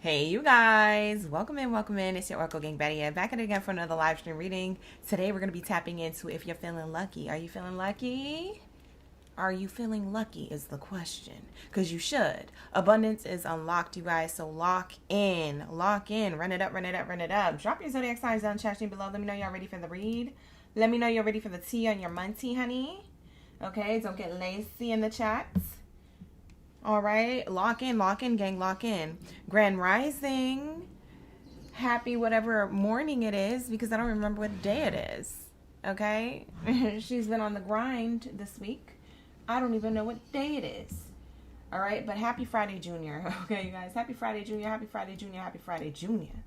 Hey you guys, welcome in. It's your Oracle Gang Baddie, back at it again for another live stream reading. Today we're going to be tapping into if you're feeling lucky. Are you feeling lucky? Are you feeling lucky is the question, because you should. Abundance is unlocked, you guys, so lock in, run it up. Drop your zodiac signs down in the chat stream below. Let me know y'all ready for the read. Let me know you're ready for the tea on your munty, honey. Okay, don't get lazy in the chats. All right, lock in, gang, lock in. Grand Rising, happy whatever morning it is, because I don't remember what day it is, okay? She's been on the grind this week. I don't even know what day it is, all right? But happy Friday, Junior, okay, you guys? Happy Friday, Junior, happy Friday, Junior, happy Friday, Junior.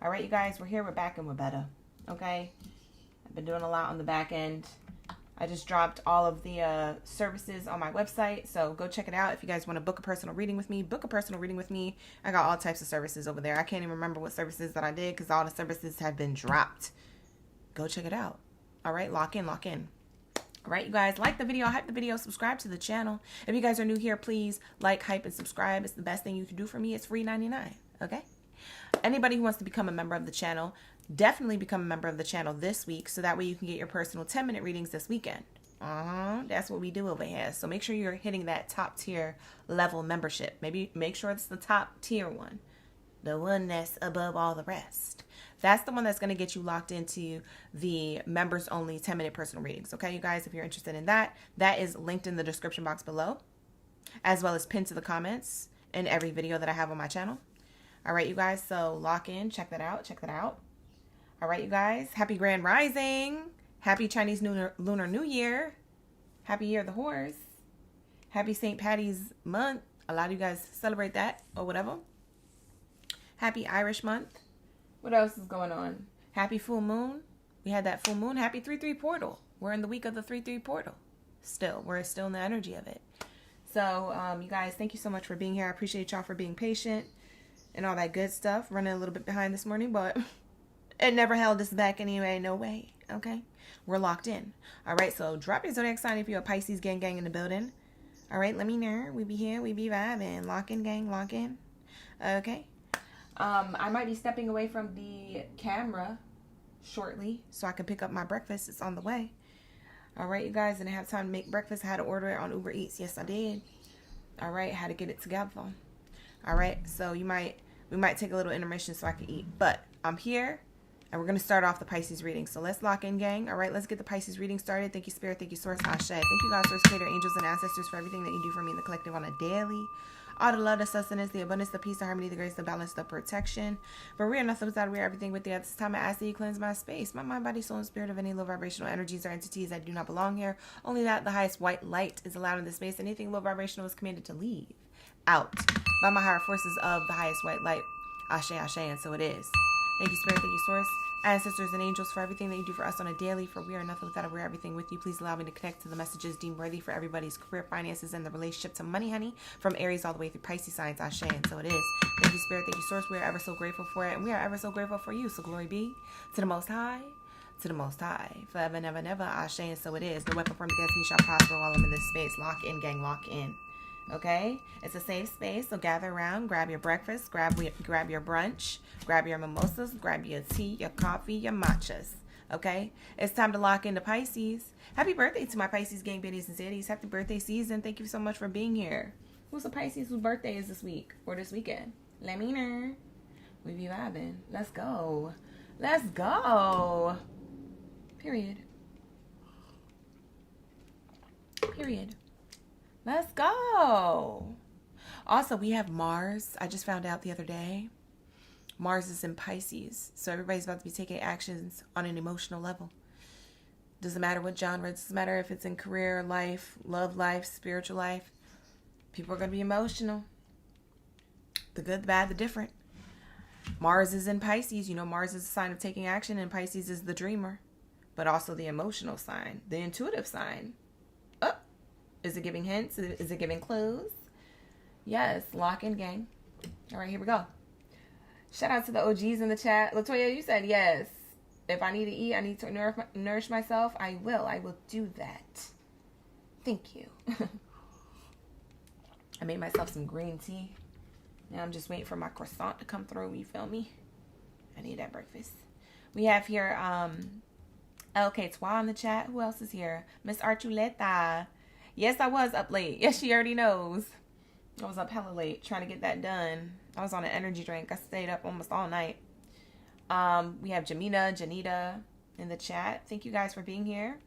All right, you guys, we're here, we're back, and we're better, okay? I've been doing a lot on the back end. I just dropped all of the services on my website, so go check it out. If you guys want to book a personal reading with me, I got all types of services over there. I can't even remember what services that I did because all the services have been dropped. Go check it out. All right, lock in. All right, you guys, like the video, hype the video, subscribe to the channel. If you guys are new here, please like, hype, and subscribe. It's the best thing you can do for me. It's free 99, okay? Anybody who wants to become a member of the channel, definitely become a member of the channel this week, so that way you can get your personal 10-minute readings this weekend. That's what we do over here. So make sure you're hitting that top tier level membership. Maybe make sure it's the top tier one, the one that's above all the rest. That's the one that's going to get you locked into the members only 10-minute personal readings. Okay, you guys, if you're interested in that, that is linked in the description box below, as well as pinned to the comments in every video that I have on my channel. All right, you guys, so lock in, check that out. All right, you guys, happy Grand Rising, happy Chinese Lunar New Year, happy Year of the Horse, happy St. Patty's month. A lot of you guys celebrate that or whatever. Happy Irish month. What else is going on? Happy full moon. We had that full moon. Happy 3-3 portal. We're in the week of the 3-3 portal. We're still in the energy of it. So, you guys, thank you so much for being here. I appreciate y'all for being patient and all that good stuff. Running a little bit behind this morning, but it never held us back anyway. No way. Okay? We're locked in. All right, so drop your zodiac sign if you're a Pisces gang in the building. All right, let me know. We be here. We be vibing. Lock in, gang. Lock in. Okay? I might be stepping away from the camera shortly so I can pick up my breakfast. It's on the way. All right, you guys. Didn't have time to make breakfast. I had to order it on Uber Eats. Yes, I did. All right, had to get it together. All right, so we might take a little intermission so I can eat. But I'm here, and we're going to start off the Pisces reading. So let's lock in, gang. All right, let's get the Pisces reading started. Thank you, Spirit. Thank you, Source. Ashe. Thank you, God, Source, Creator, angels, and ancestors for everything that you do for me in the collective on a daily. All the love, the sustenance, the abundance, the peace, the harmony, the grace, the balance, the protection. For we are nothing without, we are everything with you. At this time, I ask that you cleanse my space, my mind, body, soul, and spirit of any low vibrational energies or entities that do not belong here. Only that the highest white light is allowed in this space. Anything low vibrational is commanded to leave out by my higher forces of the highest white light. Ashe, ashe, and so it is. Thank you, Spirit. Thank you, Source, ancestors, and angels for everything that you do for us on a daily. For we are nothing without it. We're everything with you. Please allow me to connect to the messages deemed worthy for everybody's career, finances, and the relationship to money, honey. From Aries all the way through Pisces signs. Ashe, and so it is. Thank you, Spirit. Thank you, Source. We are ever so grateful for it, and we are ever so grateful for you. So glory be to the Most High. To the Most High. Forever, never, never. Ashe, and so it is. No weapon formed against me shall prosper while I'm in this space. Lock in, gang. Lock in. Okay, it's a safe space, so gather around, grab your breakfast, grab your brunch, grab your mimosas, grab your tea, your coffee, your matchas. Okay, it's time to lock into Pisces. Happy birthday to my Pisces gang, biddies and zeddies. Happy birthday season. Thank you so much for being here. Who's a Pisces whose birthday is this week or this weekend? Let me know. We be vibing. Let's go. Let's go. Period. Let's go. Also, we have Mars. I just found out the other day. Mars is in Pisces. So everybody's about to be taking actions on an emotional level. Doesn't matter what genre. It doesn't matter if it's in career life, love life, spiritual life. People are going to be emotional. The good, the bad, the different. Mars is in Pisces. You know, Mars is a sign of taking action, and Pisces is the dreamer. But also the emotional sign. The intuitive sign. Is it giving hints? Is it giving clues? Yes. Lock in, gang. All right, here we go. Shout out to the OGs in the chat. Latoya, you said yes. If I need to eat, I need to nourish myself. I will do that. Thank you. I made myself some green tea. Now I'm just waiting for my croissant to come through. You feel me? I need that breakfast. We have here, okay, Twa in the chat. Who else is here? Miss Archuleta. Yes, I was up late. Yes, she already knows. I was up hella late trying to get that done. I was on an energy drink. I stayed up almost all night. We have Jamina, Janita in the chat. Thank you guys for being here.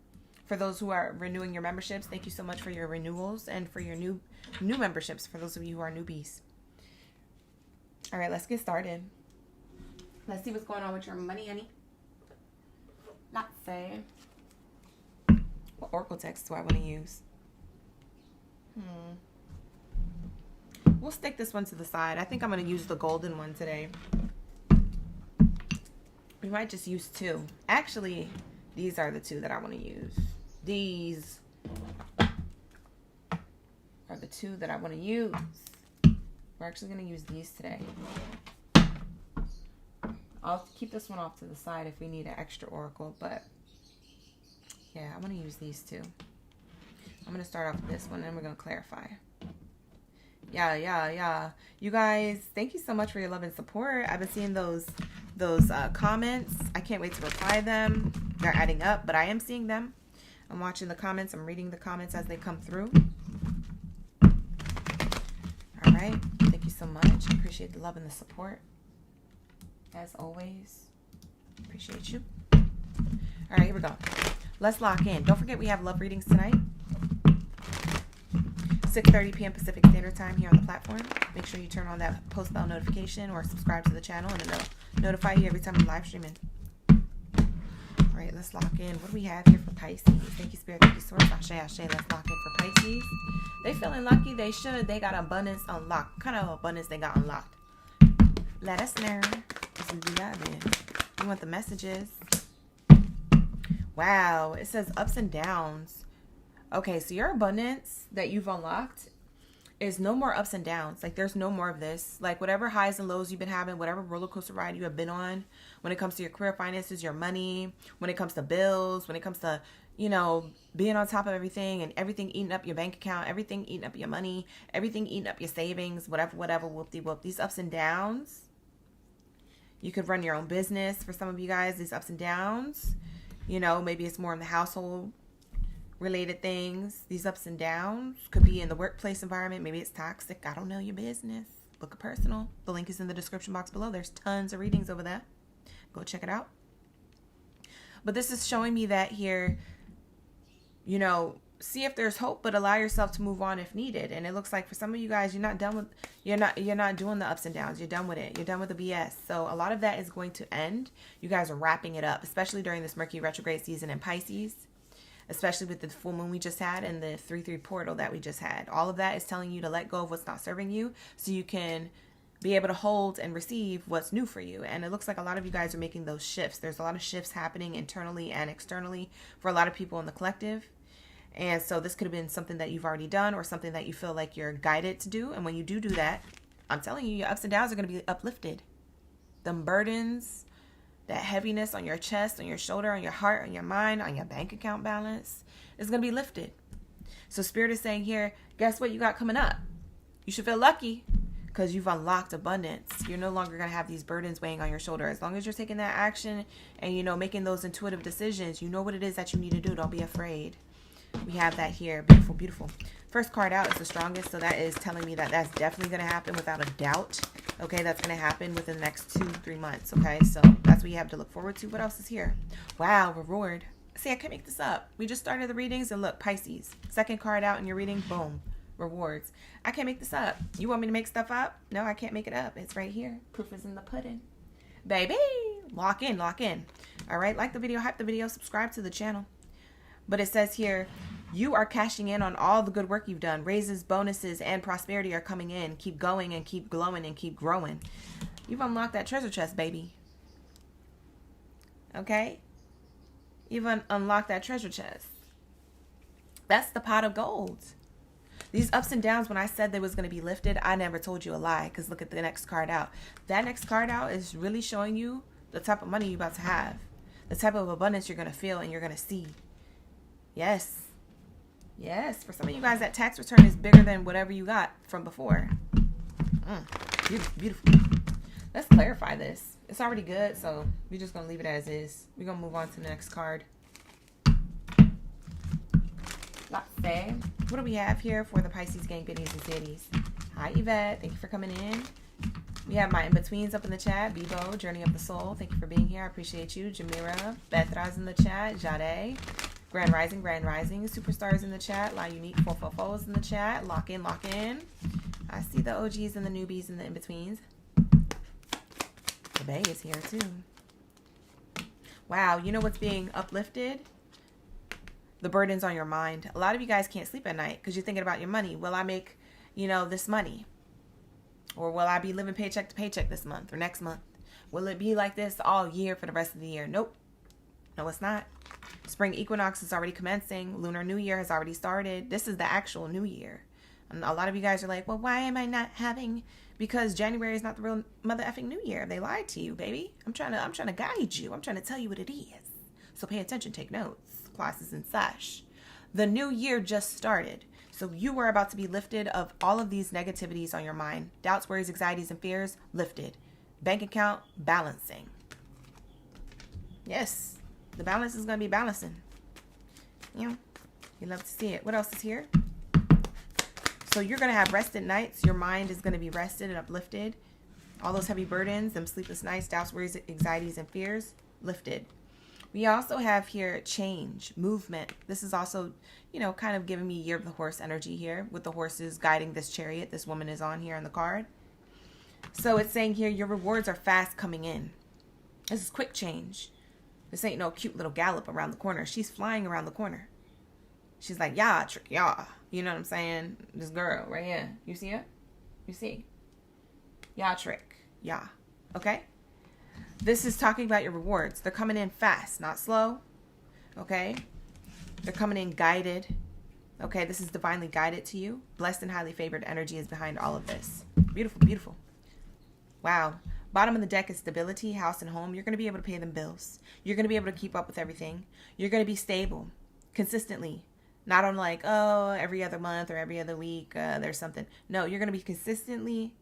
For those who are renewing your memberships, thank you so much for your renewals and for your new memberships, for those of you who are newbies. All right, let's get started. Let's see what's going on with your money, honey. Not say. What oracle text do I want to use? We'll stick this one to the side. I think I'm going to use the golden one today. We might just use two. Actually, these are the two that I want to use. These are the two that I want to use. We're actually going to use these today. I'll keep this one off to the side if we need an extra oracle, but yeah, I want to use these two. I'm going to start off with this one, and then we're going to clarify. Yeah. You guys, thank you so much for your love and support. I've been seeing those comments. I can't wait to reply them. They're adding up, but I am seeing them. I'm watching the comments. I'm reading the comments as they come through. All right. Thank you so much. Appreciate the love and the support. As always, appreciate you. All right, here we go. Let's lock in. Don't forget we have love readings tonight. 6:30 p.m. Pacific Standard Time here on the platform. Make sure you turn on that post bell notification or subscribe to the channel, and it'll notify you every time I'm live streaming. All right, let's lock in. What do we have here for Pisces? Thank you, Spirit. Thank you, Source. Ashe. Let's lock in for Pisces. They feeling lucky. They should. They got abundance unlocked. What kind of abundance they got unlocked? Let us know. We want the messages. Wow. It says ups and downs. Okay, so your abundance that you've unlocked is no more ups and downs. Like, there's no more of this. Like, whatever highs and lows you've been having, whatever roller coaster ride you have been on, when it comes to your career, finances, your money, when it comes to bills, when it comes to, you know, being on top of everything and everything eating up your bank account, everything eating up your money, everything eating up your savings, whatever, whoop-de-whoop. These ups and downs. You could run your own business for some of you guys, these ups and downs. You know, maybe it's more in the household related things. These ups and downs could be in the workplace environment. Maybe it's toxic. I don't know your business. Book a personal. The link is in the description box below. There's tons of readings over there. Go check it out. But this is showing me that here, you know, see if there's hope, but allow yourself to move on if needed. And it looks like for some of you guys, you're not done with, you're not doing the ups and downs. You're done with it. You're done with the BS. So a lot of that is going to end. You guys are wrapping it up, especially during this Mercury retrograde season in Pisces, especially with the full moon we just had and the 3/3 portal that we just had. All of that is telling you to let go of what's not serving you so you can be able to hold and receive what's new for you. And it looks like a lot of you guys are making those shifts. There's a lot of shifts happening internally and externally for a lot of people in the collective. And so this could have been something that you've already done or something that you feel like you're guided to do. And when you do that, I'm telling you, your ups and downs are going to be uplifted. Them burdens, that heaviness on your chest, on your shoulder, on your heart, on your mind, on your bank account balance is going to be lifted. So Spirit is saying here, guess what you got coming up? You should feel lucky because you've unlocked abundance. You're no longer going to have these burdens weighing on your shoulder. As long as you're taking that action and, you know, making those intuitive decisions, you know what it is that you need to do. Don't be afraid. We have that here. Beautiful, beautiful. First card out is the strongest. So that is telling me that that's definitely going to happen without a doubt. Okay, that's going to happen within the next 2-3 months. Okay, so that's what you have to look forward to. What else is here? Wow, reward. See, I can't make this up. We just started the readings and look, Pisces. Second card out in your reading, boom, rewards. I can't make this up. You want me to make stuff up? No, I can't make it up. It's right here. Proof is in the pudding. Baby, lock in, lock in. All right, like the video, hype the video, subscribe to the channel. But it says here, you are cashing in on all the good work you've done. Raises, bonuses, and prosperity are coming in. Keep going and keep glowing and keep growing. You've unlocked that treasure chest, baby. Okay? You've unlocked that treasure chest. That's the pot of gold. These ups and downs, when I said they was going to be lifted, I never told you a lie. Because look at the next card out. That next card out is really showing you the type of money you're about to have. The type of abundance you're going to feel and you're going to see. Yes. Yes. For some of you guys, that tax return is bigger than whatever you got from before. Beautiful, beautiful. Let's clarify this. It's already good, so we're just going to leave it as is. We're going to move on to the next card. Let's say, what do we have here for the Pisces gang, biddies, and cities? Hi, Yvette. Thank you for coming in. We have my in-betweens up in the chat. Bibo, Journey of the Soul. Thank you for being here. I appreciate you. Jamira, Bethra's in the chat. Jade, Grand Rising, Superstars in the chat. La Unique 444's in the chat. Lock in, lock in. I see the OGs and the newbies and the in-betweens. The Bay is here too. Wow, you know what's being uplifted? The burdens on your mind. A lot of you guys can't sleep at night because you're thinking about your money. Will I make, this money? Or will I be living paycheck to paycheck this month or next month? Will it be like this all year for the rest of the year? Nope. No, it's not. Spring equinox is already commencing. Lunar New Year has already started. This is the actual New Year. And a lot of you guys are like, well, why am I not having? Because January is not the real mother effing New Year. They lied to you, baby. I'm trying to guide you. I'm trying to tell you what it is. So pay attention, take notes, classes and such. The new year just started. So you are about to be lifted of all of these negativities on your mind. Doubts, worries, anxieties, and fears, lifted. Bank account, balancing. Yes, the balance is going to be balancing. You love to see it. What else is here? So you're going to have rested nights. Your mind is going to be rested and uplifted. All those heavy burdens, them sleepless nights, doubts, worries, anxieties, and fears, lifted. We also have here change, movement. This is also, kind of giving me year of the horse energy here with the horses guiding this chariot this woman is on here on the card. So it's saying here your rewards are fast coming in. This is quick change. This ain't no cute little gallop around the corner. She's flying around the corner. She's like, yeah, trick, yeah. You know what I'm saying? This girl right here. You see her? You see? Yeah, trick. Yeah. Okay? This is talking about your rewards. They're coming in fast, not slow. Okay? They're coming in guided. Okay? This is divinely guided to you. Blessed and highly favored energy is behind all of this. Beautiful, beautiful. Wow. Bottom of the deck is stability, house and home. You're going to be able to pay them bills. You're going to be able to keep up with everything. You're going to be stable consistently. Not on like, every other month or every other week, there's something. No, you're going to be consistently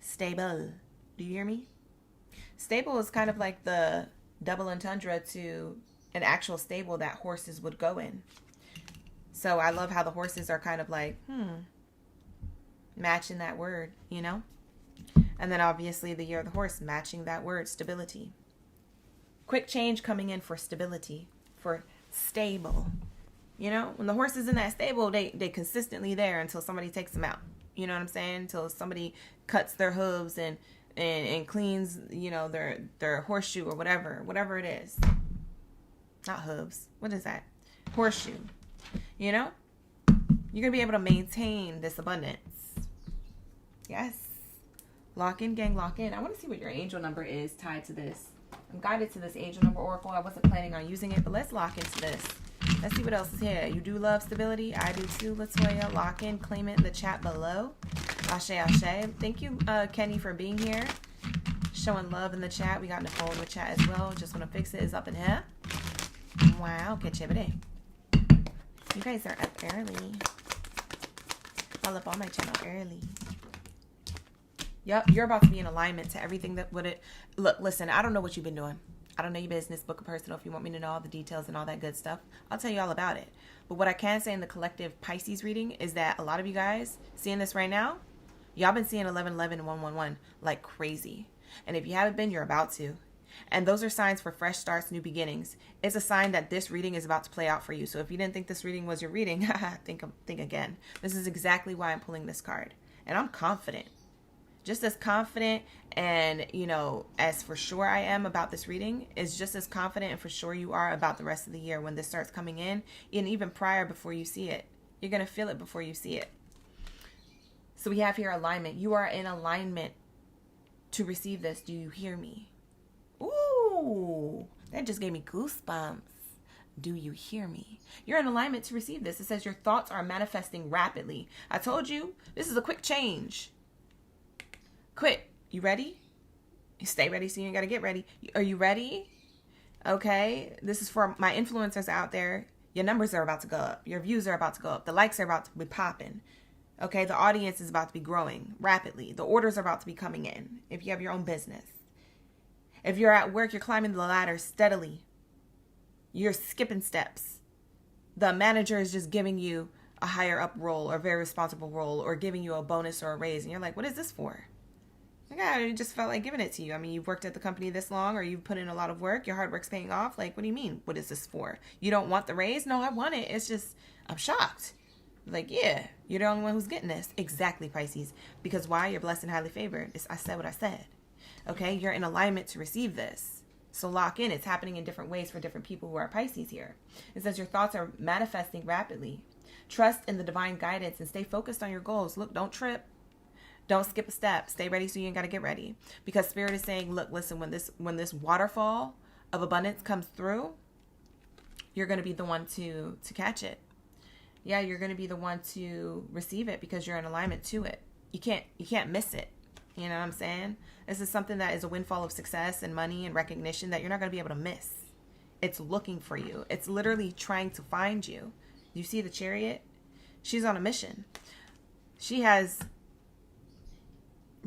stable. Do you hear me? Stable is kind of like the double entendre to an actual stable that horses would go in. So I love how the horses are kind of like, matching that word, And then obviously the year of the horse matching that word, stability. Quick change coming in for stability, for stable. When the horse is in that stable, they consistently there until somebody takes them out. You know what I'm saying? Until somebody cuts their hooves and cleans, their horseshoe or whatever it is. Not hooves. What is that? Horseshoe. You're going to be able to maintain this abundance. Yes. Lock in, gang, lock in. I want to see what your angel number is tied to this. I'm guided to this angel number oracle. I wasn't planning on using it, but let's lock into this. Let's see what else is here. You do love stability. I do too. Latoya, lock in. Claim it in the chat below. Ashe, ashe. Thank you, Kenny, for being here. Showing love in the chat. We got Nicole in the chat as well. Just want to fix it. Is up in here. Wow. Que chévere. You guys are up early. I'll up on my channel early. Yep. You're about to be in alignment to everything that would it. Look, listen. I don't know what you've been doing. I don't know your business, book a personal. If you want me to know all the details and all that good stuff, I'll tell you all about it. But what I can say in the collective Pisces reading is that a lot of you guys seeing this right now, y'all been seeing 1111 and 111 like crazy. And if you haven't been, you're about to. And those are signs for fresh starts, new beginnings. It's a sign that this reading is about to play out for you. So if you didn't think this reading was your reading, think again. This is exactly why I'm pulling this card. And I'm confident. Just as confident and, as for sure I am about this reading, is just as confident and for sure you are about the rest of the year when this starts coming in, and even prior before you see it. You're going to feel it before you see it. So we have here alignment. You are in alignment to receive this. Do you hear me? Ooh, that just gave me goosebumps. Do you hear me? You're in alignment to receive this. It says your thoughts are manifesting rapidly. I told you, this is a quick change. Quick. You ready? Stay ready so you ain't got to get ready. Are you ready? Okay. This is for my influencers out there. Your numbers are about to go up. Your views are about to go up. The likes are about to be popping. Okay, the audience is about to be growing rapidly. The orders are about to be coming in. If you have your own business. If you're at work, you're climbing the ladder steadily. You're skipping steps. The manager is just giving you a higher up role or a very responsible role or giving you a bonus or a raise. And you're like, what is this for? Like, I just felt like giving it to you. I mean, you've worked at the company this long or you've put in a lot of work. Your hard work's paying off. Like, what do you mean? What is this for? You don't want the raise? No, I want it. It's just, I'm shocked. Like, yeah, you're the only one who's getting this. Exactly, Pisces. Because why? You're blessed and highly favored. I said what I said. Okay, you're in alignment to receive this. So lock in. It's happening in different ways for different people who are Pisces here. It says your thoughts are manifesting rapidly. Trust in the divine guidance and stay focused on your goals. Look, don't trip. Don't skip a step. Stay ready so you ain't got to get ready. Because Spirit is saying, look, listen, when this waterfall of abundance comes through, you're going to be the one to catch it. Yeah, you're going to be the one to receive it because you're in alignment to it. You can't miss it. You know what I'm saying? This is something that is a windfall of success and money and recognition that you're not going to be able to miss. It's looking for you. It's literally trying to find you. You see the Chariot? She's on a mission. She has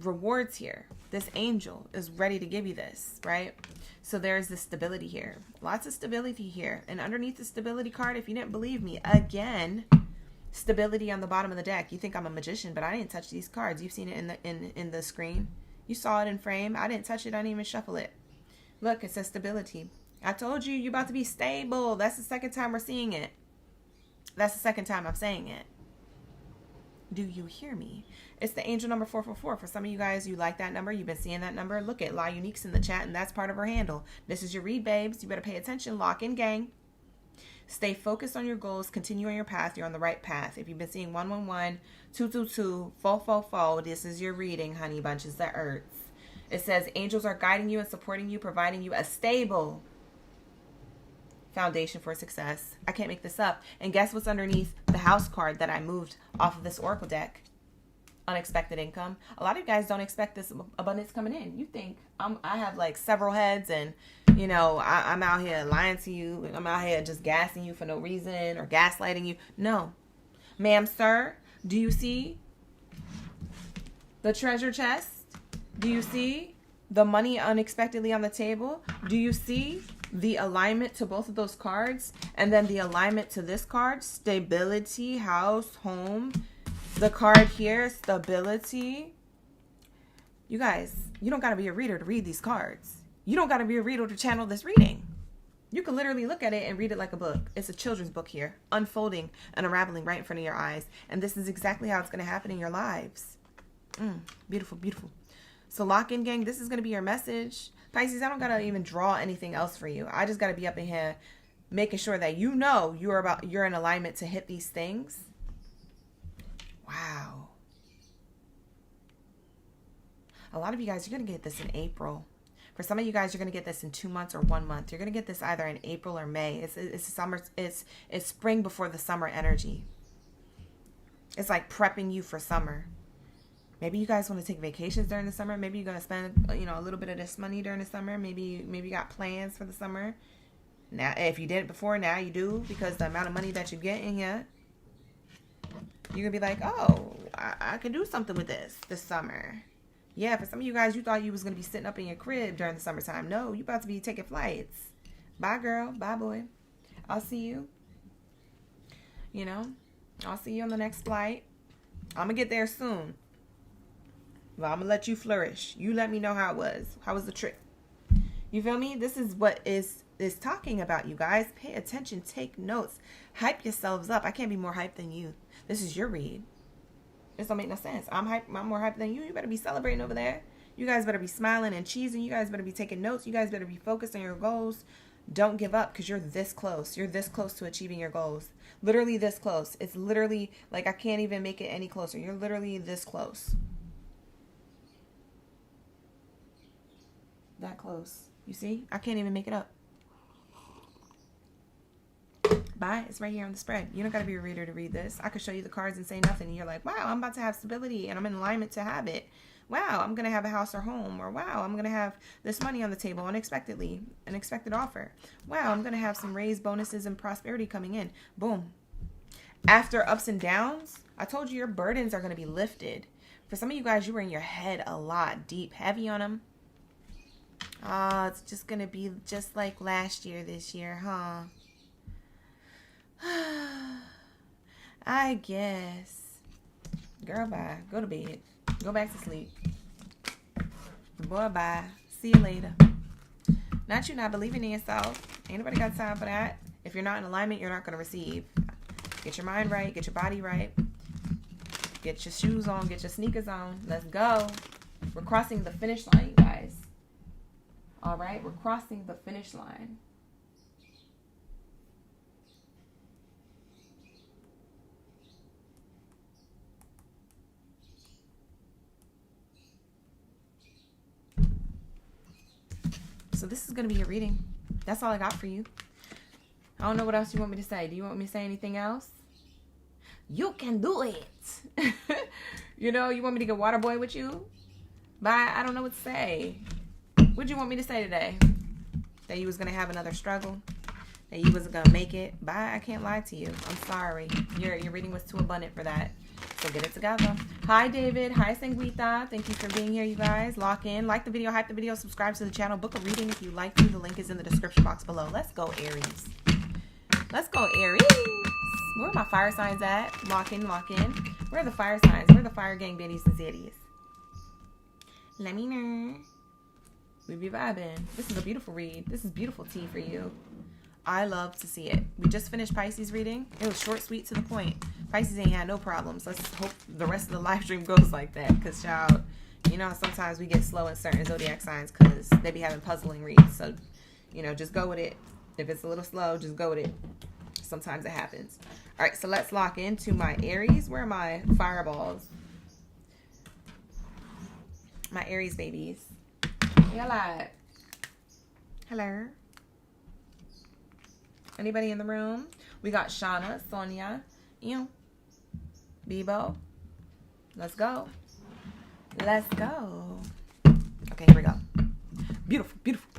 rewards here. This angel is ready to give you this, right? So there's this stability here. Lots of stability here. And underneath the stability card, if you didn't believe me, again, stability on the bottom of the deck. You think I'm a magician, but I didn't touch these cards. You've seen it in the screen. You saw it in frame. I didn't touch it. I didn't even shuffle it. Look, it says stability. I told you, you're about to be stable. That's the second time we're seeing it. That's the second time I'm saying it. Do you hear me? It's the angel number 444. For some of you guys, you like that number. You've been seeing that number. Look at La Unique's in the chat, and that's part of her handle. This is your read, babes. You better pay attention. Lock in, gang. Stay focused on your goals. Continue on your path. You're on the right path. If you've been seeing 111, 222, 444, this is your reading, honey bunches of earths. It says angels are guiding you and supporting you, providing you a stable foundation for success. I can't make this up. And guess what's underneath the house card that I moved off of this oracle deck? Unexpected income. A lot of you guys don't expect this abundance coming in. You think I have like several heads and, you know, I'm out here lying to you. I'm out here just gassing you for no reason or gaslighting you. No. Ma'am, sir, do you see the treasure chest? Do you see the money unexpectedly on the table? Do you see the alignment to both of those cards? And then the alignment to this card, stability, house, home. The card here, stability. You guys, you don't got to be a reader to read these cards. You don't got to be a reader to channel this reading. You can literally look at it and read it like a book. It's a children's book here, unfolding and unraveling right in front of your eyes. And this is exactly how it's going to happen in your lives. Beautiful, beautiful. So lock in, gang. This is going to be your message. Pisces, I don't got to even draw anything else for you. I just got to be up in here making sure that you know you're in alignment to hit these things. Wow. A lot of you guys, you're going to get this in April. For some of you guys, you're going to get this in 2 months or 1 month. You're going to get this either in April or May. It's summer. It's spring before the summer energy. It's like prepping you for summer. Maybe you guys want to take vacations during the summer. Maybe you're going to spend, a little bit of this money during the summer. Maybe you got plans for the summer. Now, if you didn't before, now you do, because the amount of money that you get in here, you're going to be like, oh, I can do something with this summer. Yeah, for some of you guys, you thought you was going to be sitting up in your crib during the summertime. No, you about to be taking flights. Bye, girl. Bye, boy. I'll see you. I'll see you on the next flight. I'm going to get there soon. Well, I'm going to let you flourish. You let me know how it was. How was the trip? You feel me? This is what is talking about, you guys. Pay attention. Take notes. Hype yourselves up. I can't be more hyped than you. This is your read. This don't make no sense. I'm more hyped than you. You better be celebrating over there. You guys better be smiling and cheesing. You guys better be taking notes. You guys better be focused on your goals. Don't give up, because you're this close. You're this close to achieving your goals. Literally this close. It's literally like I can't even make it any closer. You're literally this close. That close. You see? I can't even make it up. Bye. It's right here on the spread. You don't got to be a reader to read this. I could show you the cards and say nothing, and you're like, wow, I'm about to have stability and I'm in alignment to have it. Wow, I'm going to have a house or home. Or wow, I'm going to have this money on the table unexpectedly. An expected offer. Wow, I'm going to have some raise bonuses and prosperity coming in. Boom. After ups and downs, I told you your burdens are going to be lifted. For some of you guys, you were in your head a lot, deep, heavy on them. It's just going to be just like last year this year, huh? I guess. Girl, bye. Go to bed. Go back to sleep. Boy, bye. See you later. Not you not believing in yourself. Ain't nobody got time for that. If you're not in alignment, you're not going to receive. Get your mind right. Get your body right. Get your shoes on. Get your sneakers on. Let's go. We're crossing the finish line, you guys. All right? We're crossing the finish line. So this is going to be your reading. That's all I got for you. I don't know what else you want me to say. Do you want me to say anything else? You can do it. You know, you want me to get water boy with you? Bye. I don't know what to say. What do you want me to say today? That you was going to have another struggle? That you wasn't going to make it? Bye. I can't lie to you. I'm sorry. Your reading was too abundant for that. So get it together. Hi, David. Hi, Sanguita. Thank you for being here, you guys. Lock in. Like the video, hype the video, subscribe to the channel, book a reading if you like to. The link is in the description box below. Let's go, Aries. Let's go, Aries. Where are my fire signs at? Lock in, lock in. Where are the fire signs? Where are the fire gang baddies and zaddies? Let me know. We be vibing. This is a beautiful read. This is beautiful tea for you. I love to see it. We just finished Pisces reading. It was short, sweet, to the point. Pisces ain't had no problems. Let's hope the rest of the live stream goes like that. Because, child, you know, sometimes we get slow in certain zodiac signs because they be having puzzling reads. So, you know, just go with it. If it's a little slow, just go with it. Sometimes it happens. All right, so let's lock into my Aries. Where are my fireballs? My Aries babies. Hello. Hello. Anybody in the room? We got Shauna, Sonia, Bebo. Let's go. Let's go. Okay, here we go. Beautiful, beautiful.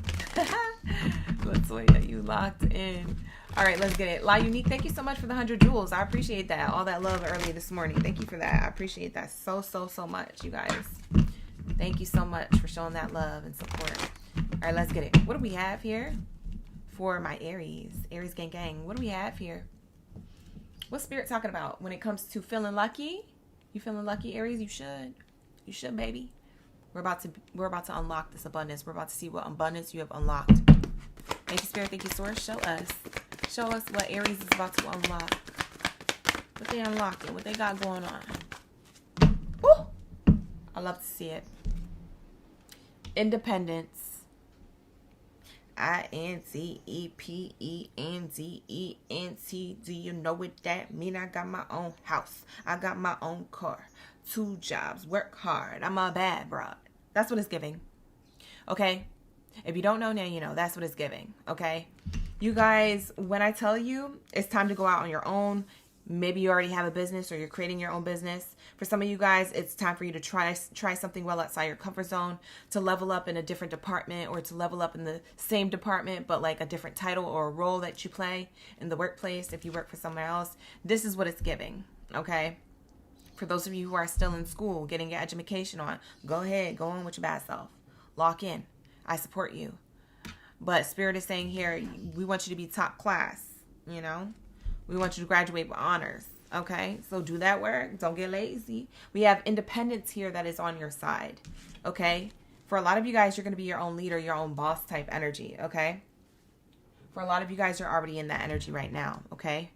Let's wait that you locked in. All right, let's get it. La Unique, thank you so much for the 100 jewels. I appreciate that. All that love early this morning. Thank you for that. I appreciate that so, so, so much, you guys. Thank you so much for showing that love and support. All right, let's get it. What do we have here for my Aries? Aries gang gang. What do we have here? What's Spirit talking about when it comes to feeling lucky? You feeling lucky, Aries? You should. You should, baby. We're about to unlock this abundance. We're about to see what abundance you have unlocked. Thank you, Spirit. Thank you, Source. Show us. Show us what Aries is about to unlock. What they unlocking. What they got going on. Woo! I love to see it. Independence. INTEPENDENT. Do you know what that mean? I got my own house. I got my own car. 2 jobs. Work hard. I'm a bad broad. That's what it's giving. Okay? If you don't know now, you know. That's what it's giving. Okay? You guys, when I tell you it's time to go out on your own, maybe you already have a business or you're creating your own business. For some of you guys, it's time for you to try something well outside your comfort zone, to level up in a different department or to level up in the same department, but like a different title or a role that you play in the workplace if you work for somewhere else. This is what it's giving, okay? For those of you who are still in school, getting your education on, go ahead, go on with your bad self. Lock in. I support you. But Spirit is saying here, we want you to be top class, you know? We want you to graduate with honors, okay? So do that work. Don't get lazy. We have independence here that is on your side, okay? For a lot of you guys, you're going to be your own leader, your own boss type energy, okay? For a lot of you guys, you're already in that energy right now, okay?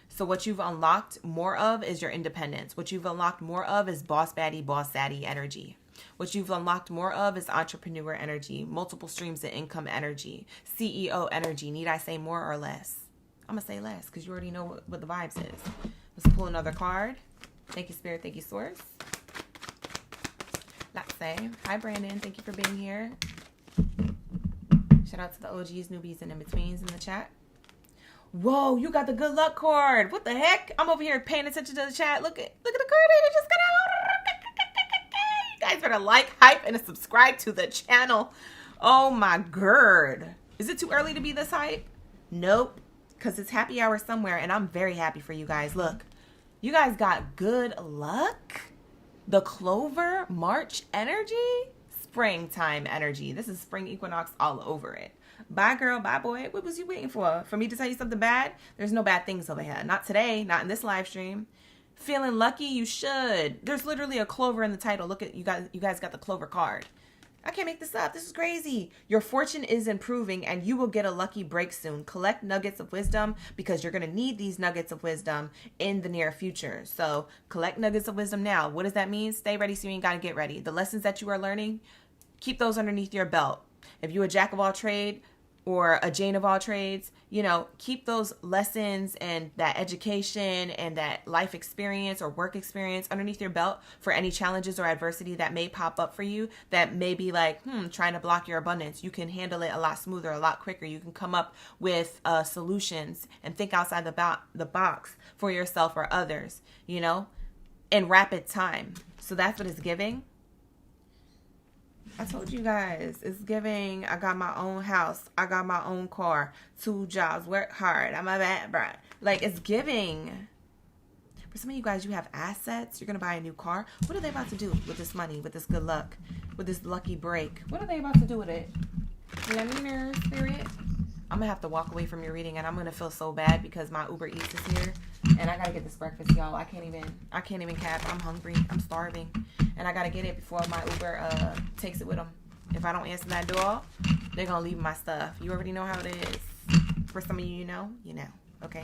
So what you've unlocked more of is your independence. What you've unlocked more of is boss baddie, boss zaddy energy. What you've unlocked more of is entrepreneur energy, multiple streams of income energy, CEO energy. Need I say more or less? I'm going to say less because you already know what the vibes is. Let's pull another card. Thank you, Spirit. Thank you, Source. Let's say, hi, Brandon. Thank you for being here. Shout out to the OGs, newbies, and in-betweens in the chat. Whoa, you got the good luck card. What the heck? I'm over here paying attention to the chat. Look at the card it just got out. You guys better like, hype, and subscribe to the channel. Oh my god. Is it too early to be this hype? Nope. Because it's happy hour somewhere, and I'm very happy for you guys. Look, You guys got good luck. The clover, March energy, springtime energy. This is spring equinox all over it. Bye, girl. Bye, boy. What was you waiting for? For me to tell you something bad? There's no bad things over here. Not today. Not in this live stream. Feeling lucky? You should. There's literally a clover in the title. Look at you guys. You guys got the clover card. I can't make this up. This is crazy. Your fortune is improving and you will get a lucky break soon. Collect nuggets of wisdom because you're going to need these nuggets of wisdom in the near future. So collect nuggets of wisdom now. What does that mean? Stay ready so you ain't got to get ready. The lessons that you are learning, keep those underneath your belt. If you're a jack of all trade or a Jane of all trades, you know, keep those lessons and that education and that life experience or work experience underneath your belt for any challenges or adversity that may pop up for you that may be like, trying to block your abundance. You can handle it a lot smoother, a lot quicker. You can come up with solutions and think outside the box for yourself or others, you know, in rapid time. So that's what it's giving. I told you guys, it's giving. I got my own house. I got my own car. 2 jobs. Work hard. I'm a bad brat. Like, it's giving. For some of you guys, you have assets. You're going to buy a new car. What are they about to do with this money, with this good luck, with this lucky break? What are they about to do with it? Let me know, spirit. I'm going to have to walk away from your reading, and I'm going to feel so bad because my Uber Eats is here, and I got to get this breakfast, y'all. I can't even cap. I'm hungry. I'm starving, and I got to get it before my Uber takes it with them. If I don't answer that door, they're going to leave my stuff. You already know how it is. For some of you, you know. Okay?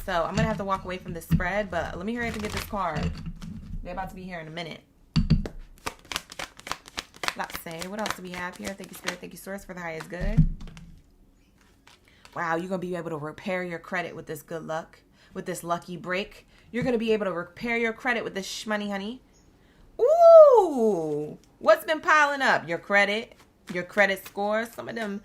So I'm going to have to walk away from this spread, but let me hurry up and get this card. They're about to be here in a minute. Let's say, what else do we have here? Thank you, Spirit. Thank you, Source, for the highest good. Wow, you're going to be able to repair your credit with this good luck, with this lucky break. You're going to be able to repair your credit with this shmoney, honey. Ooh, what's been piling up? Your credit score, some of them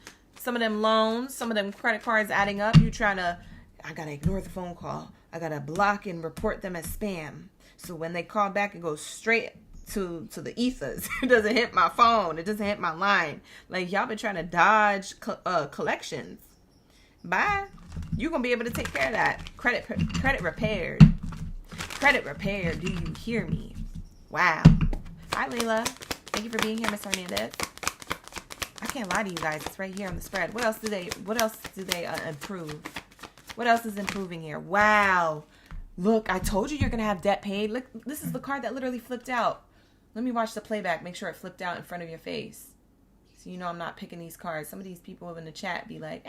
loans, some of them credit cards adding up. You trying to, I got to ignore the phone call. I got to block and report them as spam. So when they call back, it goes straight to the ethers. It doesn't hit my phone. It doesn't hit my line. Like, y'all been trying to dodge collections. Bye. You're going to be able to take care of that. Credit repaired. Credit repaired. Do you hear me? Wow. Hi, Layla. Thank you for being here, Miss Hernandez. I can't lie to you guys. It's right here on the spread. What else do they improve? What else is improving here? Wow. Look, I told you you're going to have debt paid. Look, this is the card that literally flipped out. Let me watch the playback. Make sure it flipped out in front of your face. So you know I'm not picking these cards. Some of these people in the chat be like,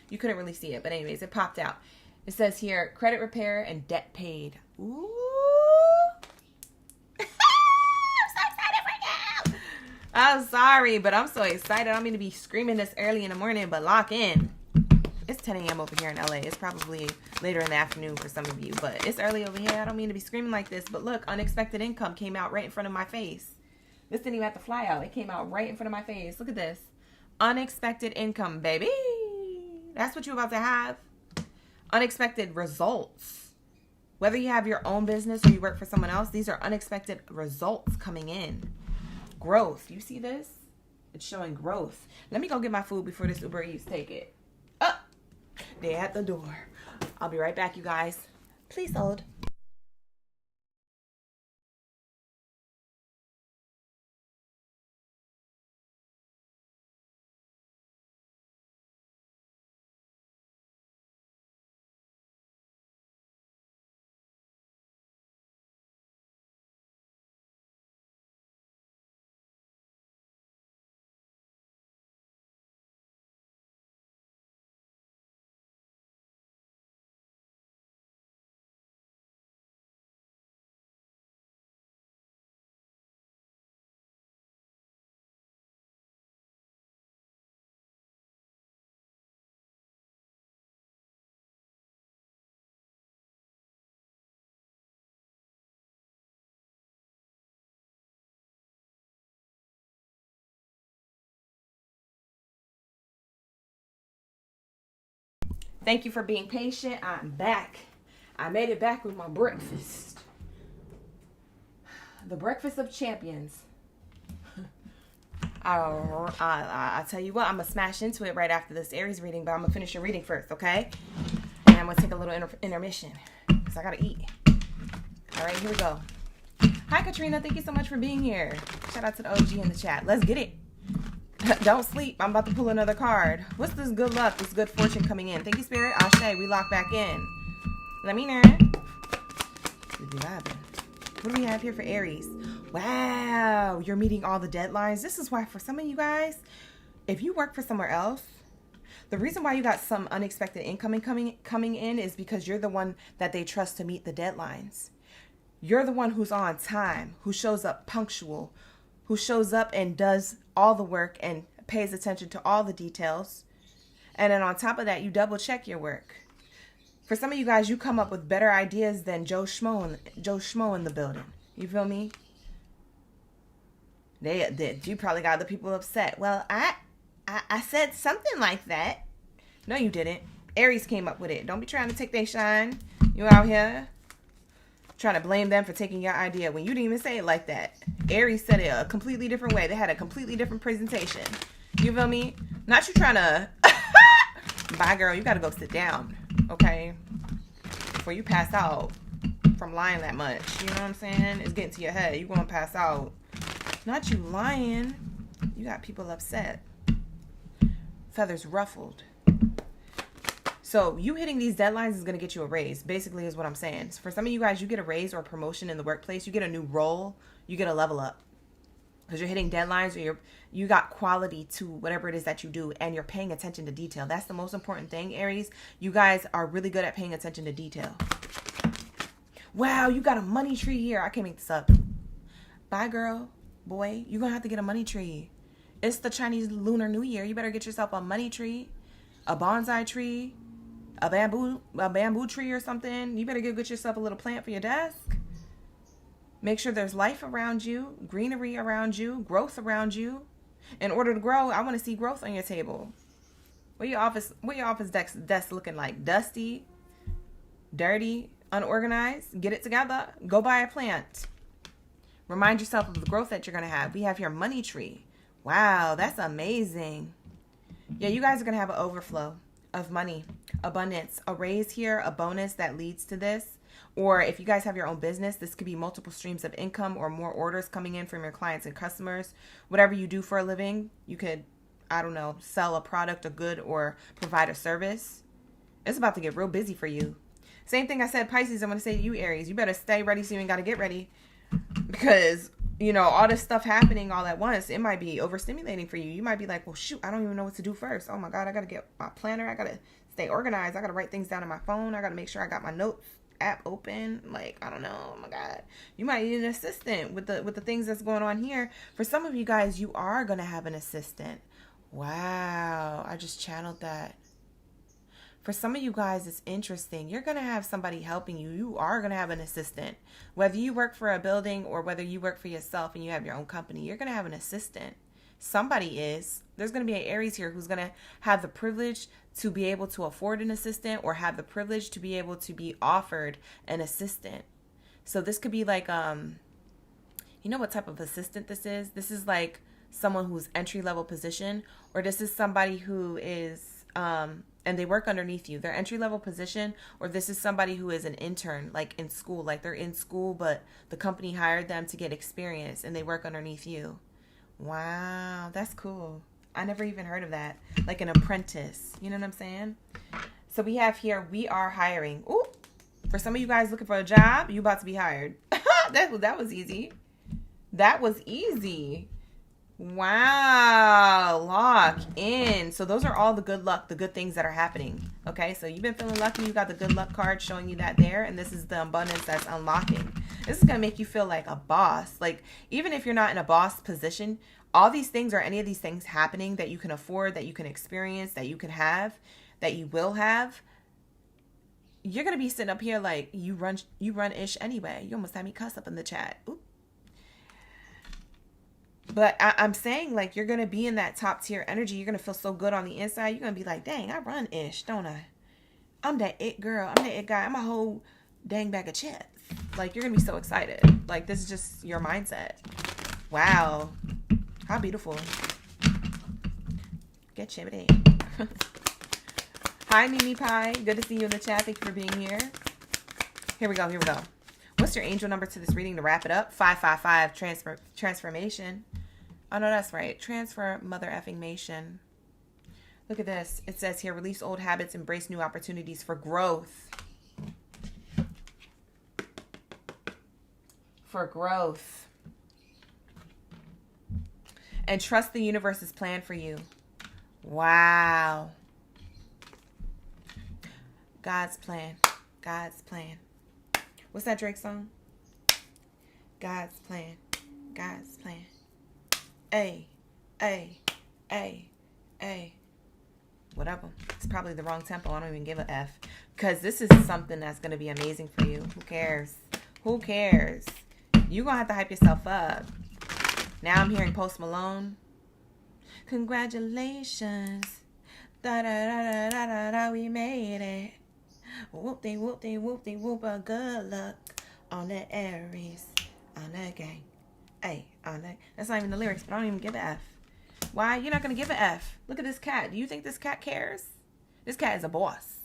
you couldn't really see it. But anyways, it popped out. It says here, credit repair and debt paid. Ooh. I'm so excited for you. I'm sorry, but I'm so excited. I don't mean to be screaming this early in the morning, but lock in. It's 10 a.m. over here in LA. It's probably later in the afternoon for some of you, but it's early over here. I don't mean to be screaming like this, but look, unexpected income came out right in front of my face. This didn't even have to fly out. It came out right in front of my face. Look at this. Unexpected income, baby. That's what you're about to have. Unexpected results. Whether you have your own business or you work for someone else, these are unexpected results coming in. Growth. You see this? It's showing growth. Let me go get my food before this Uber Eats take it. Oh, they're at the door. I'll be right back, you guys. Please hold. Thank you for being patient. I'm back. I made it back with my breakfast. The breakfast of champions. I tell you what, I'm going to smash into it right after this Aries reading, but I'm going to finish your reading first, okay? And I'm going to take a little intermission because I gotta eat. All right, here we go. Hi, Katrina. Thank you so much for being here. Shout out to the OG in the chat. Let's get it. Don't sleep. I'm about to pull another card. What's this good luck, this good fortune coming in? Thank you, Spirit. Ashe, we lock back in. Let me know. What do we have here for Aries? Wow, you're meeting all the deadlines. This is why for some of you guys, if you work for somewhere else, the reason why you got some unexpected income coming in is because you're the one that they trust to meet the deadlines. You're the one who's on time, who shows up punctual, who shows up and does all the work and pays attention to all the details. And then on top of that, you double check your work. For some of you guys, you come up with better ideas than Joe Schmo in the building. You feel me? You probably got other people upset. Well, I said something like that. No, you didn't. Aries came up with it. Don't be trying to take their shine. You out here trying to blame them for taking your idea when you didn't even say it like that. Aries said it a completely different way. They had a completely different presentation. You feel me? Not you trying to... Bye, girl. You got to go sit down. Okay? Before you pass out from lying that much. You know what I'm saying? It's getting to your head. You're going to pass out. Not you lying. You got people upset. Feathers ruffled. So you hitting these deadlines is going to get you a raise, basically is what I'm saying. So for some of you guys, you get a raise or a promotion in the workplace. You get a new role. You get a level up. Because you're hitting deadlines or you got quality to whatever it is that you do and you're paying attention to detail. That's the most important thing, Aries. You guys are really good at paying attention to detail. Wow, you got a money tree here. I can't make this up. Bye, girl. Boy, you're going to have to get a money tree. It's the Chinese Lunar New Year. You better get yourself a money tree, a bonsai tree, a bamboo tree or something. You better get yourself a little plant for your desk. Make sure there's life around you, greenery around you, growth around you. In order to grow, I want to see growth on your table. What your office desk looking like? Dusty, dirty, unorganized? Get it together. Go buy a plant. Remind yourself of the growth that you're going to have. We have your money tree. Wow, that's amazing. Yeah, you guys are going to have an overflow of money, abundance, a raise here, a bonus that leads to this. Or if you guys have your own business, this could be multiple streams of income or more orders coming in from your clients and customers. Whatever you do for a living, you could, I don't know, sell a product, a good, or provide a service. It's about to get real busy for you. Same thing I said, Pisces, I'm going to say to you, Aries. You better stay ready so you ain't got to get ready. Because, you know, all this stuff happening all at once, it might be overstimulating for you. You might be like, well, shoot, I don't even know what to do first. Oh, my God, I got to get my planner. I got to stay organized. I got to write things down on my phone. I got to make sure I got my notes app open. Like, I don't know. Oh my God, you might need an assistant with the things that's going on here. For some of you guys, you are going to have an assistant. Wow, I just channeled that. For some of you guys, it's interesting. You're going to have somebody helping you. You are going to have an assistant. Whether you work for a building or whether you work for yourself and you have your own company, you're going to have an assistant. Somebody is. There's going to be an Aries here who's going to have the privilege to be able to afford an assistant or have the privilege to be able to be offered an assistant. So this could be like, you know what type of assistant this is? This is like someone who's entry-level position, or this is somebody who is, and they work underneath you. Their entry-level position, or this is somebody who is an intern, like in school, like they're in school, but the company hired them to get experience and they work underneath you. Wow, that's cool. I never even heard of that. Like an apprentice. You know what I'm saying? So we have here, we are hiring. Ooh, for some of you guys looking for a job, you about to be hired. that was easy. That was easy. Wow, lock in. So those are all the good luck, the good things that are happening. Okay, so you've been feeling lucky. You got the good luck card showing you that there. And this is the abundance that's unlocking. This is going to make you feel like a boss. Like, even if you're not in a boss position, all these things or any of these things happening that you can afford, that you can experience, that you can have, that you will have, you're going to be sitting up here like you run ish anyway. You almost had me cuss up in the chat. Ooh. But I'm saying, like, you're going to be in that top tier energy. You're going to feel so good on the inside. You're going to be like, dang, I run ish, don't I? I'm that it girl. I'm that it guy. I'm a whole dang bag of chips. Like, you're going to be so excited. Like, this is just your mindset. Wow. How beautiful. Get chippity. Hi, Mimi Pie. Good to see you in the chat. Thank you for being here. Here we go. Here we go. What's your angel number to this reading to wrap it up? 555. Transformation. Oh, no, that's right. Transfer mother effing-mation. Look at this. It says here, release old habits, embrace new opportunities for growth. For growth. And trust the universe's plan for you. Wow. God's plan. God's plan. What's that Drake song? God's plan. God's plan. A. Whatever. It's probably the wrong tempo. I don't even give a F. Because this is something that's going to be amazing for you. Who cares? Who cares? You're going to have to hype yourself up. Now I'm hearing Post Malone. Congratulations. Da-da-da-da-da-da-da. We made it. Whoop-de-whoop-de-whoop-de-whoop. Good luck on the Aries. On the gang. Hey, on the... That's not even the lyrics, but I don't even give an F. Why? You're not going to give an F. Look at this cat. Do you think this cat cares? This cat is a boss.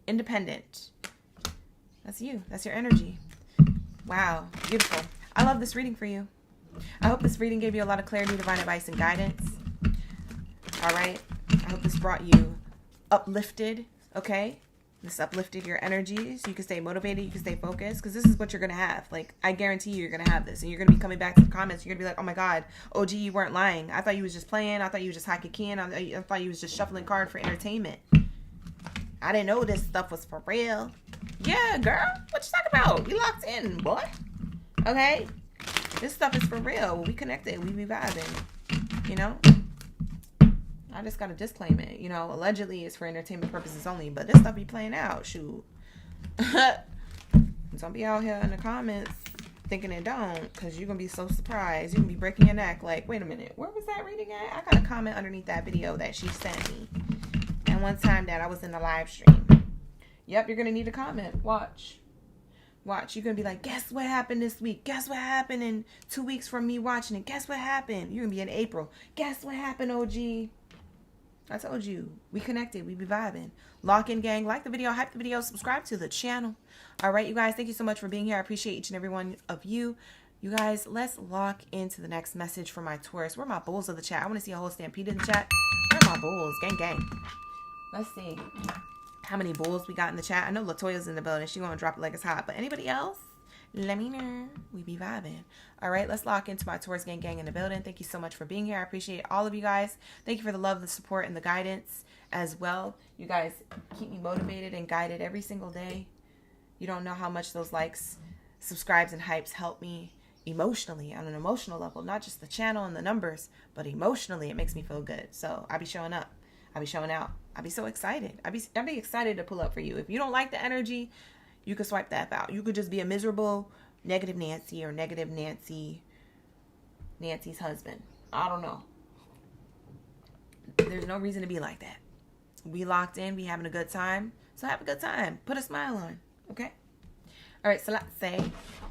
Independent. That's you. That's your energy. Wow. Beautiful. I love this reading for you. I hope this reading gave you a lot of clarity, divine advice, and guidance. All right. I hope this brought you uplifted. Okay. This uplifted your energy so you can stay motivated, you can stay focused, because this is what you're going to have. Like, I guarantee you're going to have this, and you're going to be coming back to the comments. You're going to be like, oh my God, OG, you weren't lying. I thought you was just playing. I thought you was just hacking. I thought you was just shuffling cards for entertainment. I didn't know this stuff was for real. Yeah, girl. What you talking about? We locked in, boy. Okay? This stuff is for real. We connected. We be vibing. You know? I just gotta disclaim it. You know, allegedly it's for entertainment purposes only, but this stuff be playing out. Shoot. Don't be out here in the comments thinking it don't, because you're gonna be so surprised. You're gonna be breaking your neck like, wait a minute, where was that reading at? I got a comment underneath that video that she sent me. And one time that I was in the live stream. Yep, you're gonna need a comment. Watch. You're gonna be like, guess what happened this week? Guess what happened in 2 weeks from me watching it? Guess what happened? You're gonna be in April. Guess what happened, OG? I told you, we connected, we be vibing. Lock in, gang. Like the video, hype the video, subscribe to the channel. All right, you guys, thank you so much for being here. I appreciate each and every one of you. You guys, let's lock into the next message for my Taurus. Where are my bulls of the chat? I want to see a whole stampede in the chat. Where are my bulls? Gang, gang. Let's see how many bulls we got in the chat. I know Latoya's in the building. She gonna drop it like it's hot. But anybody else? Let me know. We be vibing. All right, let's lock into my Taurus gang in the building. Thank you so much for being here. I appreciate all of you guys. Thank you for the love, the support, and the guidance as well. You guys keep me motivated and guided every single day. You don't know how much those likes, subscribes, and hypes help me emotionally on an emotional level. Not just the channel and the numbers, but emotionally it makes me feel good. So I be showing up. I be showing out. I be so excited. I be excited to pull up for you. If you don't like the energy, you could swipe that out. You could just be a miserable negative Nancy or negative Nancy's husband. I don't know. There's no reason to be like that. We locked in. We having a good time. So have a good time. Put a smile on. Okay? All right. So let's say,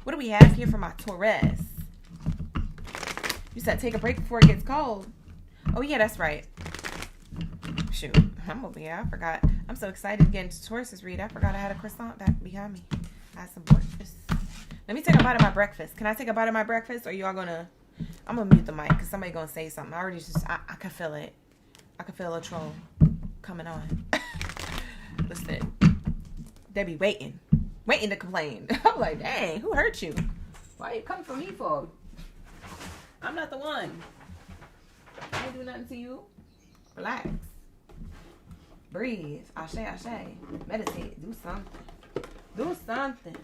what do we have here for my Taurus? You said take a break before it gets cold. Oh, yeah, that's right. Shoot, I'm over here. I forgot. I'm so excited to get into Taurus's read. I forgot I had a croissant back behind me. I had some breakfast. Let me take a bite of my breakfast. Can I take a bite of my breakfast? Or y'all gonna... I'm gonna mute the mic because somebody gonna say something. I already just... I can feel it. I can feel a troll coming on. Listen. They be waiting. Waiting to complain. I'm like, dang, who hurt you? Why you coming for me for? I'm not the one. I ain't do nothing to you. Relax. Breathe. Ashe, ashe. Meditate. Do something. Do something.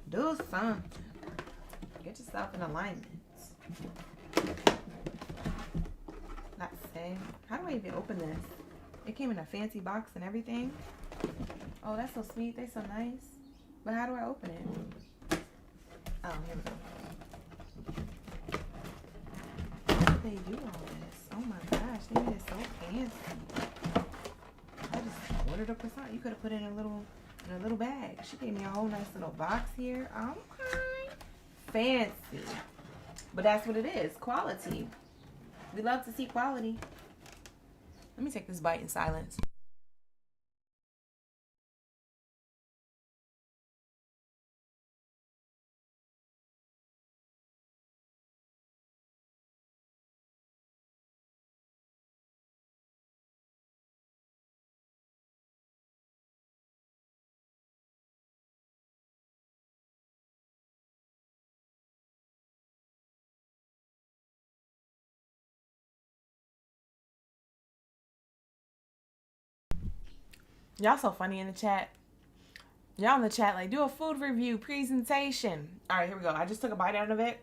Do something. Get yourself in alignment. Let's see. How do I even open this? It came in a fancy box and everything. Oh, that's so sweet. They're so nice. But how do I open it? Oh, here we go. How did they do all this? Oh my gosh, they made it so fancy. I just ordered a croissant. You could have put it in a little bag. She gave me a whole nice little box here. Okay. Fancy. But that's what it is. Quality. We love to see quality. Let me take this bite in silence. Y'all so funny in the chat. Y'all in the chat like, do a food review presentation. All right, here we go. I just took a bite out of it.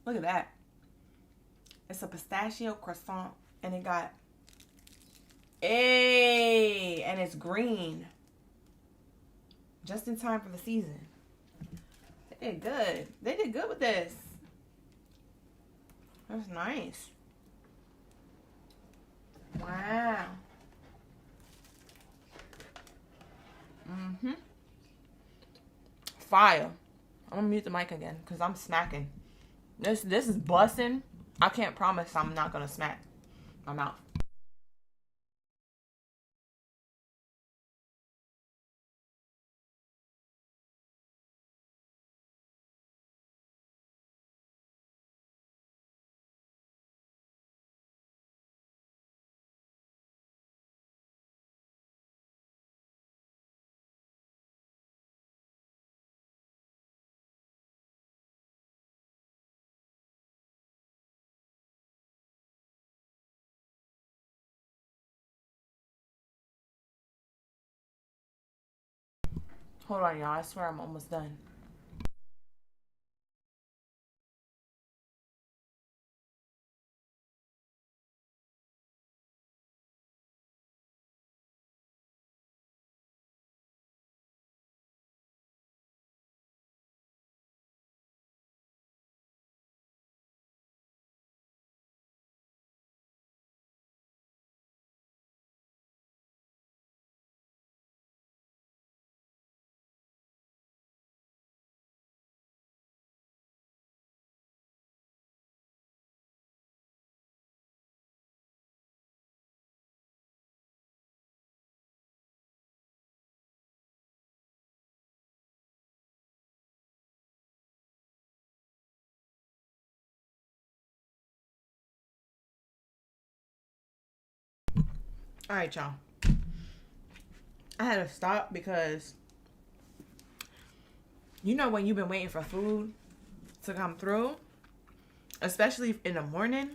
Look at that. It's a pistachio croissant, and it got, and it's green. Just in time for the season. They did good. They did good with this. That's nice. Wow. Fire. I'm gonna mute the mic again because I'm smacking. This is busting. I can't promise I'm not gonna smack my mouth. Hold on, y'all. I swear I'm almost done. All right, y'all. I had to stop because you know when you've been waiting for food to come through, especially in the morning.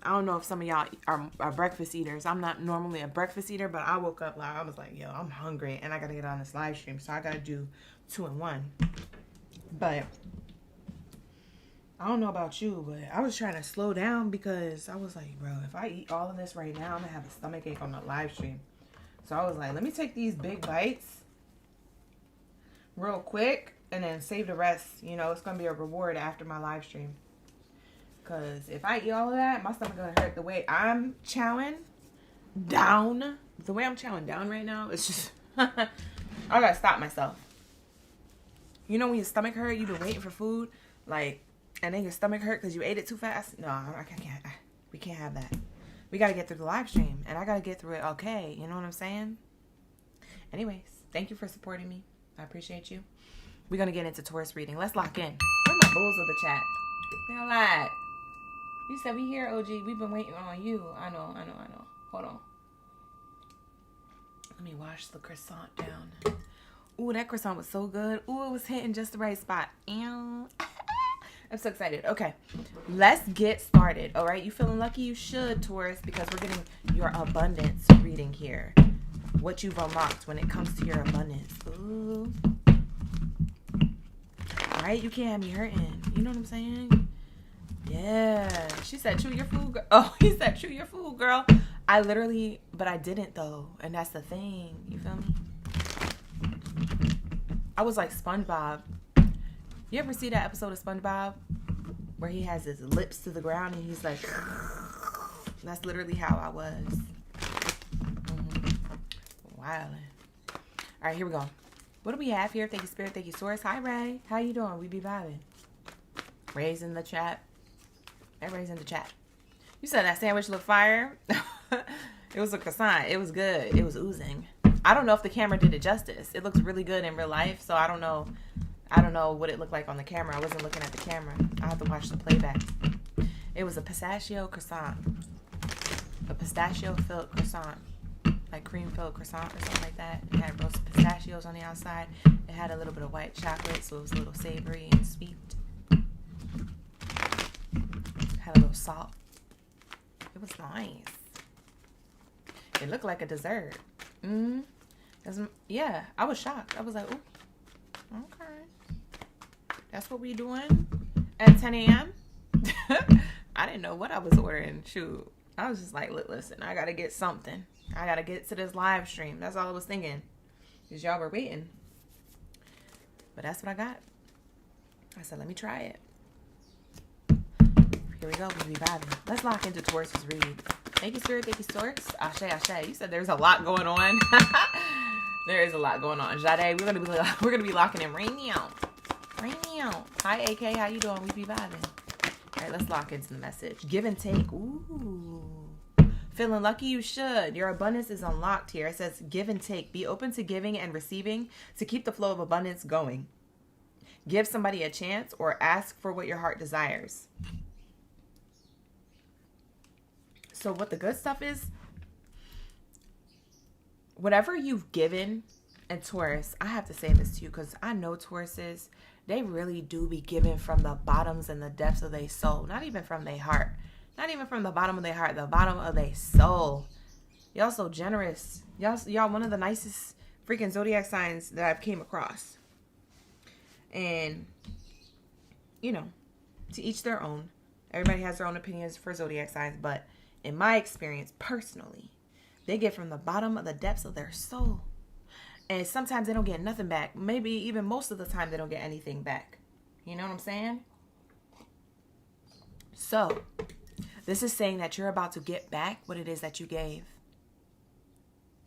I don't know if some of y'all are breakfast eaters. I'm not normally a breakfast eater, but I woke up like I was like, yo, I'm hungry and I gotta get on this live stream, so I gotta do 2 in 1. But I don't know about you, but I was trying to slow down because I was like, bro, if I eat all of this right now, I'm gonna have a stomach ache on the live stream. So I was like, let me take these big bites real quick and then save the rest. You know, it's gonna be a reward after my live stream. Because if I eat all of that, my stomach gonna hurt. The way I'm chowing down, right now, it's just, I gotta stop myself. You know when your stomach hurt, you've been waiting for food, like, and then your stomach hurt because you ate it too fast? No, I can't. We can't have that. We got to get through the live stream. And I got to get through it okay. You know what I'm saying? Anyways, thank you for supporting me. I appreciate you. We're going to get into Taurus reading. Let's lock in. Where my bulls of the chat? They all lied. You said we here, OG. We've been waiting on you. I know. Hold on. Let me wash the croissant down. Ooh, that croissant was so good. Ooh, it was hitting just the right spot. Ew. I'm so excited. Okay, let's get started. All right, you feeling lucky? You should, Taurus, because we're getting your abundance reading here. What you've unlocked when it comes to your abundance. Ooh. All right, you can't have me hurting. You know what I'm saying? Yeah. She said, chew your food, girl. Oh, he said, chew your food, girl. I literally, but I didn't, though. And that's the thing. You feel me? I was like SpongeBob. You ever see that episode of SpongeBob where he has his lips to the ground and he's like, that's literally how I was. Wildin'. All right, here we go. What do we have here? Thank you, Spirit. Thank you, Source. Hi, Ray. How you doing? We be vibing. Ray's in the chat. Everybody's in the chat. You said that sandwich looked fire. It was a croissant. It was good. It was oozing. I don't know if the camera did it justice. It looks really good in real life, so I don't know what it looked like on the camera. I wasn't looking at the camera. I have to watch the playback. It was a pistachio croissant. A pistachio-filled croissant. Like cream-filled croissant or something like that. It had roasted pistachios on the outside. It had a little bit of white chocolate, so it was a little savory and sweet. Had a little salt. It was nice. It looked like a dessert. Mm. Yeah, I was shocked. I was like, ooh, okay. That's what we doing at 10 a.m.? I didn't know what I was ordering. Shoot. I was just like, listen, I got to get something. I got to get to this live stream. That's all I was thinking. Because y'all were waiting. But that's what I got. I said, let me try it. Here we go. We vibing. Let's lock into Taurus's read. Thank you, Spirit. Thank you, Source. Ashe, Ashe. You said there's a lot going on. There is a lot going on. Jade, we're gonna be locking in right now. Right now. Hi, AK. How you doing? We be vibing. All right, let's lock into the message. Give and take. Ooh. Feeling lucky? You should. Your abundance is unlocked here. It says give and take. Be open to giving and receiving to keep the flow of abundance going. Give somebody a chance or ask for what your heart desires. So what the good stuff is, whatever you've given, and Taurus, I have to say this to you because I know Tauruses, they really do be giving from the bottoms and the depths of their soul. Not even from their heart. Not even from the bottom of their heart, the bottom of their soul. Y'all so generous. Y'all one of the nicest freaking zodiac signs that I've came across. And, you know, to each their own. Everybody has their own opinions for zodiac signs, but in my experience, personally, they give from the bottom of the depths of their soul. And sometimes they don't get nothing back. Maybe even most of the time they don't get anything back. You know what I'm saying? So, this is saying that you're about to get back what it is that you gave.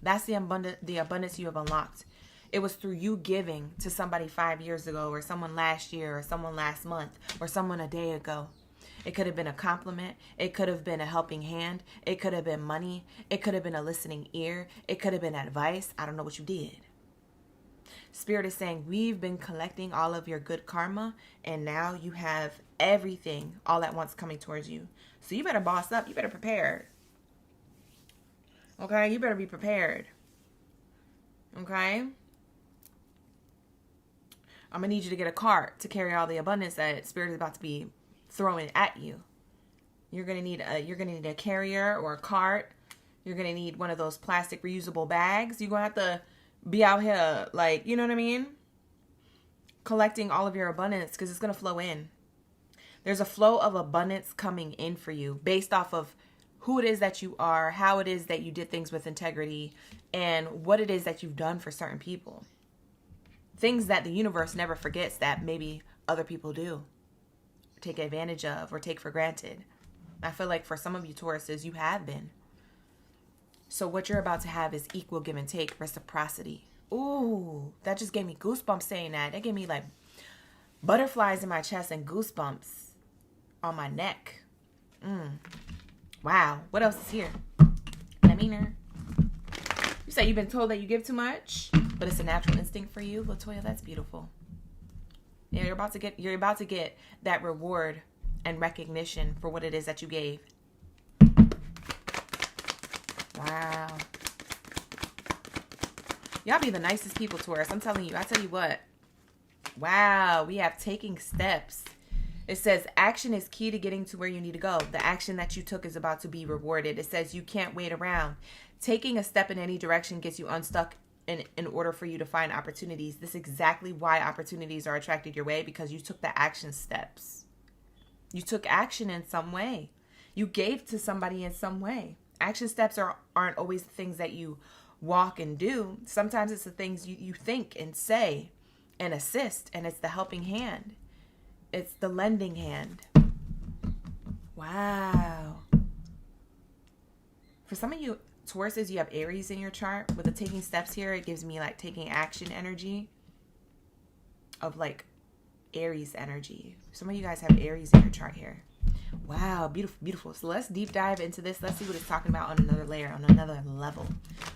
That's the abundance you have unlocked. It was through you giving to somebody 5 years ago, or someone last year, or someone last month, or someone a day ago. It could have been a compliment. It could have been a helping hand. It could have been money. It could have been a listening ear. It could have been advice. I don't know what you did. Spirit is saying, we've been collecting all of your good karma, and now you have everything all at once coming towards you. So you better boss up. You better prepare. Okay? You better be prepared. Okay? I'm going to need you to get a cart to carry all the abundance that Spirit is about to be throwing at you. You're going to need a carrier or a cart. You're going to need one of those plastic reusable bags. You're going to have to be out here, like, you know what I mean? Collecting all of your abundance, because it's going to flow in. There's a flow of abundance coming in for you based off of who it is that you are, how it is that you did things with integrity, and what it is that you've done for certain people. Things that the universe never forgets that maybe other people do, take advantage of, or take for granted. I feel like for some of you Tauruses, you have been. So what you're about to have is equal give and take, reciprocity. Ooh, that just gave me goosebumps saying that. That gave me like butterflies in my chest and goosebumps on my neck. Wow. What else is here? Let me know. You say you've been told that you give too much, but it's a natural instinct for you. Latoya, that's beautiful. Yeah, you're about to get that reward and recognition for what it is that you gave. Wow. Y'all be the nicest people, Taurus. I'm telling you. I tell you what. Wow. We have taking steps. It says action is key to getting to where you need to go. The action that you took is about to be rewarded. It says you can't wait around. Taking a step in any direction gets you unstuck in order for you to find opportunities. This is exactly why opportunities are attracted your way, because you took the action steps. You took action in some way. You gave to somebody in some way. Action steps aren't always the things that you walk and do. Sometimes it's the things you think and say and assist, and it's the helping hand. It's the lending hand. Wow. For some of you Tauruses, you have Aries in your chart. With the taking steps here, it gives me like taking action energy of like Aries energy. Some of you guys have Aries in your chart here. Wow, beautiful, beautiful. So let's deep dive into this. Let's see what it's talking about on another layer, on another level.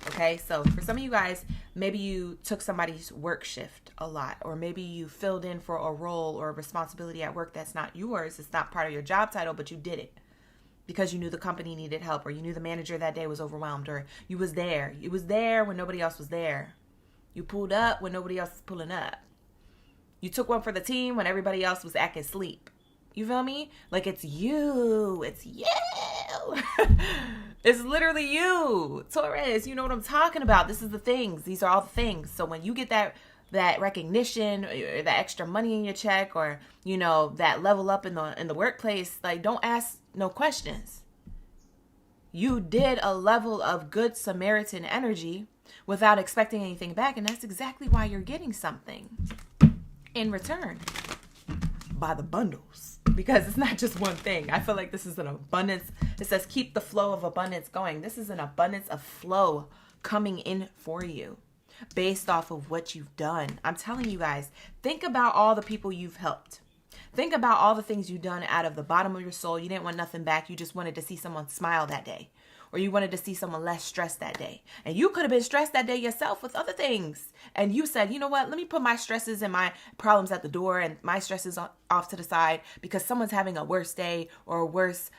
Okay, so for some of you guys, maybe you took somebody's work shift a lot, or maybe you filled in for a role or a responsibility at work that's not yours. It's not part of your job title, but you did it because you knew the company needed help, or you knew the manager that day was overwhelmed, or you was there. You was there when nobody else was there. You pulled up when nobody else was pulling up. You took one for the team when everybody else was acting asleep. You feel me? Like it's you. It's you. It's literally you, Taurus. You know what I'm talking about. This is the things. These are all the things. So when you get that recognition, or that extra money in your check, or that level up in the workplace, like, don't ask no questions. You did a level of good Samaritan energy without expecting anything back, and that's exactly why you're getting something in return by the bundles, because it's not just one thing. I feel like this is an abundance. It says keep the flow of abundance going. This is an abundance of flow coming in for you based off of what you've done. I'm telling you guys, think about all the people you've helped. Think about all the things you've done out of the bottom of your soul. You didn't want nothing back. You just wanted to see someone smile that day. Or you wanted to see someone less stressed that day. And you could have been stressed that day yourself with other things. And you said, you know what? Let me put my stresses and my problems at the door and my stresses off to the side because someone's having a worse day or a worse,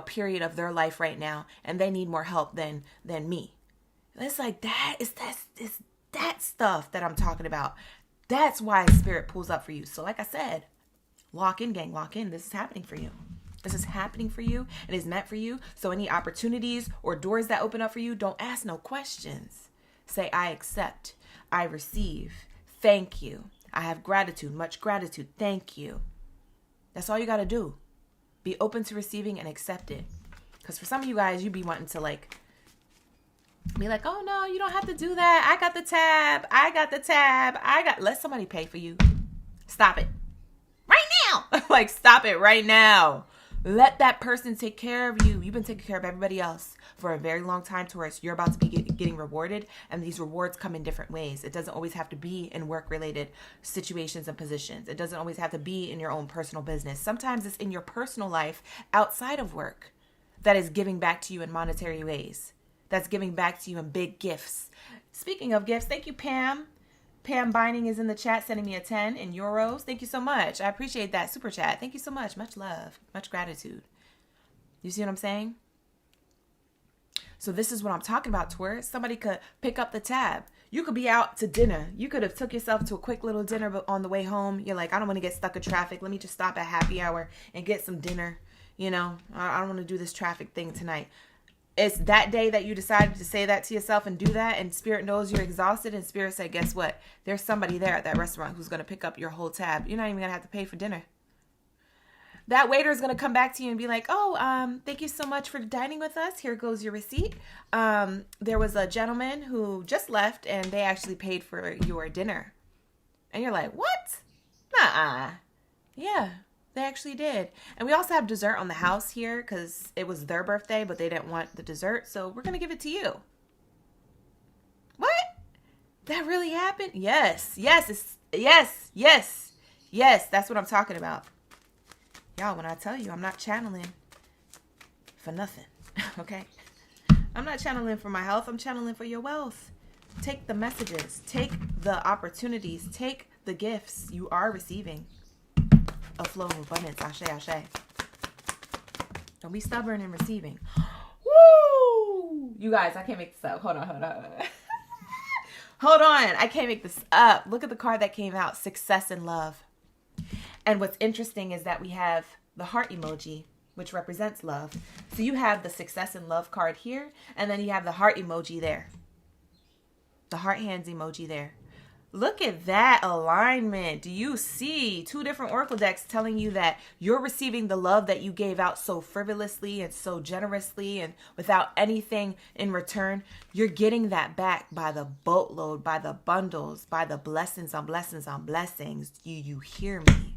period of their life right now. And they need more help than me. It's like that. It's that stuff that I'm talking about. That's why Spirit pulls up for you. So like I said, lock in, gang, lock in. This is happening for you. This is happening for you. It is meant for you. So any opportunities or doors that open up for you, don't ask no questions. Say, I accept. I receive. Thank you. I have gratitude, much gratitude. Thank you. That's all you got to do. Be open to receiving and accept it. Because for some of you guys, you be wanting to be like, oh no, you don't have to do that. I got the tab. Let somebody pay for you. Stop it. Right now. Stop it right now. Let that person take care of you. You've been taking care of everybody else for a very long time, Taurus. You're about to be getting rewarded, and these rewards come in different ways. It doesn't always have to be in work-related situations and positions. It doesn't always have to be in your own personal business. Sometimes it's in your personal life outside of work that is giving back to you in monetary ways. That's giving back to you in big gifts. Speaking of gifts, thank you, Pam. Pam Binding is in the chat sending me a 10 in euros. Thank you so much. I appreciate that super chat. Thank you so much. Much love. Much gratitude. You see what I'm saying? So this is what I'm talking about, Taurus. Somebody could pick up the tab. You could be out to dinner. You could have took yourself to a quick little dinner, but on the way home, you're like, I don't want to get stuck in traffic. Let me just stop at happy hour and get some dinner. I don't want to do this traffic thing tonight. It's that day that you decided to say that to yourself and do that, and Spirit knows you're exhausted, and Spirit said, guess what? There's somebody there at that restaurant who's going to pick up your whole tab. You're not even going to have to pay for dinner. That waiter is going to come back to you and be like, oh, thank you so much for dining with us. Here goes your receipt. There was a gentleman who just left, and they actually paid for your dinner. And you're like, what? Nuh-uh. Yeah. They actually did. And we also have dessert on the house here because it was their birthday, but they didn't want the dessert. So we're going to give it to you. What? That really happened? Yes. Yes. Yes. That's what I'm talking about. Y'all, when I tell you, I'm not channeling for nothing. Okay? I'm not channeling for my health. I'm channeling for your wealth. Take the messages. Take the opportunities. Take the gifts you are receiving. A flow of abundance. Ashe, ashe. Don't be stubborn in receiving. Woo! You guys, I can't make this up. Hold on. Hold on. I can't make this up. Look at the card that came out. Success and love. And what's interesting is that we have the heart emoji, which represents love. So you have the success and love card here, and then you have the heart emoji there. The heart hands emoji there. Look at that alignment. Do you see 2 different oracle decks telling you that you're receiving the love that you gave out so frivolously and so generously and without anything in return? You're getting that back by the boatload, by the bundles, by the blessings on blessings on blessings. Do you hear me?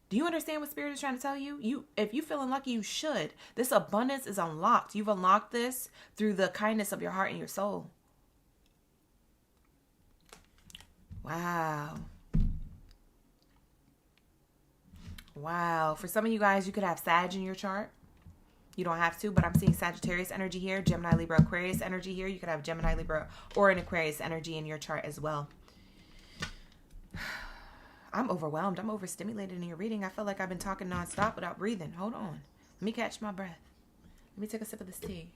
Do you understand what Spirit is trying to tell you? If you're feeling lucky, you should. This abundance is unlocked. You've unlocked this through the kindness of your heart and your soul. Wow. For some of you guys, you could have Sag in your chart. You don't have to, but I'm seeing Sagittarius energy here, Gemini, Libra, Aquarius energy here. You could have Gemini, Libra, or an Aquarius energy in your chart as well. I'm overwhelmed. I'm overstimulated in your reading. I feel like I've been talking nonstop without breathing. Hold on. Let me catch my breath. Let me take a sip of this tea.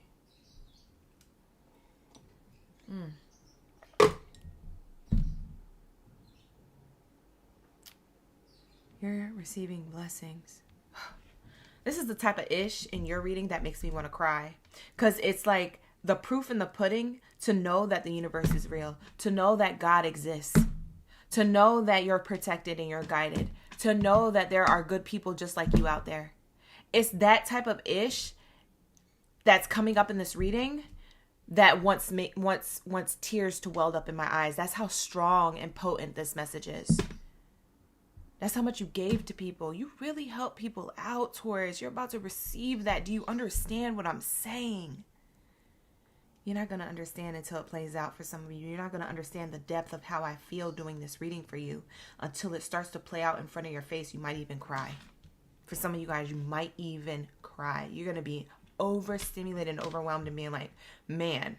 You're receiving blessings. This is the type of ish in your reading that makes me want to cry. Because it's like the proof in the pudding to know that the universe is real, to know that God exists, to know that you're protected and you're guided, to know that there are good people just like you out there. It's that type of ish that's coming up in this reading that wants tears to weld up in my eyes. That's how strong and potent this message is. That's how much you gave to people. You really help people out, Taurus. You're about to receive that. Do you understand what I'm saying? You're not going to understand until it plays out for some of you. You're not going to understand the depth of how I feel doing this reading for you until it starts to play out in front of your face. You might even cry. For some of you guys, you might even cry. You're going to be overstimulated and overwhelmed and being like, man,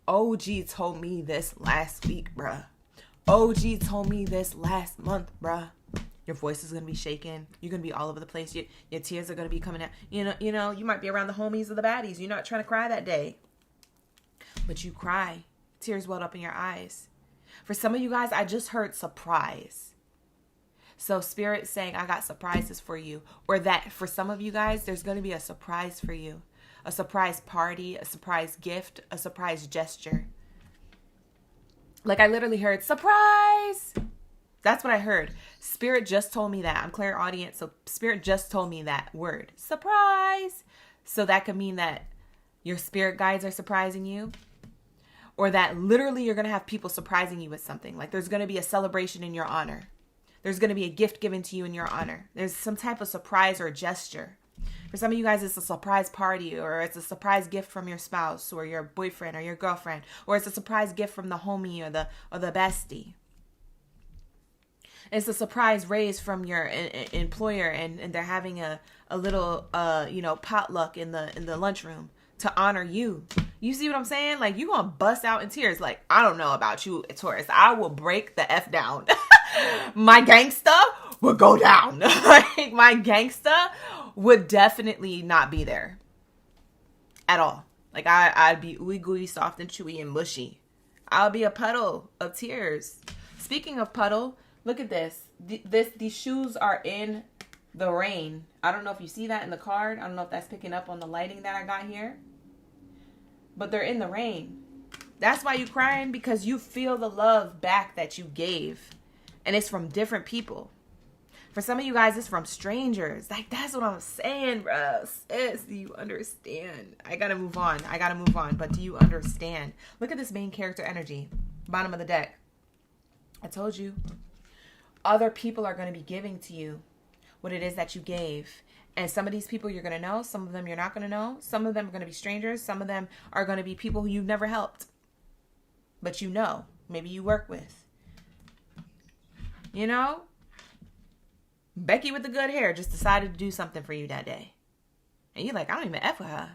OG told me this last week, bruh. OG told me this last month, bruh. Your voice is going to be shaking. You're going to be all over the place. Your tears are going to be coming out. You know, you might be around the homies or the baddies. You're not trying to cry that day. But you cry. Tears welled up in your eyes. For some of you guys, I just heard surprise. So Spirit's saying, I got surprises for you. Or that for some of you guys, there's going to be a surprise for you. A surprise party, a surprise gift, a surprise gesture. Like I literally heard, surprise! That's what I heard. Spirit just told me that. I'm clairaudient, so Spirit just told me that word. Surprise! So that could mean that your spirit guides are surprising you. Or that literally you're going to have people surprising you with something. Like there's going to be a celebration in your honor. There's going to be a gift given to you in your honor. There's some type of surprise or gesture. For some of you guys, it's a surprise party, or it's a surprise gift from your spouse or your boyfriend or your girlfriend, or it's a surprise gift from the homie or the bestie. It's a surprise raise from your employer, and they're having a little potluck in the lunchroom to honor you. You see what I'm saying? Like you gonna bust out in tears. Like I don't know about you, Taurus. I will break the F down. My gangsta would go down. Like my gangsta would definitely not be there at all. Like I'd be ooey gooey, soft and chewy and mushy. I'll be a puddle of tears. Speaking of puddle, look at this. These shoes are in the rain. I don't know if you see that in the card. I don't know if that's picking up on the lighting that I got here. But they're in the rain. That's why you're crying, because you feel the love back that you gave. And it's from different people. For some of you guys, it's from strangers. Like, that's what I'm saying, bro. Sis, do you understand? I gotta move on. But do you understand? Look at this main character energy. Bottom of the deck. I told you. Other people are going to be giving to you what it is that you gave. And some of these people you're going to know. Some of them you're not going to know. Some of them are going to be strangers. Some of them are going to be people who you've never helped. But you know. Maybe you work with. You know? Becky with the good hair just decided to do something for you that day. And you're like, I don't even F with her.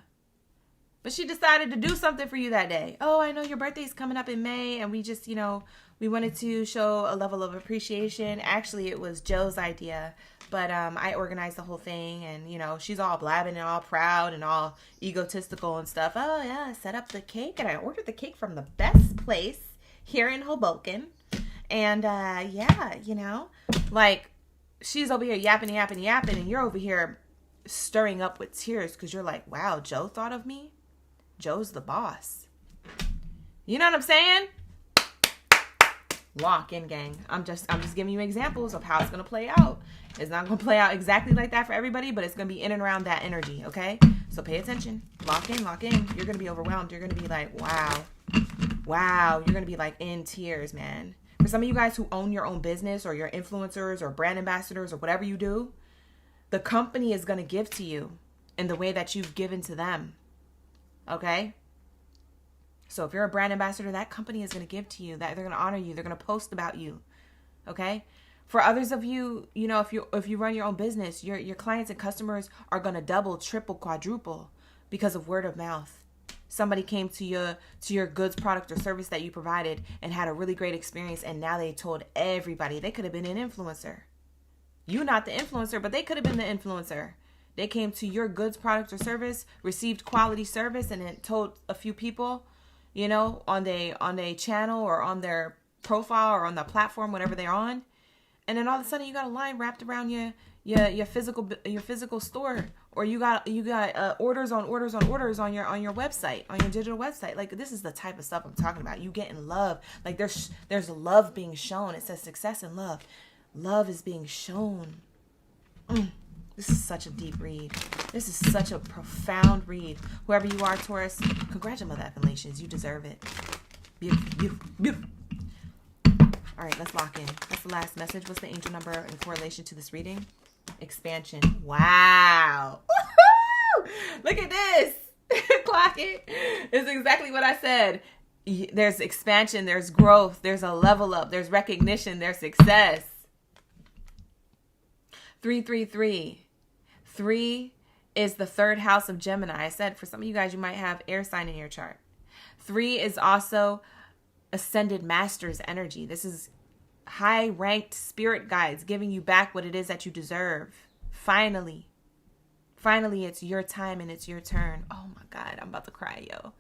But she decided to do something for you that day. Oh, I know your birthday's coming up in May. And we just, we wanted to show a level of appreciation. Actually, it was Joe's idea. But I organized the whole thing. And, she's all blabbing and all proud and all egotistical and stuff. Oh, yeah, I set up the cake. And I ordered the cake from the best place here in Hoboken. And, like, she's over here yapping. And you're over here stirring up with tears because you're like, wow, Joe thought of me? Joe's the boss. You know what I'm saying? Lock in, gang. I'm just giving you examples of how it's going to play out. It's not going to play out exactly like that for everybody, but it's going to be in and around that energy, okay? So pay attention. Lock in. You're going to be overwhelmed. You're going to be like, wow. You're going to be like in tears, man. For some of you guys who own your own business or you're influencers or brand ambassadors or whatever you do, the company is going to give to you in the way that you've given to them. Okay? So if you're a brand ambassador, that company is going to give to you. That they're going to honor you. They're going to post about you. Okay? For others of you, if you run your own business, your clients and customers are going to double, triple, quadruple because of word of mouth. Somebody came to your goods, product, or service that you provided and had a really great experience, and now they told everybody. They could have been an influencer. You not the influencer, but they could have been the influencer. They came to your goods, product, or service, received quality service, and then told a few people, on their channel or on their profile or on the platform, whatever they're on. And then all of a sudden you got a line wrapped around your physical store, or you got orders on orders on orders on your website, on your digital website. Like, this is the type of stuff I'm talking about. You getting love. Like, there's love being shown. It says success and love. Love is being shown. This is such a deep read. This is such a profound read. Whoever you are, Taurus, congratulations. You deserve it. Beautiful, beautiful, beautiful. All right, let's lock in. That's the last message. What's the angel number in correlation to this reading? Expansion. Wow. Woo-hoo! Look at this. Clock it. It's exactly what I said. There's expansion. There's growth. There's a level up. There's recognition. There's success. 333. 3 is the third house of Gemini. I said for some of you guys, you might have air sign in your chart. 3 is also ascended masters energy. This is high ranked spirit guides giving you back what it is that you deserve. Finally, it's your time and it's your turn. Oh my God, I'm about to cry, yo.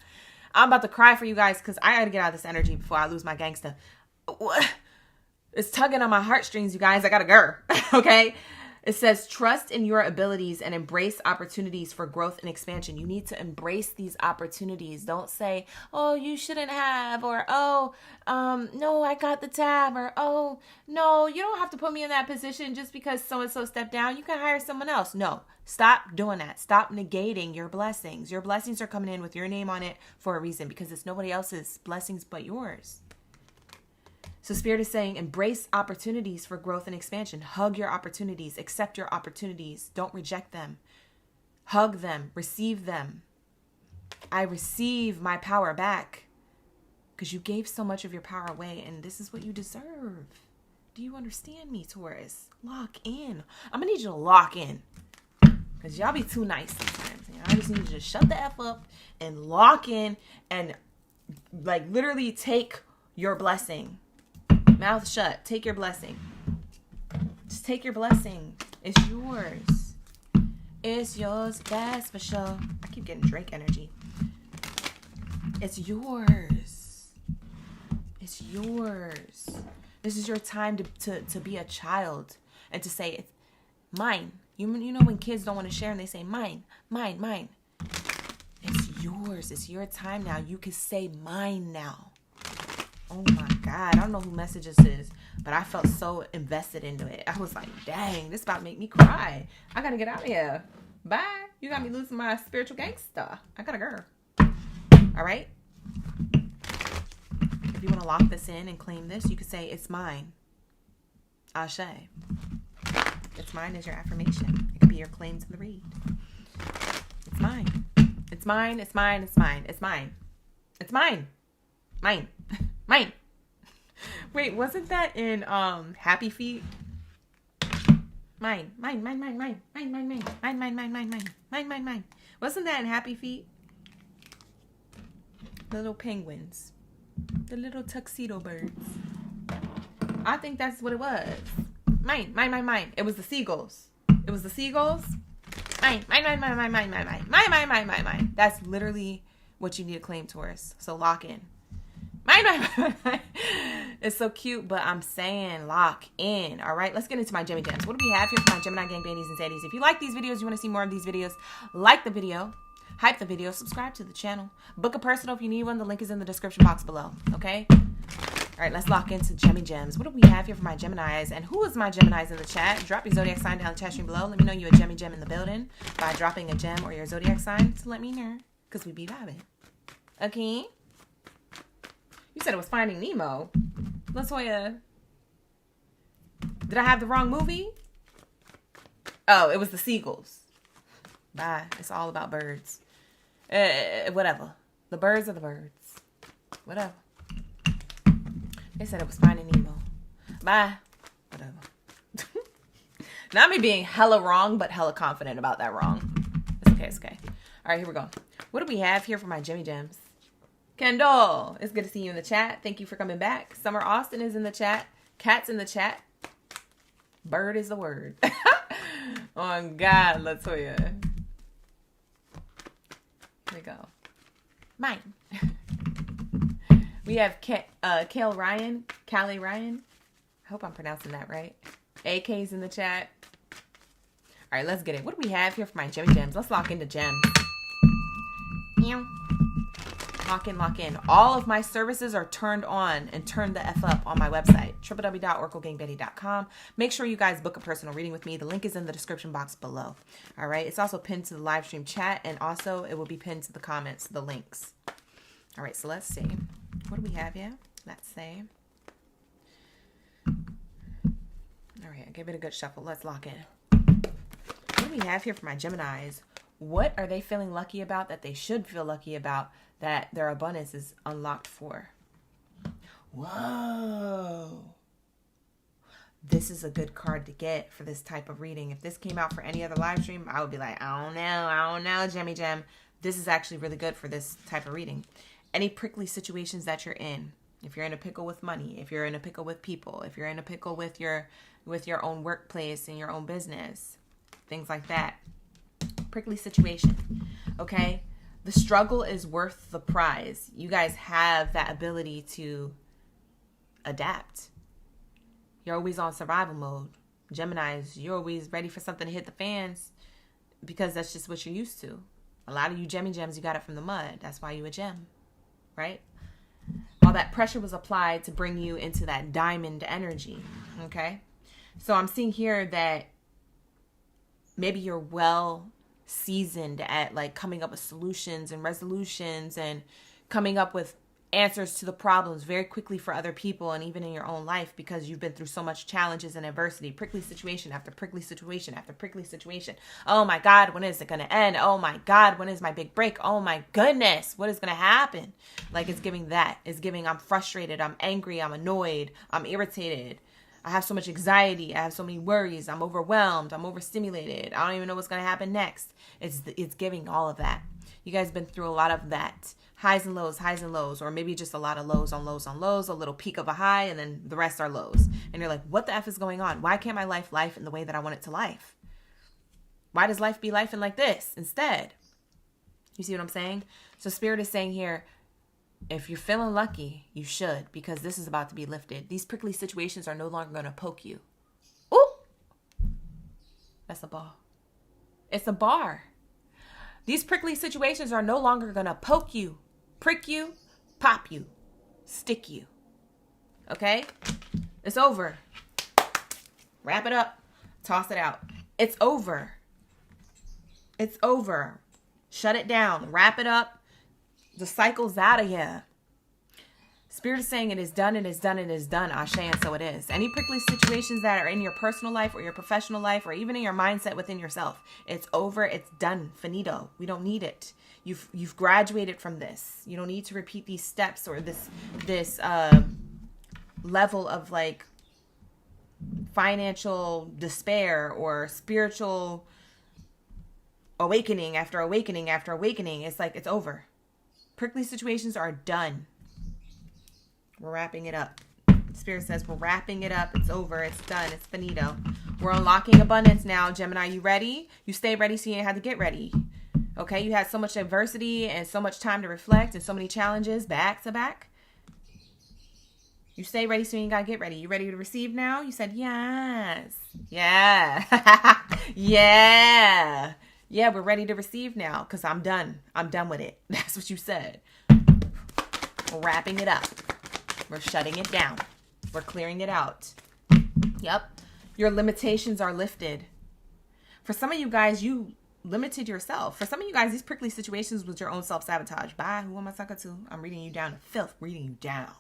I'm about to cry for you guys because I got to get out of this energy before I lose my gangster. It's tugging on my heartstrings, you guys. I got to go. Okay. It says, trust in your abilities and embrace opportunities for growth and expansion. You need to embrace these opportunities. Don't say, oh, you shouldn't have, or, oh, no, I got the tab, or, oh, no, you don't have to put me in that position just because so-and-so stepped down. You can hire someone else. No, stop doing that. Stop negating your blessings. Your blessings are coming in with your name on it for a reason, because it's nobody else's blessings but yours. So Spirit is saying, embrace opportunities for growth and expansion. Hug your opportunities. Accept your opportunities. Don't reject them. Hug them. Receive them. I receive my power back because you gave so much of your power away, and this is what you deserve. Do you understand me, Taurus? Lock in. I'm going to need you to lock in because y'all be too nice sometimes. I just need you to shut the F up and lock in and like literally take your blessing. Mouth shut. Take your blessing. Just take your blessing. It's yours. It's yours. That's for sure. I keep getting Drake energy. It's yours. It's yours. This is your time to be a child and to say, it's mine. You know when kids don't want to share and they say, mine, mine, mine. It's yours. It's your time now. You can say mine now. Oh my God, I don't know who message this is, but I felt so invested into it. I was like, dang, this about to make me cry. I gotta get out of here. Bye. You got me losing my spiritual gangster. I gotta go. All right? If you want to lock this in and claim this, you could say, it's mine. Ashe. It's mine is your affirmation. It could be your claim to the read. It's mine. It's mine. It's mine. It's mine. It's mine. It's mine. Mine. Mine. Wait, wasn't that in Happy Feet? Mine. Mine, mine, mine, mine. Mine, mine, mine. Mine, mine, mine, mine, mine. Mine, mine, mine. Wasn't that in Happy Feet? The little penguins. The little tuxedo birds. I think that's what it was. Mine, mine, mine, mine. It was the seagulls. It was the seagulls. Mine, mine, mine, mine, mine, mine, mine, mine. Mine, mine, mine, mine, mine. That's literally what you need to claim, Taurus. So lock in. Mine. It's so cute, but I'm saying lock in. All right, let's get into my Gemini gems. What do we have here for my Gemini gang, Baddies and Zaddies? If you like these videos, you want to see more of these videos, like the video, hype the video, subscribe to the channel, book a personal if you need one. The link is in the description box below. Okay. All right, let's lock into Gemini gems. What do we have here for my Geminis? And who is my Geminis in the chat? Drop your zodiac sign down in the chat stream below. Let me know you're a Gemini gem in the building by dropping a gem or your zodiac sign to let me know, because we be vibing. Okay. You said it was Finding Nemo. LaToya. Did I have the wrong movie? Oh, it was the seagulls. Bye. It's all about birds. Whatever. The birds are the birds. Whatever. They said it was Finding Nemo. Bye. Whatever. Not me being hella wrong, but hella confident about that wrong. It's okay. It's okay. All right, here we go. What do we have here for my Gemini gems? Kendall, it's good to see you in the chat. Thank you for coming back. Summer Austin is in the chat. Cat's in the chat. Bird is the word. Oh, God, LaToya. Here we go. Mine. We have Callie Ryan. I hope I'm pronouncing that right. AK's in the chat. All right, let's get it. What do we have here for my Gemmy Gems? Let's lock into gems. Lock in, lock in. All of my services are turned on and turned the F up on my website, www.oraclegangbaddie.com. Make sure you guys book a personal reading with me. The link is in the description box below. All right. It's also pinned to the live stream chat, and also it will be pinned to the comments, the links. All right. So let's see. What do we have here? Let's see. All right. I gave it a good shuffle. Let's lock in. What do we have here for my Geminis? What are they feeling lucky about that they should feel lucky about that their abundance is unlocked for? Whoa. This is a good card to get for this type of reading. If this came out for any other live stream, I would be like, I don't know, Gemmy Gem. This is actually really good for this type of reading. Any prickly situations that you're in, if you're in a pickle with money, if you're in a pickle with people, if you're in a pickle with your own workplace and your own business, things like that. Prickly situation, okay? The struggle is worth the prize. You guys have that ability to adapt. You're always on survival mode. Geminis, you're always ready for something to hit the fans because that's just what you're used to. A lot of you Gemmy Gems, you got it from the mud. That's why you a gem, right? All that pressure was applied to bring you into that diamond energy, okay? So I'm seeing here that maybe you're well seasoned at like coming up with solutions and resolutions and coming up with answers to the problems very quickly for other people and even in your own life because you've been through so much challenges and adversity. Prickly situation after prickly situation after prickly situation. Oh my God, when is it going to end? Oh my God, when is my big break? Oh my goodness, what is going to happen? Like it's giving that. It's giving I'm frustrated, I'm angry, I'm annoyed, I'm irritated. I have so much anxiety. I have so many worries. I'm overwhelmed. I'm overstimulated. I don't even know what's going to happen next. It's giving all of that. You guys been through a lot of that. Highs and lows, or maybe just a lot of lows on lows on lows, a little peak of a high, and then the rest are lows. And you're like, what the F is going on? Why can't my life in the way that I want it to life? Why does life be life in like this instead? You see what I'm saying? So Spirit is saying here, if you're feeling lucky, you should, because this is about to be lifted. These prickly situations are no longer going to poke you. Ooh! That's a ball. It's a bar. These prickly situations are no longer going to poke you, prick you, pop you, stick you. Okay? It's over. Wrap it up. Toss it out. It's over. It's over. Shut it down. Wrap it up. The cycle's out of here. Spirit is saying it is done, it is done, it is done. Ashe, and so it is. Any prickly situations that are in your personal life or your professional life or even in your mindset within yourself, it's over, it's done, finito. We don't need it. You've graduated from this. You don't need to repeat these steps or this level of like financial despair or spiritual awakening after awakening after awakening. It's like it's over. Prickly situations are done. We're wrapping it up. Spirit says we're wrapping it up. It's over. It's done. It's finito. We're unlocking abundance now. Gemini, you ready? You stay ready so you ain't had to get ready. Okay? You had so much adversity and so much time to reflect and so many challenges back to back. You stay ready so you ain't got to get ready. You ready to receive now? You said yes. Yeah. Yeah. Yeah, we're ready to receive now because I'm done. I'm done with it. That's what you said. We're wrapping it up. We're shutting it down. We're clearing it out. Yep. Your limitations are lifted. For some of you guys, you limited yourself. For some of you guys, these prickly situations was your own self-sabotage. Bye. Who am I talking to? I'm reading you down to filth. Reading you down.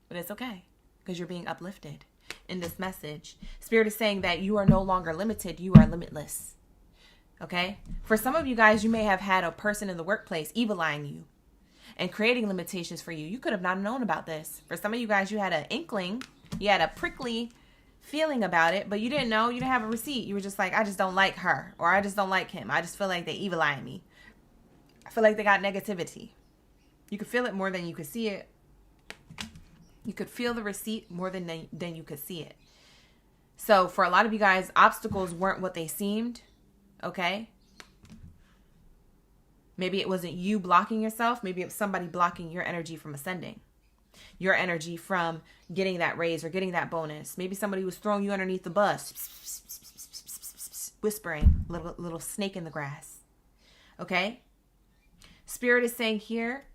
But it's okay because you're being uplifted in this message. Spirit is saying that you are no longer limited. You are limitless. Okay? For some of you guys, you may have had a person in the workplace evil-eyeing you and creating limitations for you. You could have not known about this. For some of you guys, you had an inkling. You had a prickly feeling about it, but you didn't know. You didn't have a receipt. You were just like, I just don't like her, or I just don't like him. I just feel like they evil-eyeing me. I feel like they got negativity. You could feel it more than you could see it. You could feel the receipt more than you could see it. So for a lot of you guys, obstacles weren't what they seemed. Okay? Maybe it wasn't you blocking yourself. Maybe it was somebody blocking your energy from ascending. your energy from getting that raise or getting that bonus. Maybe somebody was throwing you underneath the bus, whispering, little snake in the grass. Okay? Spirit is saying here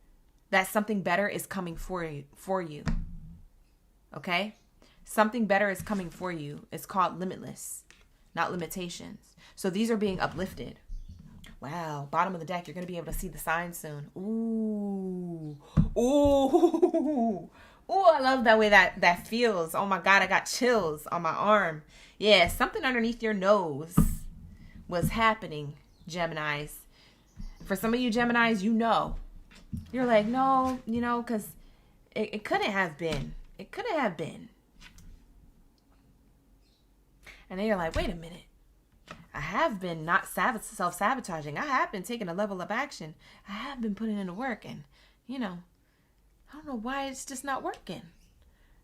that something better is coming for you. Okay? Something better is coming for you. It's called limitless, not limitations. So these are being uplifted. Wow. Bottom of the deck, you're going to be able to see the signs soon. Ooh. Ooh. Ooh, I love that way that feels. Oh my God, I got chills on my arm. Yeah, something underneath your nose was happening, Geminis. For some of you Geminis, you know. You're like, no, because it couldn't have been. It couldn't have been. And then you're like, wait a minute. I have been not self-sabotaging. I have been taking a level of action. I have been putting in the work. And, I don't know why it's just not working.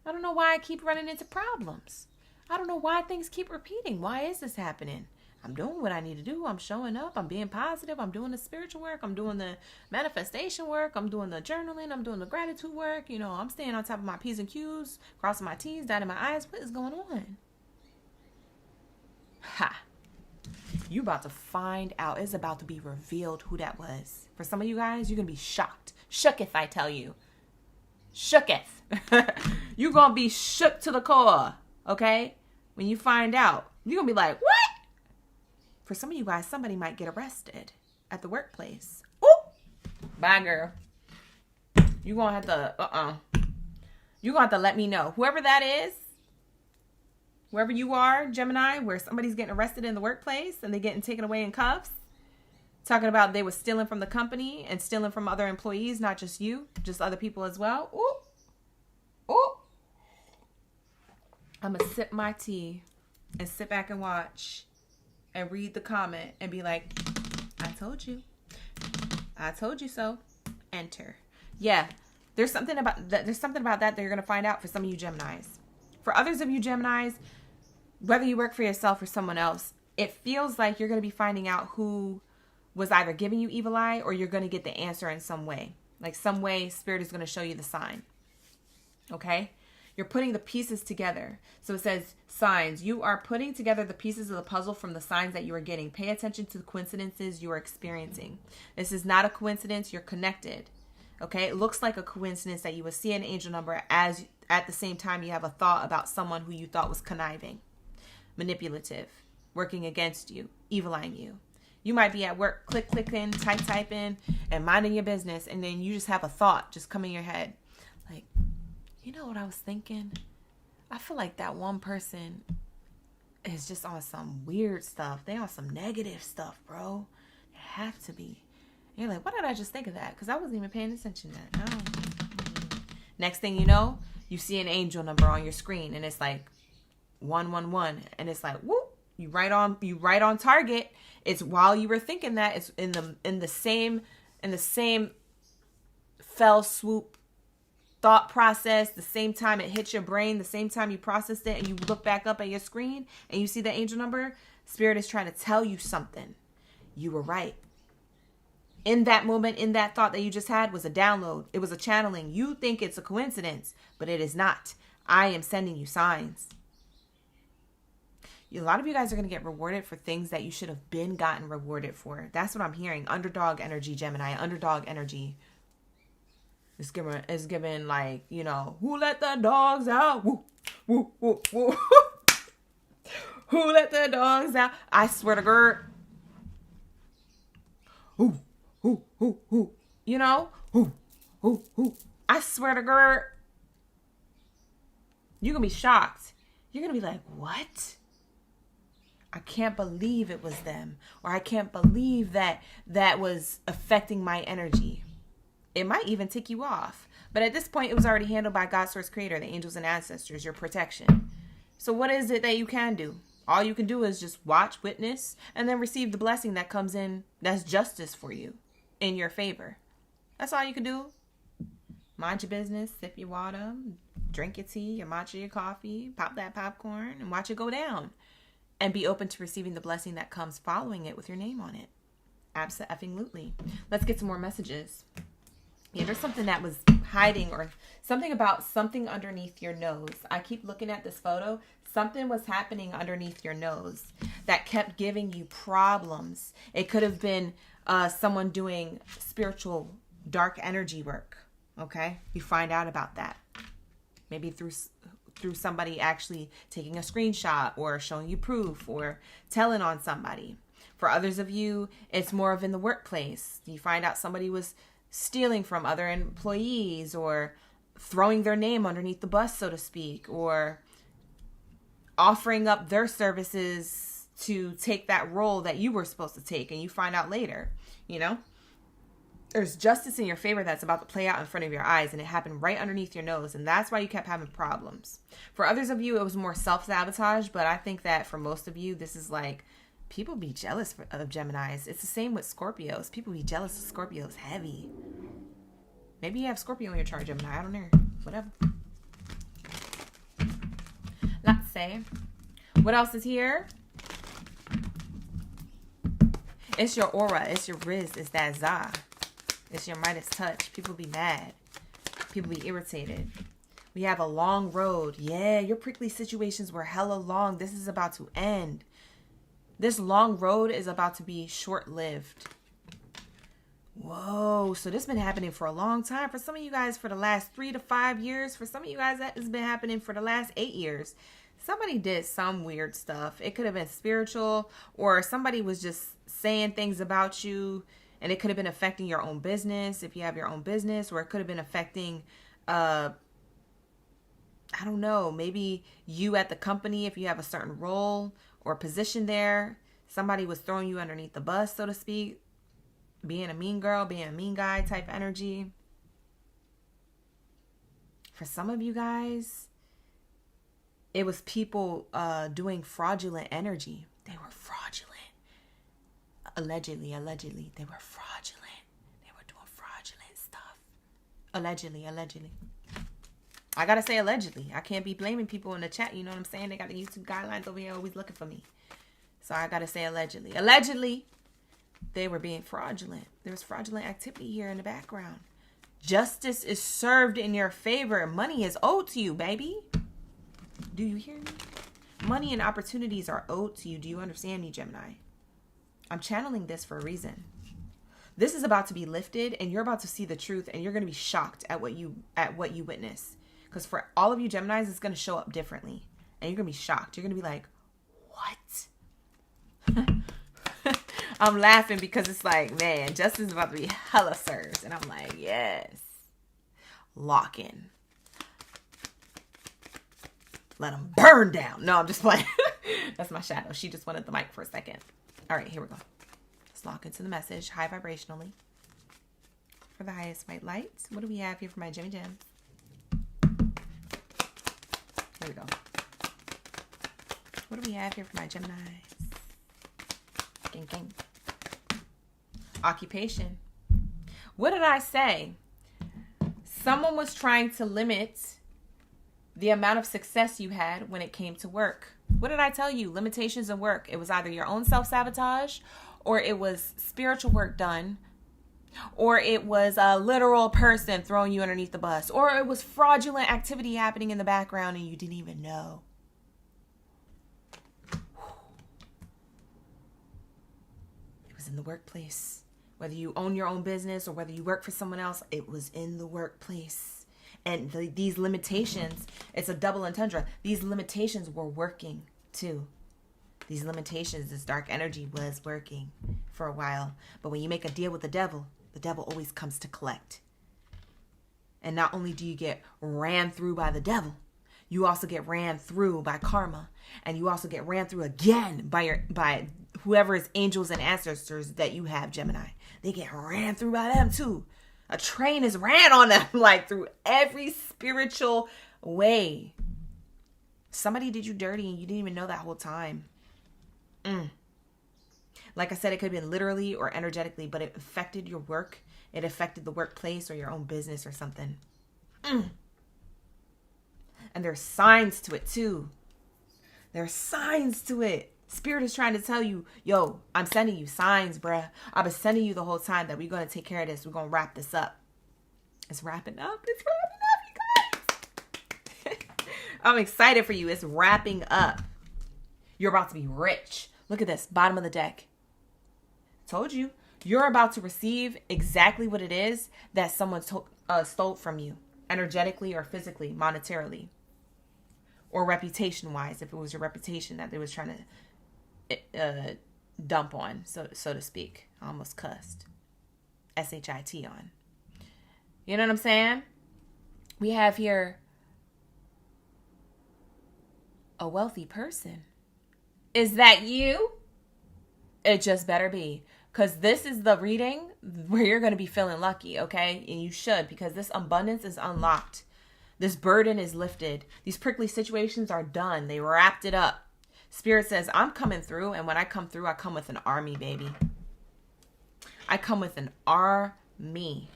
I don't know why I keep running into problems. I don't know why things keep repeating. Why is this happening? I'm doing what I need to do. I'm showing up. I'm being positive. I'm doing the spiritual work. I'm doing the manifestation work. I'm doing the journaling. I'm doing the gratitude work. I'm staying on top of my P's and Q's, crossing my T's, dotting my I's. What is going on? Ha. You about to find out. It's about to be revealed who that was. For some of you guys, you're going to be shocked. Shooketh, I tell you. Shooketh. You're going to be shook to the core. Okay? When you find out, you're going to be like, what? For some of you guys, somebody might get arrested at the workplace. Ooh. Bye, girl. You're going to have to, You're going to have to let me know. Whoever that is, wherever you are, Gemini, where somebody's getting arrested in the workplace and they're getting taken away in cuffs, talking about they were stealing from the company and stealing from other employees, not just you, just other people as well. Ooh. Ooh. I'm going to sip my tea and sit back and watch and read the comment and be like, I told you. I told you so. Enter. Yeah. There's something about that you're going to find out for some of you Geminis. For others of you Geminis, whether you work for yourself or someone else, it feels like you're going to be finding out who was either giving you evil eye or you're going to get the answer in some way. Like some way Spirit is going to show you the sign. Okay? You're putting the pieces together. So it says, signs. You are putting together the pieces of the puzzle from the signs that you are getting. Pay attention to the coincidences you are experiencing. This is not a coincidence. You're connected. Okay? It looks like a coincidence that you would see an angel number as at the same time you have a thought about someone who you thought was conniving, manipulative, working against you, evil-eyeing you. You might be at work, clicking, typing, and minding your business, and then you just have a thought just come in your head. Like, you know what I was thinking? I feel like that one person is just on some weird stuff. They on some negative stuff, bro. They have to be. And you're like, why did I just think of that? Because I wasn't even paying attention to that. No. Next thing you know, you see an angel number on your screen, and it's like 111, and it's like, whoop. You right on target. It's while you were thinking that, it's in the same fell swoop thought process, the same time it hits your brain, the same time you processed it, and you look back up at your screen and you see the angel number. Spirit is trying to tell you something. You were right. In that moment, in that thought that you just had was a download. It was a channeling. You think it's a coincidence, but it is not. I am sending you signs. A lot of you guys are going to get rewarded for things that you should have been gotten rewarded for. That's what I'm hearing. Underdog energy, Gemini. Underdog energy. It's given like, who let the dogs out? Woo, woo, woo, woo. Who let the dogs out? I swear to God. Who, who, who, who. Who, who, who. I swear to God. You're going to be shocked. You're going to be like, what? I can't believe it was them. Or I can't believe that was affecting my energy. It might even tick you off. But at this point, it was already handled by God, Source, Creator, the angels and ancestors, your protection. So what is it that you can do? All you can do is just watch, witness, and then receive the blessing that comes in. That's justice for you, in your favor. That's all you can do. Mind your business, sip your water, drink your tea, your matcha, your coffee, pop that popcorn, and watch it go down. And be open to receiving the blessing that comes following it with your name on it. Abso-effing-lutely. Let's get some more messages. Yeah, there's something that was hiding, or something about something underneath your nose. I keep looking at this photo. Something was happening underneath your nose that kept giving you problems. It could have been someone doing spiritual dark energy work. Okay, you find out about that maybe through somebody actually taking a screenshot or showing you proof or telling on somebody. For others of you, it's more of in the workplace. You find out somebody was stealing from other employees or throwing their name underneath the bus, so to speak, or offering up their services to take that role that you were supposed to take, and you find out later. You know, there's justice in your favor that's about to play out in front of your eyes, and it happened right underneath your nose, and that's why you kept having problems. For others of you, it was more self-sabotage, but I think that for most of you, this is like, people be jealous of Geminis. It's the same with Scorpios. People be jealous of Scorpios heavy. Maybe you have Scorpio in your chart, Gemini. I don't know. Whatever. Let's say. What else is here? It's your aura. It's your Riz. It's that Za. It's your Midas touch. People be mad. People be irritated. We have a long road. Yeah, your prickly situations were hella long. This is about to end. This long road is about to be short-lived. Whoa. So this has been happening for a long time. For some of you guys, for the last 3 to 5 years. For some of you guys, that has been happening for the last 8 years. Somebody did some weird stuff. It could have been spiritual, or somebody was just saying things about you, and it could have been affecting your own business if you have your own business, or it could have been affecting, I don't know, maybe you at the company if you have a certain role or position there. Somebody was throwing you underneath the bus, so to speak. Being a mean girl, being a mean guy type energy. For some of you guys, it was people doing fraudulent energy. They were fraudulent. Allegedly, they were fraudulent. They were doing fraudulent stuff. Allegedly. I gotta say allegedly. I can't be blaming people in the chat. You know what I'm saying? They got the YouTube guidelines over here always looking for me. So I gotta say allegedly. Allegedly, they were being fraudulent. There was fraudulent activity here in the background. Justice is served in your favor. Money is owed to you, baby. Do you hear me? Money and opportunities are owed to you. Do you understand me, Gemini? I'm channeling this for a reason. This is about to be lifted, and you're about to see the truth, and you're going to be shocked at what you witness. Because for all of you Geminis, it's going to show up differently, and you're going to be shocked. You're going to be like, what? I'm laughing because it's like, man, justice is about to be hella served. And I'm like, yes. Lock in. Let them burn down. No, I'm just playing. That's my shadow. She just wanted the mic for a second. All right, here we go. Let's lock into the message. High vibrationally. For the highest white light. What do we have here for my Jimmy Jam? Here we go. What do we have here for my Geminis? Gang, gang. Occupation. What did I say? Someone was trying to limit the amount of success you had when it came to work. What did I tell you? Limitations in work. It was either your own self-sabotage, or it was spiritual work done, or it was a literal person throwing you underneath the bus, or it was fraudulent activity happening in the background and you didn't even know. It was in the workplace. Whether you own your own business or whether you work for someone else, it was in the workplace. And these limitations, it's a double entendre. These limitations were working too. These limitations, this dark energy was working for a while. But when you make a deal with the devil always comes to collect. And not only do you get ran through by the devil, you also get ran through by karma. And you also get ran through again by whoever's angels and ancestors that you have, Gemini. They get ran through by them too. A train is ran on them, like through every spiritual way. Somebody did you dirty and you didn't even know that whole time. Like I said, it could have been literally or energetically, but it affected your work. It affected the workplace or your own business or something. And there's signs to it too. There's signs to it. Spirit is trying to tell you, yo, I'm sending you signs, bruh. I've been sending you the whole time that we're going to take care of this. We're going to wrap this up. It's wrapping up. It's wrapping up, you guys. I'm excited for you. It's wrapping up. You're about to be rich. Look at this, bottom of the deck. Told you. You're about to receive exactly what it is that someone stole from you, energetically or physically, monetarily, or reputation-wise, if it was your reputation that they was trying to dump on, so to speak. I almost cussed. S-H-I-T on. You know what I'm saying? We have here a wealthy person. Is that you? It just better be. Because this is the reading where you're going to be feeling lucky, okay? And you should, because this abundance is unlocked. This burden is lifted. These prickly situations are done. They wrapped it up. Spirit says, I'm coming through. And when I come through, I come with an army, baby. I come with an army.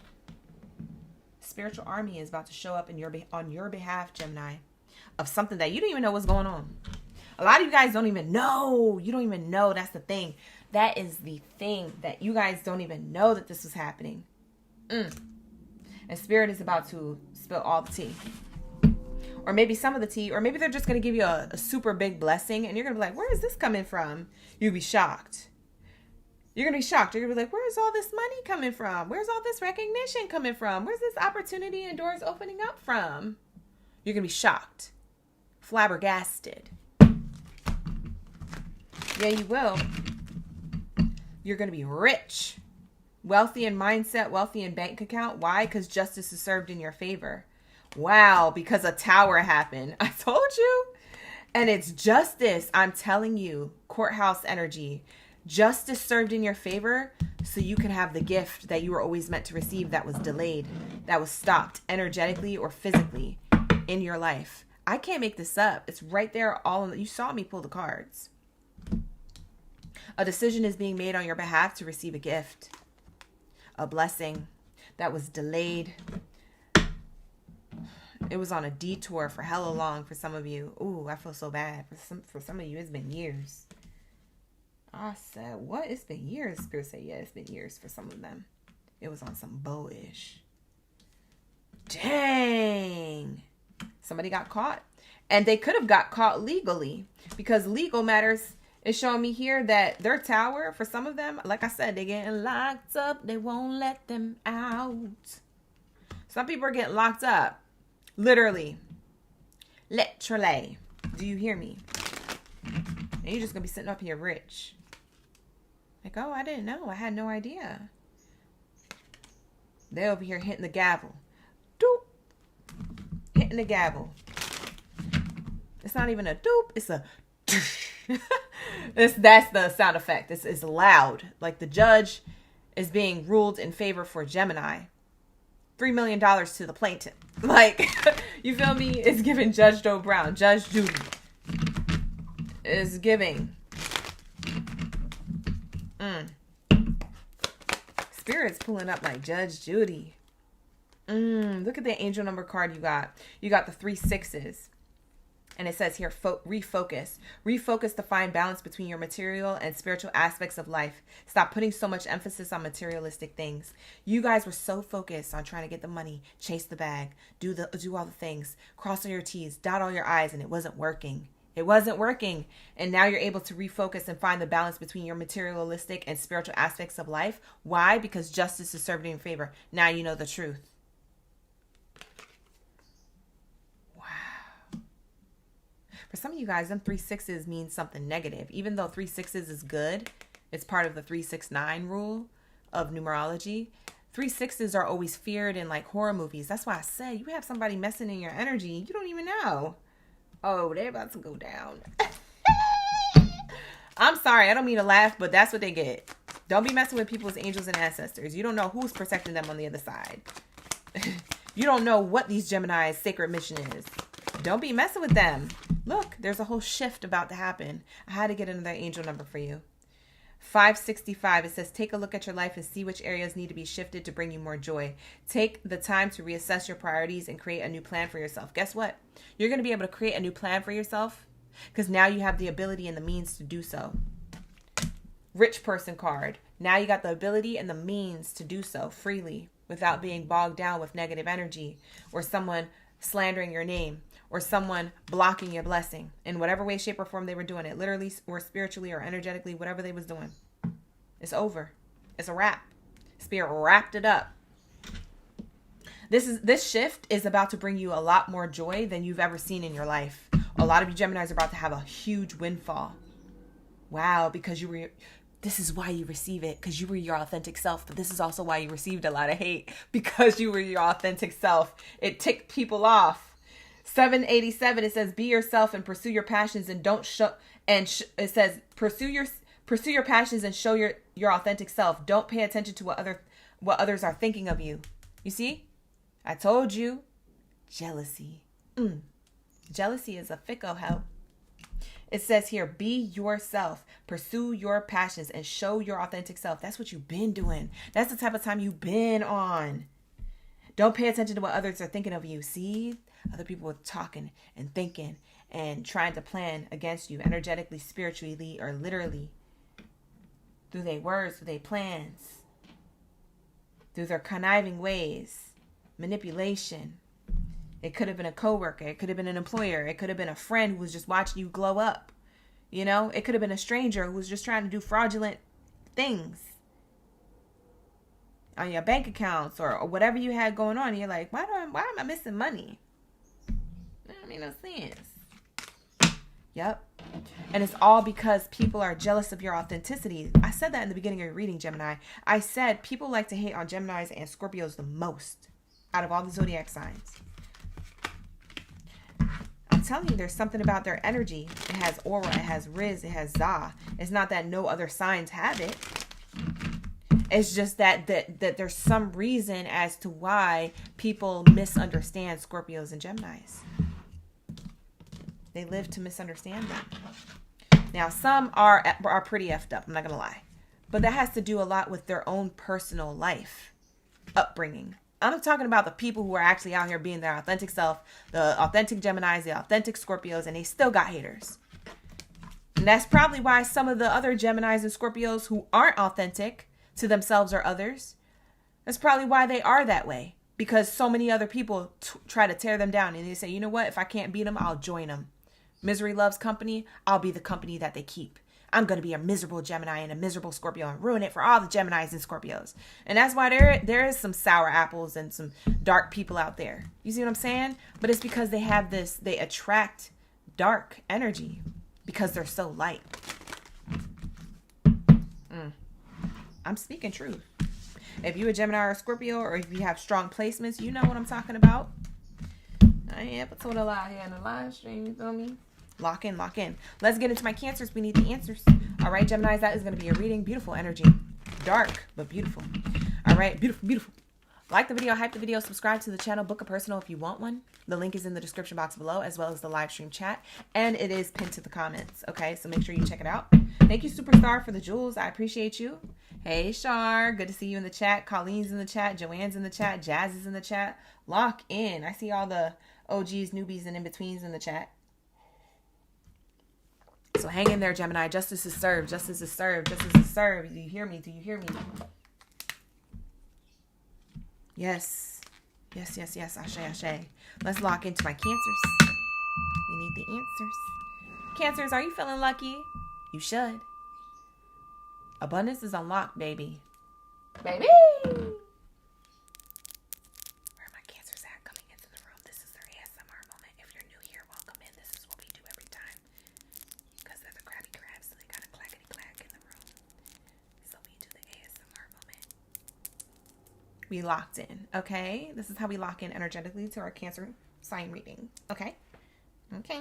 Spiritual army is about to show up on your behalf, Gemini, of something that you don't even know what's going on. A lot of you guys don't even know. You don't even know. That's the thing. That is the thing, that you guys don't even know that this was happening. And Spirit is about to spill all the tea. Or maybe some of the tea. Or maybe they're just going to give you a super big blessing. And you're going to be like, where is this coming from? You'll be shocked. You're going to be shocked. You're going to be like, where's all this money coming from? Where's all this recognition coming from? Where's this opportunity and doors opening up from? You're going to be shocked. Flabbergasted. Yeah, you will. You're going to be rich. Wealthy in mindset, wealthy in bank account. Why? Because justice is served in your favor. Wow, because a tower happened. I told you. And it's justice. I'm telling you. Courthouse energy. Justice served in your favor so you can have the gift that you were always meant to receive that was delayed, that was stopped energetically or physically in your life. I can't make this up. It's right there all in the, you saw me pull the cards. A decision is being made on your behalf to receive a gift, a blessing that was delayed. It was on a detour for hella long for some of you. Ooh, I feel so bad. For some of you, it's been years. I said, what? It's been years. Spirit said, yeah, it's been years for some of them. It was on some bowish. Dang. Somebody got caught. And they could have got caught legally, because legal matters is showing me here that their tower, for some of them, like I said, they're getting locked up. They won't let them out. Some people are getting locked up. Literally. Literally. Do you hear me? And you're just going to be sitting up here rich. Like, oh, I didn't know. I had no idea. They over here hitting the gavel. Doop. Hitting the gavel. It's not even a doop. It's a... That's the sound effect. This is loud. Like the judge is being ruled in favor for Gemini. $3 million to the plaintiff. Like, you feel me? It's giving Judge Joe Brown. Judge Judy is giving. Spirit's pulling up like Judge Judy. Look at the angel number card you got. You got the 3 6s. And it says here, refocus. Refocus to find balance between your material and spiritual aspects of life. Stop putting so much emphasis on materialistic things. You guys were so focused on trying to get the money, chase the bag, do all the things, cross all your T's, dot all your I's, and it wasn't working. It wasn't working. And now you're able to refocus and find the balance between your materialistic and spiritual aspects of life. Why? Because justice is served in your favor. Now you know the truth. For some of you guys, them 3 6s mean something negative. Even though 3 6s is good, it's part of the 369 rule of numerology. 3 6s are always feared in like horror movies. That's why I said you have somebody messing in your energy. You don't even know. Oh, they're about to go down. I'm sorry. I don't mean to laugh, but that's what they get. Don't be messing with people's angels and ancestors. You don't know who's protecting them on the other side. You don't know what these Gemini's sacred mission is. Don't be messing with them. Look, there's a whole shift about to happen. I had to get another angel number for you. 565, it says, take a look at your life and see which areas need to be shifted to bring you more joy. Take the time to reassess your priorities and create a new plan for yourself. Guess what? You're going to be able to create a new plan for yourself because now you have the ability and the means to do so. Rich person card. Now you got the ability and the means to do so freely. without being bogged down with negative energy or someone slandering your name or someone blocking your blessing in whatever way, shape, or form they were doing it, literally or spiritually or energetically, whatever they was doing. It's over. It's a wrap. Spirit wrapped it up. This shift is about to bring you a lot more joy than you've ever seen in your life. A lot of you Geminis are about to have a huge windfall. Wow, because this is why you receive it, because you were your authentic self. But this is also why you received a lot of hate, because you were your authentic self. It ticked people off. 787, it says, be yourself and pursue your passions and don't show. It says, pursue your passions and show your authentic self. Don't pay attention to what others are thinking of you. You see? I told you. Jealousy. Jealousy is a fickle hoe. It says here, be yourself, pursue your passions, and show your authentic self. That's what you've been doing. That's the type of time you've been on. Don't pay attention to what others are thinking of you. See, other people are talking and thinking and trying to plan against you energetically, spiritually, or literally. Through their words, through their plans, through their conniving ways, manipulation. It could have been a coworker. It could have been an employer. It could have been a friend who was just watching you glow up. You know, it could have been a stranger who was just trying to do fraudulent things on your bank accounts or whatever you had going on. And you're like, why am I missing money? That don't make no sense. Yep. And it's all because people are jealous of your authenticity. I said that in the beginning of your reading, Gemini. I said people like to hate on Geminis and Scorpios the most out of all the zodiac signs. I'm telling you, there's something about their energy. It has aura, it has riz, it has za. It's not that no other signs have it. It's just that there's some reason as to why people misunderstand Scorpios and Geminis. They live to misunderstand them. Now, some are pretty effed up, I'm not going to lie. But that has to do a lot with their own personal life, upbringing. I'm talking about the people who are actually out here being their authentic self, the authentic Geminis, the authentic Scorpios, and they still got haters. And that's probably why some of the other Geminis and Scorpios who aren't authentic to themselves or others, that's probably why they are that way. Because so many other people try to tear them down. And they say, you know what? If I can't beat them, I'll join them. Misery loves company. I'll be the company that they keep. I'm going to be a miserable Gemini and a miserable Scorpio and ruin it for all the Geminis and Scorpios. And that's why there is some sour apples and some dark people out there. You see what I'm saying? But it's because they have they attract dark energy because they're so light. I'm speaking truth. If you're a Gemini or a Scorpio, or if you have strong placements, you know what I'm talking about. I ain't episode a lot here in the live stream, you feel me? Lock in, lock in. Let's get into my Cancers. We need the answers. All right, Geminis, that is going to be a reading. Beautiful energy. Dark, but beautiful. All right, beautiful, beautiful. Like the video, hype the video, subscribe to the channel, book a personal if you want one. The link is in the description box below, as well as the live stream chat. And it is pinned to the comments, okay? So make sure you check it out. Thank you, Superstar, for the jewels. I appreciate you. Hey, Shar. Good to see you in the chat. Colleen's in the chat. Joanne's in the chat. Jazz is in the chat. Lock in. I see all the OGs, newbies, and in-betweens in the chat. So hang in there, Gemini. Justice is served. Justice is served. Justice is served. Do you hear me? Do you hear me? Yes. Yes, yes, yes. Ashe, ashe. Let's lock into my Cancers. We need the answers. Cancers, are you feeling lucky? You should. Abundance is unlocked, baby. Baby! Where are my Cancers at coming into the room? This is their ASMR moment. If you're new here, welcome in. This is what we do every time. Because they're the Krabby Crabs, so they got a clackety clack in the room. So we do the ASMR moment. We locked in, okay? This is how we lock in energetically to our Cancer sign reading, okay? Okay.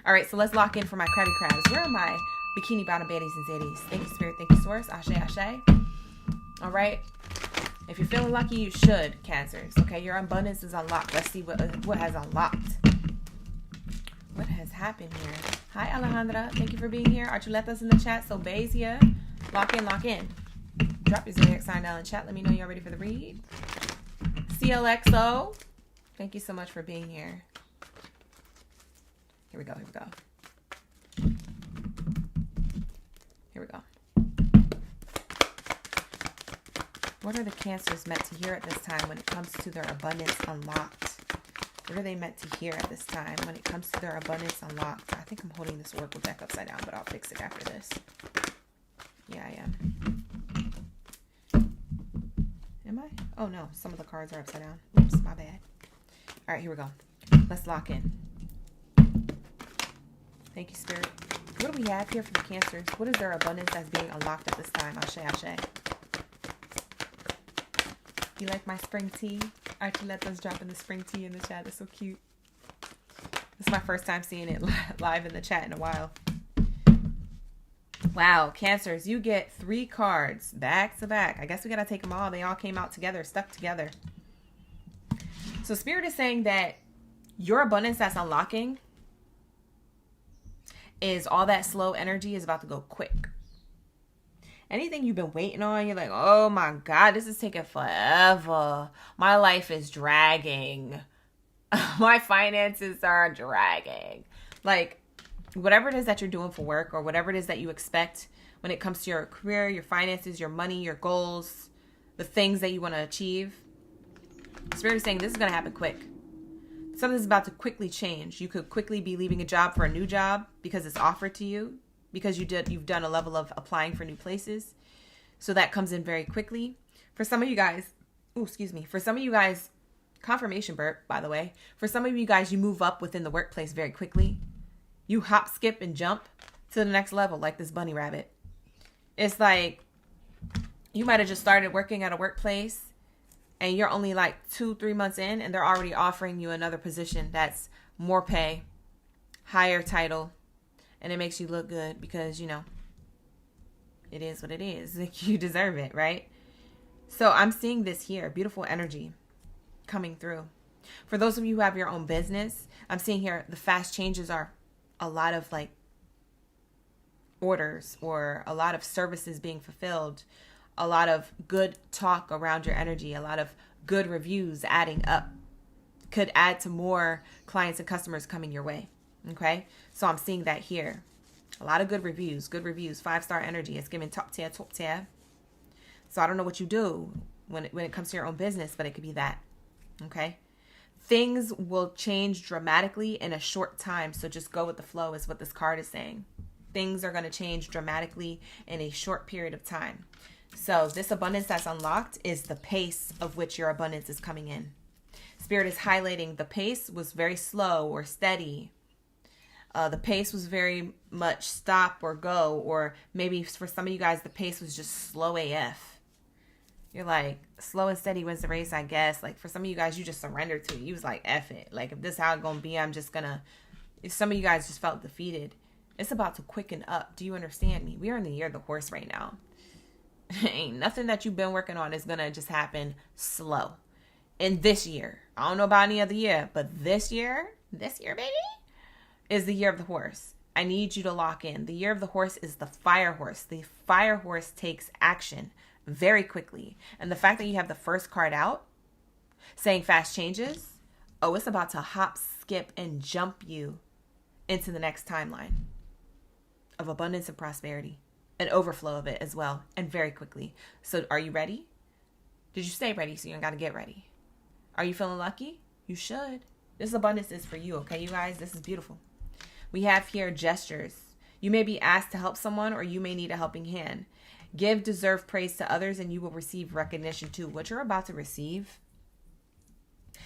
All right, so let's lock in for my Krabby Crabs. Where are my bikini bottom baddies and zaddies? Thank you, Spirit. Thank you, Source. Ashe, ashe. All right. If you're feeling lucky, you should, Cancers. Okay, your abundance is unlocked. Let's see what has unlocked. What has happened here? Hi, Alejandra. Thank you for being here. Archuletas in the chat. So, Bays here. Lock in, lock in. Drop your zodiac sign down in chat. Let me know you're ready for the read. CLXO. Thank you so much for being here. Here we go. Here we go. Here we go. What are the Cancers meant to hear at this time when it comes to their abundance unlocked? What are they meant to hear at this time when it comes to their abundance unlocked? I think I'm holding this Oracle deck upside down, but I'll fix it after this. Yeah, I am. Am I? Oh, no. Some of the cards are upside down. Oops, my bad. All right, here we go. Let's lock in. Thank you, Spirit. What do we have here for the Cancers? What is their abundance that's being unlocked at this time? Ashe, ashe. You like my spring tea? Archuletta's dropping the spring tea in the chat. That's so cute. This is my first time seeing it live in the chat in a while. Wow, Cancers, you get 3 cards back to back. I guess we gotta take them all. They all came out together, stuck together. So Spirit is saying that your abundance that's unlocking is all that slow energy is about to go quick. Anything you've been waiting on, you're like, oh my God, this is taking forever. My life is dragging. My finances are dragging. Like, whatever it is that you're doing for work or whatever it is that you expect when it comes to your career, your finances, your money, your goals, the things that you want to achieve. Spirit is saying this is going to happen quick. Something's about to quickly change. You could quickly be leaving a job for a new job because it's offered to you, because you've done a level of applying for new places. So that comes in very quickly. For some of you guys, for some of you guys, confirmation burp, by the way. For some of you guys, you move up within the workplace very quickly. You hop, skip, and jump to the next level like this bunny rabbit. It's like you might have just started working at a workplace and you're only like 2-3 months in and they're already offering you another position that's more pay, higher title, and it makes you look good because, you know, it is what it is. Like, you deserve it, right? So I'm seeing this here, beautiful energy coming through. For those of you who have your own business, I'm seeing here the fast changes are a lot of like orders or a lot of services being fulfilled, a lot of good talk around your energy, a lot of good reviews adding up. Could add to more clients and customers coming your way. Okay, so I'm seeing that here. A lot of good reviews, 5-star energy. It's giving top tier, top tier. So I don't know what you do when it comes to your own business, but it could be that. Okay, things will change dramatically in a short time. So just go with the flow is what this card is saying. Things are going to change dramatically in a short period of time. So this abundance that's unlocked is the pace of which your abundance is coming in. Spirit is highlighting the pace was very slow or steady. The pace was very much stop or go, or maybe for some of you guys, the pace was just slow AF. You're like, slow and steady wins the race, I guess. Like, for some of you guys, you just surrendered to it. You was like, F it. Like, if this is how it's going to be, I'm just going to... If some of you guys just felt defeated, it's about to quicken up. Do you understand me? We are in the year of the horse right now. Ain't nothing that you've been working on is going to just happen slow. In this year. I don't know about any other year, but this year, baby, is the year of the horse. I need you to lock in. The year of the horse is the fire horse. The fire horse takes action very quickly. And the fact that you have the first card out saying fast changes, oh, it's about to hop, skip, and jump you into the next timeline of abundance and prosperity, an overflow of it as well, and very quickly. So are you ready? Did you stay ready? So you don't got to get ready. Are you feeling lucky? You should. This abundance is for you, okay, you guys? This is beautiful. We have here gestures. You may be asked to help someone, or you may need a helping hand. Give deserved praise to others, and you will receive recognition too. What you're about to receive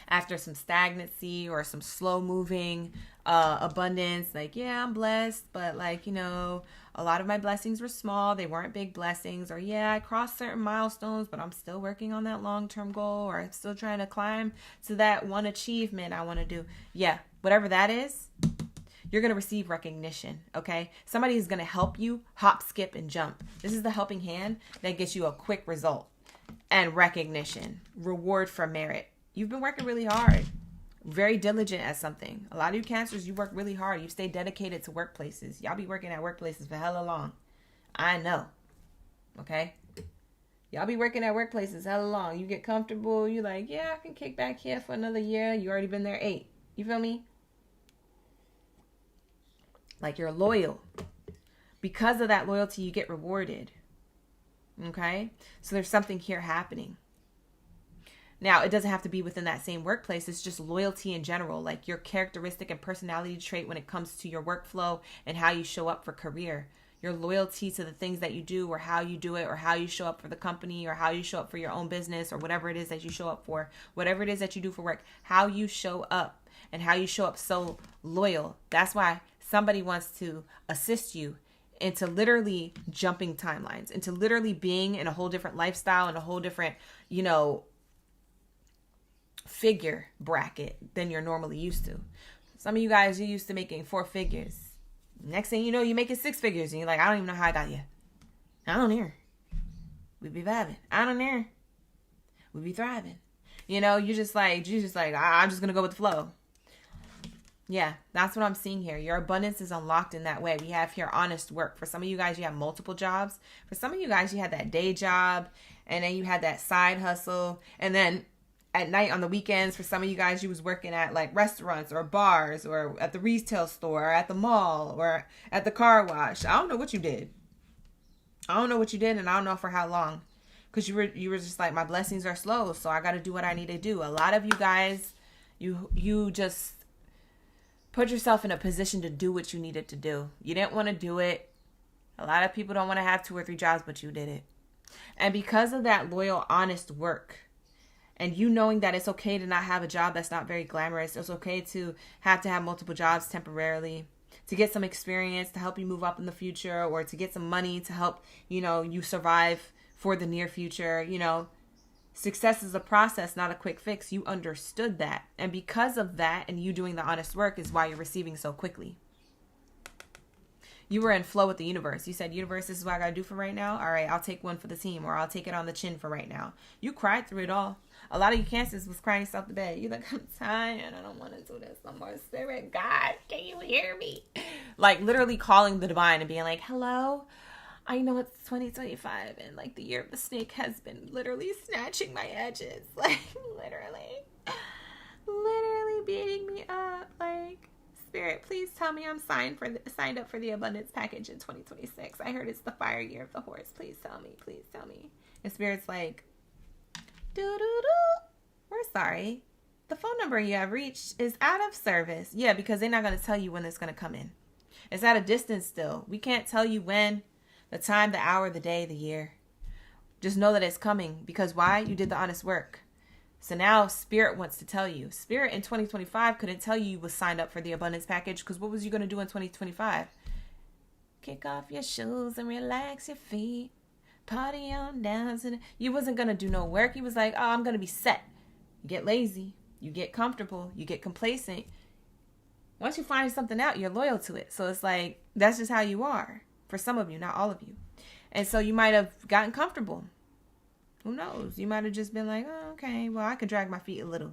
after some stagnancy or some slow moving abundance, like, yeah, I'm blessed, but like, you know, a lot of my blessings were small. They weren't big blessings. Or yeah, I crossed certain milestones, but I'm still working on that long-term goal, or I'm still trying to climb to that one achievement I want to do. Yeah, whatever that is, you're going to receive recognition, okay? Somebody is going to help you hop, skip, and jump. This is the helping hand that gets you a quick result and recognition, reward for merit. You've been working really hard, very diligent at something. A lot of you Cancers, you work really hard. You stay dedicated to workplaces. Y'all be working at workplaces for hella long. I know, okay? Y'all be working at workplaces hella long. You get comfortable. You like, yeah, I can kick back here for another year. You already been there 8. You feel me? Like, you're loyal. Because of that loyalty, you get rewarded. Okay? So there's something here happening. Now, it doesn't have to be within that same workplace. It's just loyalty in general, like your characteristic and personality trait when it comes to your workflow and how you show up for career. Your loyalty to the things that you do, or how you do it, or how you show up for the company, or how you show up for your own business, or whatever it is that you show up for, whatever it is that you do for work, how you show up and how you show up so loyal. That's why somebody wants to assist you into literally jumping timelines, into literally being in a whole different lifestyle and a whole different, figure bracket than you're normally used to. Some of you guys, you're used to making 4 figures. Next thing you know, you're making 6 figures, and you're like, I don't even know how I got here. I don't know. We be vibing. I don't know. We be thriving. You're just like, I'm just gonna go with the flow. Yeah, that's what I'm seeing here. Your abundance is unlocked in that way. We have here honest work. For some of you guys, you have multiple jobs. For some of you guys, you had that day job, and then you had that side hustle, and then at night on the weekends, for some of you guys, you was working at like restaurants or bars or at the retail store or at the mall or at the car wash. I don't know what you did. And I don't know for how long. Because you were just like, my blessings are slow, so I got to do what I need to do. A lot of you guys, you just put yourself in a position to do what you needed to do. You didn't want to do it. A lot of people don't want to have 2 or 3 jobs, but you did it. And because of that loyal, honest work, and you knowing that it's okay to not have a job that's not very glamorous. It's okay to have multiple jobs temporarily, to get some experience, to help you move up in the future, or to get some money to help, you survive for the near future. Success is a process, not a quick fix. You understood that. And because of that, and you doing the honest work, is why you're receiving so quickly. You were in flow with the universe. You said, universe, this is what I got to do for right now. All right, I'll take one for the team, or I'll take it on the chin for right now. You cried through it all. A lot of you Cancers was crying yourself to bed. You're like, I'm tired. I don't want to do this no more. Spirit, God, can you hear me? Like literally calling the divine and being like, hello? I know it's 2025 and like the year of the snake has been literally snatching my edges. Like literally beating me up. Like, Spirit, please tell me I'm signed up for the abundance package in 2026. I heard it's the fire year of the horse. Please tell me. And Spirit's like, we're sorry. The phone number you have reached is out of service. Yeah, because they're not going to tell you when it's going to come in. It's at a distance still. We can't tell you when, the time, the hour, the day, the year. Just know that it's coming. Because why? You did the honest work. So now Spirit wants to tell you. Spirit in 2025 couldn't tell you was signed up for the abundance package, because what was you going to do in 2025? Kick off your shoes and relax your feet. Party on down to you wasn't going to do no work. He was like, I'm going to be set. You get lazy. You get comfortable. You get complacent. Once you find something out, you're loyal to it. So it's like, that's just how you are. For some of you, not all of you. And so you might have gotten comfortable. Who knows? You might have just been like, oh, okay, well, I could drag my feet a little.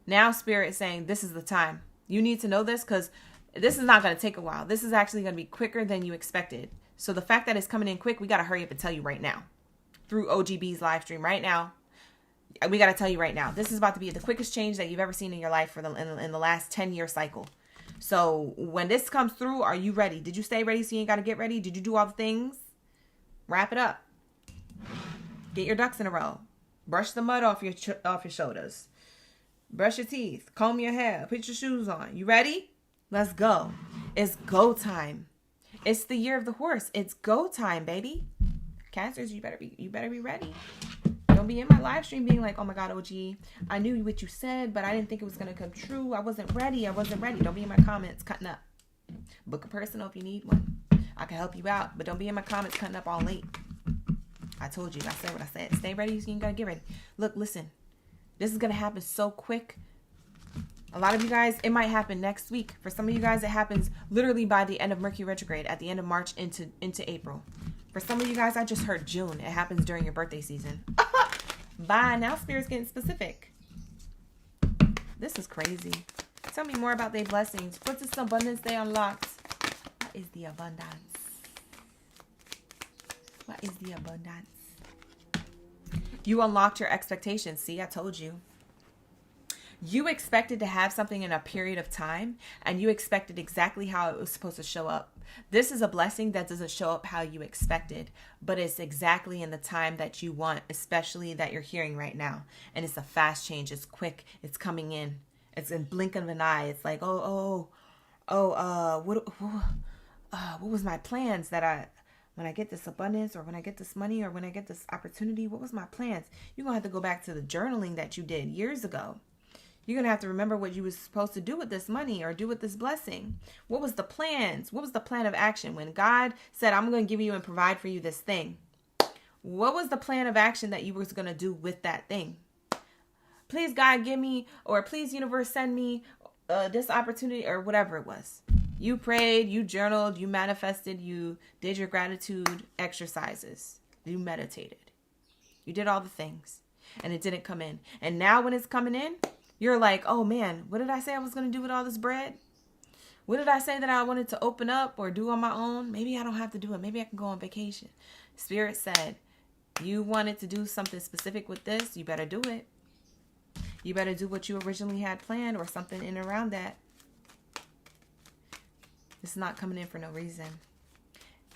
Now Spirit is saying, this is the time. You need to know this, because this is not going to take a while. This is actually going to be quicker than you expected. So the fact that it's coming in quick, we got to hurry up and tell you right now. Through OGB's live stream right now. We got to tell you right now. This is about to be the quickest change that you've ever seen in your life in the last 10-year cycle. So when this comes through, are you ready? Did you stay ready so you ain't got to get ready? Did you do all the things? Wrap it up. Get your ducks in a row. Brush the mud off your shoulders. Brush your teeth. Comb your hair. Put your shoes on. You ready? Let's go. It's go time. It's the year of the horse. It's go time, baby. Cancers, you better be ready. Don't be in my live stream being like, oh my God, OG, I knew what you said, but I didn't think it was going to come true. I wasn't ready. Don't be in my comments cutting up. Book a personal if you need one. I can help you out, but don't be in my comments cutting up all late. I told you. I said what I said. Stay ready. You got to get ready. Look, listen. This is going to happen so quick. A lot of you guys, it might happen next week. For some of you guys, it happens literally by the end of Mercury retrograde, at the end of March into April. For some of you guys, I just heard June. It happens during your birthday season. Bye. Now Spirit's getting specific. This is crazy. Tell me more about their blessings. What's this abundance they unlocked? What is the abundance? What is the abundance? You unlocked your expectations. See, I told you. You expected to have something in a period of time, and you expected exactly how it was supposed to show up. This is a blessing that doesn't show up how you expected, but it's exactly in the time that you want, especially that you're hearing right now. And it's a fast change. It's quick. It's coming in. It's in blink of an eye. It's like, what was my plans when I get this abundance, or when I get this money, or when I get this opportunity, what was my plans? You're going to have to go back to the journaling that you did years ago. You're going to have to remember what you were supposed to do with this money or do with this blessing. What was the plans? What was the plan of action? When God said, I'm going to give you and provide for you this thing, what was the plan of action that you were going to do with that thing? Please, God, give me, or please, universe, send me this opportunity, or whatever it was. You prayed, you journaled, you manifested, you did your gratitude exercises. You meditated. You did all the things, and it didn't come in. And now when it's coming in, you're like, oh man, what did I say I was going to do with all this bread? What did I say that I wanted to open up or do on my own? Maybe I don't have to do it. Maybe I can go on vacation. Spirit said, you wanted to do something specific with this. You better do it. You better do what you originally had planned, or something in and around that. It's not coming in for no reason.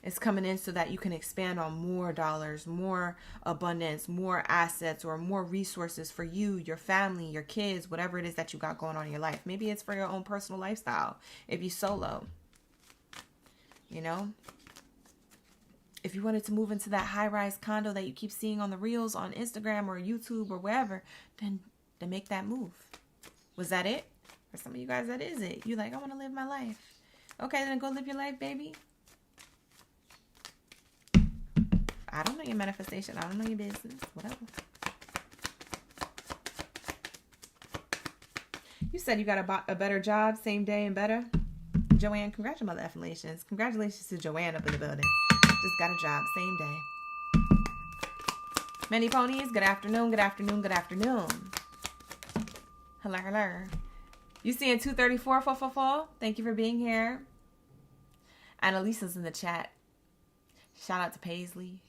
It's coming in so that you can expand on more dollars, more abundance, more assets, or more resources for you, your family, your kids, whatever it is that you got going on in your life. Maybe it's for your own personal lifestyle if you solo. You know? If you wanted to move into that high-rise condo that you keep seeing on the reels on Instagram or YouTube or wherever, then make that move. Was that it? For some of you guys, that is it. You're like, I want to live my life. Okay, then go live your life, baby. I don't know your manifestation. I don't know your business. Whatever. You said you got a better job, same day and better. Joanne, congratulations. Congratulations to Joanne up in the building. Just got a job, same day. Many ponies, good afternoon, good afternoon, good afternoon. Hello, hello. You seeing 234-444? Thank you for being here. Annalisa's in the chat. Shout out to Paisley.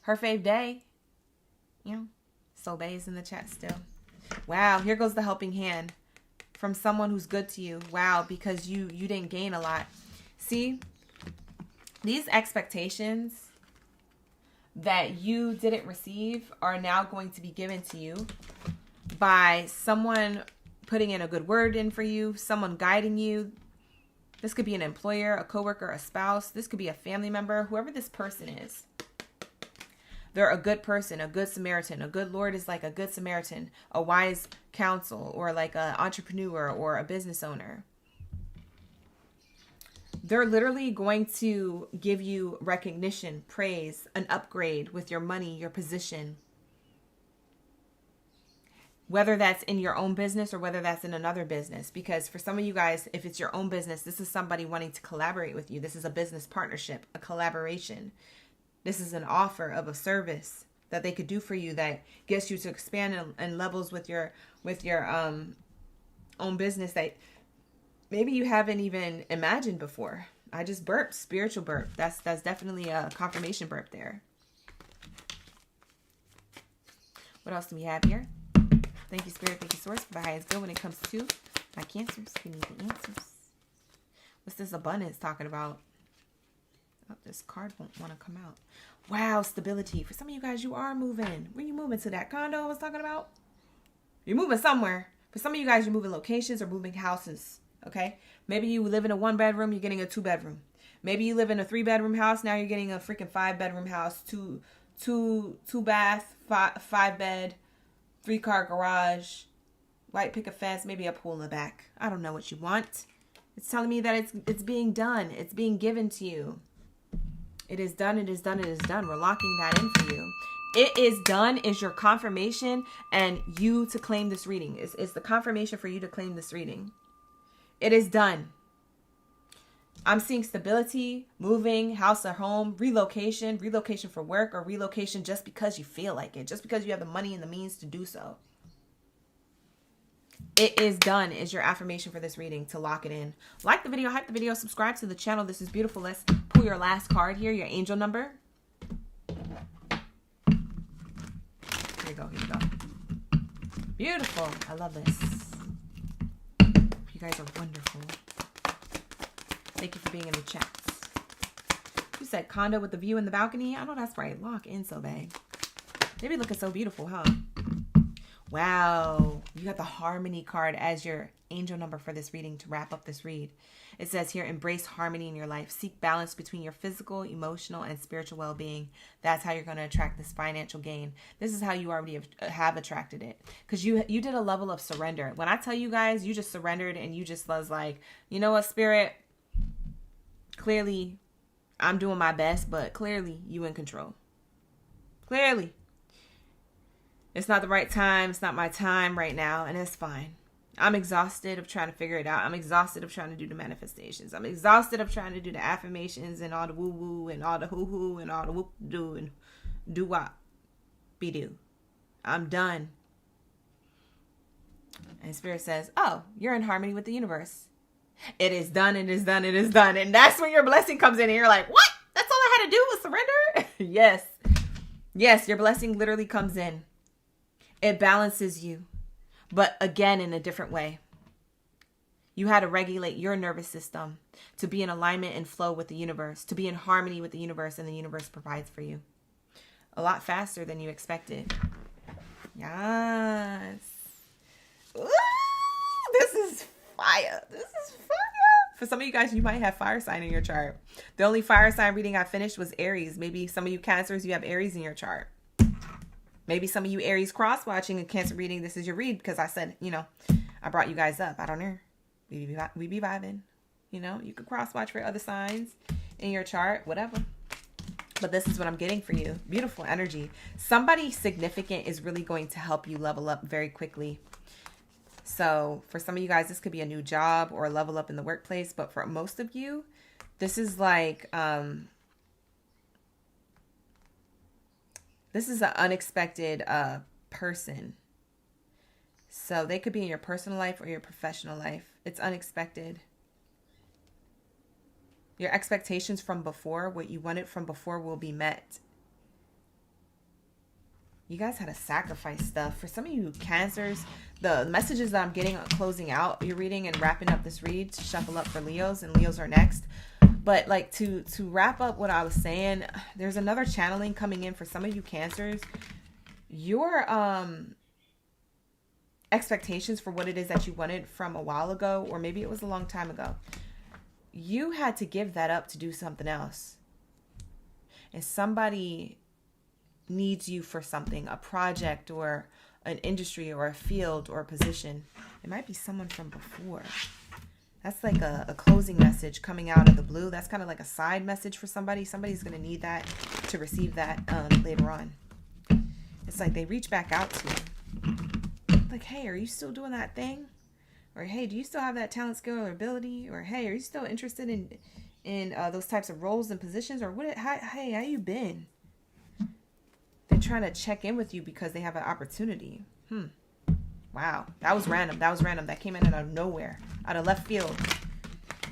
Her fave day. You know, Sobe's in the chat still. Wow, here goes the helping hand from someone who's good to you. Wow, because you didn't gain a lot. See, these expectations that you didn't receive are now going to be given to you by someone putting in a good word in for you, someone guiding you. This could be an employer, a coworker, a spouse. This could be a family member, whoever this person is. They're a good person, a good Samaritan. A good Lord is like a good Samaritan, a wise counsel, or like an entrepreneur or a business owner. They're literally going to give you recognition, praise, an upgrade with your money, your position. Whether that's in your own business or whether that's in another business. Because for some of you guys, if it's your own business, this is somebody wanting to collaborate with you. This is a business partnership, a collaboration. This is an offer of a service that they could do for you that gets you to expand in levels with your own business that maybe you haven't even imagined before. I just burped, spiritual burp. That's definitely a confirmation burp there. What else do we have here? Thank you, Spirit. Thank you, Source, for the highest good when it comes to my Cancers. Give me the answers. What's this abundance talking about? Oh, this card won't want to come out. Wow, stability. For some of you guys, you are moving. Where you moving to? That condo I was talking about? You're moving somewhere. For some of you guys, you're moving locations or moving houses. Okay? Maybe you live in a 1-bedroom, you're getting a 2-bedroom. Maybe you live in a 3-bedroom house, now you're getting a freaking 5-bedroom house, two bath, 5-bed, 3-car garage, white picket fence, maybe a pool in the back. I don't know what you want. It's telling me that it's being done. It's being given to you. It is done. It is done. It is done. We're locking that in for you. It is done is your confirmation and you to claim this reading. It's the confirmation for you to claim this reading. It is done. I'm seeing stability, moving, house or home, relocation for work, or relocation just because you feel like it, just because you have the money and the means to do so. It is done is your affirmation for this reading to lock it in. Like the video, hype the video, subscribe to the channel. This is beautiful. Let's pull your last card here, your angel number. Here you go, here you go. Beautiful. I love this. You guys are wonderful. Thank you for being in the chat. You said condo with the view in the balcony. I know that's right. Lock in so bad. They be looking so beautiful, huh? Wow. You got the harmony card as your angel number for this reading to wrap up this read. It says here, embrace harmony in your life. Seek balance between your physical, emotional, and spiritual well-being. That's how you're going to attract this financial gain. This is how you already have attracted it. Because you did a level of surrender. When I tell you guys, you just surrendered and you just was like, you know what, Spirit? Clearly, I'm doing my best, but clearly you in control. Clearly. It's not the right time. It's not my time right now. And it's fine. I'm exhausted of trying to figure it out. I'm exhausted of trying to do the manifestations. I'm exhausted of trying to do the affirmations and all the woo-woo and all the hoo-hoo and all the whoop-do and do-wop. Be-do. I'm done. And Spirit says, oh, you're in harmony with the universe. It is done. It is done. It is done. And that's when your blessing comes in and you're like, what? That's all I had to do was surrender? Yes. Yes, your blessing literally comes in. It balances you. But again, in a different way. You had to regulate your nervous system to be in alignment and flow with the universe, to be in harmony with the universe, and the universe provides for you. A lot faster than you expected. Yes. Ooh, this is fire. This is fire. For some of you guys, you might have fire sign in your chart. The only fire sign reading I finished was Aries. Maybe some of you Cancers, you have Aries in your chart. Maybe some of you Aries cross-watching a Cancer reading, this is your read because I said, you know, I brought you guys up. I don't know. We be vibing. You know, you could cross-watch for other signs in your chart, whatever. But this is what I'm getting for you. Beautiful energy. Somebody significant is really going to help you level up very quickly. So for some of you guys, this could be a new job or a level up in the workplace. But for most of you, this is like... this is an unexpected person. So they could be in your personal life or your professional life. It's unexpected. Your expectations from before, what you wanted from before, will be met. You guys had to sacrifice stuff. For some of you Cancers, the messages that I'm getting on closing out your reading and wrapping up this read to shuffle up for Leos, and Leos are next. But like to wrap up what I was saying, there's another channeling coming in for some of you Cancers. Your expectations for what it is that you wanted from a while ago, or maybe it was a long time ago, you had to give that up to do something else. And somebody needs you for something, a project or an industry or a field or a position. It might be someone from before. That's like a closing message coming out of the blue. That's kind of like a side message for somebody. Somebody's going to need that to receive that later on. It's like they reach back out to you. Like, hey, are you still doing that thing? Or, hey, do you still have that talent, skill, or ability? Or, hey, are you still interested in those types of roles and positions? Or, hey, how you been? They're trying to check in with you because they have an opportunity. Wow, that was random. That came in out of nowhere, out of left field.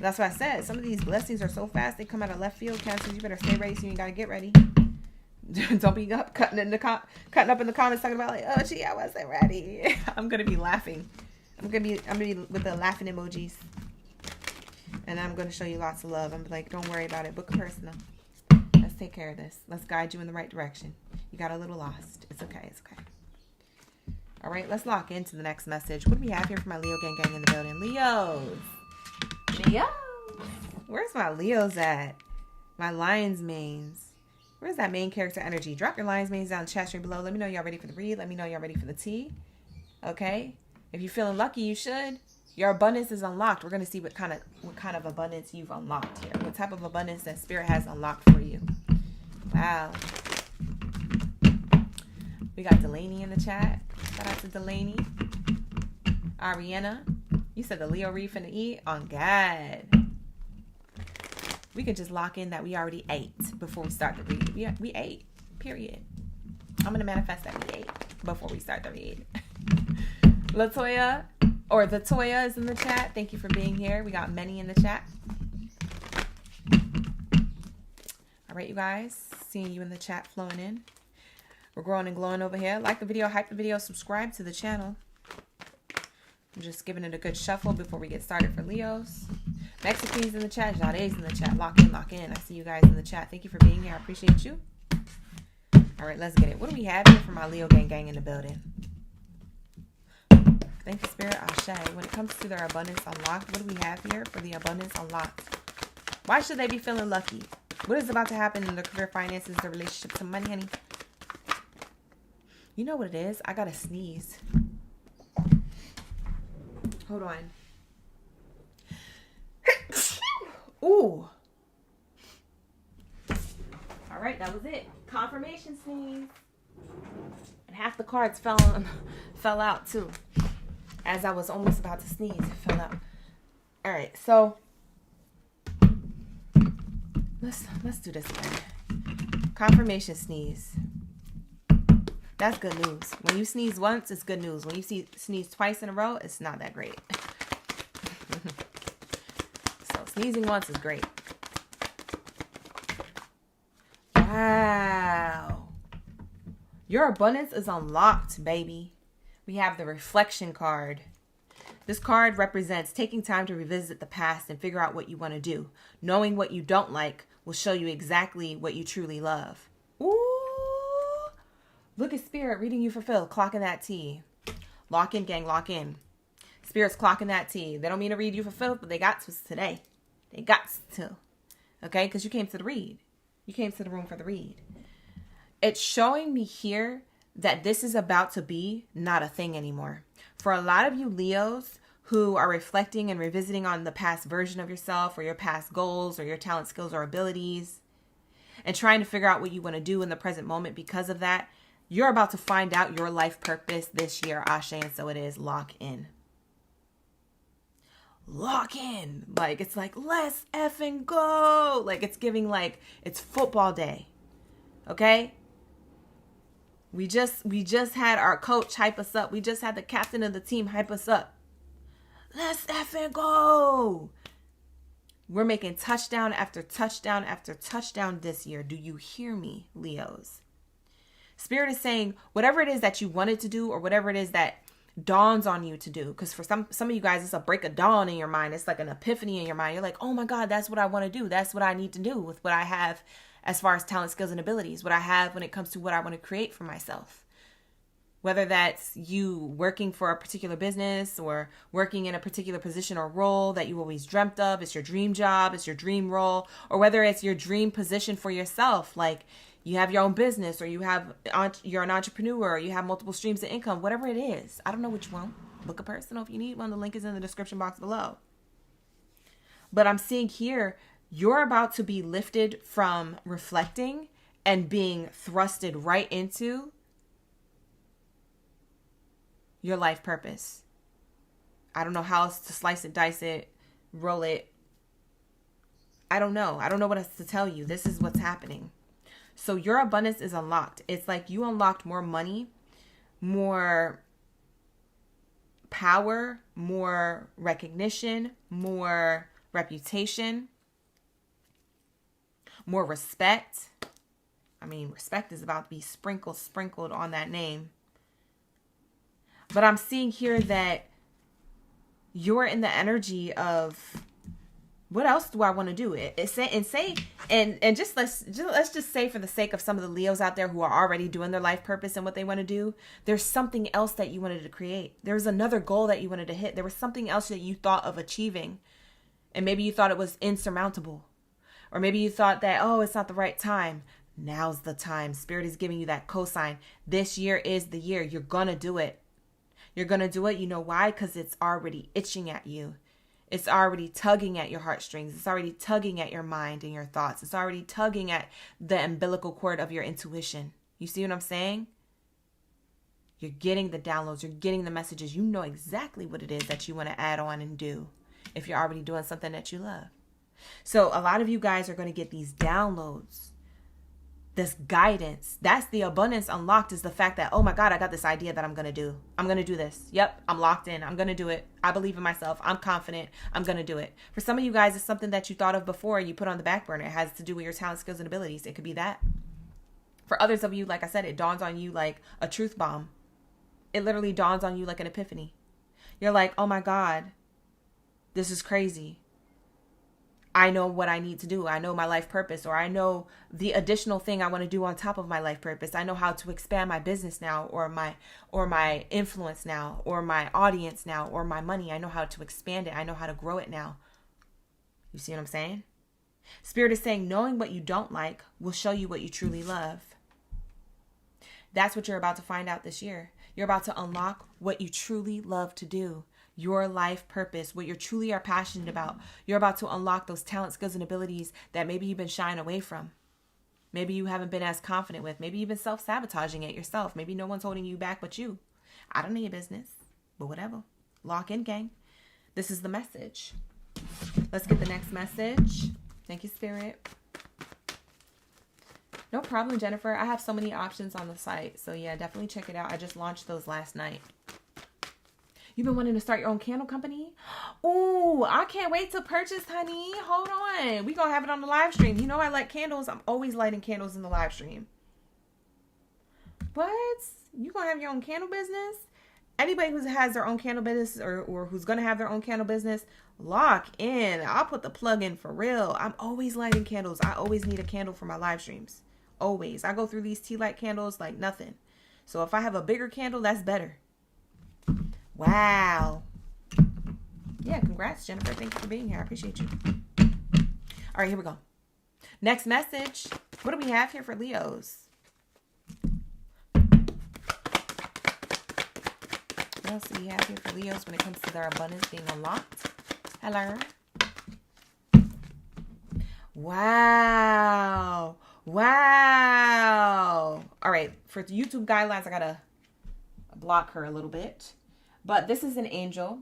That's what I said. Some of these blessings are so fast, they come out of left field. Cancers, you better stay ready so you gotta get ready. Don't be cutting up in the comments talking about like, oh gee, I wasn't ready. I'm gonna be laughing. I'm gonna be with the laughing emojis. And I'm gonna show you lots of love. I'm like, don't worry about it. Book a personal. Let's take care of this. Let's guide you in the right direction. You got a little lost. It's okay. It's okay. All right, let's lock into the next message. What do we have here for my Leo gang in the building? Leos. Where's my Leos at? My Lion's mains. Where's that main character energy? Drop your Lion's mains down in the chat stream below. Let me know y'all ready for the read. Let me know y'all ready for the tea. Okay? If you're feeling lucky, you should. Your abundance is unlocked. We're going to see what kind of abundance you've unlocked here. What type of abundance that Spirit has unlocked for you. Wow. We got Delaney in the chat. Shout out to Delaney. Ariana. You said the Leo read finna eat? On God. We could just lock in that we already ate before we start the read. We ate. Period. I'm going to manifest that we ate before we start the read. Latoya, or the Toya is in the chat. Thank you for being here. We got many in the chat. All right, you guys. Seeing you in the chat flowing in. We're growing and glowing over here. Like the video, hype the video, subscribe to the channel. I'm just giving it a good shuffle before we get started for Leos. Mexicans in the chat, Jade's in the chat. Lock in, lock in. I see you guys in the chat. Thank you for being here. I appreciate you. All right, let's get it. What do we have here for my Leo gang in the building? Thank you, Spirit. Ashe. When it comes to their abundance unlocked, what do we have here for the abundance unlocked? Why should they be feeling lucky? What is about to happen in their career, finances, their relationships, and money, honey? You know what it is? I gotta sneeze. Hold on. Ooh. All right, that was it. Confirmation sneeze. And half the cards fell out too. As I was almost about to sneeze, it fell out. All right, so let's do this again. Confirmation sneeze. That's good news. When you sneeze once, it's good news. When you sneeze twice in a row, it's not that great. So sneezing once is great. Wow. Your abundance is unlocked, baby. We have the reflection card. This card represents taking time to revisit the past and figure out what you want to do. Knowing what you don't like will show you exactly what you truly love. Ooh. Look at Spirit reading you fulfilled. Clocking that T. Lock in, gang. Lock in. Spirit's clocking that T. They don't mean to read you fulfilled, but they got to today. They got to. Okay? Because you came to the read. You came to the room for the read. It's showing me here that this is about to be not a thing anymore. For a lot of you Leos who are reflecting and revisiting on the past version of yourself or your past goals or your talent, skills, or abilities and trying to figure out what you want to do in the present moment because of that, you're about to find out your life purpose this year, Ashe, and so it is. Lock in. Lock in. Like, it's like, let's effing go. Like, it's giving like, it's football day. Okay? We just had our coach hype us up. We just had the captain of the team hype us up. Let's effing go. We're making touchdown after touchdown after touchdown this year. Do you hear me, Leos? Spirit is saying whatever it is that you wanted to do or whatever it is that dawns on you to do. Because for some of you guys, it's a break of dawn in your mind. It's like an epiphany in your mind. You're like, oh my God, that's what I want to do. That's what I need to do with what I have as far as talent, skills, and abilities. What I have when it comes to what I want to create for myself. Whether that's you working for a particular business or working in a particular position or role that you always dreamt of. It's your dream job. It's your dream role. Or whether it's your dream position for yourself. Like you have your own business or you're an entrepreneur or you have multiple streams of income. Whatever it is. I don't know what you want. Book a personal if you need one. The link is in the description box below. But I'm seeing here, you're about to be lifted from reflecting and being thrusted right into your life purpose. I don't know how else to slice it, dice it, roll it. I don't know. I don't know what else to tell you. This is what's happening. So your abundance is unlocked. It's like you unlocked more money, more power, more recognition, more reputation, more respect. I mean, respect is about to be sprinkled on that name. But I'm seeing here that you're in the energy of what else do I want to do? Let's just say for the sake of some of the Leos out there who are already doing their life purpose and what they want to do, there's something else that you wanted to create. There was another goal that you wanted to hit. There was something else that you thought of achieving. And maybe you thought it was insurmountable. Or maybe you thought that, oh, it's not the right time. Now's the time. Spirit is giving you that cosign. This year is the year. You're going to do it. You're going to do it. You know why? Because it's already itching at you. It's already tugging at your heartstrings. It's already tugging at your mind and your thoughts. It's already tugging at the umbilical cord of your intuition. You see what I'm saying? You're getting the downloads. You're getting the messages. You know exactly what it is that you want to add on and do if you're already doing something that you love. So a lot of you guys are going to get these downloads. This guidance. That's the abundance unlocked, is the fact that, oh my God, I got this idea that I'm going to do. I'm going to do this. Yep, I'm locked in. I'm going to do it. I believe in myself. I'm confident. I'm going to do it. For some of you guys, it's something that you thought of before and you put on the back burner. It has to do with your talent, skills, and abilities. It could be that. For others of you, like I said, it dawns on you like a truth bomb. It literally dawns on you like an epiphany. You're like, oh my God, this is crazy. I know what I need to do. I know my life purpose, or I know the additional thing I want to do on top of my life purpose. I know how to expand my business now, or my influence now, or my audience now, or my money. I know how to expand it. I know how to grow it now. You see what I'm saying? Spirit is saying knowing what you don't like will show you what you truly love. That's what you're about to find out this year. You're about to unlock what you truly love to do. Your life purpose, what you truly are passionate about. You're about to unlock those talents, skills, and abilities that maybe you've been shying away from. Maybe you haven't been as confident with. Maybe you've been self-sabotaging it yourself. Maybe no one's holding you back but you. I don't know your business, but whatever. Lock in, gang. This is the message. Let's get the next message. Thank you, Spirit. No problem, Jennifer. I have so many options on the site. So yeah, definitely check it out. I just launched those last night. You've been wanting to start your own candle company? Ooh, I can't wait to purchase, honey. Hold on. We're going to have it on the live stream. You know I like candles. I'm always lighting candles in the live stream. What? You going to have your own candle business? Anybody who has their own candle business or who's going to have their own candle business, lock in. I'll put the plug in for real. I'm always lighting candles. I always need a candle for my live streams. Always. I go through these tea light candles like nothing. So if I have a bigger candle, that's better. Wow. Yeah, congrats, Jennifer. Thank you for being here. I appreciate you. All right, here we go. Next message. What do we have here for Leos? What else do we have here for Leos when it comes to their abundance being unlocked? Hello. Wow. Wow. All right, for YouTube guidelines, I got to block her a little bit. But this is an angel.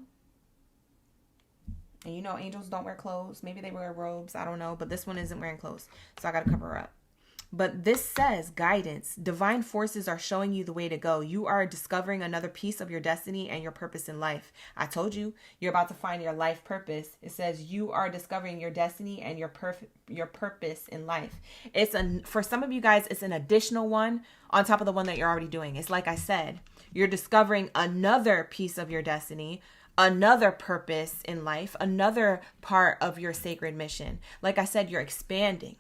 And you know angels don't wear clothes. Maybe they wear robes. I don't know. But this one isn't wearing clothes. So I got to cover her up. But this says guidance. Divine forces are showing you the way to go. You are discovering another piece of your destiny and your purpose in life. I told you, you're about to find your life purpose. It says you are discovering your destiny and your purpose in life. For some of you guys, it's an additional one on top of the one that you're already doing. It's like I said, you're discovering another piece of your destiny, another purpose in life, another part of your sacred mission. Like I said, you're expanding.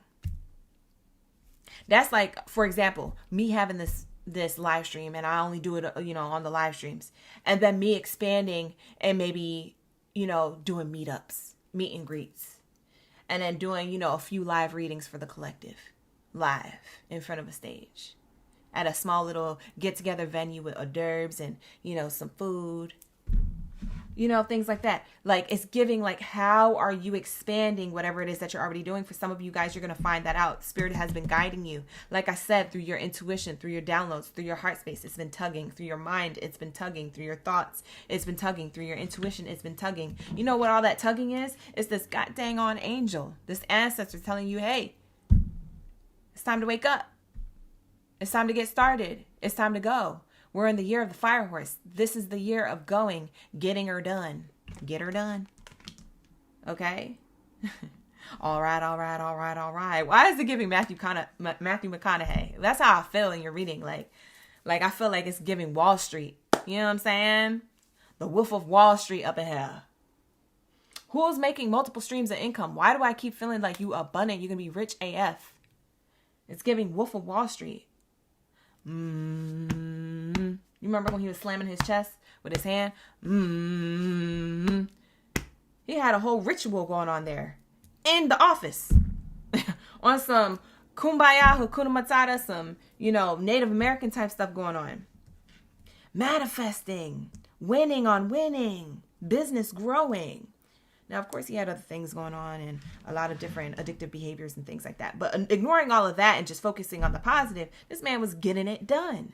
That's like, for example, me having this live stream and I only do it, on the live streams, and then me expanding and maybe, doing meetups, meet and greets, and then doing, a few live readings for the collective live in front of a stage at a small little get together venue with hors d'oeuvres and, some food, things like that. Like, it's giving, like, how are you expanding whatever it is that you're already doing? For some of you guys, you're going to find that out. Spirit has been guiding you. Like I said, through your intuition, through your downloads, through your heart space, it's been tugging. Through your mind, it's been tugging. Through your thoughts, it's been tugging. Through your intuition, it's been tugging. You know what all that tugging is? It's this god dang on angel, this ancestor telling you, hey, it's time to wake up. It's time to get started. It's time to go. We're in the year of the fire horse. This is the year of going, getting her done. Get her done. Okay? All right. Why is it giving Matthew McConaughey? That's how I feel in your reading. Like I feel like it's giving Wall Street. You know what I'm saying? The Wolf of Wall Street up in here. Who's making multiple streams of income? Why do I keep feeling like you abundant? You're going to be rich AF. It's giving Wolf of Wall Street. You remember when he was slamming his chest with his hand? He had a whole ritual going on there in the office on some kumbaya, hakuna matata, some, Native American type stuff going on. Manifesting, winning on winning, business growing. Now, of course, he had other things going on and a lot of different addictive behaviors and things like that. But ignoring all of that and just focusing on the positive, this man was getting it done.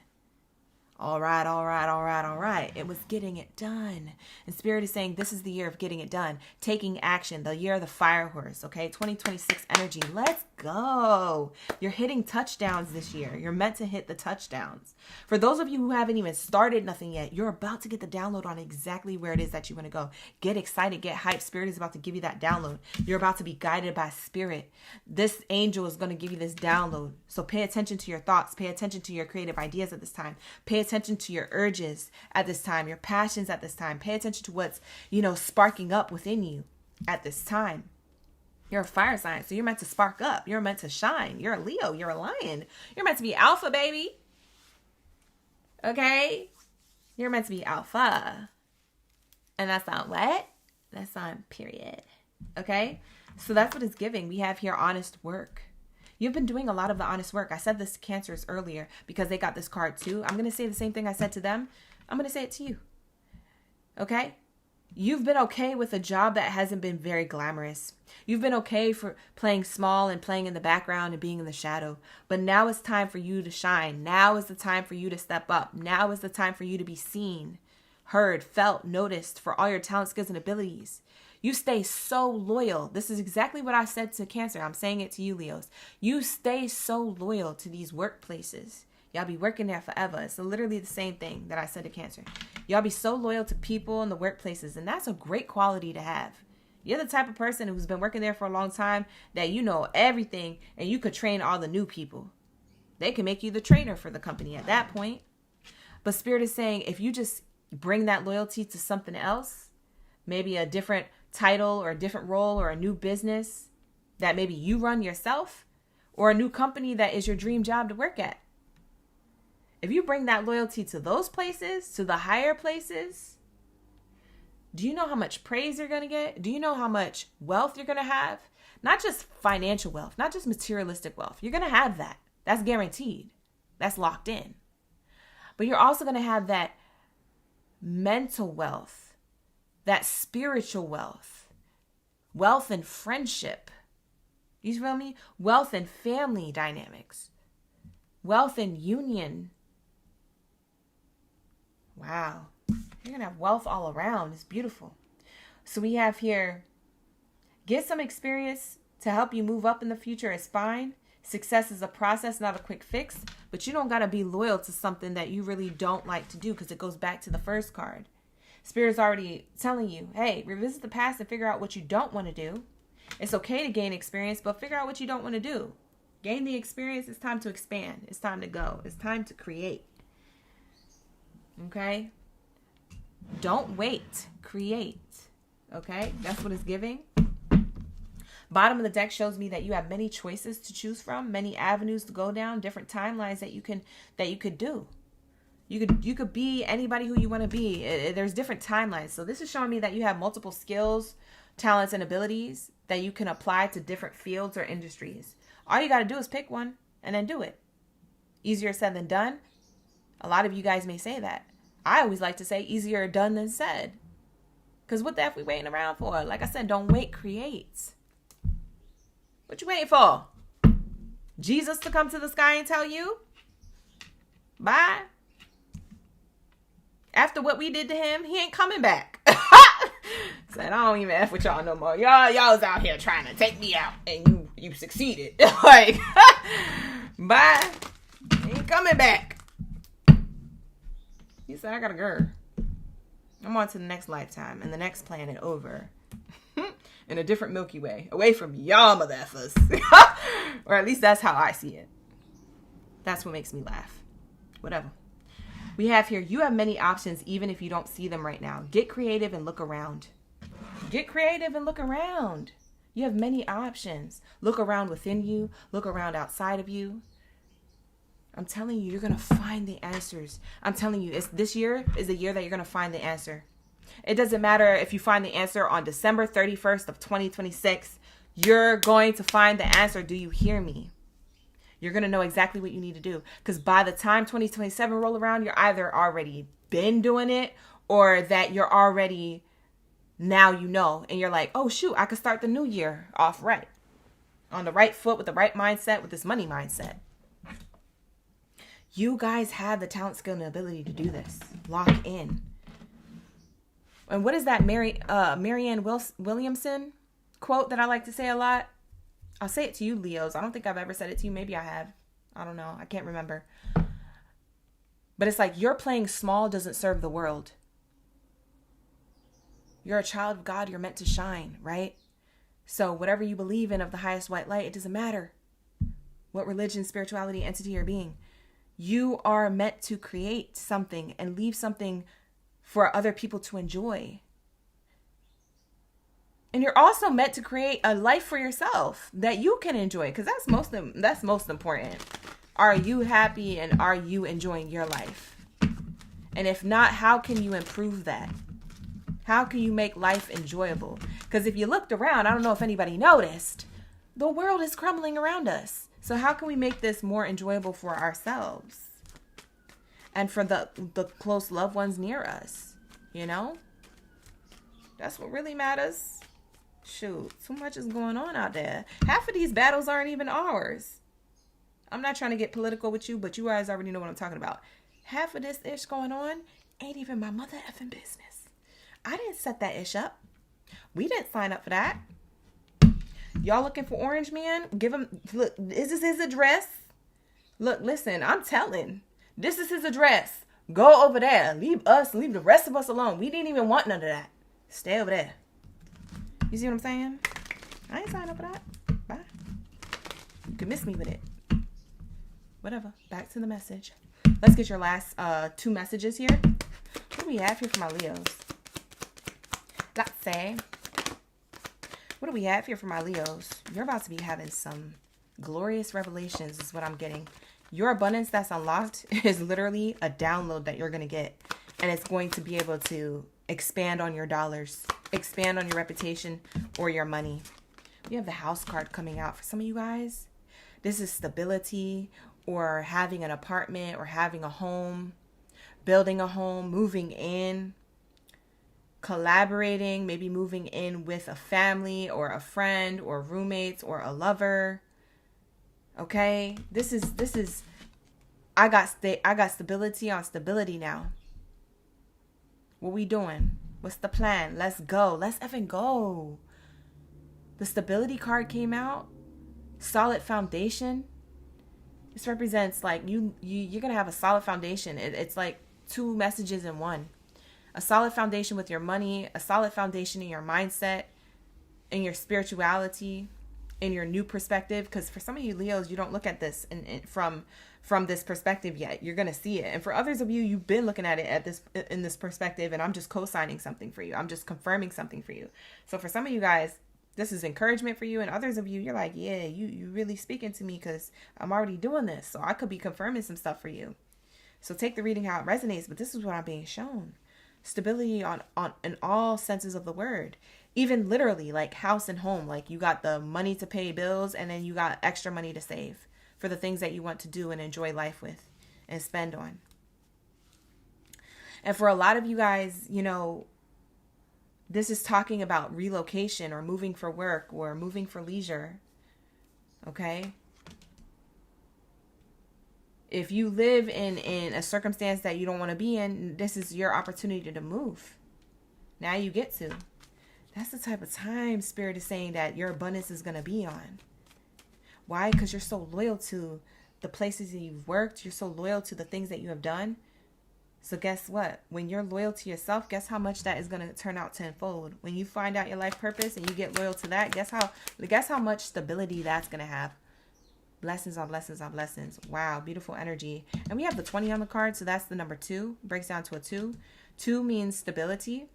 All right. It was getting it done. And Spirit is saying this is the year of getting it done. Taking action. The year of the fire horse. Okay. 2026 energy. Let's go. You're hitting touchdowns this year. You're meant to hit the touchdowns. For those of you who haven't even started nothing yet, you're about to get the download on exactly where it is that you want to go. Get excited. Get hyped. Spirit is about to give you that download. You're about to be guided by Spirit. This angel is going to give you this download. So pay attention to your thoughts. Pay attention to your creative ideas at this time. Pay attention to your urges at this time, your passions at this time. Pay attention to what's, sparking up within you at this time. You're a fire sign, so you're meant to spark up. You're meant to shine. You're a Leo. You're a lion. You're meant to be alpha, baby. Okay? You're meant to be alpha. And that's on what? That's on period. Okay? So that's what it's giving. We have here honest work. You've been doing a lot of the honest work. I said this to Cancers earlier because they got this card too. I'm going to say the same thing I said to them. I'm going to say it to you. Okay? You've been okay with a job that hasn't been very glamorous. You've been okay for playing small and playing in the background and being in the shadow. But now it's time for you to shine. Now is the time for you to step up. Now is the time for you to be seen, heard, felt, noticed for all your talents, skills, and abilities. You stay so loyal. This is exactly what I said to Cancer. I'm saying it to you, Leos. You stay so loyal to these workplaces. Y'all be working there forever. It's literally the same thing that I said to Cancer. Y'all be so loyal to people in the workplaces, and that's a great quality to have. You're the type of person who's been working there for a long time that you know everything, and you could train all the new people. They can make you the trainer for the company at that point. But Spirit is saying if you just bring that loyalty to something else, maybe a different title or a different role or a new business that maybe you run yourself, or a new company that is your dream job to work at. If you bring that loyalty to those places, to the higher places, do you know how much praise you're going to get? Do you know how much wealth you're going to have? Not just financial wealth, not just materialistic wealth. You're going to have that. That's guaranteed. That's locked in. But you're also going to have that mental wealth, that spiritual wealth, wealth and friendship. You feel me? Wealth and family dynamics, wealth and union. Wow. You're going to have wealth all around. It's beautiful. So we have here, get some experience to help you move up in the future. It's fine. Success is a process, not a quick fix. But you don't got to be loyal to something that you really don't like to do, because it goes back to the first card. Spirit's already telling you, hey, revisit the past and figure out what you don't want to do. It's okay to gain experience, but figure out what you don't want to do. Gain the experience. It's time to expand. It's time to go. It's time to create. Okay? Don't wait. Create. Okay? That's what it's giving. Bottom of the deck shows me that you have many choices to choose from, many avenues to go down, different timelines that you could do. You could be anybody who you want to be. There's different timelines. So this is showing me that you have multiple skills, talents, and abilities that you can apply to different fields or industries. All you got to do is pick one and then do it. Easier said than done. A lot of you guys may say that. I always like to say easier done than said. Because what the F we waiting around for? Like I said, don't wait, create. What you waiting for? Jesus to come to the sky and tell you? Bye? After what we did to him, he ain't coming back. Said, I don't even F with y'all no more. Y'all was out here trying to take me out, and you succeeded. Like, bye. He ain't coming back. He said, I got a girl. I'm on to the next lifetime and the next planet over. In a different Milky Way. Away from y'all mother effers. Or at least that's how I see it. That's what makes me laugh. Whatever. We have here, you have many options even if you don't see them right now. Get creative and look around. Get creative and look around. You have many options. Look around within you. Look around outside of you. I'm telling you, you're going to find the answers. I'm telling you, this year is the year that you're going to find the answer. It doesn't matter if you find the answer on December 31st of 2026. You're going to find the answer. Do you hear me? You're going to know exactly what you need to do. Because by the time 2027 roll around, you're either already been doing it or that you're already, now you know. And you're like, oh, shoot, I could start the new year off right. On the right foot with the right mindset, with this money mindset. You guys have the talent, skill, and ability to do this. Lock in. And what is that Marianne Williamson quote that I like to say a lot? I'll say it to you, Leos. I don't think I've ever said it to you. Maybe I have. I don't know. I can't remember. But it's like, your playing small doesn't serve the world. You're a child of God. You're meant to shine, right? So whatever you believe in of the highest white light, it doesn't matter what religion, spirituality, entity, or being. You are meant to create something and leave something for other people to enjoy. And you're also meant to create a life for yourself that you can enjoy, because that's most important. Are you happy and are you enjoying your life? And if not, how can you improve that? How can you make life enjoyable? Because if you looked around, I don't know if anybody noticed, the world is crumbling around us. So how can we make this more enjoyable for ourselves and for the close loved ones near us? You know, that's what really matters. Shoot, too much is going on out there. Half of these battles aren't even ours. I'm not trying to get political with you, but you guys already know what I'm talking about. Half of this ish going on ain't even my mother effing business. I didn't set that ish up. We didn't sign up for that. Y'all looking for Orange Man? Give him, look, is this his address? Look, listen, I'm telling. This is his address. Go over there. Leave the rest of us alone. We didn't even want none of that. Stay over there. You see what I'm saying? I ain't signed up for that. Bye. You can miss me with it. Whatever. Back to the message. Let's get your last 2 messages here. What do we have here for my Leos? Let's say, what do we have here for my Leos? You're about to be having some glorious revelations is what I'm getting. Your abundance that's unlocked is literally a download that you're going to get. And it's going to be able to expand on your dollars, expand on your reputation or your money. We have the House card coming out for some of you guys. This is stability or having an apartment or having a home, building a home, moving in, collaborating, maybe moving in with a family or a friend or roommates or a lover. Okay, this is I got stability on stability now. What we doing? What's the plan? Let's go. Let's effing go. The stability card came out. Solid foundation. This represents like you're gonna have a solid foundation. It's like 2 messages in one. A solid foundation with your money, a solid foundation in your mindset, in your spirituality, in your new perspective. Because for some of you Leos, you don't look at this from this perspective yet. You're gonna see it, and for others of you, you've been looking at it in this perspective. And I'm just co-signing something for you. I'm just confirming something for you. So for some of you guys, this is encouragement for you, and others of you, you're like, yeah, you really speaking to me because I'm already doing this, so I could be confirming some stuff for you. So take the reading how it resonates, but this is what I'm being shown. Stability on in all senses of the word, even literally like house and home. Like you got the money to pay bills, and then you got extra money to save for the things that you want to do and enjoy life with and spend on. And for a lot of you guys, you know, this is talking about relocation or moving for work or moving for leisure. Okay. If you live in a circumstance that you don't want to be in, this is your opportunity to move. Now you get to. That's the type of time Spirit is saying that your abundance is going to be on. Why? Because you're so loyal to the places that you've worked. You're so loyal to the things that you have done. So guess what? When you're loyal to yourself, guess how much that is going to turn out tenfold. When you find out your life purpose and you get loyal to that, guess how much stability that's going to have. Blessings on blessings on blessings. Wow, beautiful energy. And we have the 20 on the card, so that's the number 2. Breaks down to a 2. 2 means stability,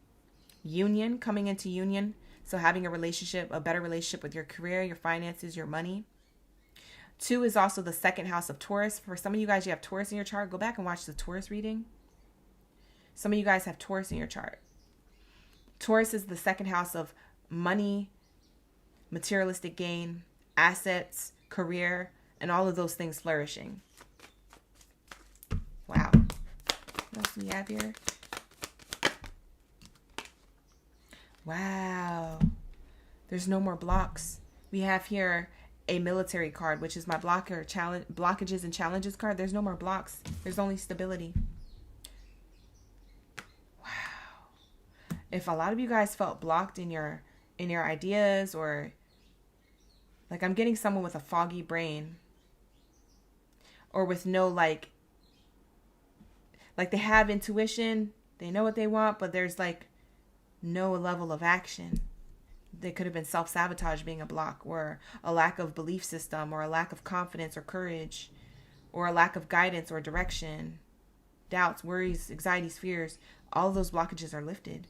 union, coming into union. So having a relationship, a better relationship with your career, your finances, your money. 2 is also the second house of Taurus. For some of you guys, you have Taurus in your chart. Go back and watch the Taurus reading. Some of you guys have Taurus in your chart. Taurus is the second house of money, materialistic gain, assets, career, and all of those things flourishing. Wow. What else do we have here? Wow. There's no more blocks. We have here a military card, which is my blockages and challenges card. There's no more blocks. There's only stability. Wow. If a lot of you guys felt blocked in your ideas, or like I'm getting someone with a foggy brain, or with no like they have intuition, they know what they want, but there's like no level of action. They could have been self-sabotage being a block, or a lack of belief system, or a lack of confidence or courage, or a lack of guidance or direction, doubts, worries, anxieties, fears. All of those blockages are lifted.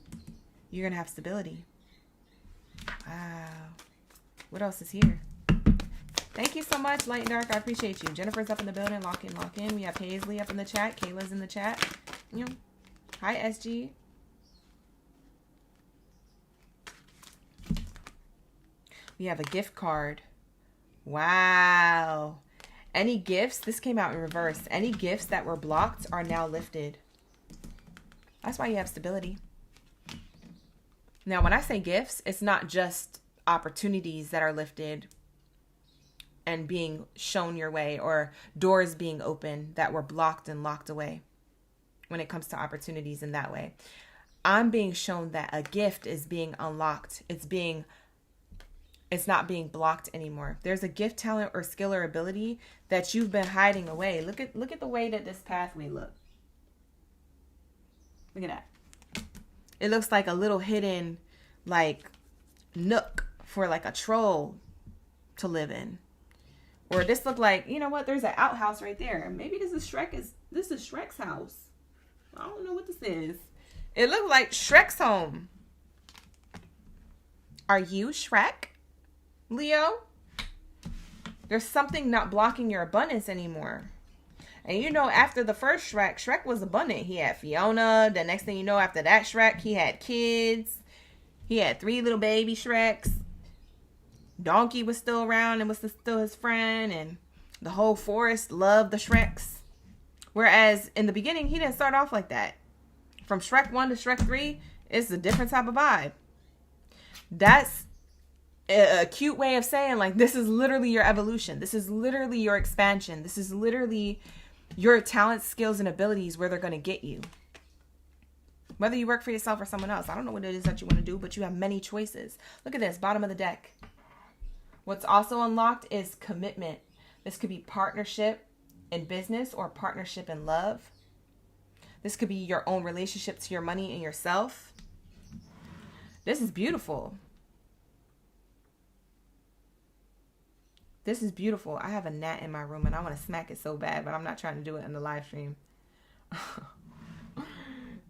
You're going to have stability. Wow. What else is here? Thank you so much, Light and Dark. I appreciate you. Jennifer's up in the building. Lock in, lock in. We have Paisley up in the chat. Kayla's in the chat. Hi, SG. We have a gift card. Wow. Any gifts? This came out in reverse. Any gifts that were blocked are now lifted. That's why you have stability. Now, when I say gifts, it's not just opportunities that are lifted and being shown your way, or doors being open that were blocked and locked away when it comes to opportunities in that way. I'm being shown that a gift is being unlocked. It's not being blocked anymore. There's a gift, talent, or skill or ability that you've been hiding away. Look at the way that this pathway looks. Look at that. It looks like a little hidden like nook for like a troll to live in. Or this looked like, you know what, there's an outhouse right there. Maybe this is Shrek's house. I don't know what this is. It looked like Shrek's home. Are you Shrek, Leo? There's something not blocking your abundance anymore. And you know, after the first Shrek was abundant. He had Fiona. The next thing you know, after that Shrek, he had kids. He had 3 little baby Shreks. Donkey was still around and was still his friend. And the whole forest loved the Shreks. Whereas in the beginning, he didn't start off like that. From Shrek 1 to Shrek 3, it's a different type of vibe. That's a cute way of saying, like, this is literally your evolution. This is literally your expansion. This is literally your talents, skills, and abilities where they're going to get you. Whether you work for yourself or someone else. I don't know what it is that you want to do, but you have many choices. Look at this, bottom of the deck. What's also unlocked is commitment. This could be partnership in business or partnership in love. This could be your own relationship to your money and yourself. This is beautiful. This is beautiful. I have a gnat in my room and I want to smack it so bad, but I'm not trying to do it in the live stream.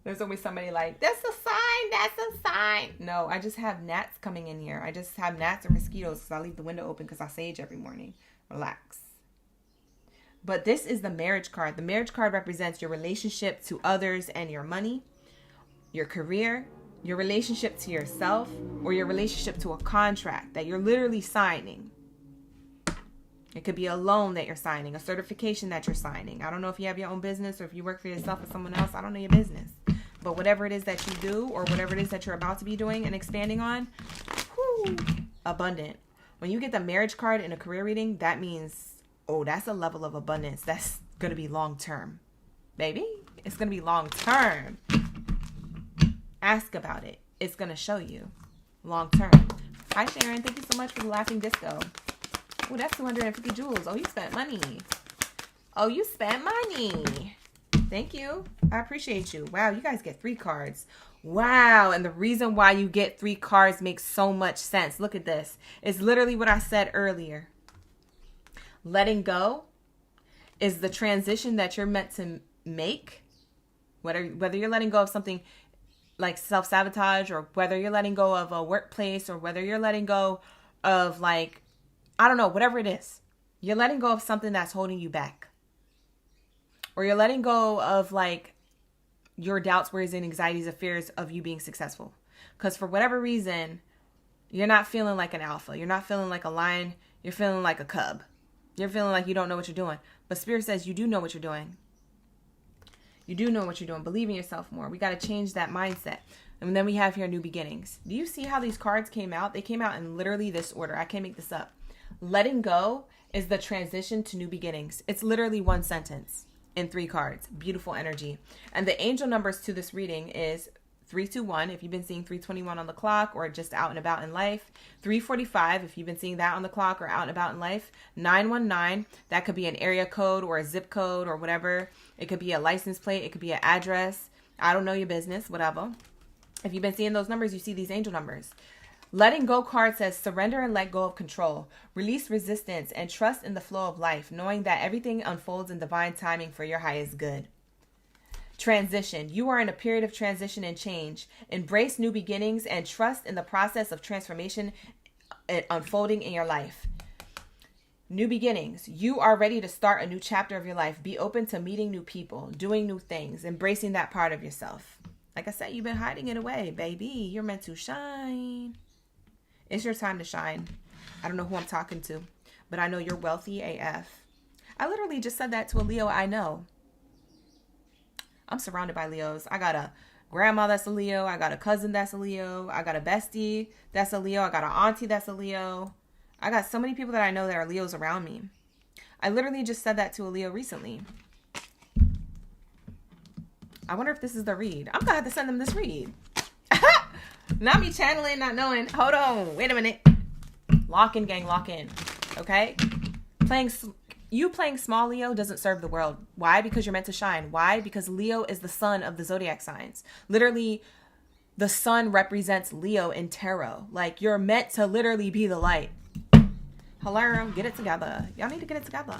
There's always somebody like, that's a sign, that's a sign. No, I just have gnats coming in here. I just have gnats or mosquitoes because I leave the window open because I sage every morning. Relax. But this is the marriage card. The marriage card represents your relationship to others and your money, your career, your relationship to yourself, or your relationship to a contract that you're literally signing. It could be a loan that you're signing, a certification that you're signing. I don't know if you have your own business or if you work for yourself or someone else. I don't know your business. But whatever it is that you do or whatever it is that you're about to be doing and expanding on, abundant. When you get the marriage card in a career reading, that means, oh, that's a level of abundance. That's going to be long term. Baby, it's going to be long term. Ask about it. It's going to show you long term. Hi, Sharon. Thank you so much for the laughing disco. Oh, that's 250 jewels. Oh, you spent money. Oh, you spent money. Thank you. I appreciate you. Wow, you guys get 3 cards. Wow, and the reason why you get 3 cards makes so much sense. Look at this. It's literally what I said earlier. Letting go is the transition that you're meant to make. Whether you're letting go of something like self-sabotage, or whether you're letting go of a workplace, or whether you're letting go of, like, I don't know, whatever it is. You're letting go of something that's holding you back. Or you're letting go of, like, your doubts, worries, and anxieties of fears of you being successful. Because for whatever reason, you're not feeling like an alpha. You're not feeling like a lion. You're feeling like a cub. You're feeling like you don't know what you're doing. But Spirit says you do know what you're doing. You do know what you're doing. Believe in yourself more. We got to change that mindset. And then we have here new beginnings. Do you see how these cards came out? They came out in literally this order. I can't make this up. Letting go is the transition to new beginnings. It's literally one sentence in 3 cards. Beautiful energy. And the angel numbers to this reading is 321 if you've been seeing 321 on the clock or just out and about in life. 345 if you've been seeing that on the clock or out and about in life. 919, that could be an area code or a zip code or whatever. It could be a license plate. It could be an address. I don't know your business, whatever. If you've been seeing those numbers, you see these angel numbers. Letting go card says surrender and let go of control. Release resistance and trust in the flow of life, knowing that everything unfolds in divine timing for your highest good. Transition. You are in a period of transition and change. Embrace new beginnings and trust in the process of transformation and unfolding in your life. New beginnings. You are ready to start a new chapter of your life. Be open to meeting new people, doing new things, embracing that part of yourself. Like I said, you've been hiding it away, baby. You're meant to shine. It's your time to shine. I don't know who I'm talking to, but I know you're wealthy AF. I literally just said that to a Leo I know. I'm surrounded by Leos. I got a grandma that's a Leo. I got a cousin that's a Leo. I got a bestie that's a Leo. I got an auntie that's a Leo. I got so many people that I know that are Leos around me. I literally just said that to a Leo recently. I wonder if this is the read. I'm going to have to send them this read. Not me channeling, not knowing. Hold on. Wait a minute. Lock in, gang. Lock in. Okay? You playing small Leo doesn't serve the world. Why? Because you're meant to shine. Why? Because Leo is the sun of the zodiac signs. Literally, the sun represents Leo in tarot. Like, you're meant to literally be the light. Hello, get it together. Y'all need to get it together.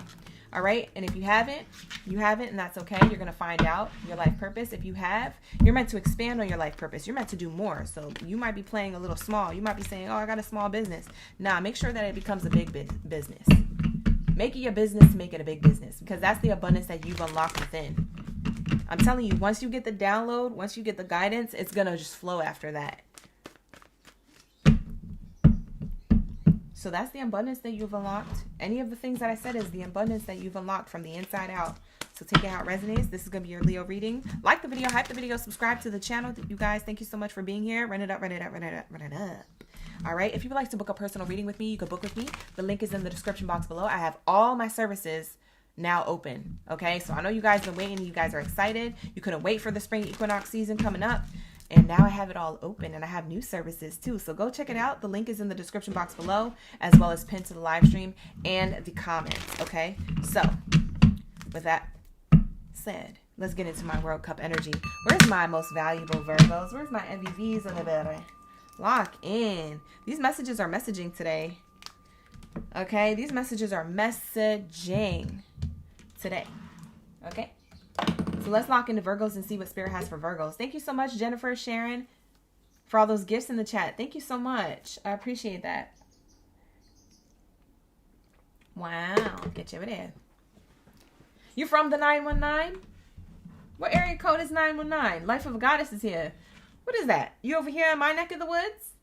All right. And if you haven't, and that's okay. You're going to find out your life purpose. If you have, you're meant to expand on your life purpose. You're meant to do more. So you might be playing a little small. You might be saying, oh, I got a small business. Nah, make sure that it becomes a big business. Make it your business to make it a big business, because that's the abundance that you've unlocked within. I'm telling you, once you get the download, once you get the guidance, it's going to just flow after that. So that's the abundance that you've unlocked. Any of the things that I said is the abundance that you've unlocked from the inside out. So take it how it resonates. This is going to be your Leo reading. Like the video, hype the video, subscribe to the channel. You guys, thank you so much for being here. Run it up, run it up, run it up, run it up. All right. If you would like to book a personal reading with me, you can book with me. The link is in the description box below. I have all my services now open. Okay. So I know you guys have been waiting. You guys are excited. You couldn't wait for the spring equinox season coming up. And now I have it all open, and I have new services too. So go check it out. The link is in the description box below, as well as pinned to the live stream and the comments. Okay. So with that said, let's get into my World Cup energy. Where's my most valuable Virgos? Where's my MVVs in the building? Lock in. These messages are messaging today. Okay. These messages are messaging today. Okay. So let's lock into Virgos and see what Spirit has for Virgos. Thank you so much, Jennifer, Sharon, for all those gifts in the chat. Thank you so much. I appreciate that. Wow. Get you over there. You from the 919? What area code is 919? Life of a Goddess is here. What is that? You over here in my neck of the woods?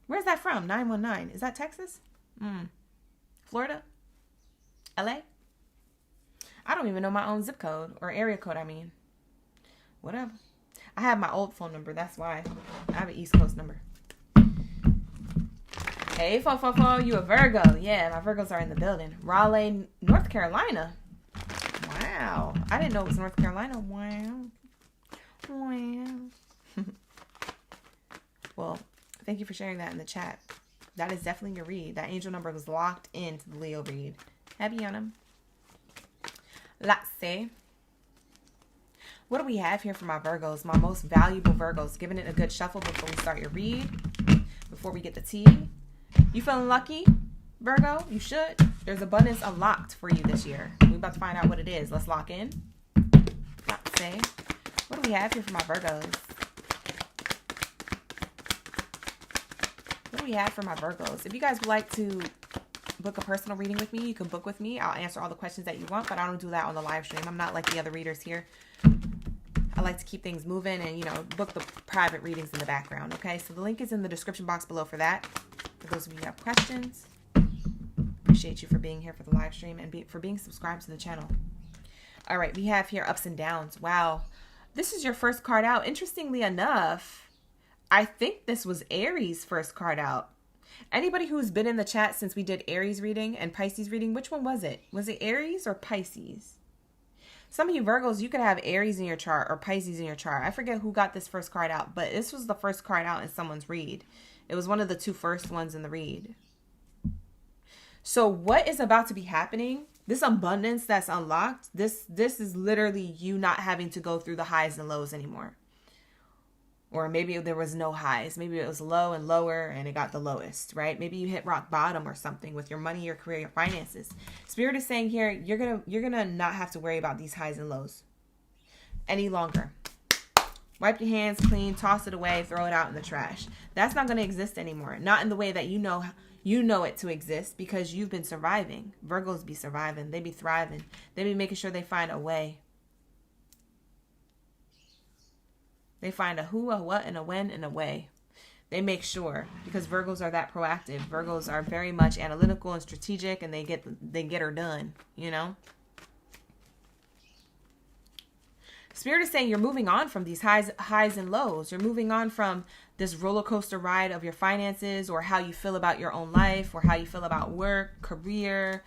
Where's that from? 919. Is that Texas? Florida? LA? I don't even know my own zip code or area code. I mean, whatever. I have my old phone number. That's why I have an East Coast number. Hey, 444, you a Virgo. Yeah, my Virgos are in the building. Raleigh, North Carolina. Wow. I didn't know it was North Carolina. Wow. Well, thank you for sharing that in the chat. That is definitely your read. That angel number was locked into the Leo read. Happy on them. Let's see. What do we have here for my Virgos? My most valuable Virgos. Giving it a good shuffle before we start your read. Before we get the tea. You feeling lucky, Virgo? You should. There's abundance unlocked for you this year. We're about to find out what it is. Let's lock in. Let's see. What do we have here for my Virgos? What do we have for my Virgos? If you guys would like to book a personal reading with me, you can book with me. I'll answer all the questions that you want, but I don't do that on the live stream. I'm not like the other readers here. I like to keep things moving and, you know, book the private readings in the background. Okay, so the link is in the description box below for that. For those of you who have questions, appreciate you for being here for the live stream and for being subscribed to the channel. All right, we have here ups and downs. Wow, this is your first card out. Interestingly enough, I think this was Aries' first card out. Anybody who's been in the chat since we did Aries reading and Pisces reading, which one was it? Was it Aries or Pisces? Some of you Virgos, you could have Aries in your chart or Pisces in your chart. I forget who got this first card out, but this was the first card out in someone's read. It was one of the two first ones in the read. So what is about to be happening? This abundance that's unlocked, this is literally you not having to go through the highs and lows anymore. Or maybe there was no highs. Maybe it was low and lower and it got the lowest, right? Maybe you hit rock bottom or something with your money, your career, your finances. Spirit is saying here, you're gonna not have to worry about these highs and lows. any longer. Wipe your hands clean, toss it away, throw it out in the trash. That's not going to exist anymore. Not in the way that you know it to exist, because you've been surviving. Virgos be surviving. They be thriving. They be making sure they find a way. They find a who, a what, and a when, and a way. They make sure, because Virgos are that proactive. Virgos are very much analytical and strategic, and they get her done, you know? Spirit is saying you're moving on from these highs and lows. You're moving on from this roller coaster ride of your finances, or how you feel about your own life, or how you feel about work, career,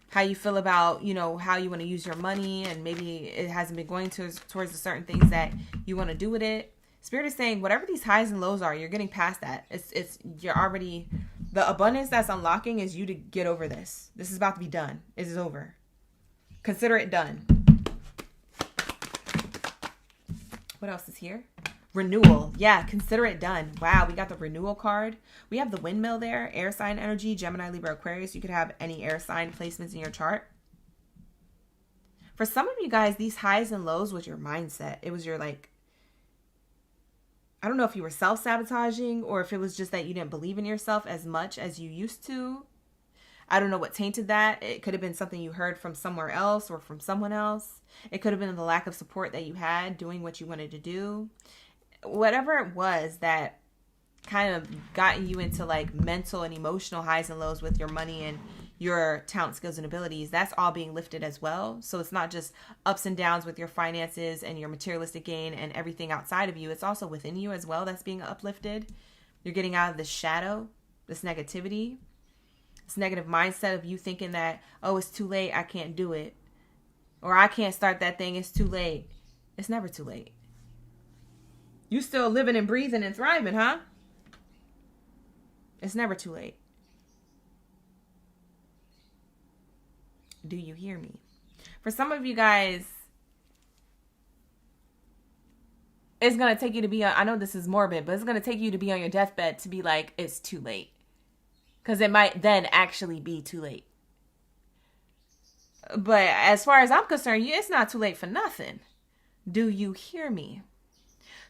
how you feel about, you know, how you want to use your money, and maybe it hasn't been going towards the certain things that you want to do with it. Spirit is saying whatever these highs and lows are, you're getting past that. You're already, the abundance that's unlocking is you to get over this. This is about to be done. It is over. Consider it done. What else is here? Renewal. Yeah, consider it done. Wow, we got the renewal card. We have the windmill there. Air sign energy, Gemini, Libra, Aquarius. You could have any air sign placements in your chart. For some of you guys, these highs and lows was your mindset. It was your, like, I don't know if you were self-sabotaging, or if it was just that you didn't believe in yourself as much as you used to. I don't know what tainted that. It could have been something you heard from somewhere else or from someone else. It could have been the lack of support that you had doing what you wanted to do. Whatever it was that kind of got you into like mental and emotional highs and lows with your money and your talent, skills, and abilities, that's all being lifted as well. So it's not just ups and downs with your finances and your materialistic gain and everything outside of you. It's also within you as well that's being uplifted. You're getting out of this shadow, this negativity, this negative mindset of you thinking that, oh, it's too late, I can't do it. Or I can't start that thing, it's too late. It's never too late. You still living and breathing and thriving, huh? It's never too late. Do you hear me? For some of you guys, it's going to take you to be on, I know this is morbid, but it's going to take you to be on your deathbed to be like, it's too late. Because it might then actually be too late. But as far as I'm concerned, it's not too late for nothing. Do you hear me?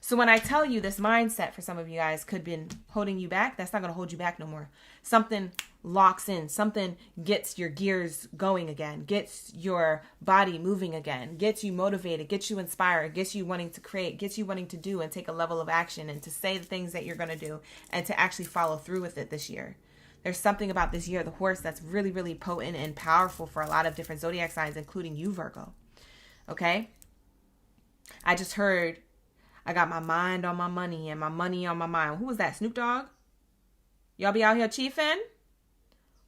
So when I tell you this mindset for some of you guys could have been holding you back, that's not going to hold you back no more. Something locks in. Something gets your gears going again, gets your body moving again, gets you motivated, gets you inspired, gets you wanting to create, gets you wanting to do and take a level of action and to say the things that you're going to do and to actually follow through with it this year. There's something about this year, the horse, that's really, really potent and powerful for a lot of different zodiac signs, including you, Virgo. Okay? I just heard, I got my mind on my money and my money on my mind. Who was that? Snoop Dogg? Y'all be out here chiefing?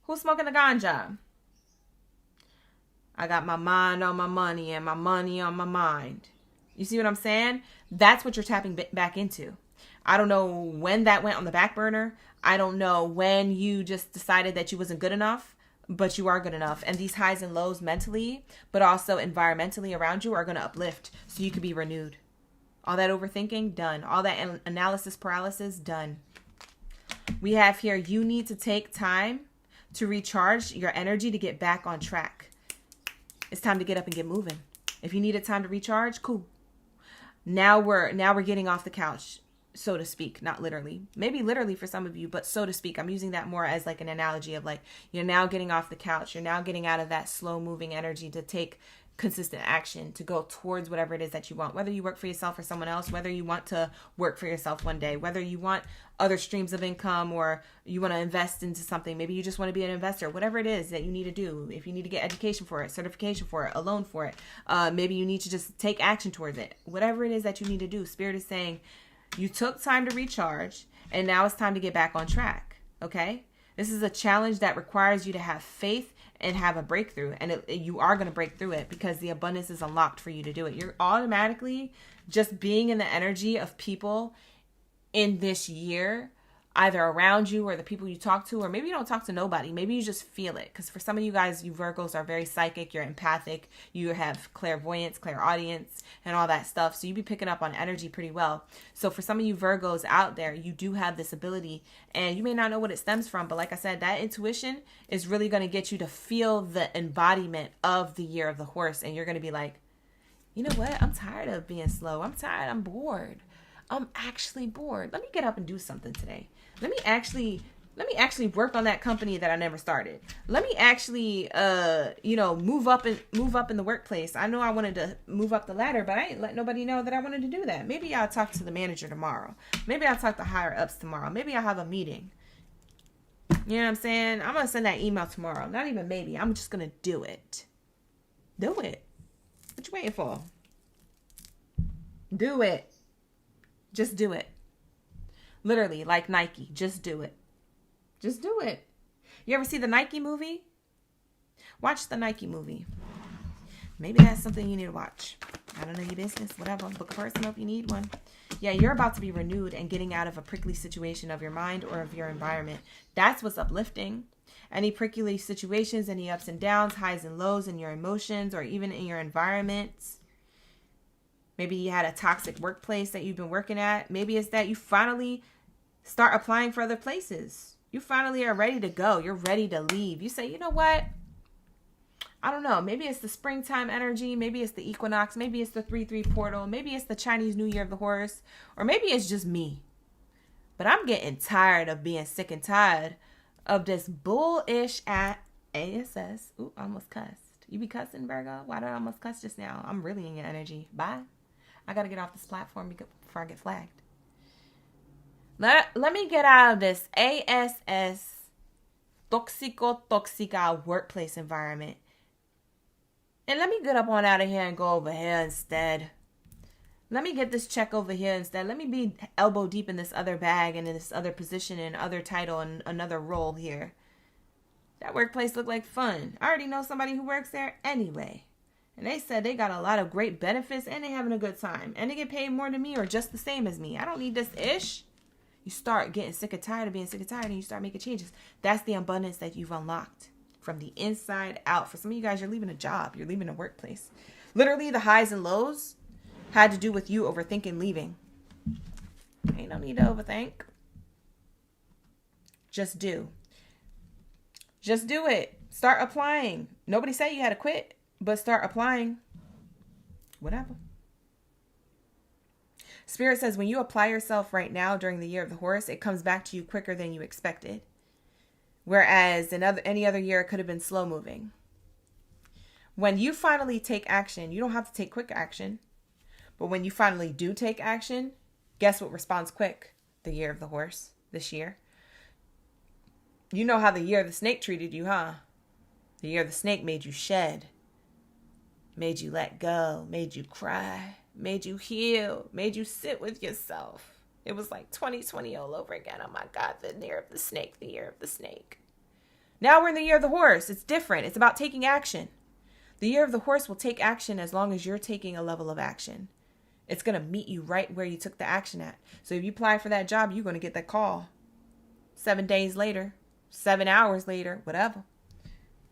Who's smoking the ganja? I got my mind on my money and my money on my mind. You see what I'm saying? That's what you're tapping back into. I don't know when that went on the back burner. I don't know when you just decided that you wasn't good enough, but you are good enough. And these highs and lows mentally, but also environmentally around you are going to uplift so you can be renewed. All that overthinking, done. All that analysis paralysis, done. We have here, you need to take time to recharge your energy to get back on track. It's time to get up and get moving. If you needed time to recharge, cool. Now we're getting off the couch, so to speak, not literally. Maybe literally for some of you, but so to speak. I'm using that more as like an analogy of like, you're now getting off the couch. You're now getting out of that slow moving energy to take consistent action to go towards whatever it is that you want, whether you work for yourself or someone else, whether you want to work for yourself one day, whether you want other streams of income or you want to invest into something. Maybe you just want to be an investor, whatever it is that you need to do. If you need to get education for it, certification for it, a loan for it, maybe you need to just take action towards it. Whatever it is that you need to do, Spirit is saying you took time to recharge and now it's time to get back on track. Okay? This is a challenge that requires you to have faith and have a breakthrough, and you are going to break through it because the abundance is unlocked for you to do it. You're automatically just being in the energy of people in this year, either around you or the people you talk to, or maybe you don't talk to nobody. Maybe you just feel it. Because for some of you guys, you Virgos are very psychic. You're empathic. You have clairvoyance, clairaudience, and all that stuff. So you be picking up on energy pretty well. So for some of you Virgos out there, you do have this ability, and you may not know what it stems from. But like I said, that intuition is really going to get you to feel the embodiment of the year of the horse. And you're going to be like, You know what? I'm tired of being slow. I'm tired. I'm bored. I'm actually bored. Let me get up and do something today. Let me actually work on that company that I never started. Let me actually move up in the workplace. I know I wanted to move up the ladder, but I ain't let nobody know that I wanted to do that. Maybe I'll talk to the manager tomorrow. Maybe I'll talk to higher ups tomorrow. Maybe I'll have a meeting. You know what I'm saying? I'm going to send that email tomorrow. Not even maybe. I'm just going to do it. Do it. What you waiting for? Do it. Just do it. Literally, like Nike. Just do it. Just do it. You ever see the Nike movie? Watch the Nike movie. Maybe that's something you need to watch. I don't know your business. Whatever. Book a person up. You need one. Yeah, you're about to be renewed and getting out of a prickly situation of your mind or of your environment. That's what's uplifting. Any prickly situations, any ups and downs, highs and lows in your emotions or even in your environments. Maybe you had a toxic workplace that you've been working at. Maybe it's that you finally start applying for other places. You finally are ready to go. You're ready to leave. You say, you know what? I don't know. Maybe it's the springtime energy. Maybe it's the equinox. Maybe it's the 3-3 portal. Maybe it's the Chinese New Year of the horse. Or maybe it's just me. But I'm getting tired of being sick and tired of this bullish at ASS. Ooh, I almost cussed. You be cussing, Virgo? Why did I almost cuss just now? I'm really in your energy. Bye. I got to get off this platform before I get flagged. Let me get out of this ASS toxica workplace environment. And let me get up on out of here and go over here instead. Let me get this check over here instead. Let me be elbow deep in this other bag and in this other position and other title and another role here. That workplace looked like fun. I already know somebody who works there anyway. And they said they got a lot of great benefits and they having a good time. And they get paid more than me or just the same as me. I don't need this ish. You start getting sick and tired of being sick and tired and you start making changes. That's the abundance that you've unlocked from the inside out. For some of you guys, you're leaving a job. You're leaving a workplace. Literally, the highs and lows had to do with you overthinking leaving. Ain't no need to overthink. Just do. Just do it. Start applying. Nobody said you had to quit, but start applying. Whatever. Spirit says when you apply yourself right now during the year of the horse, it comes back to you quicker than you expected. Whereas in any other year, it could have been slow moving. When you finally take action, you don't have to take quick action. But when you finally do take action, guess what responds quick? The year of the horse this year. You know how the year of the snake treated you, huh? The year of the snake made you shed. Made you let go. Made you cry. Made you heal. Made you sit with yourself. It was like 2020 all over again. Oh my God, the year of the snake, the year of the snake. Now we're in the year of the horse. It's different. It's about taking action. The year of the horse will take action as long as you're taking a level of action. It's going to meet you right where you took the action at. So if you apply for that job, you're going to get that call 7 days later, 7 hours later, whatever.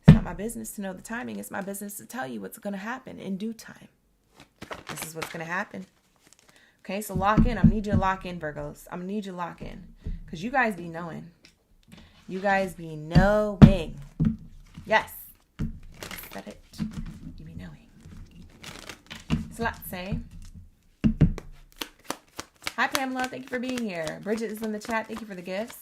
It's not my business to know the timing. It's my business to tell you what's going to happen in due time. This is what's going to happen. Okay, so lock in. I'm going to need you to lock in, Virgos. I'm going to need you to lock in. Because you guys be knowing. You guys be knowing. Yes. Said it. You be knowing. Slatse. Hi, Pamela. Thank you for being here. Bridget is in the chat. Thank you for the gifts.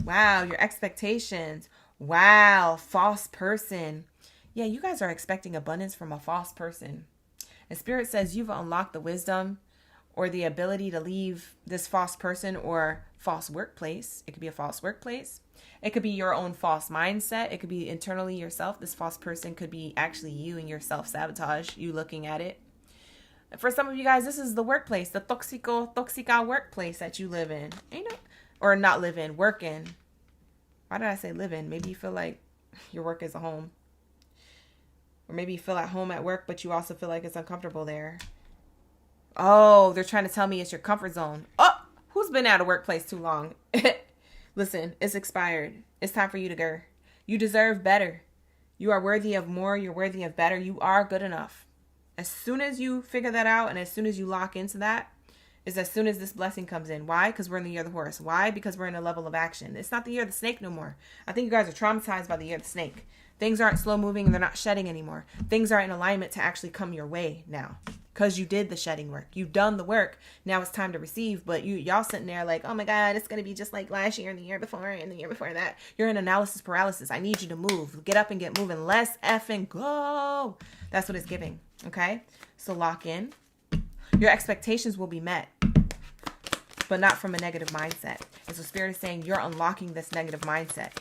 Wow, your expectations. Wow, false person. Yeah, you guys are expecting abundance from a false person. And Spirit says you've unlocked the wisdom or the ability to leave this false person or false workplace. It could be a false workplace. It could be your own false mindset. It could be internally yourself. This false person could be actually you and your self-sabotage, you looking at it. For some of you guys, this is the workplace, the toxica workplace that you live in. Or not live in, work in. Why did I say live in? Maybe you feel like your work is a home. Or maybe you feel at home at work, but you also feel like it's uncomfortable there. Oh, they're trying to tell me it's your comfort zone. Oh, who's been out of workplace too long? Listen, it's expired. It's time for you to go. You deserve better. You are worthy of more. You're worthy of better. You are good enough. As soon as you figure that out and as soon as you lock into that, is as soon as this blessing comes in. Why? Because we're in the year of the horse. Why? Because we're in a level of action. It's not the year of the snake no more. I think you guys are traumatized by the year of the snake. Things aren't slow moving and they're not shedding anymore. Things are in alignment to actually come your way now. Because you did the shedding work. You've done the work. Now it's time to receive. But y'all sitting there like, oh my God, it's going to be just like last year and the year before and the year before that. You're in analysis paralysis. I need you to move. Get up and get moving. Let's effing go. That's what it's giving. Okay? So lock in. Your expectations will be met, but not from a negative mindset. And so Spirit is saying you're unlocking this negative mindset.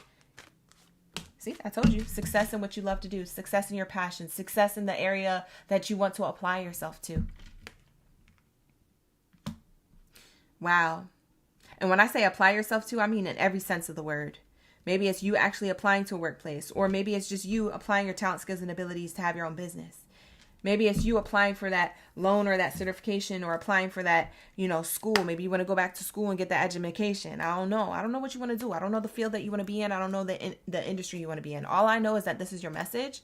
See, I told you, success in what you love to do, success in your passion, success in the area that you want to apply yourself to. Wow. And when I say apply yourself to, I mean in every sense of the word. Maybe it's you actually applying to a workplace, or maybe it's just you applying your talent, skills, and abilities to have your own business. Maybe it's you applying for that loan or that certification, or applying for that, school. Maybe you want to go back to school and get that education. I don't know. I don't know what you want to do. I don't know the field that you want to be in. I don't know the industry you want to be in. All I know is that this is your message.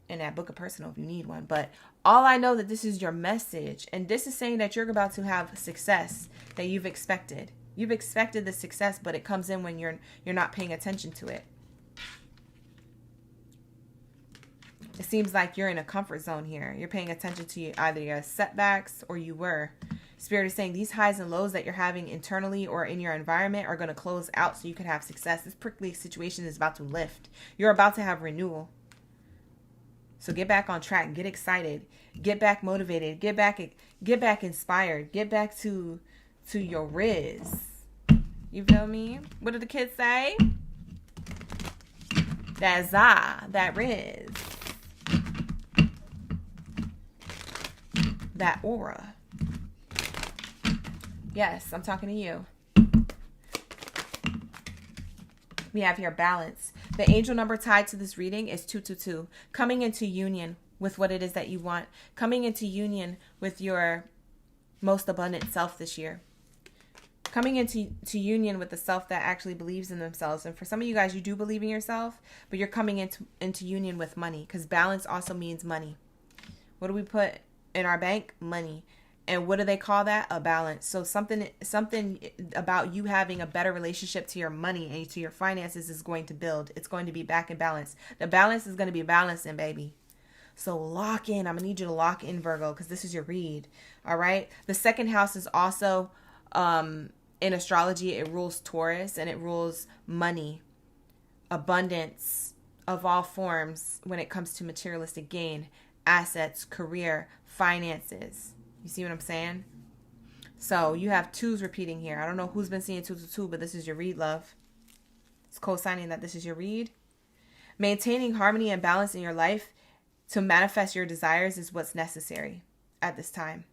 In that book of personal, if you need one. But all I know that this is your message. And this is saying that you're about to have success that you've expected. You've expected the success, but it comes in when you're not paying attention to it. It seems like you're in a comfort zone here. You're paying attention to either your setbacks or you were. Spirit is saying these highs and lows that you're having internally or in your environment are going to close out so you can have success. This prickly situation is about to lift. You're about to have renewal. So get back on track. Get excited. Get back motivated. Get back inspired. Get back to your Riz. You feel me? What did the kids say? That za, that Riz. That aura. Yes, I'm talking to you. We have here balance. The angel number tied to this reading is 222. Coming into union with what it is that you want. Coming into union with your most abundant self this year. Coming into union with the self that actually believes in themselves. And for some of you guys, you do believe in yourself, but you're coming into union with money, because balance also means money. What do we put in our bank? Money. And what do they call that? A balance. So something about you having a better relationship to your money and to your finances is going to build. It's going to be back in balance. The balance is going to be balancing, baby. So lock in. I'm going to need you to lock in, Virgo, because this is your read. All right. The second house is also, in astrology, it rules Taurus, and it rules money, abundance of all forms when it comes to materialistic gain, assets, career, finances. You see what I'm saying? So you have twos repeating here. I don't know who's been seeing 222, but this is your read, love. It's co-signing that this is your read. Maintaining harmony and balance in your life to manifest your desires is what's necessary at this time.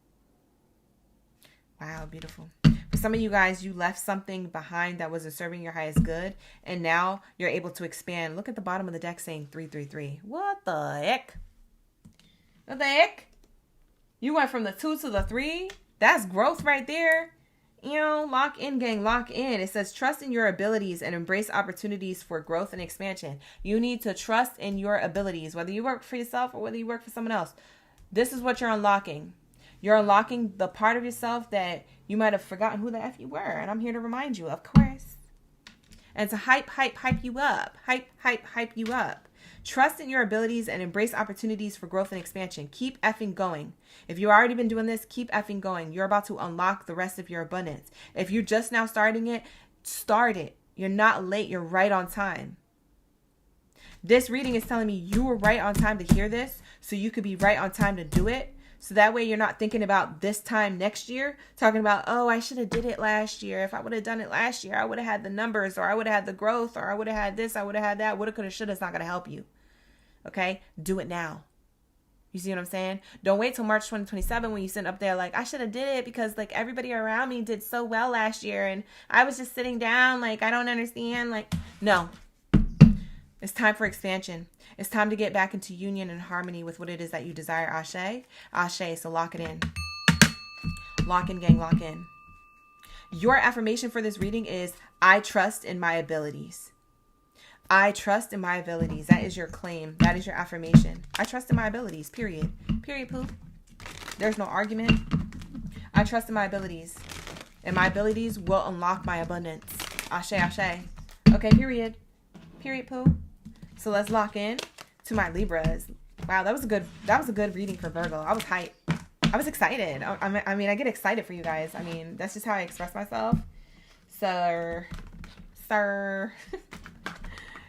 Wow, beautiful. For some of you guys, you left something behind that wasn't serving your highest good, and now you're able to expand. Look at the bottom of the deck saying 333. What the heck? What the heck? You went from the 2 to the 3. That's growth right there. Lock in, gang, lock in. It says trust in your abilities and embrace opportunities for growth and expansion. You need to trust in your abilities, whether you work for yourself or whether you work for someone else. This is what you're unlocking. You're unlocking the part of yourself that you might have forgotten who the F you were. And I'm here to remind you, of course. And to hype you up. Hype you up. Trust in your abilities and embrace opportunities for growth and expansion. Keep effing going. If you've already been doing this, keep effing going. You're about to unlock the rest of your abundance. If you're just now starting it, start it. You're not late. You're right on time. This reading is telling me you were right on time to hear this, so you could be right on time to do it. So that way you're not thinking about this time next year, talking about, oh, I should have did it last year. If I would have done it last year, I would have had the numbers, or I would have had the growth, or I would have had this, I would have had that. Woulda, coulda, shoulda. It's not going to help you. Okay? Do it now. You see what I'm saying? Don't wait till March 2027 when you sit up there like, I should have did it because like everybody around me did so well last year and I was just sitting down like I don't understand. Like, no. It's time for expansion. It's time to get back into union and harmony with what it is that you desire. Ashe. Ashe. So lock it in. Lock in, gang. Lock in. Your affirmation for this reading is, I trust in my abilities. I trust in my abilities. That is your claim. That is your affirmation. I trust in my abilities. Period. Period, poop. There's no argument. I trust in my abilities. And my abilities will unlock my abundance. Ashe, ashe. Okay, period. Period, poo. So let's lock in to my Libras. Wow, that was a good reading for Virgo. I was hyped. I was excited. I mean, I get excited for you guys. I mean, that's just how I express myself. Sir.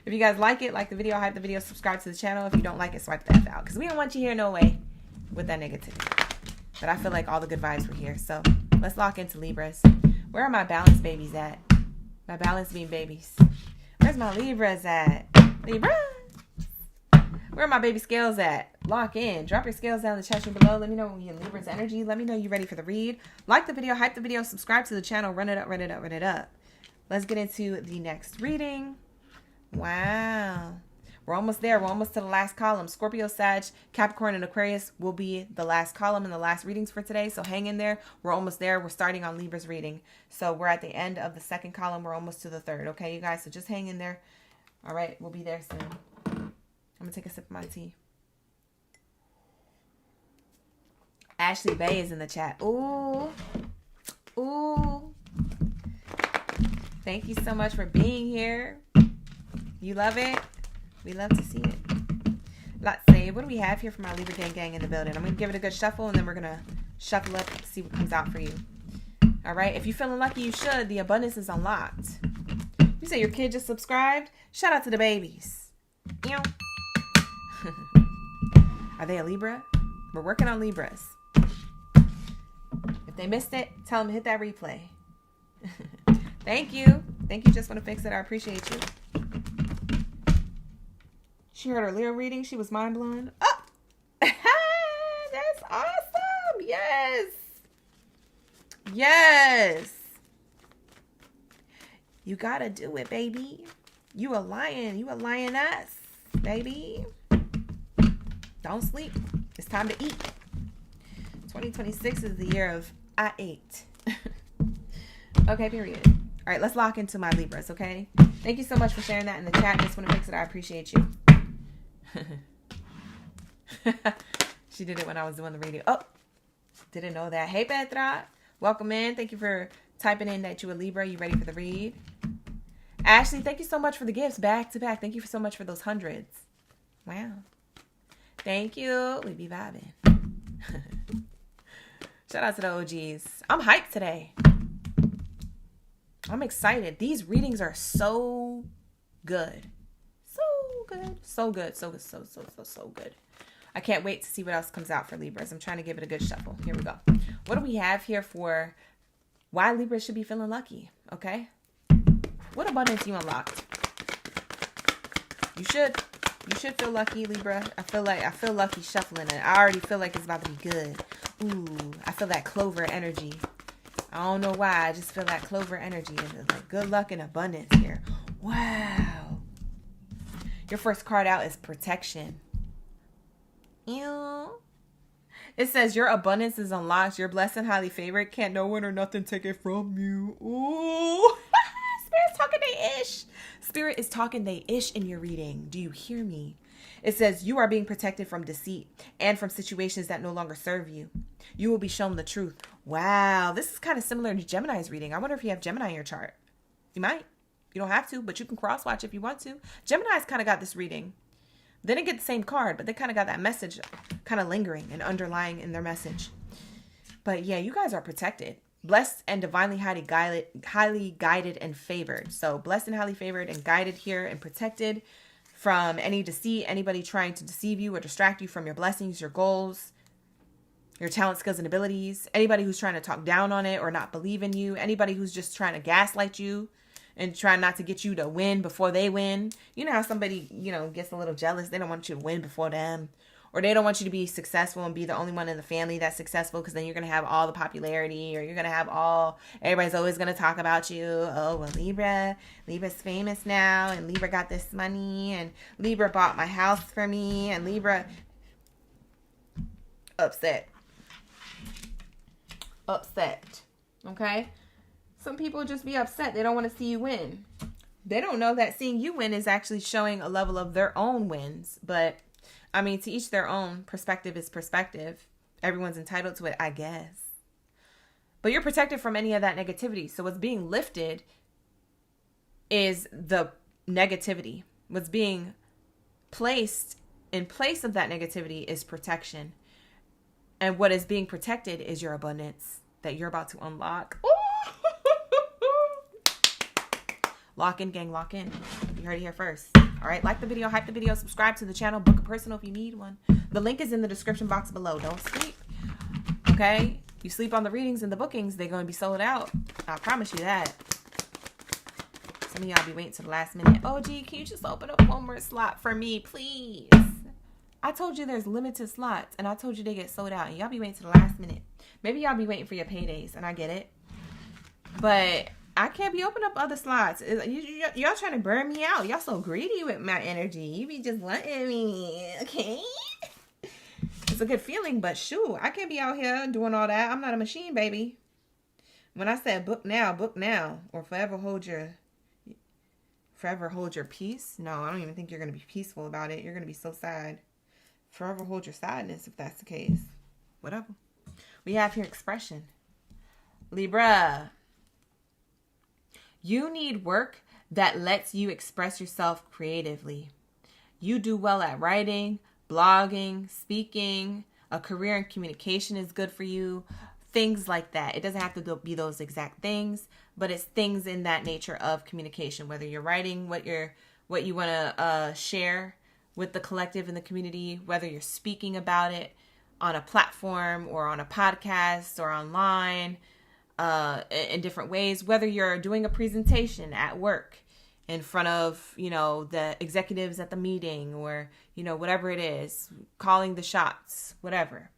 If you guys like it, like the video, hype the video, subscribe to the channel. If you don't like it, swipe the F out. Because we don't want you here no way with that negativity. But I feel like all the good vibes were here. So let's lock into Libras. Where are my balance babies at? My balance being babies. Where's my Libras at? Libras. Where are my baby scales at? Lock in. Drop your scales down in the chat room below. Let me know when you're Libra's energy. Let me know you're ready for the read. Like the video, hype the video, subscribe to the channel. Run it up, run it up, run it up. Let's get into the next reading. Wow. We're almost there. We're almost to the last column. Scorpio, Sag, Capricorn, and Aquarius will be the last column and the last readings for today. So hang in there. We're almost there. We're starting on Libra's reading. So we're at the end of the second column. We're almost to the third. Okay, you guys? So just hang in there. All right. We'll be there soon. I'm going to take a sip of my tea. Ashley Bay is in the chat. Ooh. Ooh. Thank you so much for being here. You love it? We love to see it. Let's see. What do we have here for my Libra gang in the building? I'm going to give it a good shuffle, and then we're going to shuffle up and see what comes out for you. All right? If you're feeling lucky, you should. The abundance is unlocked. You say your kid just subscribed? Shout out to the babies. You know? Are they a Libra? We're working on Libras. If they missed it, tell them to hit that replay. Thank you. Thank you. Just want to fix it. I appreciate you. She heard her Leo reading. She was mind blown. Oh, that's awesome. Yes. Yes. You got to do it, baby. You a lion. You a lioness, baby. Don't sleep. It's time to eat. 2026 is the year of I ate. Okay, period. All right, let's lock into my Libras, okay? Thank you so much for sharing that in the chat. Just want to fix it. I appreciate you. She did it when I was doing the reading. Oh, didn't know that. Hey, Petra. Welcome in. Thank you for typing in that you a Libra. You ready for the read? Ashley, thank you so much for the gifts back to back. Thank you so much for those hundreds. Wow. Thank you. We be vibing. Shout out to the OGs. I'm hyped today. I'm excited. These readings are so good. So good. So good. So good. So good. I can't wait to see what else comes out for Libras. I'm trying to give it a good shuffle. Here we go. What do we have here for why Libras should be feeling lucky? Okay. What abundance you unlocked? You should feel lucky, Libra. I feel lucky shuffling it. I already feel like it's about to be good. Ooh, I feel that clover energy. I don't know why. I just feel that clover energy and like good luck and abundance here. Wow. Your first card out is protection. Ew. It says your abundance is unlocked. You're blessed and highly favored. Can't no one or nothing take it from you. Ooh. Spirit's talking they ish. Spirit is talking they ish in your reading. Do you hear me? It says you are being protected from deceit and from situations that no longer serve you. You will be shown the truth. Wow. This is kind of similar to Gemini's reading. I wonder if you have Gemini in your chart. You might. You don't have to, but you can cross watch if you want to. Gemini's kind of got this reading. They didn't get the same card, but they kind of got that message kind of lingering and underlying in their message. But yeah, you guys are protected. Blessed and divinely highly guided and favored. So blessed and highly favored and guided here and protected from any deceit, anybody trying to deceive you or distract you from your blessings, your goals, your talent, skills, and abilities. Anybody who's trying to talk down on it or not believe in you. Anybody who's just trying to gaslight you and trying not to get you to win before they win. You know how somebody, gets a little jealous. They don't want you to win before them. Or they don't want you to be successful and be the only one in the family that's successful because then you're going to have all the popularity or you're going to have everybody's always going to talk about you. Oh, well, Libra's famous now and Libra got this money and Libra bought my house for me and Libra upset. Okay? Some people just be upset. They don't want to see you win. They don't know that seeing you win is actually showing a level of their own wins, but to each their own. Perspective is perspective. Everyone's entitled to it, I guess. But you're protected from any of that negativity. So what's being lifted is the negativity. What's being placed in place of that negativity is protection. And what is being protected is your abundance that you're about to unlock. Lock in, gang, lock in. You heard it here first. All right, like the video, hype the video, subscribe to the channel, book a personal if you need one. The link is in the description box below. Don't sleep. Okay? You sleep on the readings and the bookings, they're going to be sold out. I promise you that. Some of y'all be waiting to the last minute. Oh, gee, can you just open up one more slot for me, please? I told you there's limited slots, and I told you they get sold out, and y'all be waiting to the last minute. Maybe y'all be waiting for your paydays, and I get it. But I can't be opening up other slots. Y'all trying to burn me out. Y'all so greedy with my energy. You be just wanting me, okay? It's a good feeling, but shoot, I can't be out here doing all that. I'm not a machine, baby. When I said book now, or forever hold your peace. No, I don't even think you're going to be peaceful about it. You're going to be so sad. Forever hold your sadness if that's the case. Whatever. We have here expression. Libra. You need work that lets you express yourself creatively. You do well at writing, blogging, speaking. A career in communication is good for you. Things like that. It doesn't have to be those exact things, but it's things in that nature of communication. Whether you're writing what you want to share with the collective and the community, whether you're speaking about it on a platform or on a podcast or online, in different ways, whether you're doing a presentation at work in front of, the executives at the meeting or, whatever it is, calling the shots, whatever.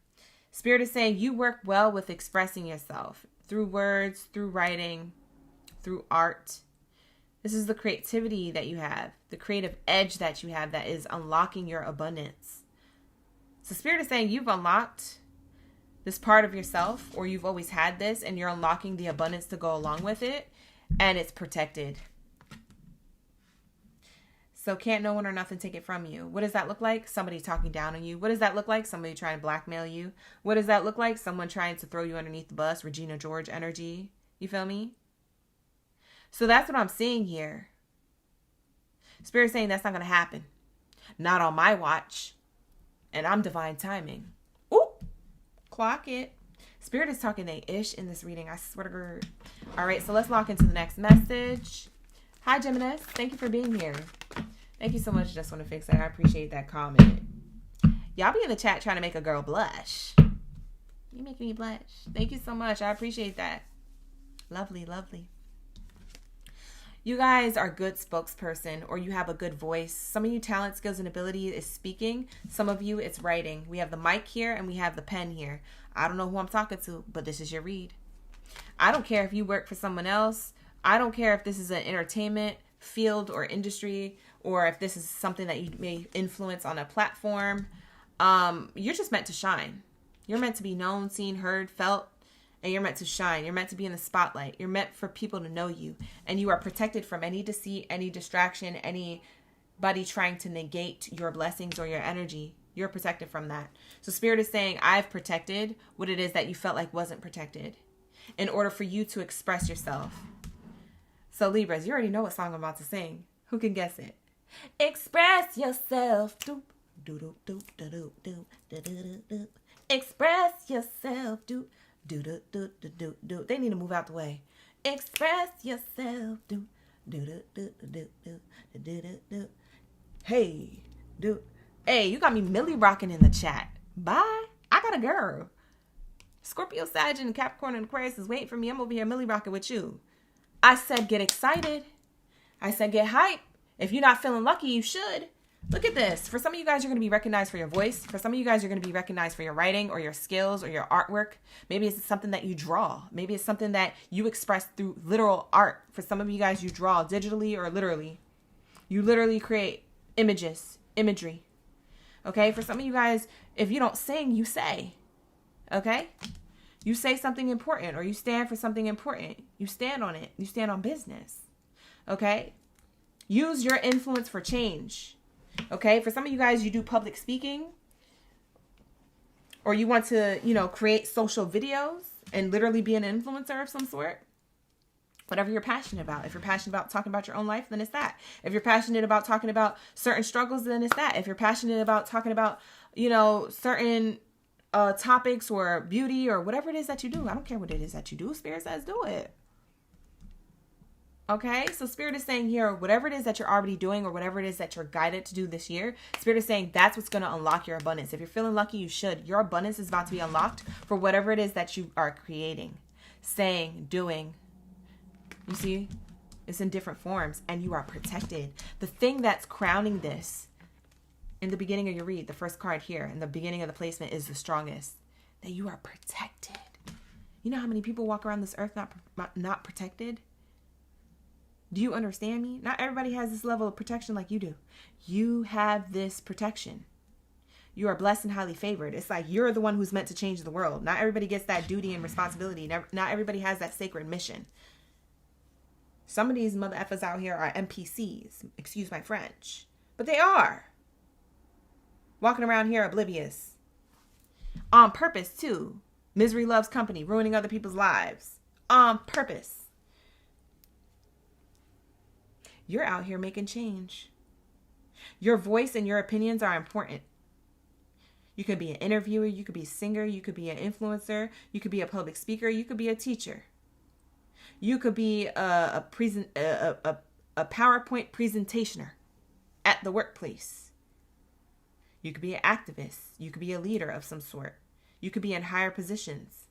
Spirit is saying you work well with expressing yourself through words, through writing, through art. This is the creativity that you have, the creative edge that you have that is unlocking your abundance. So Spirit is saying you've unlocked this part of yourself, or you've always had this, and you're unlocking the abundance to go along with it, and it's protected. So can't no one or nothing take it from you. What does that look like? Somebody talking down on you. What does that look like? Somebody trying to blackmail you. What does that look like? Someone trying to throw you underneath the bus. Regina George energy. You feel me? So that's what I'm seeing here. Spirit saying that's not going to happen. Not on my watch. And I'm divine timing. Ooh. Clock it. Spirit is talking a ish in this reading. I swear to God. All right, so let's lock into the next message. Hi, Gemini. Thank you for being here. Thank you so much. Just want to fix that. I appreciate that comment. Y'all be in the chat trying to make a girl blush. You make me blush. Thank you so much. I appreciate that. Lovely, lovely. You guys are a good spokesperson, or you have a good voice. Some of you talent, skills, and ability is speaking. Some of you it's writing. We have the mic here and we have the pen here. I don't know who I'm talking to, but this is your read. I don't care if you work for someone else. I don't care if this is an entertainment field or industry, or if this is something that you may influence on a platform. You're just meant to shine. You're meant to be known, seen, heard, felt, and you're meant to shine. You're meant to be in the spotlight. You're meant for people to know you, and you are protected from any deceit, any distraction, anybody trying to negate your blessings or your energy. You're protected from that. So Spirit is saying, I've protected what it is that you felt like wasn't protected in order for you to express yourself. So Libras, you already know what song I'm about to sing. Who can guess it? Express yourself. Doop, doop, doop, doop, doop, doop, doop. Express yourself. Doop, doop, doop, doop, doop. They need to move out the way. Express yourself. Doop, doop, doop, doop, doop, doop, doop. Hey, doop. Hey, you got me Millie rocking in the chat. Bye. I got a girl. Scorpio, Sag, and Capricorn and Aquarius is waiting for me. I'm over here Millie rocking with you. I said get excited. I said get hype. If you're not feeling lucky, you should. Look at this. For some of you guys, you're going to be recognized for your voice. For some of you guys, you're going to be recognized for your writing or your skills or your artwork. Maybe it's something that you draw. Maybe it's something that you express through literal art. For some of you guys, you draw digitally or literally. You literally create imagery. Okay? For some of you guys, if you don't sing, you say. Okay? You say something important, or you stand for something important. You stand on it. You stand on business. Okay? Use your influence for change. Okay? For some of you guys, you do public speaking, or you want to, create social videos and literally be an influencer of some sort. Whatever you're passionate about. If you're passionate about talking about your own life, then it's that. If you're passionate about talking about certain struggles, then it's that. If you're passionate about talking about, certain topics or beauty or whatever it is that you do, I don't care what it is that you do. Spirit says do it. Okay, so Spirit is saying here, whatever it is that you're already doing or whatever it is that you're guided to do this year, Spirit is saying that's what's going to unlock your abundance. If you're feeling lucky, you should. Your abundance is about to be unlocked for whatever it is that you are creating, saying, doing. You see, it's in different forms and you are protected. The thing that's crowning this in the beginning of your read, the first card here in the beginning of the placement is the strongest, that you are protected. You know how many people walk around this earth not protected? Do you understand me? Not everybody has this level of protection like you do. You have this protection. You are blessed and highly favored. It's like you're the one who's meant to change the world. Not everybody gets that duty and responsibility. Not everybody has that sacred mission. Some of these mother effers out here are NPCs. Excuse my French. But they are. Walking around here oblivious. On purpose, too. Misery loves company. Ruining other people's lives. On purpose. You're out here making change. Your voice and your opinions are important. You could be an interviewer. You could be a singer. You could be an influencer. You could be a public speaker. You could be a teacher. You could be a PowerPoint presentationer at the workplace. You could be an activist. You could be a leader of some sort. You could be in higher positions.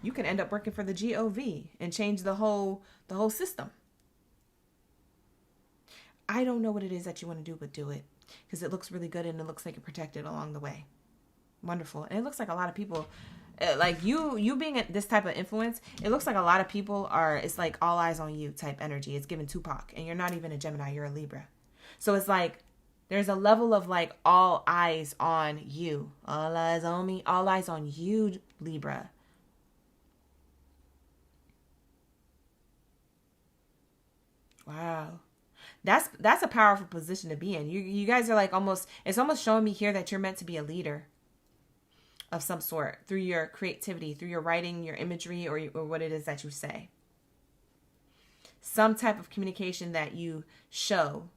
You can end up working for the GOV and change the whole system. I don't know what it is that you want to do, but do it. Because it looks really good and it looks like you're protected along the way. Wonderful. And it looks like a lot of people, like you being this type of influence, it looks like a lot of people it's like all eyes on you type energy. It's given Tupac. And you're not even a Gemini, you're a Libra. So it's like, there's a level of like all eyes on you. All eyes on me. All eyes on you, Libra. Wow. That's a powerful position to be in. You guys are like it's almost showing me here that you're meant to be a leader of some sort through your creativity, through your writing, your imagery, or what it is that you say. Some type of communication that you show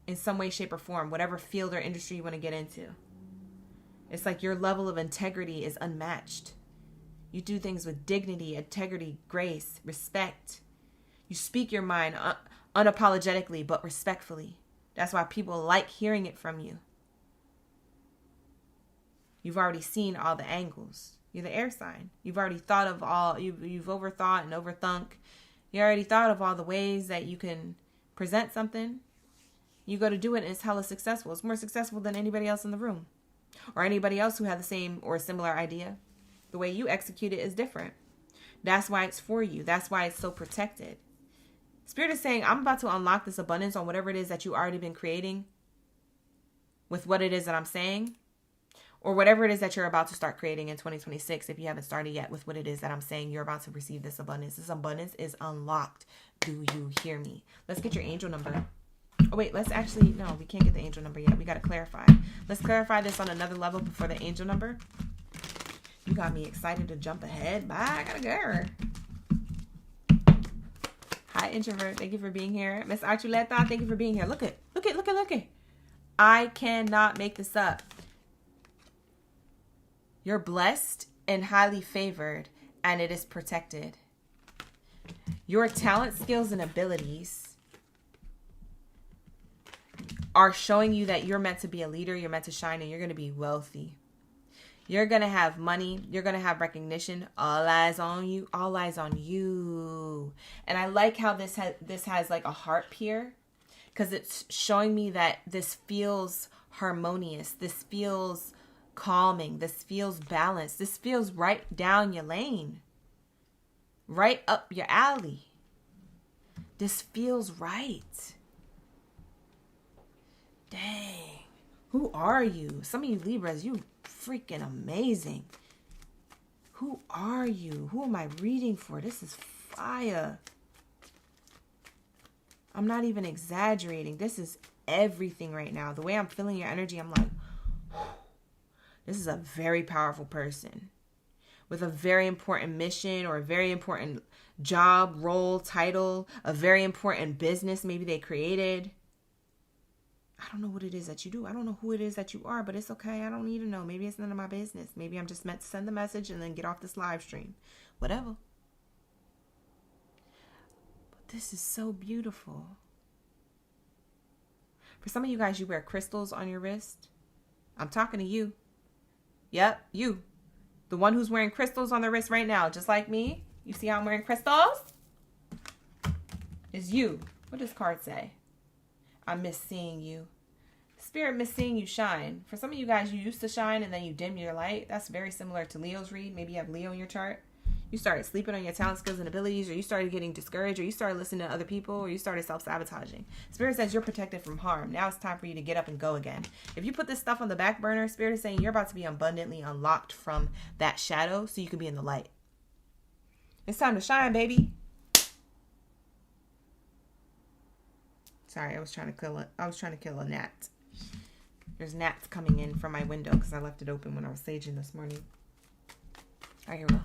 in some way, shape, or form, whatever field or industry you want to get into. It's like your level of integrity is unmatched. You do things with dignity, integrity, grace, respect. You speak your mind unapologetically, but respectfully. That's why people like hearing it from you. You've already seen all the angles. You're the air sign. You've already thought of you've overthought and overthunk. You already thought of all the ways that you can present something. You go to do it and it's hella successful. It's more successful than anybody else in the room. Or anybody else who had the same or similar idea. The way you execute it is different. That's why it's for you. That's why it's so protected. Spirit is saying, I'm about to unlock this abundance on whatever it is that you've already been creating with what it is that I'm saying, or whatever it is that you're about to start creating in 2026. If you haven't started yet with what it is that I'm saying, you're about to receive this abundance. This abundance is unlocked. Do you hear me? Let's get your angel number. Oh, wait, no, we can't get the angel number yet. We got to clarify. Let's clarify this on another level before the angel number. You got me excited to jump ahead. Bye, I got to go. Hi, introvert. Thank you for being here. Miss Archuleta, thank you for being here. Look it. I cannot make this up. You're blessed and highly favored, and it is protected. Your talent, skills, and abilities are showing you that you're meant to be a leader, you're meant to shine, and you're going to be wealthy. You're going to have money. You're going to have recognition. All eyes on you. All eyes on you. And I like how this has like a heart here, because it's showing me that this feels harmonious. This feels calming. This feels balanced. This feels right down your lane. Right up your alley. This feels right. Dang. Who are you? Some of you Libras, you freaking amazing. Who are you? Who am I reading for? This is fire. I'm not even exaggerating. This is everything right now. The way I'm feeling your energy, I'm like, this is a very powerful person. with a very important mission or a very important job, role, title, a very important business maybe they created. I don't know what it is that you do. I don't know who it is that you are, but it's okay. I don't need to know. Maybe it's none of my business. Maybe I'm just meant to send the message and then get off this live stream. Whatever. But this is so beautiful. For some of you guys, you wear crystals on your wrist. I'm talking to you. Yep, you. The one who's wearing crystals on their wrist right now, just like me. You see how I'm wearing crystals? Is you. What does card say? I miss seeing you. Spirit miss seeing you shine. For some of you guys, you used to shine and then you dim your light. That's very similar to Leo's read. Maybe you have Leo in your chart. You started sleeping on your talent, skills, and abilities, or you started getting discouraged, or you started listening to other people, or you started self-sabotaging. Spirit says you're protected from harm. Now it's time for you to get up and go again. If you put this stuff on the back burner, Spirit is saying you're about to be abundantly unlocked from that shadow so you can be in the light. It's time to shine, baby. Sorry, I was trying to kill a gnat. There's gnats coming in from my window because I left it open when I was saging this morning. All right, here we go.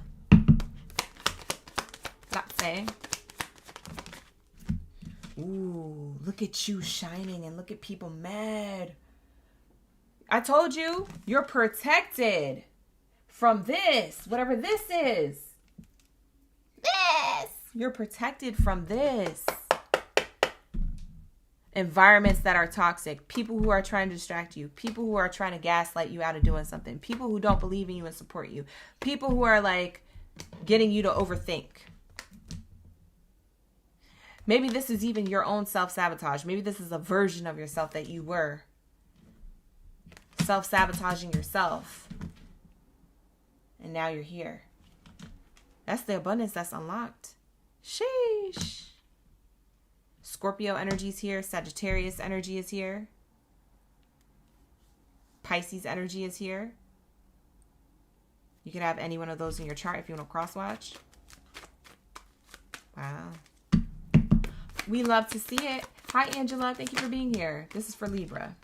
Not saying. Ooh, look at you shining and look at people mad. I told you, you're protected from this, whatever this is. This! You're protected from this. Environments that are toxic, people who are trying to distract you, people who are trying to gaslight you out of doing something, people who don't believe in you and support you, people who are like getting you to overthink. Maybe this is even your own self-sabotage. Maybe this is a version of yourself that you were self-sabotaging yourself. And now you're here. That's the abundance that's unlocked. Sheesh. Scorpio energy is here. Sagittarius energy is here. Pisces energy is here. You could have any one of those in your chart if you want to cross-watch. Wow. We love to see it. Hi, Angela. Thank you for being here. This is for Libra.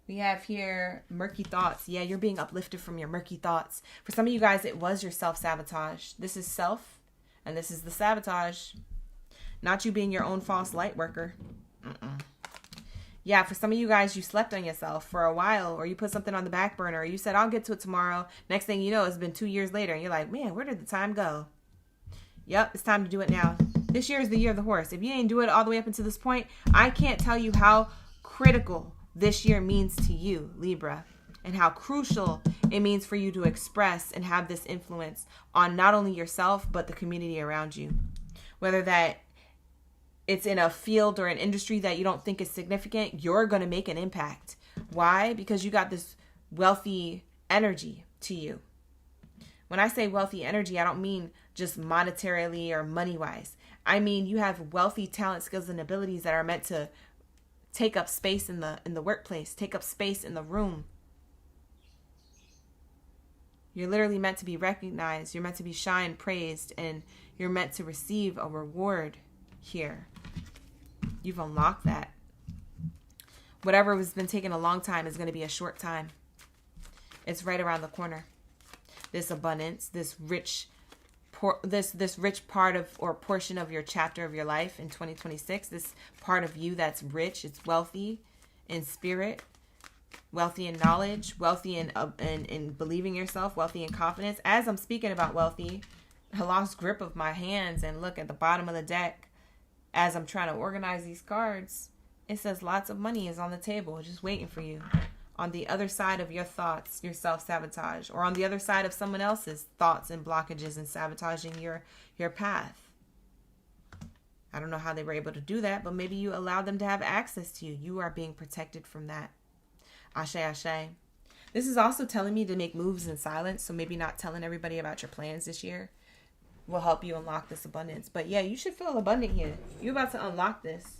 We have here murky thoughts. Yeah, you're being uplifted from your murky thoughts. For some of you guys, it was your self-sabotage. This is self, and this is the sabotage. Not you being your own false light worker. Yeah, for some of you guys, you slept on yourself for a while, or you put something on the back burner, or you said, I'll get to it tomorrow. Next thing you know, it's been 2 years later, and you're like, man, where did the time go? Yep, it's time to do it now. This year is the year of the horse. If you ain't do it all the way up until this point, I can't tell you how critical this year means to you, Libra, and how crucial it means for you to express and have this influence on not only yourself, but the community around you. Whether that it's in a field or an industry that you don't think is significant, you're going to make an impact. Why? Because you got this wealthy energy to you. When I say wealthy energy, I don't mean just monetarily or money-wise. I mean you have wealthy talent, skills, and abilities that are meant to take up space in the workplace, take up space in the room. You're literally meant to be recognized. You're meant to be shined, praised, and you're meant to receive a reward here. You've unlocked that. Whatever has been taking a long time is going to be a short time. It's right around the corner. This abundance, this rich part of or portion of your chapter of your life in 2026, this part of you that's rich, it's wealthy in spirit, wealthy in knowledge, wealthy in believing yourself, wealthy in confidence. As I'm speaking about wealthy, I lost grip of my hands and look at the bottom of the deck as I'm trying to organize these cards. It says lots of money is on the table just waiting for you. On the other side of your thoughts, your self-sabotage, or on the other side of someone else's thoughts and blockages and sabotaging your path. I don't know how they were able to do that, but maybe you allowed them to have access to you. You are being protected from that. Ashe, ashe. This is also telling me to make moves in silence, so maybe not telling everybody about your plans this year will help you unlock this abundance. But yeah, you should feel abundant here. You're about to unlock this.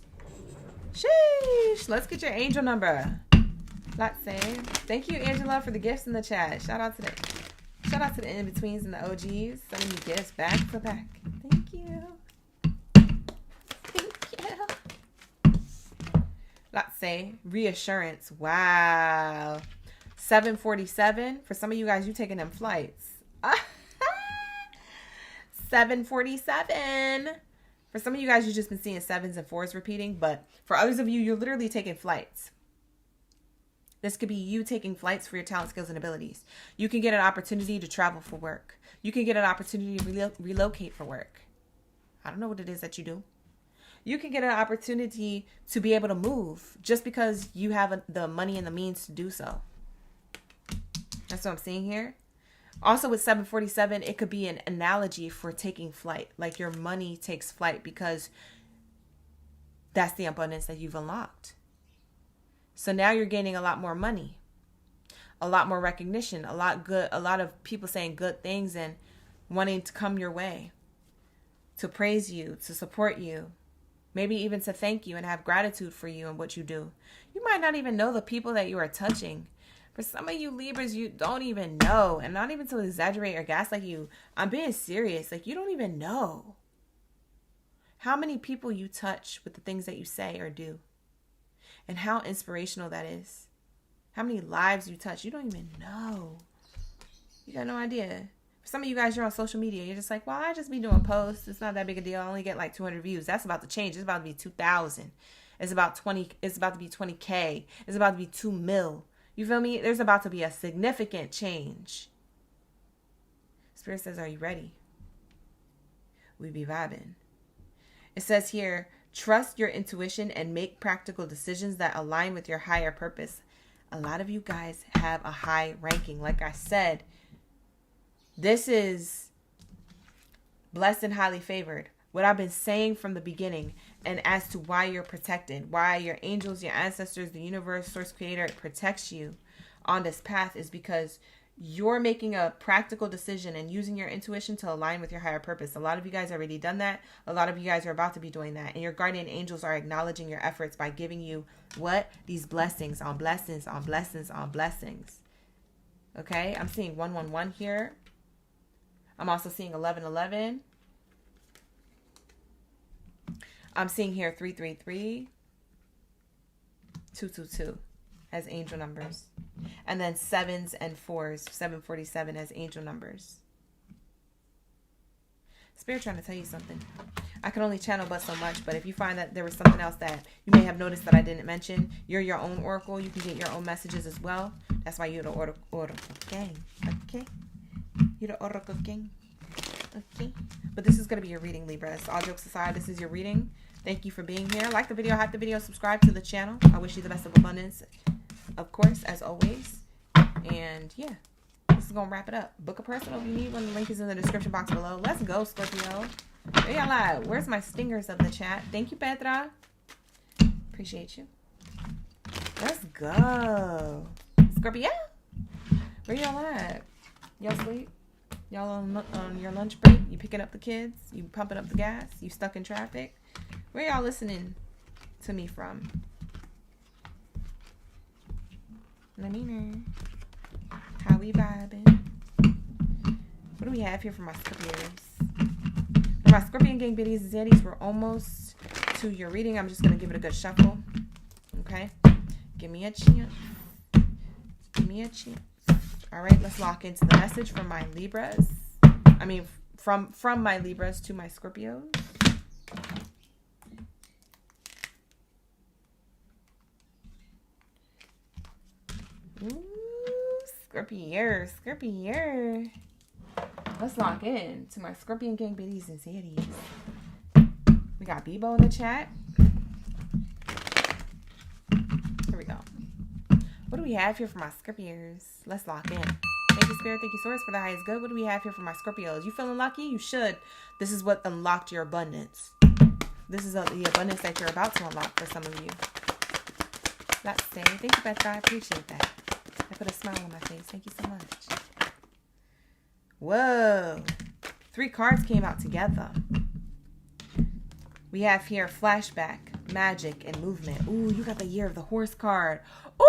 Sheesh. Let's get your angel number. Let's say. Thank you, Angela, for the gifts in the chat. Shout out to the in-betweens and the OGs. Sending me gifts back to back. Thank you. Thank you. Let's say reassurance. Wow. 747. For some of you guys, you taking them flights. 747. For some of you guys, you've just been seeing 7s and 4s repeating. But for others of you, you're literally taking flights. This could be you taking flights for your talent, skills, and abilities. You can get an opportunity to travel for work. You can get an opportunity to relocate for work. I don't know what it is that you do. You can get an opportunity to be able to move just because you have the money and the means to do so. That's what I'm seeing here. Also with 747, it could be an analogy for taking flight. Like your money takes flight because that's the abundance that you've unlocked. So now you're gaining a lot more money, a lot more recognition, a lot of people saying good things and wanting to come your way, to praise you, to support you, maybe even to thank you and have gratitude for you and what you do. You might not even know the people that you are touching. For some of you Libras, you don't even know. And not even to exaggerate or gaslight you, I'm being serious. Like, you don't even know how many people you touch with the things that you say or do. And how inspirational that is. How many lives you touch. You don't even know. You got no idea. For some of you guys, you're on social media. You're just like, well, I just be doing posts. It's not that big a deal. I only get like 200 views. That's about to change. It's about to be 2,000. It's about to be 20K. It's about to be 2 mil. You feel me? There's about to be a significant change. Spirit says, are you ready? We be vibing. It says here, trust your intuition and make practical decisions that align with your higher purpose. A lot of you guys have a high ranking. Like I said, this is blessed and highly favored. What I've been saying from the beginning, and as to why you're protected, why your angels, your ancestors, the universe, source creator protects you on this path, is because you're making a practical decision and using your intuition to align with your higher purpose. A lot of you guys already done that. A lot of you guys are about to be doing that. And your guardian angels are acknowledging your efforts by giving you what? These blessings on blessings on blessings on blessings. Okay? I'm seeing 111 here. I'm also seeing 1111. I'm seeing here 333, 222 as angel numbers. And then 7s and 4s, 747 as angel numbers. Spirit trying to tell you something. I can only channel but so much, but if you find that there was something else that you may have noticed that I didn't mention, you're your own oracle. You can get your own messages as well. That's why you're the oracle gang. Okay? You're the oracle gang. Okay, but this is going to be your reading, Libra. So all jokes aside, this is your reading. Thank you for being here. Like the video, hype the video, subscribe to the channel. I wish you the best of abundance, of course, as always. And yeah, this is going to wrap it up. Book a personal if you need one. The link is in the description box below. Let's go, Scorpio. Where y'all at? Where's my stingers of the chat? Thank you, Petra. Appreciate you. Let's go. Scorpio. Where y'all at? Y'all sleep? Y'all on your lunch break? You picking up the kids? You pumping up the gas? You stuck in traffic? Where y'all listening to me from? Let me know. How we vibing? What do we have here for my Scorpios? For my Scorpion gang biddies and zaddies, we're almost to your reading. I'm just going to give it a good shuffle. Okay? Give me a chance. Give me a chance. All right, let's lock into the message from my Libras. I mean, from my Libras to my Scorpios. Ooh, Scorpio. Let's lock in to my Scorpion gang biddies and zaddies. We got Bebo in the chat. Here we go. What do we have here for my Scorpios? Let's lock in. Thank you, Spirit. Thank you, Source, for the highest good. What do we have here for my Scorpios? You feeling lucky? You should. This is what unlocked your abundance. This is the abundance that you're about to unlock for some of you. Let's say, thank you, Petra. I appreciate that. I put a smile on my face. Thank you so much. Whoa. 3 cards came out together. We have here flashback, magic, and movement. Ooh, you got the Year of the Horse card. Ooh!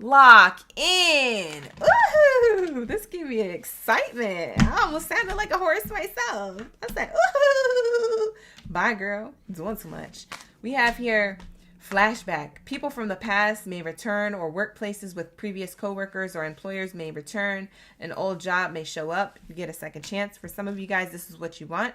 Lock in. Ooh, this gave me excitement. I almost sounded like a horse myself. I said, ooh. Bye, girl. Doing too much. We have here Flashback. People from the past may return, or workplaces with previous coworkers or employers may return. An old job may show up. You get a second chance. For some of you guys, this is what you want.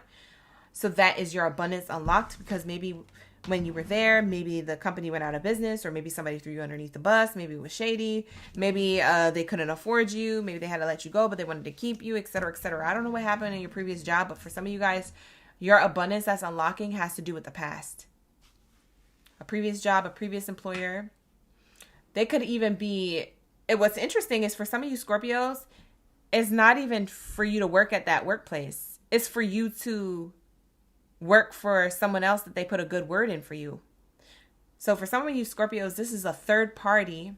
So that is your abundance unlocked, because maybe when you were there, maybe the company went out of business, or maybe somebody threw you underneath the bus. Maybe it was shady. Maybe they couldn't afford you. Maybe they had to let you go, but they wanted to keep you, etc., etc. I don't know what happened in your previous job, but for some of you guys, your abundance that's unlocking has to do with the past. A previous job, a previous employer. They could even be, what's interesting is for some of you Scorpios, it's not even for you to work at that workplace. It's for you to work for someone else that they put a good word in for you. So for some of you Scorpios, this is a third party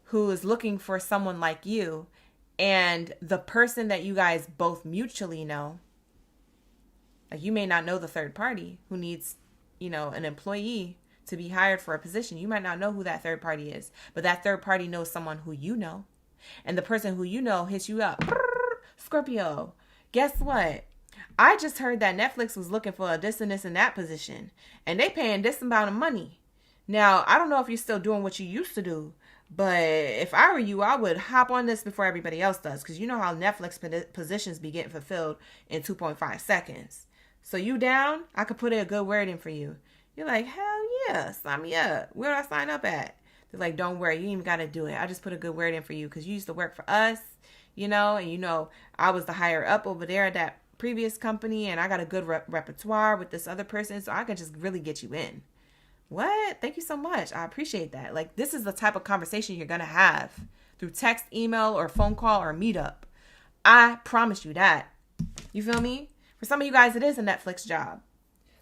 who is looking for someone like you, and the person that you guys both mutually know, like you may not know the third party who needs, an employee to be hired for a position. You might not know who that third party is, but that third party knows someone who you know. And the person who you know hits you up. Scorpio, guess what? I just heard that Netflix was looking for a this and this and that position, and they paying this amount of money. Now, I don't know if you're still doing what you used to do, but if I were you, I would hop on this before everybody else does, because you know how Netflix positions be getting fulfilled in 2.5 seconds. So you down? I could put a good word in for you. You're like, hell yeah, sign me up. Where do I sign up at? They're like, don't worry, you ain't even got to do it. I just put a good word in for you because you used to work for us, and I was the higher up over there at that previous company, and I got a good repertoire with this other person, so I can just really get you in. What? Thank you so much. I appreciate that. Like, this is the type of conversation you're going to have through text, email, or phone call, or meetup. I promise you that. You feel me? For some of you guys, it is a Netflix job.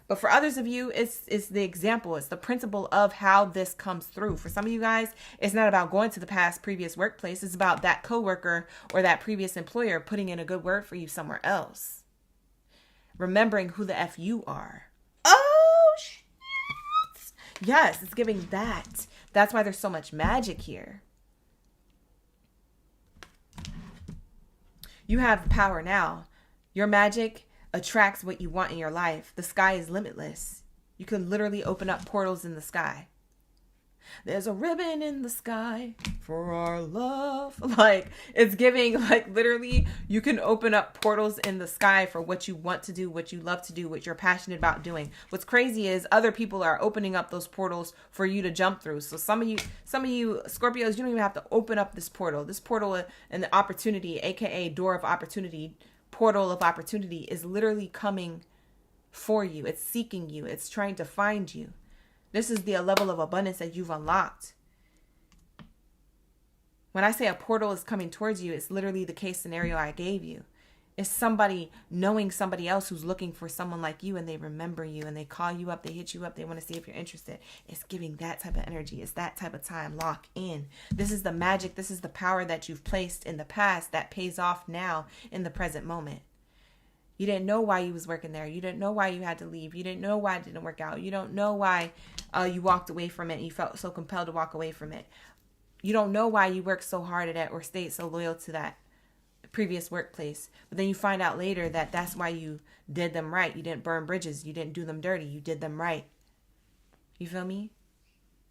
But for others of you, it's the example. It's the principle of how this comes through. For some of you guys, it's not about going to the previous workplace. It's about that coworker or that previous employer putting in a good word for you somewhere else. Remembering who the F you are. Oh, shit. Yes, it's giving that. That's why there's so much magic here. You have the power now. Your magic attracts what you want in your life. The sky is limitless. You can literally open up portals in the sky. There's a ribbon in the sky for our love. Like, it's giving, like, literally, you can open up portals in the sky for what you want to do, what you love to do, what you're passionate about doing. What's crazy is other people are opening up those portals for you to jump through. So some of you Scorpios, you don't even have to open up this portal. This portal and the opportunity, aka door of opportunity, portal of opportunity, is literally coming for you. It's seeking you. It's trying to find you. This is the level of abundance that you've unlocked. When I say a portal is coming towards you, it's literally the case scenario I gave you. It's somebody knowing somebody else who's looking for someone like you, and they remember you, and they call you up, they hit you up, they want to see if you're interested. It's giving that type of energy. It's that type of time. Lock in. This is the magic. This is the power that you've placed in the past that pays off now in the present moment. You didn't know why you was working there. You didn't know why you had to leave. You didn't know why it didn't work out. You don't know why you walked away from it and you felt so compelled to walk away from it. You don't know why you worked so hard at it or stayed so loyal to that previous workplace. But then you find out later that that's why you did them right. You didn't burn bridges. You didn't do them dirty. You did them right. You feel me?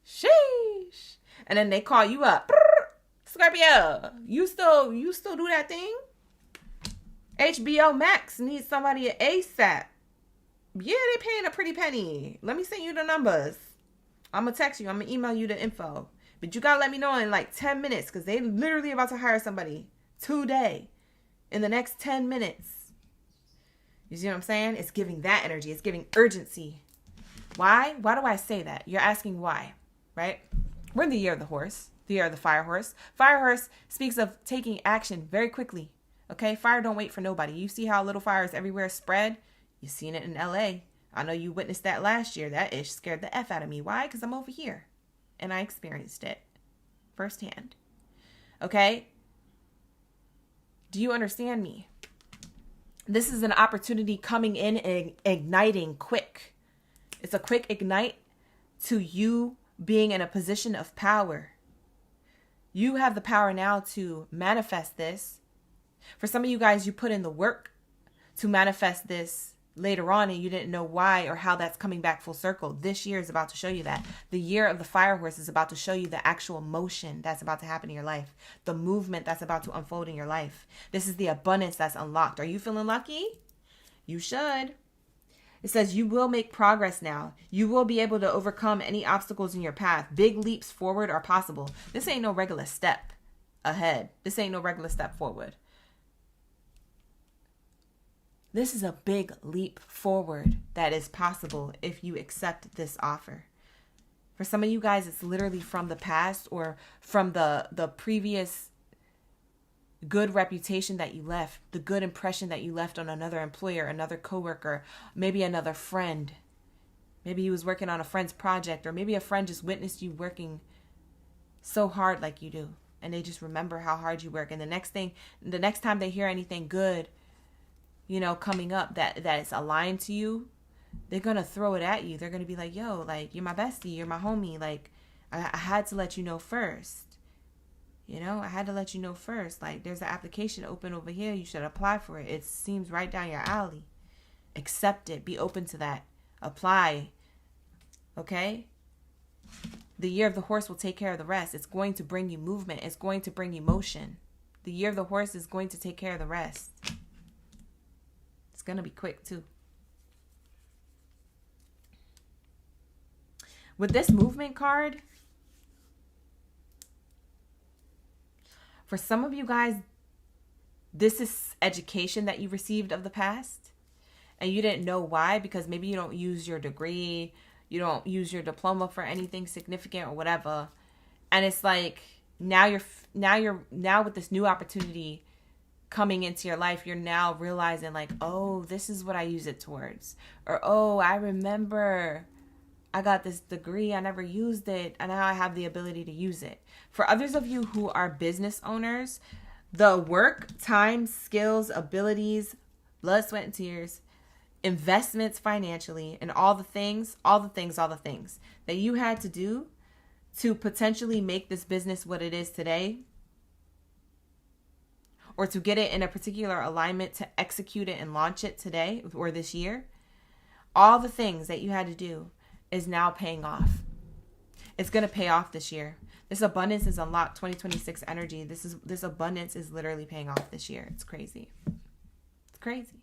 Sheesh. And then they call you up. Scorpio, you still do that thing? HBO Max needs somebody at ASAP. Yeah, they paying a pretty penny. Let me send you the numbers. I'm going to text you. I'm going to email you the info. But you got to let me know in like 10 minutes because they literally about to hire somebody today in the next 10 minutes. You see what I'm saying? It's giving that energy. It's giving urgency. Why? Why do I say that? You're asking why, right? We're in the year of the horse, the year of the fire horse. Fire horse speaks of taking action very quickly. Okay, fire don't wait for nobody. You see how little fires everywhere spread? You've seen it in LA. I know you witnessed that last year. That ish scared the F out of me. Why? Because I'm over here. And I experienced it firsthand. Okay? Do you understand me? This is an opportunity coming in and igniting quick. It's a quick ignite to you being in a position of power. You have the power now to manifest this. For some of you guys, you put in the work to manifest this later on and you didn't know why or how that's coming back full circle. This year is about to show you that. The year of the fire horse is about to show you the actual motion that's about to happen in your life. The movement that's about to unfold in your life. This is the abundance that's unlocked. Are you feeling lucky? You should. It says you will make progress now. You will be able to overcome any obstacles in your path. Big leaps forward are possible. This ain't no regular step ahead. This ain't no regular step forward. This is a big leap forward that is possible if you accept this offer. For some of you guys, it's literally from the past or from the previous good reputation that you left, the good impression that you left on another employer, another coworker, maybe another friend. Maybe you was working on a friend's project, or maybe a friend just witnessed you working so hard like you do, and they just remember how hard you work. And the next time they hear anything good, coming up that is aligned to you, they're going to throw it at you. They're going to be like, yo, like, you're my bestie, you're my homie. Like, I had to let you know first. I had to let you know first. Like, there's an application open over here. You should apply for it. It seems right down your alley. Accept it. Be open to that. Apply. Okay? The year of the horse will take care of the rest. It's going to bring you movement. It's going to bring you motion. The year of the horse is going to take care of the rest. It's going to be quick, too. With this movement card, for some of you guys, this is education that you received of the past and you didn't know why, because maybe you don't use your degree, you don't use your diploma for anything significant or whatever. And it's like now with this new opportunity coming into your life, you're now realizing like, oh, this is what I use it towards. Or, oh, I remember I got this degree, I never used it, and now I have the ability to use it. For others of you who are business owners, the work, time, skills, abilities, blood, sweat, and tears, investments financially, and all the things that you had to do to potentially make this business what it is today, or to get it in a particular alignment to execute it and launch it today or this year, all the things that you had to do is now paying off. It's going to pay off this year. This abundance is unlocked 2026 energy. This abundance is literally paying off this year. It's crazy. It's crazy.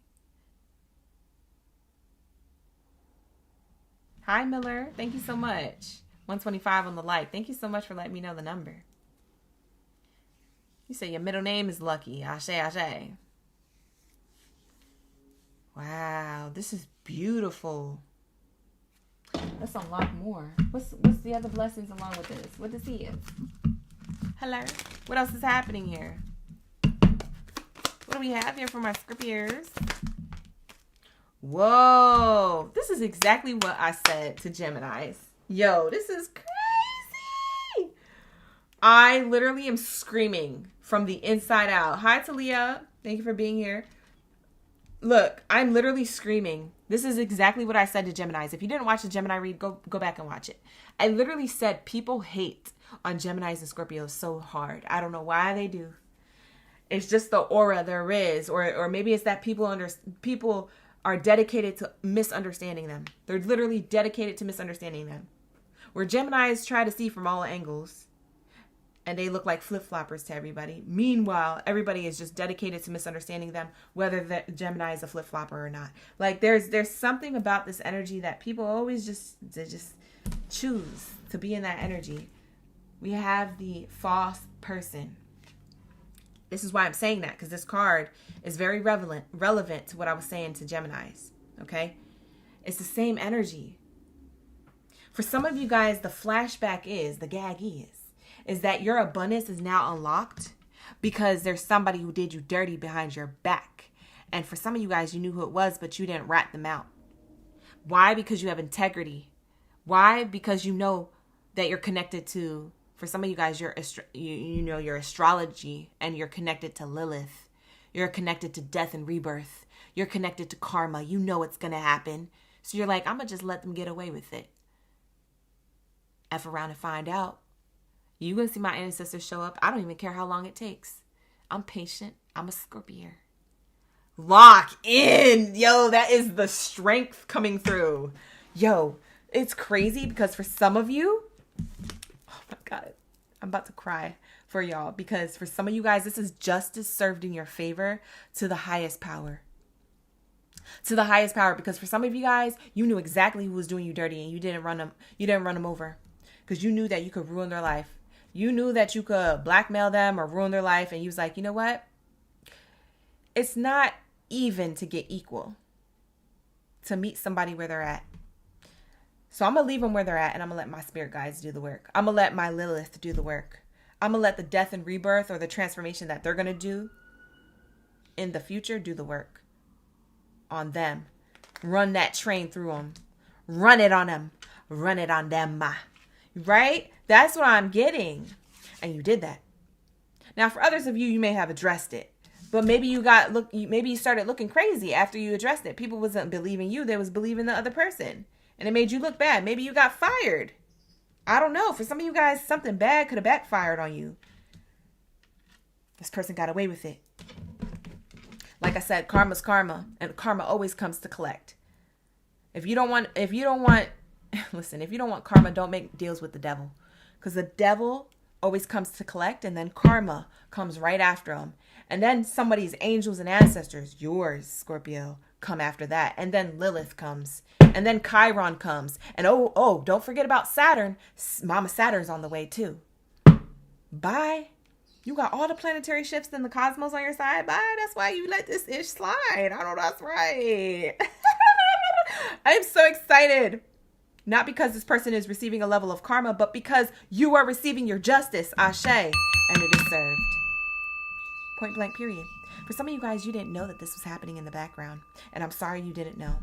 Hi, Miller. Thank you so much. 125 on the like. Thank you so much for letting me know the number. You say your middle name is Lucky. Ashe, ashe. Wow, this is beautiful. Let's unlock more. What's the other blessings along with this? What does he is? Hello. What else is happening here? What do we have here for my Scorpios? Whoa. This is exactly what I said to Geminis. Yo, this is crazy. I literally am screaming from the inside out. Hi, Talia. Thank you for being here. Look, I'm literally screaming. This is exactly what I said to Geminis. If you didn't watch the Gemini read, go back and watch it. I literally said people hate on Geminis and Scorpios so hard. I don't know why they do. It's just the aura there is. Or maybe it's that people are dedicated to misunderstanding them. They're literally dedicated to misunderstanding them. Where Geminis try to see from all angles, and they look like flip-floppers to everybody. Meanwhile, everybody is just dedicated to misunderstanding them, whether the Gemini is a flip-flopper or not. Like, there's something about this energy that people always just choose to be in that energy. We have the false person. This is why I'm saying that, because this card is very relevant to what I was saying to Geminis, okay? It's the same energy. For some of you guys, the flashback the gag is that your abundance is now unlocked because there's somebody who did you dirty behind your back. And for some of you guys, you knew who it was, but you didn't rat them out. Why? Because you have integrity. Why? Because you know that you're connected to, for some of you guys, your astrology, and you're connected to Lilith. You're connected to death and rebirth. You're connected to karma. You know it's going to happen. So you're like, I'm going to just let them get away with it. F around and find out. You're going to see my ancestors show up. I don't even care how long it takes. I'm patient. I'm a Scorpio. Lock in. Yo, that is the strength coming through. Yo, it's crazy because for some of you, oh my God, I'm about to cry for y'all, because for some of you guys, this is justice served in your favor to the highest power. To the highest power, because for some of you guys, you knew exactly who was doing you dirty and you didn't run them over, because you knew that you could ruin their life. You knew that you could blackmail them or ruin their life, and you was like, you know what? It's not even to get equal, to meet somebody where they're at. So I'm going to leave them where they're at, and I'm going to let my spirit guides do the work. I'm going to let my Lilith do the work. I'm going to let the death and rebirth, or the transformation that they're going to do in the future, do the work on them. Run that train through them. Run it on them. Run it on them. Right? That's what I'm getting. And you did that. Now, for others of you, you may have addressed it. But maybe you started looking crazy after you addressed it. People wasn't believing you. They was believing the other person. And it made you look bad. Maybe you got fired. I don't know. For some of you guys, something bad could have backfired on you. This person got away with it. Like I said, karma's karma, and karma always comes to collect. If you don't want karma, don't make deals with the devil, because the devil always comes to collect, and then karma comes right after him. And then somebody's angels and ancestors, yours, Scorpio, come after that. And then Lilith comes. And then Chiron comes. And oh, don't forget about Saturn. Mama Saturn's on the way too. Bye. You got all the planetary shifts in the cosmos on your side. Bye. That's why you let this ish slide. I know that's right. I'm so excited. Not because this person is receiving a level of karma, but because you are receiving your justice, ashe, and it is served. Point blank, period. For some of you guys, you didn't know that this was happening in the background. And I'm sorry you didn't know.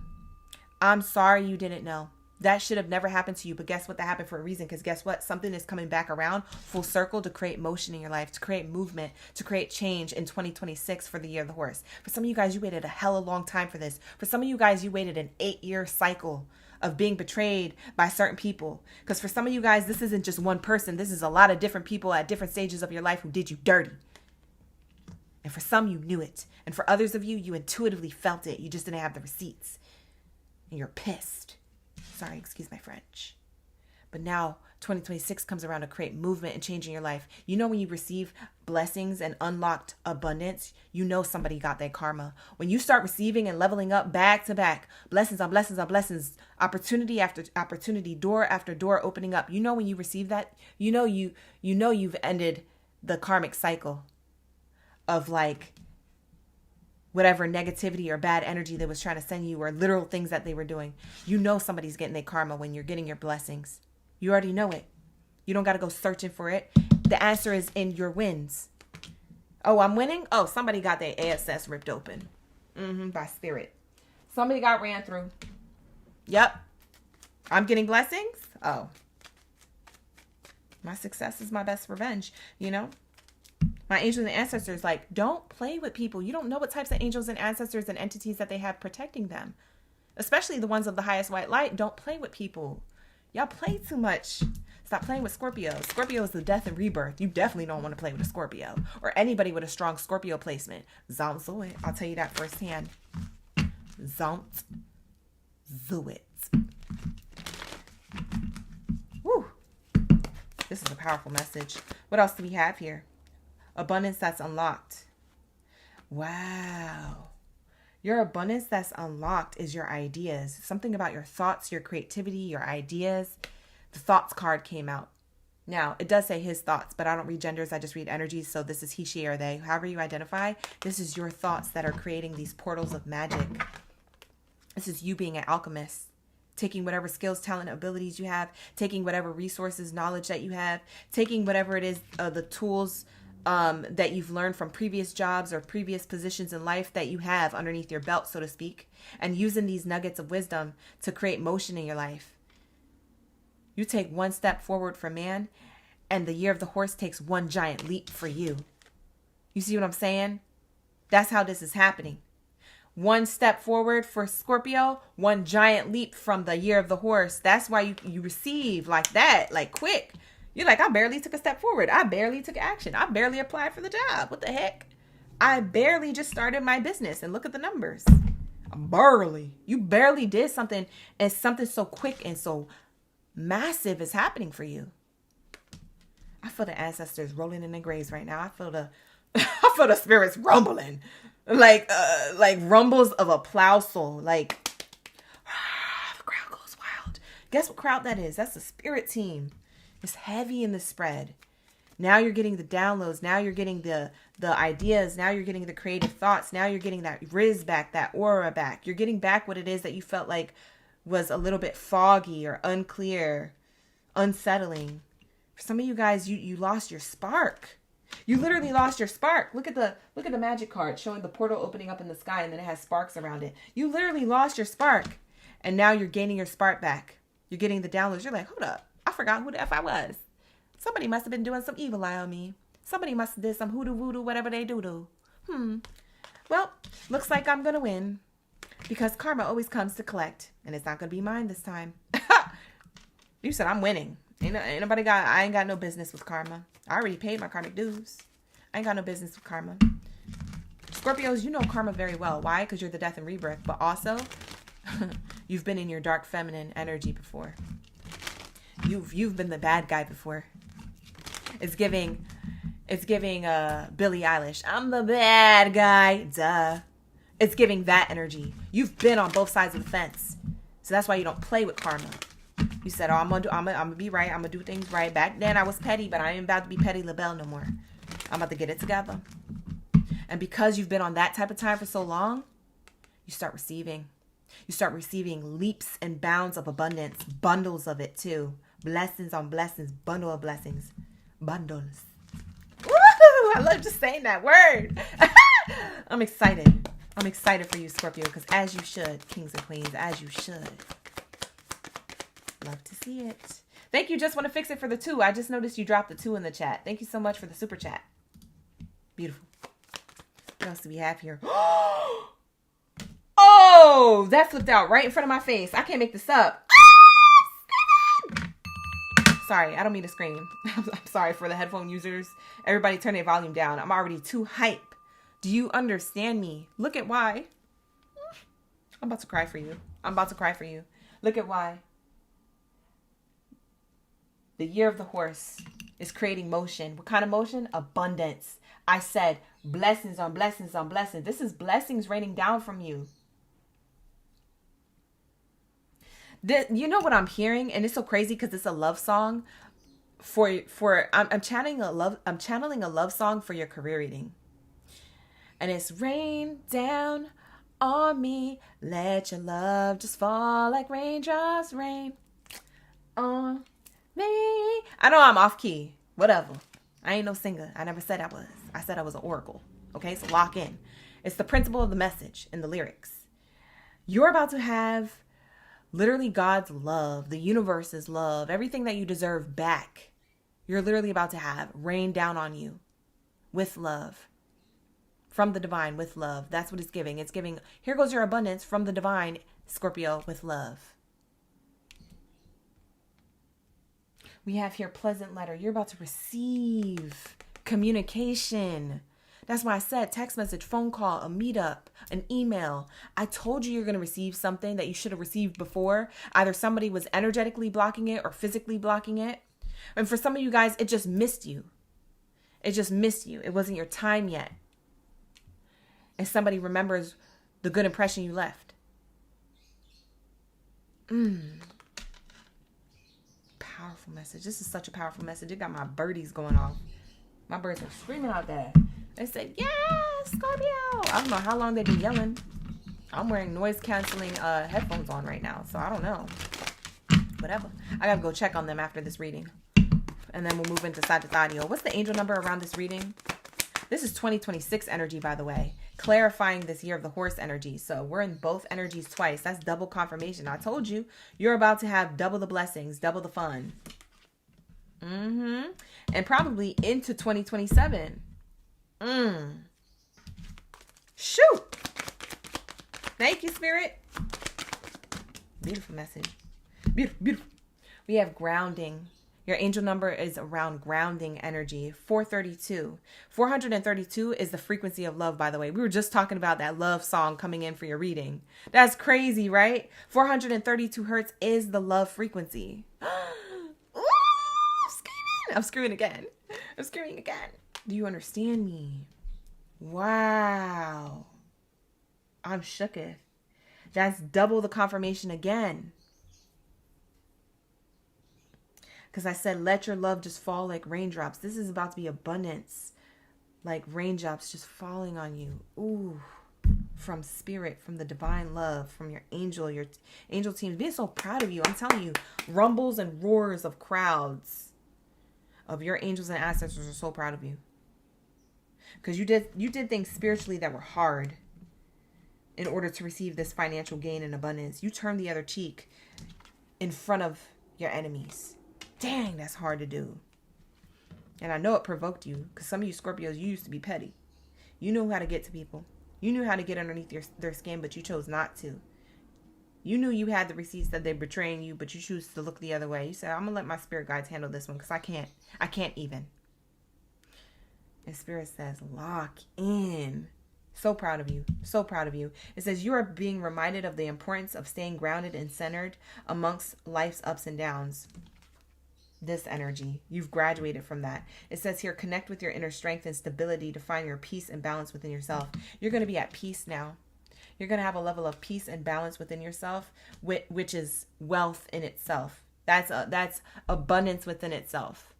I'm sorry you didn't know. That should have never happened to you. But guess what? That happened for a reason. Because guess what? Something is coming back around full circle to create motion in your life, to create movement, to create change in 2026 for the year of the horse. For some of you guys, you waited a hella long time for this. For some of you guys, you waited an 8-year cycle of being betrayed by certain people. Because for some of you guys, this isn't just one person. This is a lot of different people at different stages of your life who did you dirty. And for some, you knew it. And for others of you, you intuitively felt it. You just didn't have the receipts. And you're pissed. Sorry, excuse my French. But now 2026 comes around to create movement and change in your life. You know, when you receive blessings and unlocked abundance, you know somebody got their karma. When you start receiving and leveling up back to back, blessings on blessings on blessings, opportunity after opportunity, door after door opening up. You know, when you receive that, you know you've ended the karmic cycle of like whatever negativity or bad energy they was trying to send you, or literal things that they were doing. You know somebody's getting their karma when you're getting your blessings. You already know it. You don't got to go searching for it. The answer is in your wins. Oh, I'm winning? Oh, somebody got their ASS ripped open. By spirit. Somebody got ran through. Yep. I'm getting blessings? Oh. My success is my best revenge, you know? My angels and ancestors, like, don't play with people. You don't know what types of angels and ancestors and entities that they have protecting them. Especially the ones of the highest white light. Don't play with people. Y'all play too much. Stop playing with Scorpio. Scorpio is the death and rebirth. You definitely don't want to play with a Scorpio. Or anybody with a strong Scorpio placement. Zont do it. I'll tell you that firsthand. Zont do it. Woo. This is a powerful message. What else do we have here? Abundance that's unlocked. Wow. Your abundance that's unlocked is your ideas. Something about your thoughts, your creativity, your ideas. The thoughts card came out. Now, it does say his thoughts, but I don't read genders. I just read energies. So this is he, she, or they. However you identify, this is your thoughts that are creating these portals of magic. This is you being an alchemist. Taking whatever skills, talent, abilities you have. Taking whatever resources, knowledge that you have. Taking whatever it is, the tools that you've learned from previous jobs or previous positions in life that you have underneath your belt, so to speak, and using these nuggets of wisdom to create motion in your life. You take one step forward for man, and the year of the horse takes one giant leap for you. You see what I'm saying? That's how this is happening. One step forward for Scorpio, one giant leap from the year of the horse. That's why you receive like that, like quick. You're like, I barely took a step forward. I barely took action. I barely applied for the job. What the heck? I barely just started my business and look at the numbers. Barely. You barely did something and something so quick and so massive is happening for you. I feel the ancestors rolling in their graves right now. I feel the spirits rumbling. Like rumbles of a plow soul. Like the crowd goes wild. Guess what crowd that is? That's the spirit team. It's heavy in the spread. Now you're getting the downloads. Now you're getting the ideas. Now you're getting the creative thoughts. Now you're getting that riz back, that aura back. You're getting back what it is that you felt like was a little bit foggy or unclear, unsettling. For some of you guys, you lost your spark. You literally lost your spark. Look at the magic card showing the portal opening up in the sky and then it has sparks around it. You literally lost your spark. And now you're gaining your spark back. You're getting the downloads. You're like, hold up. I forgot who the F I was. Somebody must have been doing some evil eye on me. Somebody must have did some hoodoo voodoo, whatever they do. Well, looks like I'm going to win. Because karma always comes to collect. And it's not going to be mine this time. You said I'm winning. I ain't got no business with karma. I already paid my karmic dues. I ain't got no business with karma. Scorpios, you know karma very well. Why? Because you're the death and rebirth. But also, you've been in your dark feminine energy before. You've been the bad guy before. It's giving Billie Eilish. I'm the bad guy. Duh. It's giving that energy. You've been on both sides of the fence. So that's why you don't play with karma. You said, oh, I'm gonna be right. I'm gonna do things right. Back then I was petty, but I ain't about to be petty LaBelle no more. I'm about to get it together. And because you've been on that type of time for so long, you start receiving. You start receiving leaps and bounds of abundance. Bundles of it too. Blessings on blessings. Bundle of blessings. Bundles. Woo! I love just saying that word. I'm excited. I'm excited for you, Scorpio, because as you should, kings and queens, as you should. Love to see it. Thank you. Just want to fix it for the 2. I just noticed you dropped the 2 in the chat. Thank you so much for the super chat. Beautiful. What else do we have here? Oh, that flipped out right in front of my face. I can't make this up. Sorry, I don't mean to scream. I'm sorry for the headphone users. Everybody turn their volume down. I'm already too hype. Do you understand me? Look at why. I'm about to cry for you. I'm about to cry for you. Look at why. The year of the horse is creating motion. What kind of motion? Abundance. I said blessings on blessings on blessings. This is blessings raining down from you. You know what I'm hearing? And it's so crazy because it's a love song I'm channeling a love song for your career reading. And it's rain down on me. Let your love just fall like raindrops rain on me. I know I'm off key. Whatever. I ain't no singer. I never said I was. I said I was an oracle. Okay, so lock in. It's the principle of the message in the lyrics. You're about to have literally God's love, the universe's love, everything that you deserve back. You're literally about to have rain down on you with love. From the divine with love. That's what it's giving. It's giving, here goes your abundance from the divine, Scorpio, with love. We have here pleasant letter. You're about to receive communication. That's why I said text message, phone call, a meetup, an email. I told you you're going to receive something that you should have received before. Either somebody was energetically blocking it or physically blocking it. And for some of you guys, it just missed you. It just missed you. It wasn't your time yet. And somebody remembers the good impression you left. Powerful message. This is such a powerful message. It got my birdies going off. My birds are screaming out there. They said, yeah, Scorpio. I don't know how long they've been yelling. I'm wearing noise canceling headphones on right now. So I don't know. Whatever. I got to go check on them after this reading. And then we'll move into Sagittarius. What's the angel number around this reading? This is 2026 energy, by the way. Clarifying this year of the horse energy. So we're in both energies twice. That's double confirmation. I told you, you're about to have double the blessings, double the fun. And probably into 2027. Shoot. Thank you, Spirit. Beautiful message. Beautiful, beautiful. We have grounding. Your angel number is around grounding energy, 432. 432 is the frequency of love, by the way. We were just talking about that love song coming in for your reading. That's crazy, right? 432 hertz is the love frequency. Ooh, I'm screaming again. I'm screaming again. Do you understand me? Wow. I'm shooketh. That's double the confirmation again. Because I said, let your love just fall like raindrops. This is about to be abundance. Like raindrops just falling on you. Ooh. From spirit, from the divine love, from your angel team. Being so proud of you. I'm telling you, rumbles and roars of crowds of your angels and ancestors are so proud of you. Because you did things spiritually that were hard in order to receive this financial gain and abundance. You turned the other cheek in front of your enemies. Dang, that's hard to do. And I know it provoked you, because some of you Scorpios, you used to be petty. You knew how to get to people. You knew how to get underneath their skin, but you chose not to. You knew you had the receipts that they're betraying you, but you choose to look the other way. You said, I'm going to let my spirit guides handle this one, because I can't even. And spirit says, lock in. So proud of you. So proud of you. It says you are being reminded of the importance of staying grounded and centered amongst life's ups and downs. This energy, you've graduated from that. It says here, connect with your inner strength and stability to find your peace and balance within yourself. You're going to be at peace now. You're going to have a level of peace and balance within yourself, which is wealth in itself. That's abundance within itself.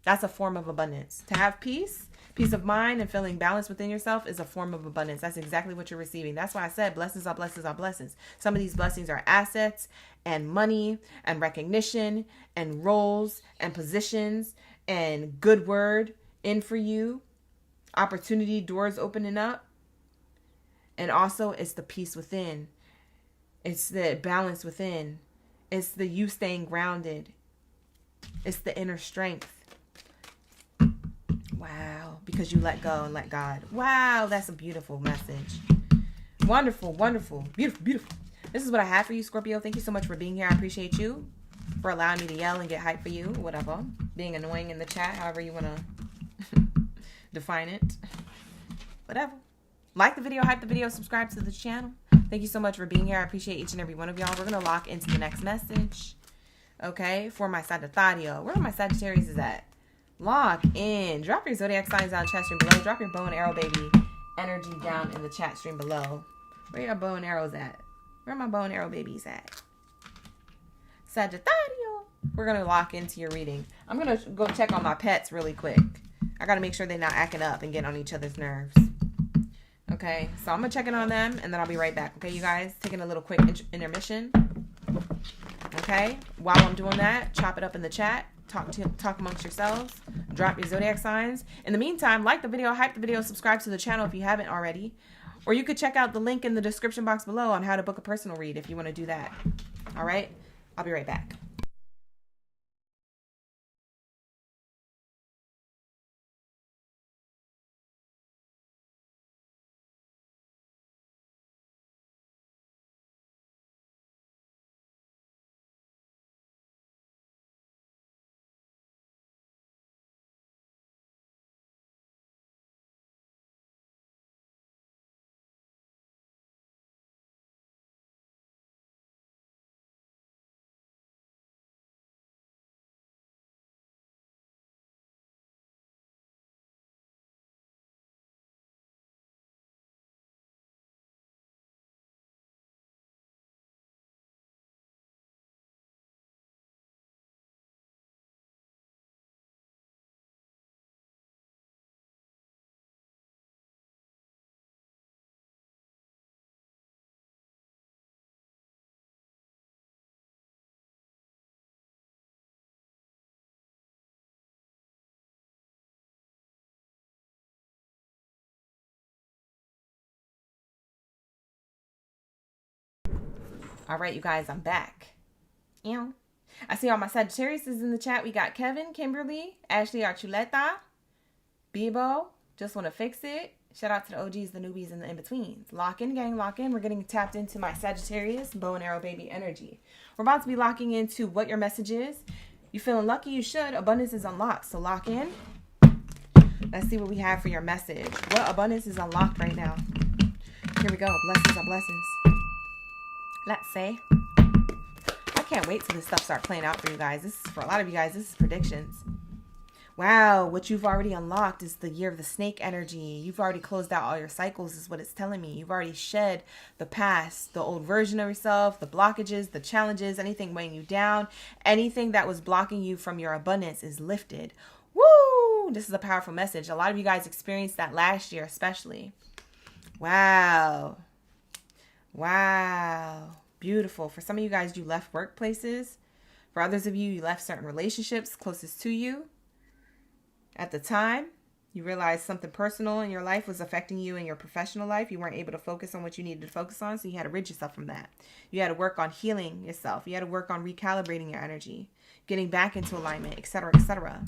That's a form of abundance. To have peace of mind and feeling balanced within yourself is a form of abundance. That's exactly what you're receiving. That's why I said blessings are blessings are blessings. Some of these blessings are assets and money and recognition and roles and positions and good word in for you. Opportunity doors opening up. And also it's the peace within. It's the balance within. It's the you staying grounded. It's the inner strength. Wow, because you let go and let God. Wow, that's a beautiful message. Wonderful, wonderful, beautiful, beautiful. This is what I have for you, Scorpio. Thank you so much for being here. I appreciate you for allowing me to yell and get hype for you, whatever. Being annoying in the chat, however you want to define it. Whatever. Like the video, hype the video, subscribe to the channel. Thank you so much for being here. I appreciate each and every one of y'all. We're going to lock into the next message. Okay, for my Sagittarius. Where my Sagittarius is at? Lock in. Drop your zodiac signs down in the chat stream below. Drop your bow and arrow baby energy down in the chat stream below. Where your bow and arrows at? Where my bow and arrow babies at? Sagittarius. We're going to lock into your reading. I'm going to go check on my pets really quick. I got to make sure they're not acting up and getting on each other's nerves. Okay, so I'm going to check in on them and then I'll be right back. Okay, you guys? Taking a little quick intermission. Okay, while I'm doing that, chop it up in the chat. Talk amongst yourselves. Drop your zodiac signs. In the meantime, like the video, hype the video, subscribe to the channel if you haven't already. Or you could check out the link in the description box below on how to book a personal read if you want to do that. All right? I'll be right back. All right, you guys, I'm back. Ew. I see all my Sagittarius is in the chat. We got Kevin, Kimberly, Ashley Archuleta, Bebo, Just Want to Fix It. Shout out to the OGs, the newbies, and the in-betweens. Lock in, gang, lock in. We're getting tapped into my Sagittarius bow and arrow baby energy. We're about to be locking into what your message is. You feeling lucky? You should. Abundance is unlocked. So lock in. Let's see what we have for your message. What abundance is unlocked right now? Here we go. Blessings on blessings. Let's say. I can't wait till this stuff start playing out for you guys. This is for a lot of you guys. This is predictions. Wow, what you've already unlocked is the year of the snake energy. You've already closed out all your cycles is what it's telling me. You've already shed the past, the old version of yourself, the blockages, the challenges, anything weighing you down. Anything that was blocking you from your abundance is lifted. Woo! This is a powerful message. A lot of you guys experienced that last year especially. Wow. Wow. Beautiful. For some of you guys, you left workplaces. For others of you, you left certain relationships closest to you. At the time, you realized something personal in your life was affecting you in your professional life. You weren't able to focus on what you needed to focus on, so you had to rid yourself from that. You had to work on healing yourself. You had to work on recalibrating your energy, getting back into alignment, etc., etc.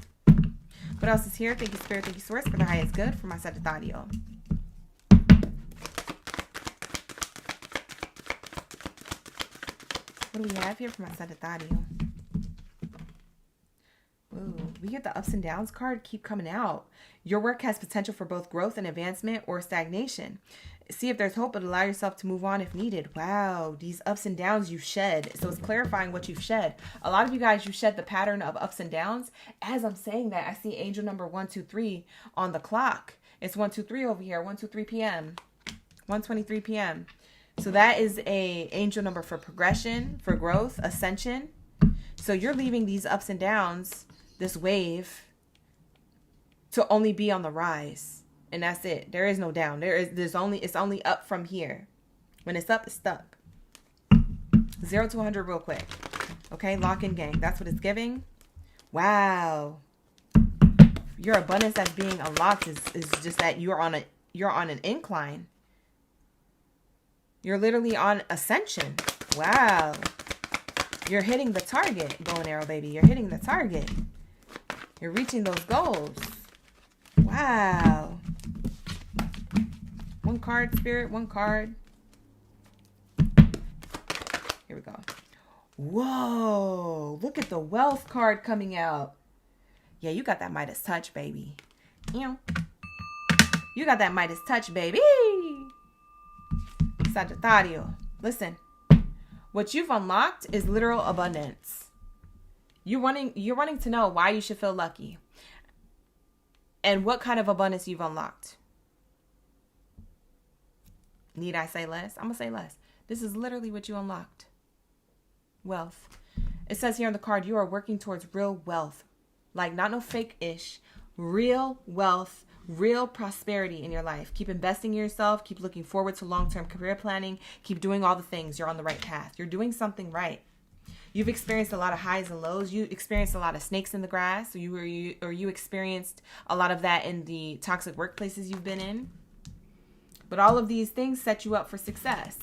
What else is here? Thank you, Spirit. Thank you, Source, for the highest good for my Sagittarius. What do we have here for my Sagittarius? Ooh, we get the ups and downs card keep coming out. Your work has potential for both growth and advancement or stagnation. See if there's hope, but allow yourself to move on if needed. Wow, these ups and downs you've shed. So it's clarifying what you've shed. A lot of you guys, you shed the pattern of ups and downs. As I'm saying that, I see angel number 123 on the clock. It's 123 over here, 123 p.m., 1:23 p.m. So that is a angel number for progression, for growth, ascension. So you're leaving these ups and downs, this wave, to only be on the rise. And that's it. There is no down. It's only up from here. When it's up, it's stuck. 0 to 100 real quick. Okay, lock in, gang. That's what it's giving. Wow. Your abundance that's being unlocked is just that you're on an incline. You're literally on ascension. Wow. You're hitting the target, bow and arrow, baby. You're hitting the target. You're reaching those goals. Wow. One card, Spirit. One card. Here we go. Whoa. Look at the wealth card coming out. Yeah, you got that Midas touch, baby. You got that Midas touch, baby. Sagittarius. Listen. What you've unlocked is literal abundance. You're wanting to know why you should feel lucky and what kind of abundance you've unlocked. Need I say less? I'm going to say less. This is literally what you unlocked. Wealth. It says here on the card, you are working towards real wealth. Like not no fake-ish. Real wealth. Real prosperity in your life. Keep investing in yourself. Keep looking forward to long-term career planning. Keep doing all the things. You're on the right path. You're doing something right. You've experienced a lot of highs and lows. You experienced a lot of snakes in the grass. Or you experienced a lot of that in the toxic workplaces you've been in. But all of these things set you up for success.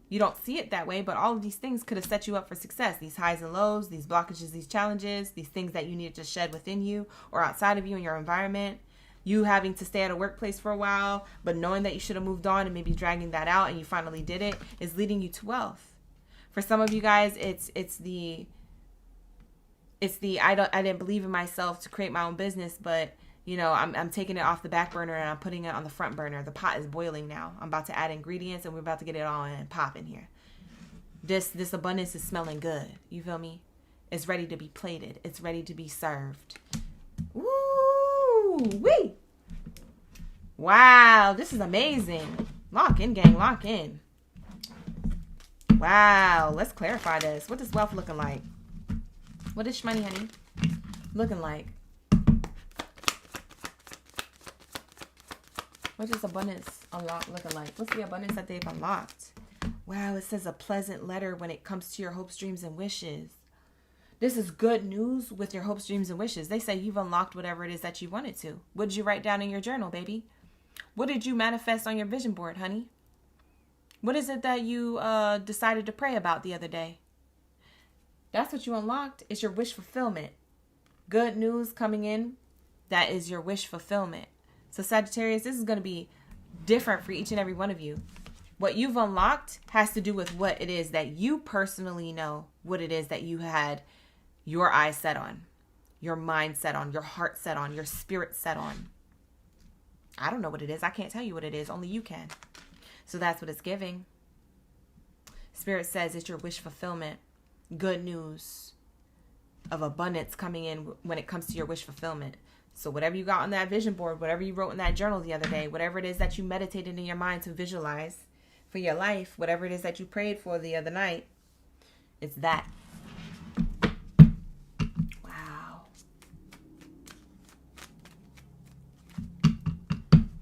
You don't see it that way, but all of these things could have set you up for success. These highs and lows, these blockages, these challenges, these things that you needed to shed within you or outside of you in your environment. You having to stay at a workplace for a while, but knowing that you should have moved on and maybe dragging that out and you finally did it is leading you to wealth. For some of you guys, it's the I didn't believe in myself to create my own business, but you know, I'm taking it off the back burner and I'm putting it on the front burner. The pot is boiling now. I'm about to add ingredients and we're about to get it all in and pop in here. This abundance is smelling good. You feel me? It's ready to be plated. It's ready to be served. Woo-wee! Wow, this is amazing. Lock in, gang. Lock in. Wow, let's clarify this. What is wealth looking like? What is money, honey, looking like? What is abundance looking like? What's the abundance that they've unlocked? Wow, it says a pleasant letter when it comes to your hopes, dreams, and wishes. This is good news with your hopes, dreams, and wishes. They say you've unlocked whatever it is that you wanted to. What did you write down in your journal, baby? What did you manifest on your vision board, honey? What is it that you decided to pray about the other day? That's what you unlocked. It's your wish fulfillment. Good news coming in. That is your wish fulfillment. So Sagittarius, this is going to be different for each and every one of you. What you've unlocked has to do with what it is that you personally know, what it is that you had your eyes set on, your mind set on, your heart set on, your spirit set on. I don't know what it is. I can't tell you what it is. Only you can. So that's what it's giving. Spirit says it's your wish fulfillment. Good news of abundance coming in when it comes to your wish fulfillment. So whatever you got on that vision board, whatever you wrote in that journal the other day, whatever it is that you meditated in your mind to visualize for your life, whatever it is that you prayed for the other night, it's that. Wow.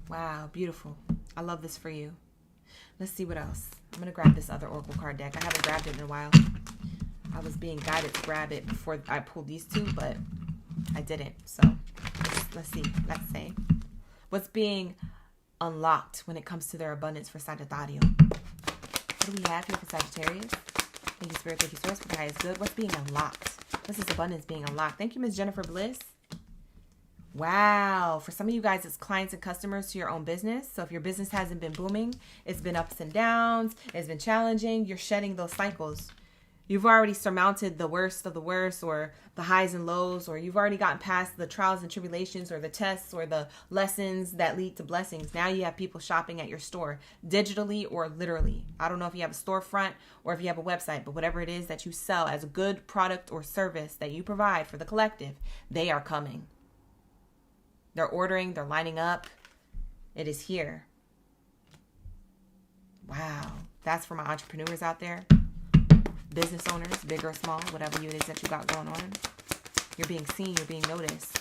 Wow, beautiful. I love this for you. Let's see what else. I'm going to grab this other Oracle card deck. I haven't grabbed it in a while. I was being guided to grab it before I pulled these two, but I didn't. So let's see. Let's say what's being unlocked when it comes to their abundance for Sagittarius. What do we have here for Sagittarius? Thank you, Spirit. Thank you, Source. For the highest good. What's being unlocked? What's this abundance being unlocked? Thank you, Miss Jennifer Bliss. Wow. For some of you guys, it's clients and customers to your own business. So if your business hasn't been booming, it's been ups and downs, it's been challenging, you're shedding those cycles. You've already surmounted the worst of the worst, or the highs and lows, or you've already gotten past the trials and tribulations, or the tests, or the lessons that lead to blessings. Now you have people shopping at your store, digitally or literally. I don't know if you have a storefront or if you have a website, but whatever it is that you sell as a good product or service that you provide for the collective, they are coming. They're ordering, they're lining up. It is here. Wow. That's for my entrepreneurs out there. Business owners, big or small, whatever it is that you got going on. You're being seen, you're being noticed.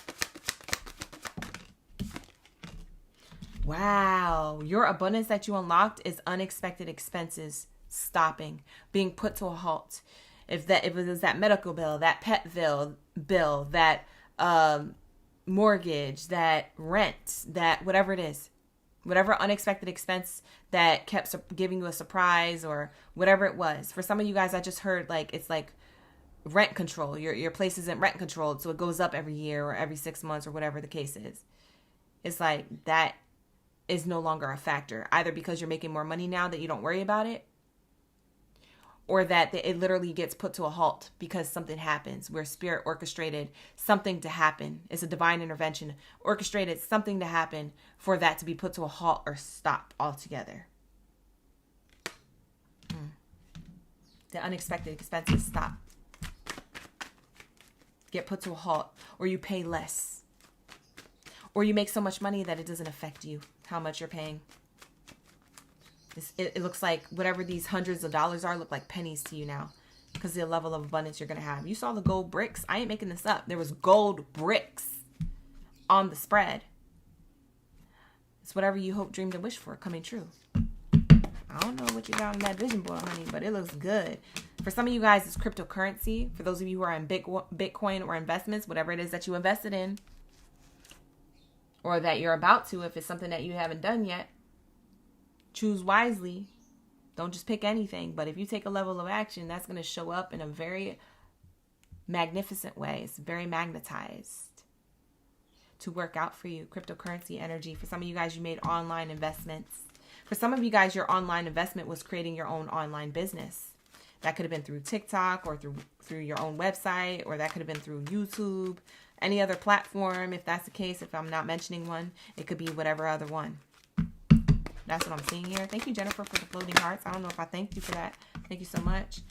Wow. Your abundance that you unlocked is unexpected expenses stopping, being put to a halt. If it was that medical bill, that pet bill, that mortgage, that rent, that whatever it is, whatever unexpected expense that kept giving you a surprise or whatever it was. For some of you guys, I just heard like it's like rent control. Your place isn't rent controlled, so it goes up every year or every 6 months or whatever the case is. It's like that is no longer a factor, either because you're making more money now that you don't worry about it, or that it literally gets put to a halt because something happens where Spirit orchestrated something to happen. It's a divine intervention, orchestrated something to happen for that to be put to a halt or stop altogether. The unexpected expenses stop, get put to a halt, or you pay less, or you make so much money that it doesn't affect you how much you're paying. It looks like whatever these hundreds of dollars are look like pennies to you now because of the level of abundance you're going to have. You saw the gold bricks. I ain't making this up. There was gold bricks on the spread. It's whatever you hope, dreamed, and wished for coming true. I don't know what you got on that vision board, honey, but it looks good. For some of you guys, it's cryptocurrency. For those of you who are in Bitcoin or investments, whatever it is that you invested in or that you're about to, if it's something that you haven't done yet, choose wisely. Don't just pick anything. But if you take a level of action, that's going to show up in a very magnificent way. It's very magnetized to work out for you. Cryptocurrency energy. For some of you guys, you made online investments. For some of you guys, your online investment was creating your own online business. That could have been through TikTok or through your own website, or that could have been through YouTube, any other platform. If that's the case, if I'm not mentioning one, it could be whatever other one. That's what I'm seeing here. Thank you, Jennifer, for the floating hearts. I don't know if I thanked you for that. Thank you so much.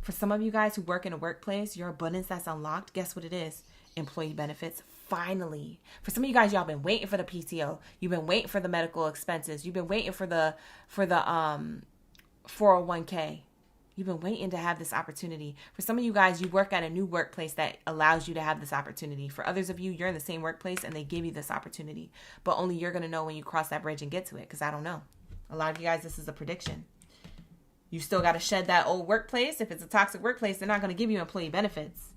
For some of you guys who work in a workplace, your abundance that's unlocked, guess what it is? Employee benefits. Finally. For some of you guys, y'all been waiting for the PTO. You've been waiting for the medical expenses. You've been waiting for the 401k. You've been waiting to have this opportunity. For some of you guys, you work at a new workplace that allows you to have this opportunity. For others of you, you're in the same workplace and they give you this opportunity. But only you're going to know when you cross that bridge and get to it, because I don't know. A lot of you guys, this is a prediction. You still got to shed that old workplace. If it's a toxic workplace, they're not going to give you employee benefits.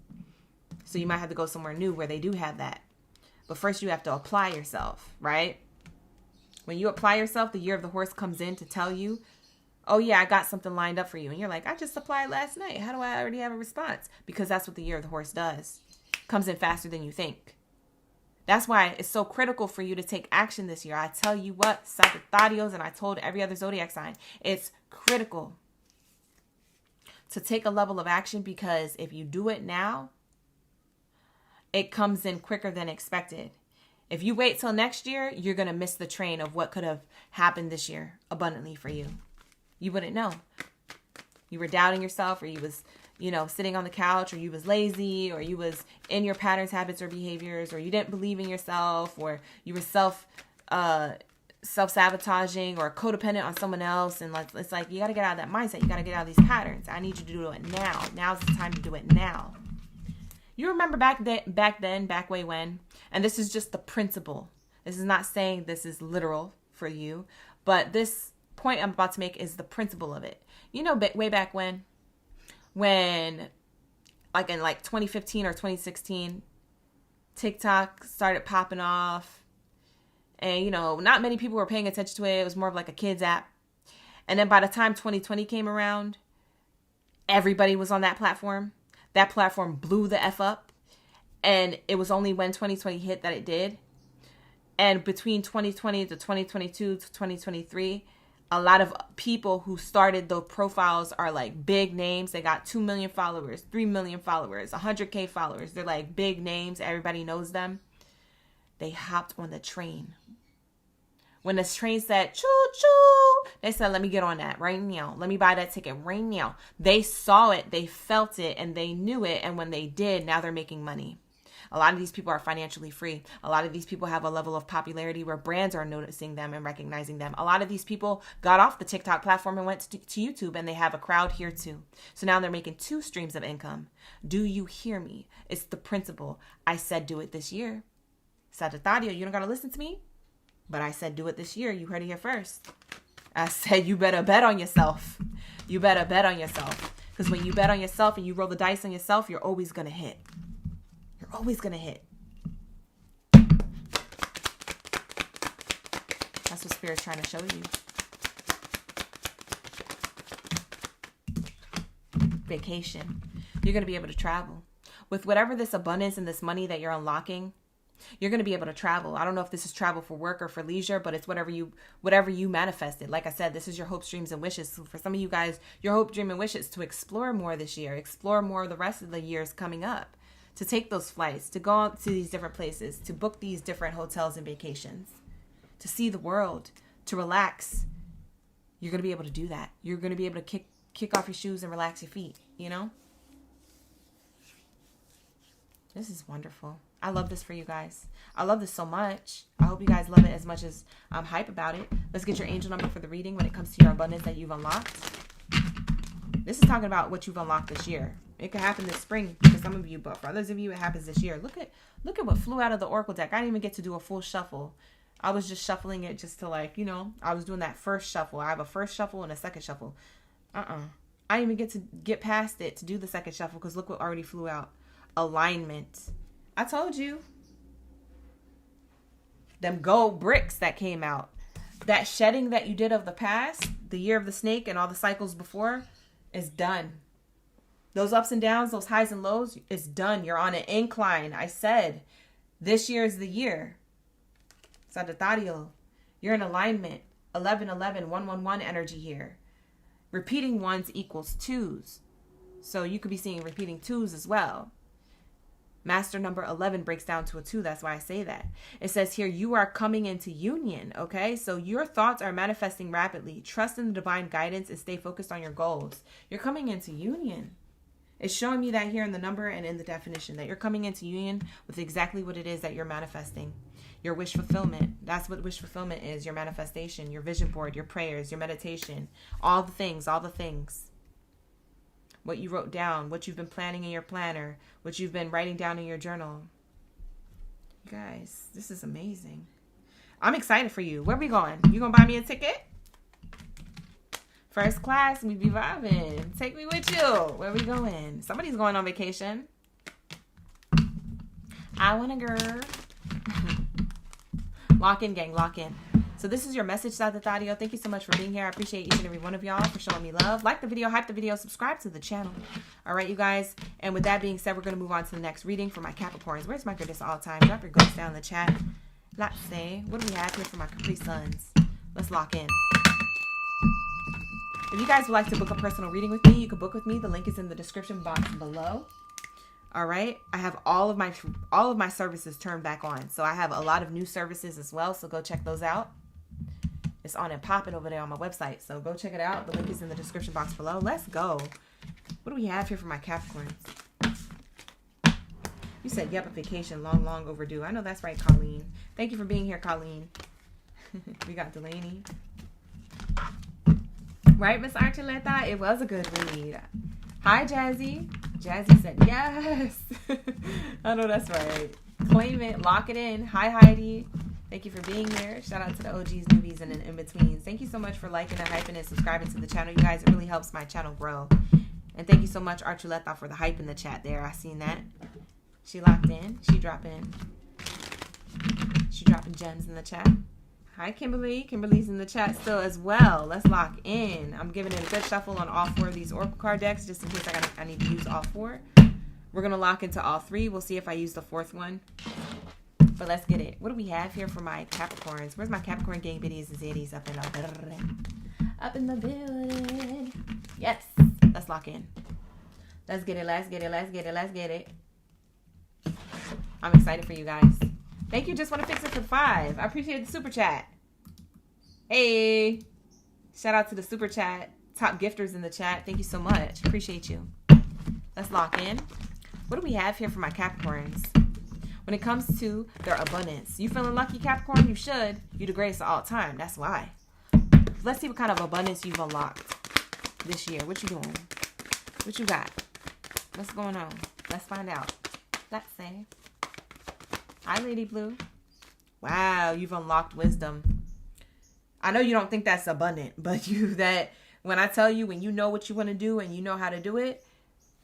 So you might have to go somewhere new where they do have that. But first you have to apply yourself, right? When you apply yourself, the year of the horse comes in to tell you, oh yeah, I got something lined up for you. And you're like, I just applied last night. How do I already have a response? Because that's what the year of the horse does. Comes in faster than you think. That's why it's so critical for you to take action this year. I tell you what, Sagittarius, and I told every other zodiac sign, it's critical to take a level of action, because if you do it now, it comes in quicker than expected. If you wait till next year, you're going to miss the train of what could have happened this year abundantly for you. You wouldn't know. You were doubting yourself, or you was, sitting on the couch, or you was lazy, or you was in your patterns, habits, or behaviors, or you didn't believe in yourself, or you were self-sabotaging or codependent on someone else. And it's like, you got to get out of that mindset. You got to get out of these patterns. I need you to do it now. Now's the time to do it now. You remember back way when, and this is just the principle. This is not saying this is literal for you, but this point I'm about to make is the principle of it. Way back when like in 2015 or 2016, TikTok started popping off, and not many people were paying attention to it. It was more of like a kids app. And then by the time 2020 came around, everybody was on that platform. That platform blew the F up, and it was only when 2020 hit that it did. And between 2020 to 2022 to 2023, a lot of people who started those profiles are like big names. They got 2 million followers, 3 million followers, 100K followers. They're like big names. Everybody knows them. They hopped on the train. When the train said, choo choo, they said, let me get on that right now. Let me buy that ticket right now. They saw it, they felt it, and they knew it. And when they did, now they're making money. A lot of these people are financially free. A lot of these people have a level of popularity where brands are noticing them and recognizing them. A lot of these people got off the TikTok platform and went to YouTube, and they have a crowd here too. So now they're making 2 streams of income. Do you hear me? It's the principle. I said do it this year. Sagittarius, you don't got to listen to me. But I said do it this year. You heard it here first. I said you better bet on yourself. You better bet on yourself. Because when you bet on yourself and you roll the dice on yourself, you're always going to hit. You're always going to hit. That's what Spirit's trying to show you. Vacation. You're going to be able to travel. With whatever this abundance and this money that you're unlocking, you're going to be able to travel. I don't know if this is travel for work or for leisure, but it's whatever you manifested. Like I said, this is your hopes, dreams, and wishes. So for some of you guys, your hope, dream, and wish is to explore more this year, explore more the rest of the years coming up, to take those flights, to go to these different places, to book these different hotels and vacations, to see the world, to relax. You're going to be able to do that. You're going to be able to kick off your shoes and relax your feet, This is wonderful. I love this for you guys. I love this so much. I hope you guys love it as much as I'm hype about it. Let's get your angel number for the reading when it comes to your abundance that you've unlocked. This is talking about what you've unlocked this year. It could happen this spring for some of you, but for others of you, it happens this year. Look at what flew out of the Oracle deck. I didn't even get to do a full shuffle. I was just shuffling it just to I was doing that first shuffle. I have a first shuffle and a second shuffle. I didn't even get to get past it to do the second shuffle because look what already flew out. Alignment. I told you. Them gold bricks that came out. That shedding that you did of the past, the year of the snake and all the cycles before, is done. Those ups and downs, those highs and lows, is done. You're on an incline. I said, this year is the year. Sagittarius, you're in alignment. 11-11, 1-1-1 energy here. Repeating ones equals 2s. So you could be seeing repeating 2s as well. Master number 11 breaks down to a 2. That's why I say that. It says here, you are coming into union, okay? So your thoughts are manifesting rapidly. Trust in the divine guidance and stay focused on your goals. You're coming into union. It's showing me that here in the number and in the definition, that you're coming into union with exactly what it is that you're manifesting. Your wish fulfillment. That's what wish fulfillment is. Your manifestation, your vision board, your prayers, your meditation, all the things. What you wrote down, what you've been planning in your planner, what you've been writing down in your journal. You guys, this is amazing. I'm excited for you. Where are we going? You gonna buy me a ticket? First class, we be vibing. Take me with you. Where are we going? Somebody's going on vacation. I want a girl. Lock in, gang, lock in. So this is your message, Sagittarius. Thank you so much for being here. I appreciate each and every one of y'all for showing me love. Like the video, hype the video, subscribe to the channel. All right, you guys. And with that being said, we're going to move on to the next reading for my Capricorns. Where's my goodness all time? Drop your ghosts down in the chat. Let's see. What do we have here for my Capri Suns? Let's lock in. If you guys would like to book a personal reading with me, you can book with me. The link is in the description box below. All right. I have all of my services turned back on. So I have a lot of new services as well. So go check those out. It's on and popping over there on my website. So go check it out. The link is in the description box below. Let's go. What do we have here for my Capricorns? You said, yep, a vacation, long overdue. I know that's right, Colleen. Thank you for being here, Colleen. We got Delaney. Right, Miss Archuleta? It was a good read. Hi, Jazzy. Jazzy said, yes. I know that's right. Claim it. Lock it in. Hi, Heidi. Thank you for being here. Shout out to the OGs, newbies, and in-betweens. Thank you so much for liking and hyping and subscribing to the channel. You guys, it really helps my channel grow. And thank you so much, Archuleta, for the hype in the chat there. I seen that. She locked in. She dropping gems in the chat. Hi, Kimberly. Kimberly's in the chat still as well. Let's lock in. I'm giving it a good shuffle on all 4 of these Oracle card decks just in case I need to use all 4. We're going to lock into all 3. We'll see if I use the 4th one. But let's get it. What do we have here for my Capricorns? Where's my Capricorn gang biddies and zaddies up in the building? Yes. Let's lock in. Let's get it. Let's get it. Let's get it. Let's get it. I'm excited for you guys. Thank you. Just want to fix it for 5. I appreciate the super chat. Hey. Shout out to the super chat. Top gifters in the chat. Thank you so much. Appreciate you. Let's lock in. What do we have here for my Capricorns? When it comes to their abundance. You feeling lucky, Capricorn? You should. You the greatest of all time. That's why. Let's see what kind of abundance you've unlocked this year. What you doing? What you got? What's going on? Let's find out. Let's say. Hi, Lady Blue. Wow, you've unlocked wisdom. I know you don't think that's abundant, but when I tell you, when you know what you want to do and you know how to do it,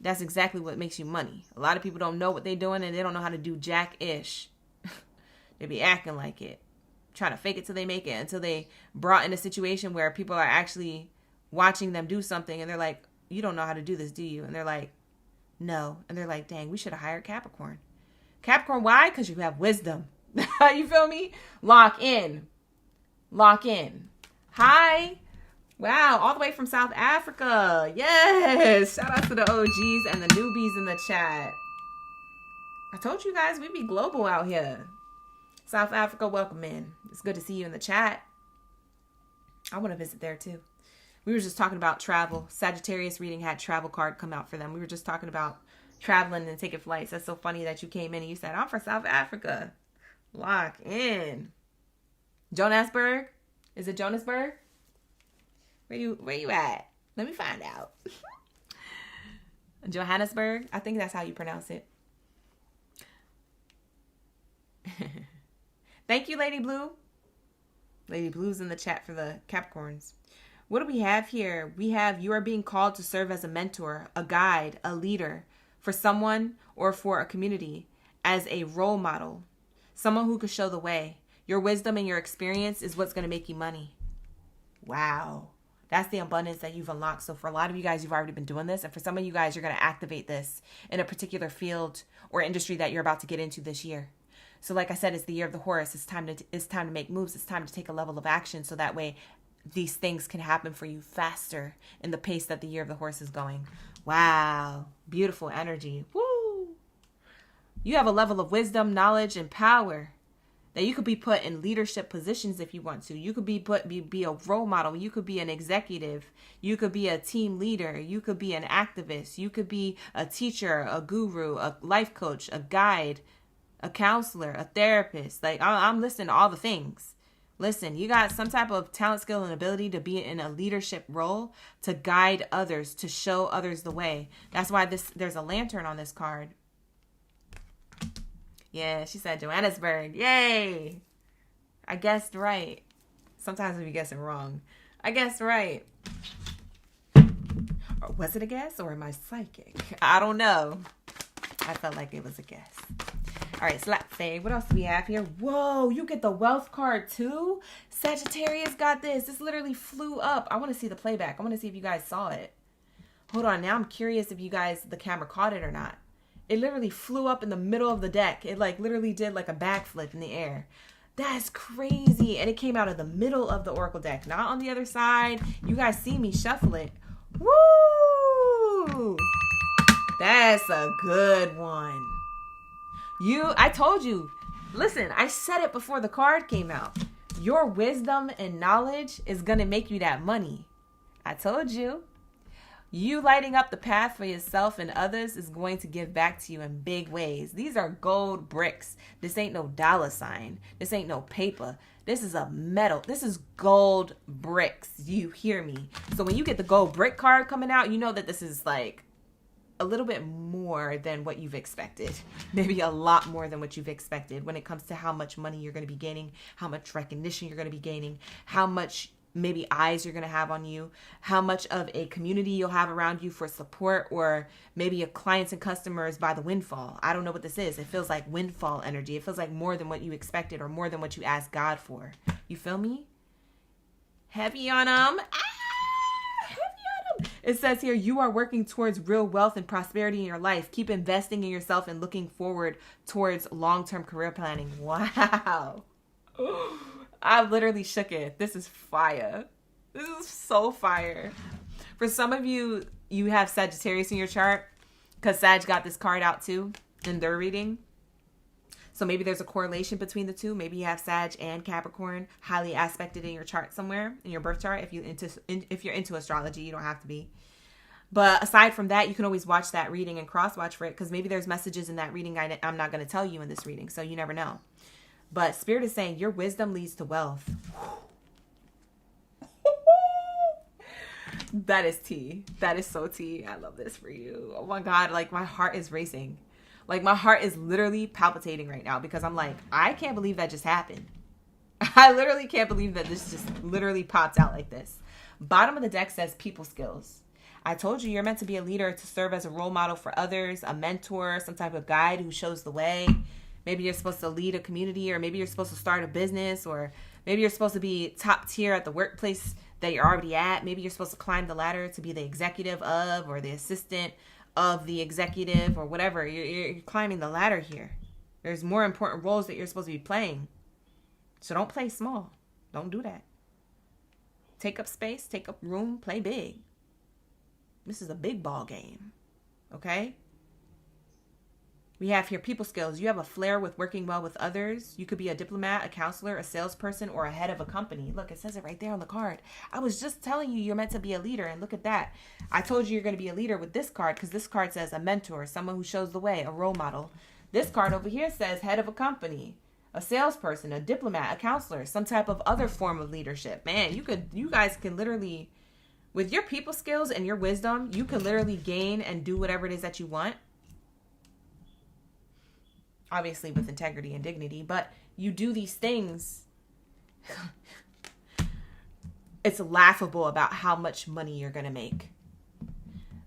that's exactly what makes you money. A lot of people don't know what they're doing and they don't know how to do jack-ish. They be acting like it. Trying to fake it till they make it, until they brought in a situation where people are actually watching them do something and they're like, you don't know how to do this, do you? And they're like, no. And they're like, dang, we should have hired Capricorn. Capricorn, why? Because you have wisdom. You feel me? Lock in. Lock in. Hi. Wow, all the way from South Africa. Yes. Shout out to the OGs and the newbies in the chat. I told you guys we'd be global out here. South Africa, welcome in. It's good to see you in the chat. I want to visit there too. We were just talking about travel. Sagittarius reading had travel card come out for them. We were just talking about traveling and taking flights. That's so funny that you came in and you said, I'm from South Africa. Lock in. Johannesburg? Is it Johannesburg? Where you at? Let me find out. Johannesburg? I think that's how you pronounce it. Thank you, Lady Blue. Lady Blue's in the chat for the Capricorns. What do we have here? We have you are being called to serve as a mentor, a guide, a leader for someone or for a community, as a role model, someone who could show the way. Your wisdom and your experience is what's going to make you money. Wow. That's the abundance that you've unlocked. So for a lot of you guys, you've already been doing this. And for some of you guys, you're going to activate this in a particular field or industry that you're about to get into this year. So like I said, it's the year of the horse. It's time to make moves. It's time to take a level of action. So that way these things can happen for you faster in the pace that the year of the horse is going. Wow. Beautiful energy. Woo. You have a level of wisdom, knowledge, and power that you could be put in leadership positions if you want to. You could be a role model. You could be an executive. You could be a team leader. You could be an activist. You could be a teacher, a guru, a life coach, a guide, a counselor, a therapist. Like, I'm listening to all the things. Listen, you got some type of talent, skill, and ability to be in a leadership role, to guide others, to show others the way. That's why there's a lantern on this card. Yeah, she said Johannesburg. Yay! I guessed right. Sometimes we be guessing wrong. I guessed right. Or was it a guess or am I psychic? I don't know. I felt like it was a guess. All right, so let's see. What else do we have here? Whoa, you get the wealth card too? Sagittarius got this. This literally flew up. I want to see the playback. I want to see if you guys saw it. Hold on. Now I'm curious if you guys, the camera caught it or not. It literally flew up in the middle of the deck. It like literally did like a backflip in the air. That's crazy. And it came out of the middle of the Oracle deck, not on the other side. You guys see me shuffle it. Woo! That's a good one. I told you. Listen, I said it before the card came out. Your wisdom and knowledge is going to make you that money. I told you. You lighting up the path for yourself and others is going to give back to you in big ways. These are gold bricks. This ain't no dollar sign. This ain't no paper. This is a metal. This is gold bricks. You hear me? So when you get the gold brick card coming out, you know that this is like a little bit more than what you've expected. Maybe a lot more than what you've expected when it comes to how much money you're going to be gaining, how much recognition you're going to be gaining, how much maybe eyes you're going to have on you, how much of a community you'll have around you for support, or maybe your clients and customers by the windfall. I don't know what this is. It feels like windfall energy. It feels like more than what you expected or more than what you asked God for. You feel me? Heavy on them. It says here, you are working towards real wealth and prosperity in your life. Keep investing in yourself and looking forward towards long-term career planning. Wow. I literally shook it. This is fire. This is so fire. For some of you, you have Sagittarius in your chart because Sag got this card out too in their reading. So maybe there's a correlation between the two. Maybe you have Sag and Capricorn highly aspected in your chart somewhere in your birth chart. If you're into astrology, you don't have to be. But aside from that, you can always watch that reading and cross-watch for it because maybe there's messages in that reading I'm not going to tell you in this reading. So you never know. But Spirit is saying your wisdom leads to wealth. That is tea. That is so tea. I love this for you. Oh my God. Like my heart is racing. Like my heart is literally palpitating right now because I'm like, I can't believe that just happened. I literally can't believe that this just literally popped out like this. Bottom of the deck says people skills. I told you you're meant to be a leader, to serve as a role model for others, a mentor, some type of guide who shows the way. Maybe you're supposed to lead a community, or maybe you're supposed to start a business, or maybe you're supposed to be top tier at the workplace that you're already at. Maybe you're supposed to climb the ladder to be the executive of, or the assistant of the executive, or whatever. You're climbing the ladder here. There's more important roles that you're supposed to be playing. So don't play small. Don't do that. Take up space, take up room, play big. This is a big ball game. Okay? We have here people skills. You have a flair with working well with others. You could be a diplomat, a counselor, a salesperson, or a head of a company. Look, it says it right there on the card. I was just telling you you're meant to be a leader, and look at that. I told you you're going to be a leader with this card because this card says a mentor, someone who shows the way, a role model. This card over here says head of a company, a salesperson, a diplomat, a counselor, some type of other form of leadership. Man, you guys can literally, with your people skills and your wisdom, you can literally gain and do whatever it is that you want. Obviously with integrity and dignity, but you do these things. It's laughable about how much money you're going to make.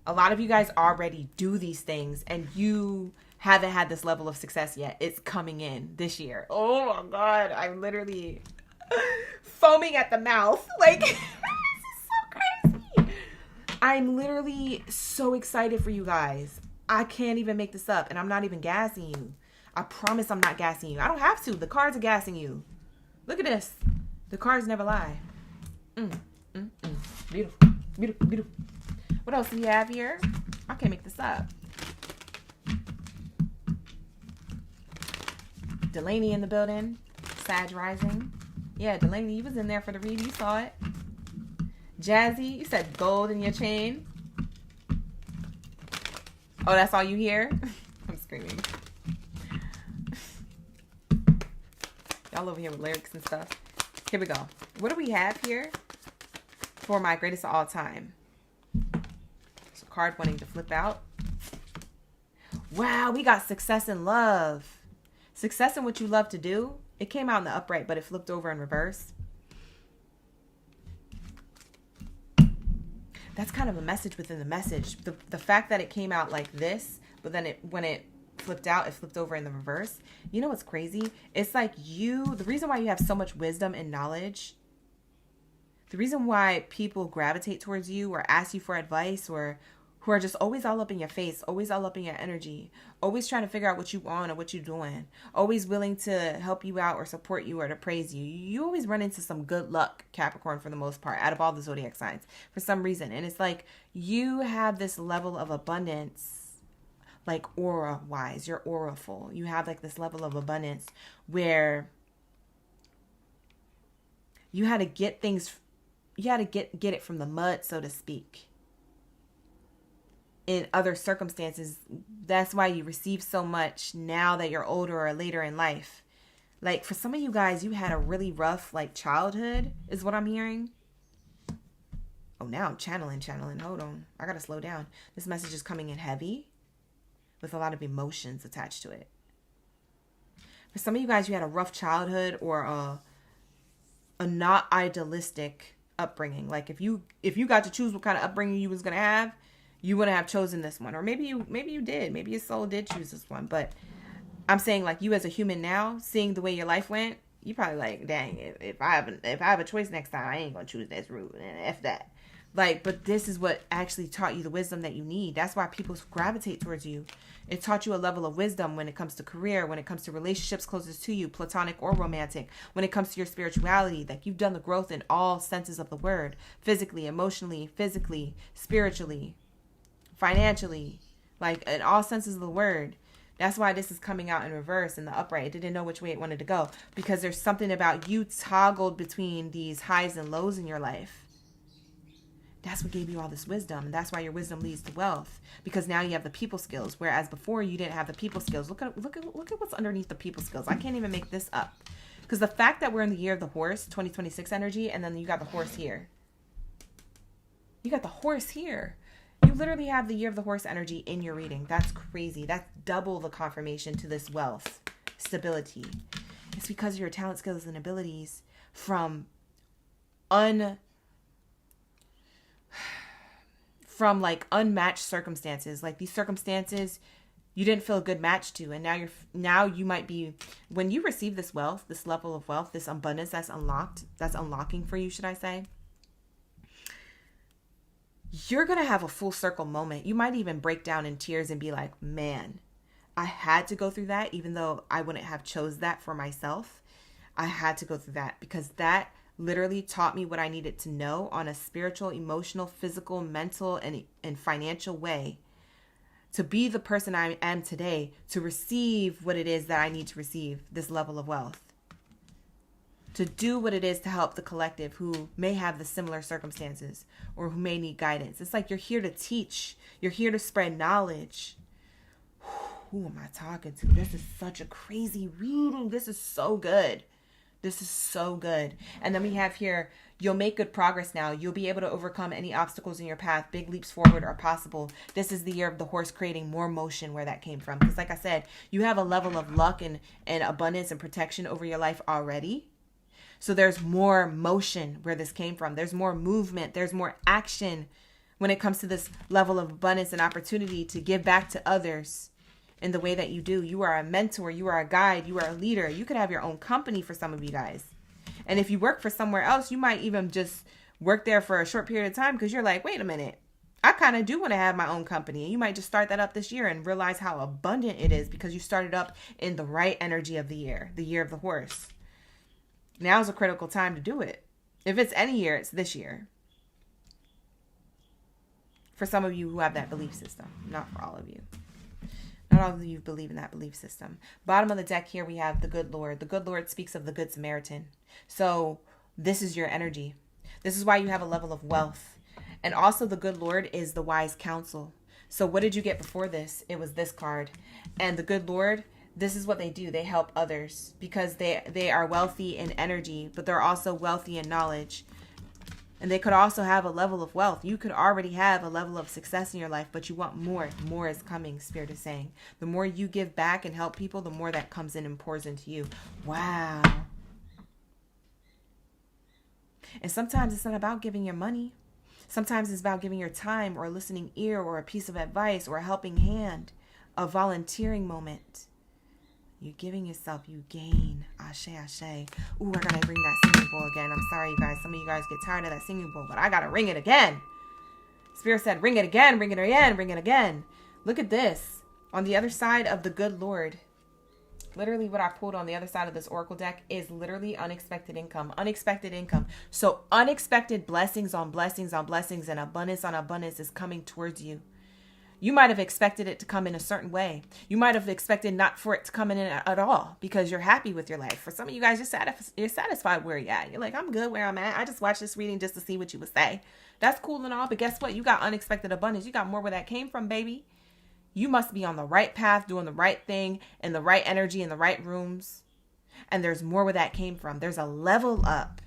A lot of you guys already do these things and you haven't had this level of success yet. It's coming in this year. Oh my God. I'm literally foaming at the mouth. Like, this is so crazy. I'm literally so excited for you guys. I can't even make this up, and I'm not even gassing you. I promise I'm not gassing you. I don't have to. The cards are gassing you. Look at this. The cards never lie. Beautiful. Beautiful. Beautiful. What else do we have here? I can't make this up. Delaney in the building. Sag rising. Yeah, Delaney, you was in there for the read. You saw it. Jazzy, you said gold in your chain. Oh, that's all you hear? I'm screaming. Y'all over here with lyrics and stuff. Here we go. What do we have here for my greatest of all time? It's a card wanting to flip out. Wow, we got success in love. Success in what you love to do. It came out in the upright, but it flipped over in reverse. That's kind of a message within the message. The fact that it came out like this, but then when it flipped out, it flipped over in the reverse. You know what's crazy? It's like the reason why you have so much wisdom and knowledge, the reason why people gravitate towards you or ask you for advice, or who are just always all up in your face, always all up in your energy, always trying to figure out what you want or what you're doing, always willing to help you out or support you or to praise you. You always run into some good luck, Capricorn, for the most part, out of all the zodiac signs for some reason. And it's like you have this level of abundance like aura wise. You're auraful. You have like this level of abundance where you had to get things, you had to get it from the mud, so to speak. In other circumstances, that's why you receive so much now that you're older or later in life. Like for some of you guys, you had a really rough like childhood is what I'm hearing. Oh, now I'm channeling. Hold on. I got to slow down. This message is coming in heavy with a lot of emotions attached to it. For some of you guys, you had a rough childhood or a not idealistic upbringing. Like if you got to choose what kind of upbringing you was going to have, you wouldn't have chosen this one. Or maybe you did. Maybe your soul did choose this one. But I'm saying like you as a human now, seeing the way your life went, you probably like, dang, if I have a choice next time, I ain't going to choose this route. And F that. Like, but this is what actually taught you the wisdom that you need. That's why people gravitate towards you. It taught you a level of wisdom when it comes to career, when it comes to relationships closest to you, platonic or romantic, when it comes to your spirituality, that you've done the growth in all senses of the word, physically, emotionally, spiritually, financially, like in all senses of the word. That's why this is coming out in reverse in the upright. It didn't know which way it wanted to go because there's something about you toggled between these highs and lows in your life. That's what gave you all this wisdom. And that's why your wisdom leads to wealth, because now you have the people skills. Whereas before you didn't have the people skills. Look at what's underneath the people skills. I can't even make this up, because the fact that we're in the year of the horse, 2026 energy, and then you got the horse here. You got the horse here. You literally have the year of the horse energy in your reading. That's crazy. That's double the confirmation to this wealth, stability. It's because of your talent, skills, and abilities from like unmatched circumstances. Like these circumstances you didn't feel a good match to, and now you might be, when you receive this wealth, this level of wealth, this abundance that's unlocking for you, should I say, you're gonna have a full circle moment. You might even break down in tears and be like, man, I had to go through that, even though I wouldn't have chose that for myself. I had to go through that because that literally taught me what I needed to know on a spiritual, emotional, physical, mental, and financial way to be the person I am today, to receive what it is that I need to receive, this level of wealth, to do what it is to help the collective who may have the similar circumstances or who may need guidance. It's like you're here to teach. You're here to spread knowledge. Who am I talking to? This is such a crazy reading. This is so good. This is so good. And then we have here, you'll make good progress now. You'll be able to overcome any obstacles in your path. Big leaps forward are possible. This is the year of the horse, creating more motion where that came from. Because like I said, you have a level of luck and abundance and protection over your life already. So there's more motion where this came from. There's more movement. There's more action when it comes to this level of abundance and opportunity to give back to others in the way that you do. You are a mentor, you are a guide, you are a leader. You could have your own company for some of you guys. And if you work for somewhere else, you might even just work there for a short period of time because you're like, wait a minute, I kind of do want to have my own company. And you might just start that up this year and realize how abundant it is because you started up in the right energy of the year of the horse. Now is a critical time to do it. If it's any year, it's this year. For some of you who have that belief system, not for all of you. Not all of you believe in that belief system. Bottom of the deck here, we have the good Lord. The good Lord speaks of the good Samaritan. So this is your energy. This is why you have a level of wealth. And also the good Lord is the wise counsel. So what did you get before this? It was this card. And the good Lord, this is what they do. They help others because they are wealthy in energy, but they're also wealthy in knowledge. And they could also have a level of wealth. You could already have a level of success in your life, but you want more. More is coming, Spirit is saying. The more you give back and help people, the more that comes in and pours into you. Wow. And sometimes it's not about giving your money. Sometimes it's about giving your time or a listening ear or a piece of advice or a helping hand, a volunteering moment. You're giving yourself, you gain. Ashe, ashe. Ooh, I gotta ring that singing bowl again. I'm sorry, you guys. Some of you guys get tired of that singing bowl, but I gotta ring it again. Spirit said, ring it again, ring it again, ring it again. Look at this. On the other side of the good Lord, literally what I pulled on the other side of this oracle deck is literally unexpected income. Unexpected income. So unexpected blessings on blessings on blessings and abundance on abundance is coming towards you. You might have expected it to come in a certain way. You might have expected not for it to come in at all because you're happy with your life. For some of you guys, you're satisfied where you're at. You're like, I'm good where I'm at. I just watched this reading just to see what you would say. That's cool and all, but guess what? You got unexpected abundance. You got more where that came from, baby. You must be on the right path, doing the right thing, in the right energy, in the right rooms. And there's more where that came from. There's a level up.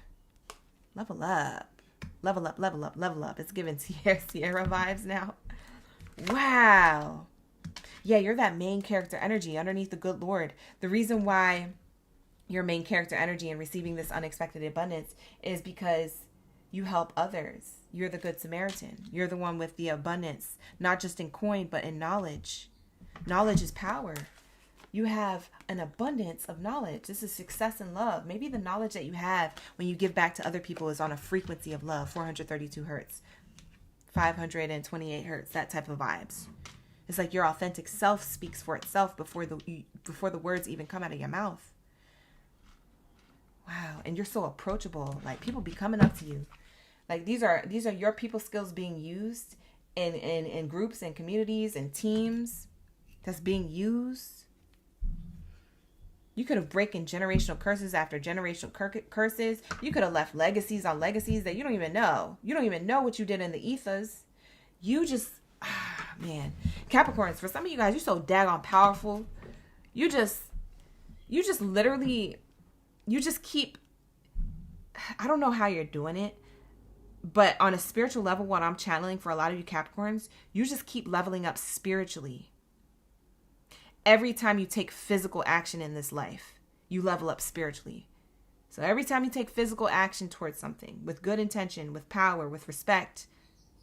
Level up. Level up, level up, level up. It's giving Sierra vibes now. Wow. Yeah, you're that main character energy underneath the good Lord. The reason why you're main character energy and receiving this unexpected abundance is because you help others. You're the good Samaritan. You're the one with the abundance, not just in coin, but in knowledge. Knowledge is power. You have an abundance of knowledge. This is success and love. Maybe the knowledge that you have when you give back to other people is on a frequency of love, 432 hertz. 528 hertz, that type of vibes. It's like your authentic self speaks for itself before the words even come out of your mouth. Wow, and you're so approachable. Like people be coming up to you. Like these are your people skills being used in groups and communities and teams. That's being used. You could have broken generational curses after generational curses. You could have left legacies on legacies that you don't even know. You don't even know what you did in the ethers. You just, man. Capricorns, for some of you guys, you're so daggone powerful. You just literally, you just keep, I don't know how you're doing it, but on a spiritual level, what I'm channeling for a lot of you Capricorns, you just keep leveling up spiritually. Every time you take physical action in this life, you level up spiritually. So every time you take physical action towards something with good intention, with power, with respect,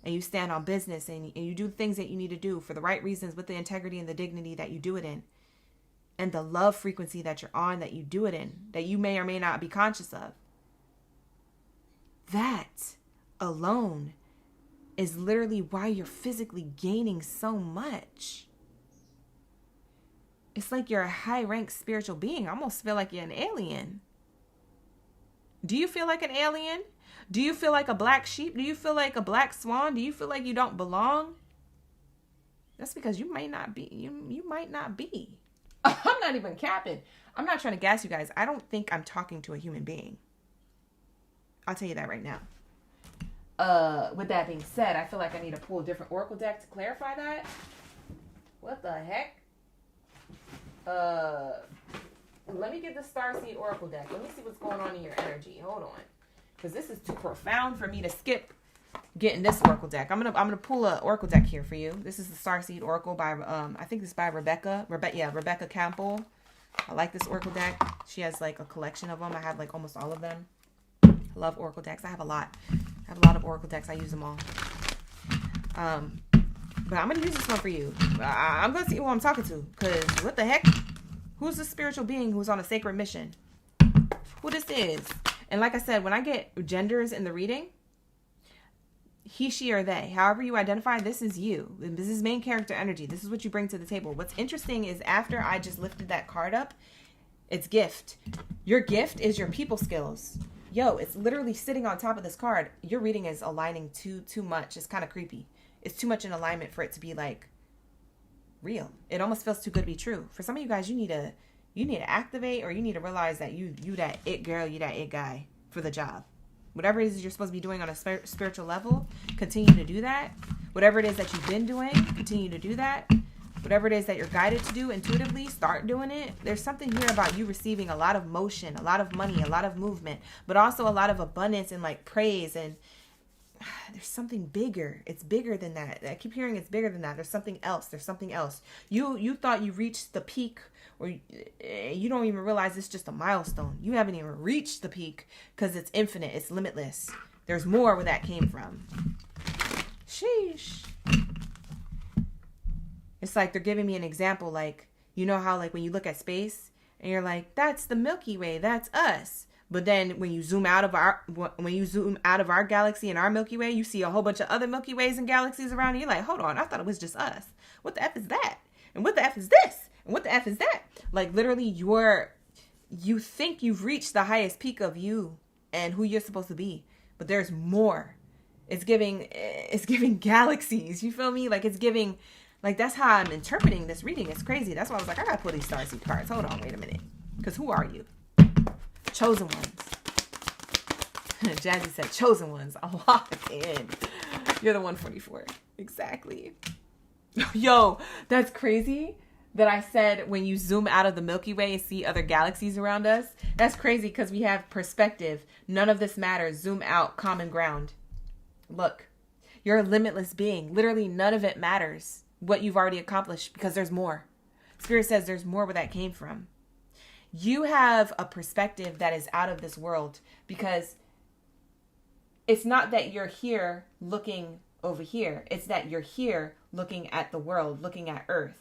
and you stand on business and you do things that you need to do for the right reasons with the integrity and the dignity that you do it in, and the love frequency that you're on, that you do it in, that you may or may not be conscious of, that alone is literally why you're physically gaining so much. It's like you're a high-ranked spiritual being. I almost feel like you're an alien. Do you feel like an alien? Do you feel like a black sheep? Do you feel like a black swan? Do you feel like you don't belong? That's because you might not be. You might not be. I'm not even capping. I'm not trying to gas you guys. I don't think I'm talking to a human being. I'll tell you that right now. With that being said, I feel like I need to pull a different oracle deck to clarify that. What the heck? Let me get the Starseed Oracle deck. Let me see what's going on in your energy. Hold on. Because this is too profound for me to skip getting this Oracle deck. I'm gonna pull a Oracle deck here for you. This is the Starseed Oracle by I think this is by Rebecca Campbell. I like this Oracle deck. She has like a collection of them. I have like almost all of them. I love Oracle decks. I have a lot. I have a lot of Oracle decks. I use them all. But I'm going to use this one for you. I'm going to see who I'm talking to. Because what the heck? Who's the spiritual being who's on a sacred mission? Who this is? And like I said, when I get genders in the reading, he, she, or they, however you identify, this is you. This is main character energy. This is what you bring to the table. What's interesting is after I just lifted that card up, it's gift. Your gift is your people skills. Yo, it's literally sitting on top of this card. Your reading is aligning too much. It's kind of creepy. It's too much in alignment for it to be like real. It almost feels too good to be true. For some of you guys, you need to activate, or you need to realize that you that it girl, you that it guy for the job. Whatever it is you're supposed to be doing on a spiritual level, continue to do that. Whatever it is that you've been doing, continue to do that. Whatever it is that you're guided to do intuitively, start doing it. There's something here about you receiving a lot of motion, a lot of money, a lot of movement, but also a lot of abundance and like praise, and there's something bigger. It's bigger than that. I keep hearing it's bigger than that. There's something else. There's something else. You thought you reached the peak, or you don't even realize it's just a milestone. You haven't even reached the peak because it's infinite. It's limitless. There's more where that came from. Sheesh. It's like they're giving me an example. Like, you know how like when you look at space and you're like, that's the Milky Way. That's us. But then when you zoom out of our galaxy and our Milky Way, you see a whole bunch of other Milky Ways and galaxies around. And you're like, hold on, I thought it was just us. What the F is that? And what the F is this? And what the F is that? Like literally you think you've reached the highest peak of you and who you're supposed to be. But there's more. It's giving galaxies. You feel me? Like it's giving Like, that's how I'm interpreting this reading. It's crazy. That's why I was like, I gotta pull these starseed cards. Hold on, wait a minute. Because who are you? Chosen ones. Jazzy said, chosen ones. Lock in. You're the 144. Exactly. Yo, that's crazy that I said when you zoom out of the Milky Way and see other galaxies around us. That's crazy because we have perspective. None of this matters. Zoom out. Common ground. Look, you're a limitless being. Literally none of it matters what you've already accomplished because there's more. Spirit says there's more where that came from. You have a perspective that is out of this world because it's not that you're here looking over here. It's that you're here looking at the world, looking at Earth.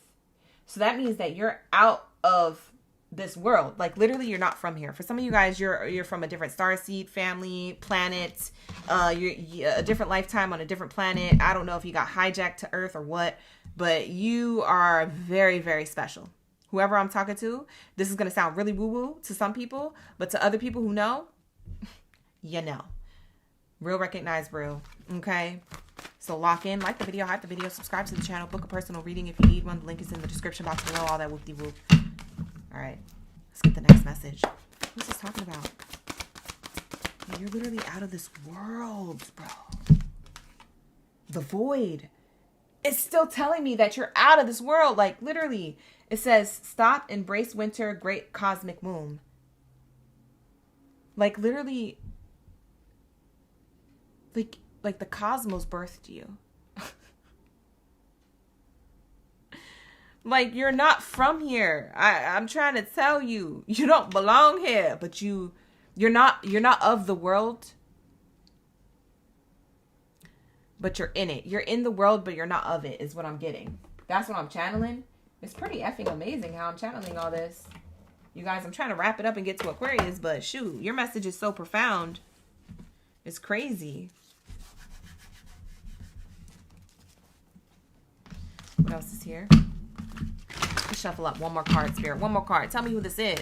So that means that you're out of this world. Like, literally, you're not from here. For some of you guys, you're from a different starseed, family, planet, you're a different lifetime on a different planet. I don't know if you got hijacked to Earth or what, but you are very, very special. Whoever I'm talking to, this is going to sound really woo-woo to some people, but to other people who know, you know. Real recognize real. Okay? So lock in, like the video, hype the video, subscribe to the channel, book a personal reading if you need one. The link is in the description box below, all that whoop-de-whoop. All right, let's get the next message. What's this talking about? You're literally out of this world, bro. The void. It's still telling me that you're out of this world. Like, literally, it says, stop, embrace winter, great cosmic moon. Like, literally, like the cosmos birthed you. Like, you're not from here. I'm trying to tell you, you don't belong here, but you're not of the world, but you're in it. You're in the world, but you're not of it, is what I'm getting. That's what I'm channeling. It's pretty effing amazing how I'm channeling all this. You guys, I'm trying to wrap it up and get to Aquarius, but shoot, your message is so profound. It's crazy. What else is here? Let's shuffle up one more card, Spirit. One more card. Tell me who this is.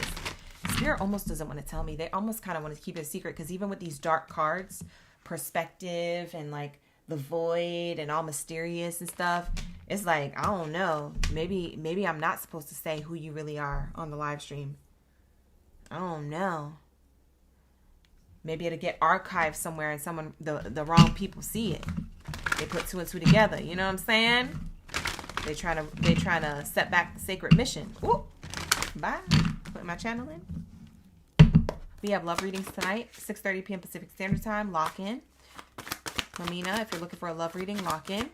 Spirit almost doesn't want to tell me. They almost kind of want to keep it a secret because even with these dark cards, perspective and like the void and all mysterious and stuff, it's like, I don't know. Maybe I'm not supposed to say who you really are on the live stream. I don't know. Maybe it'll get archived somewhere and the wrong people see it. They put two and two together. You know what I'm saying? They trying to set back the sacred mission. Ooh, bye. Put my channel in. We have love readings tonight, 6:30 p.m. Pacific Standard Time. Lock in. Lamina, if you're looking for a love reading, lock in.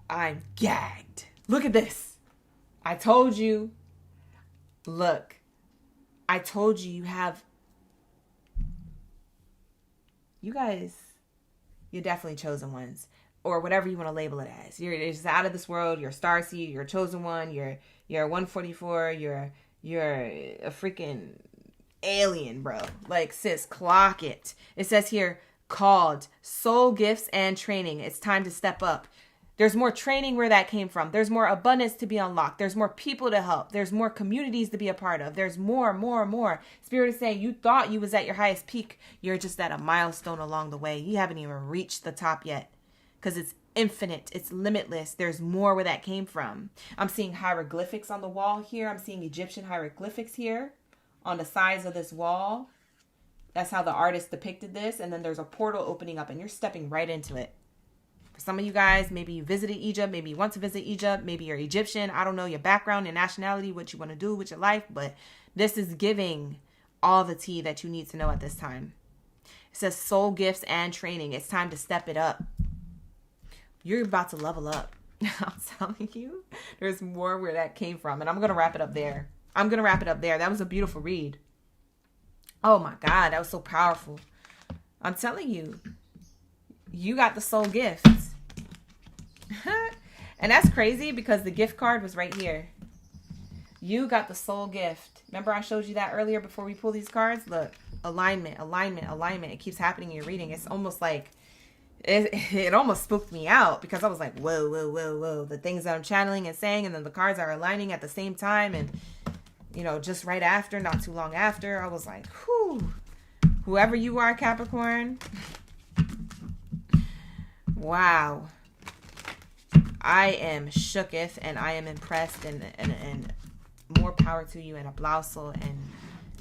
I'm gagged. Look at this. I told you. Look. I told you have. You guys. You're definitely chosen ones, or whatever you want to label it as. You're just out of this world. You're a starseed. You're a chosen one. You're 144. You're a freaking alien, bro. Like, sis, clock it. It says here, called soul gifts and training. It's time to step up. There's more training where that came from. There's more abundance to be unlocked. There's more people to help. There's more communities to be a part of. There's more. Spirit is saying you thought you was at your highest peak. You're just at a milestone along the way. You haven't even reached the top yet because it's infinite. It's limitless. There's more where that came from. I'm seeing hieroglyphics on the wall here. I'm seeing Egyptian hieroglyphics here on the sides of this wall. That's how the artist depicted this. And then there's a portal opening up and you're stepping right into it. Some of you guys, maybe you visited Egypt, maybe you want to visit Egypt, maybe you're Egyptian. I don't know your background, your nationality, what you want to do with your life, but this is giving all the tea that you need to know at this time. It says soul gifts and training. It's time to step it up. You're about to level up. I'm telling you, there's more where that came from, and I'm going to wrap it up there. That was a beautiful read. Oh my God, that was so powerful. I'm telling you, you got the soul gifts. And that's crazy because the gift card was right here. You got the soul gift. Remember I showed you that earlier before we pull these cards? Look, alignment. It keeps happening in your reading. It's almost like, it almost spooked me out because I was like, whoa. The things that I'm channeling and saying, and then the cards are aligning at the same time. And, you know, just right after, not too long after, I was like, whew. Whoever you are, Capricorn, Wow. I am shooketh and I am impressed and more power to you and applausal and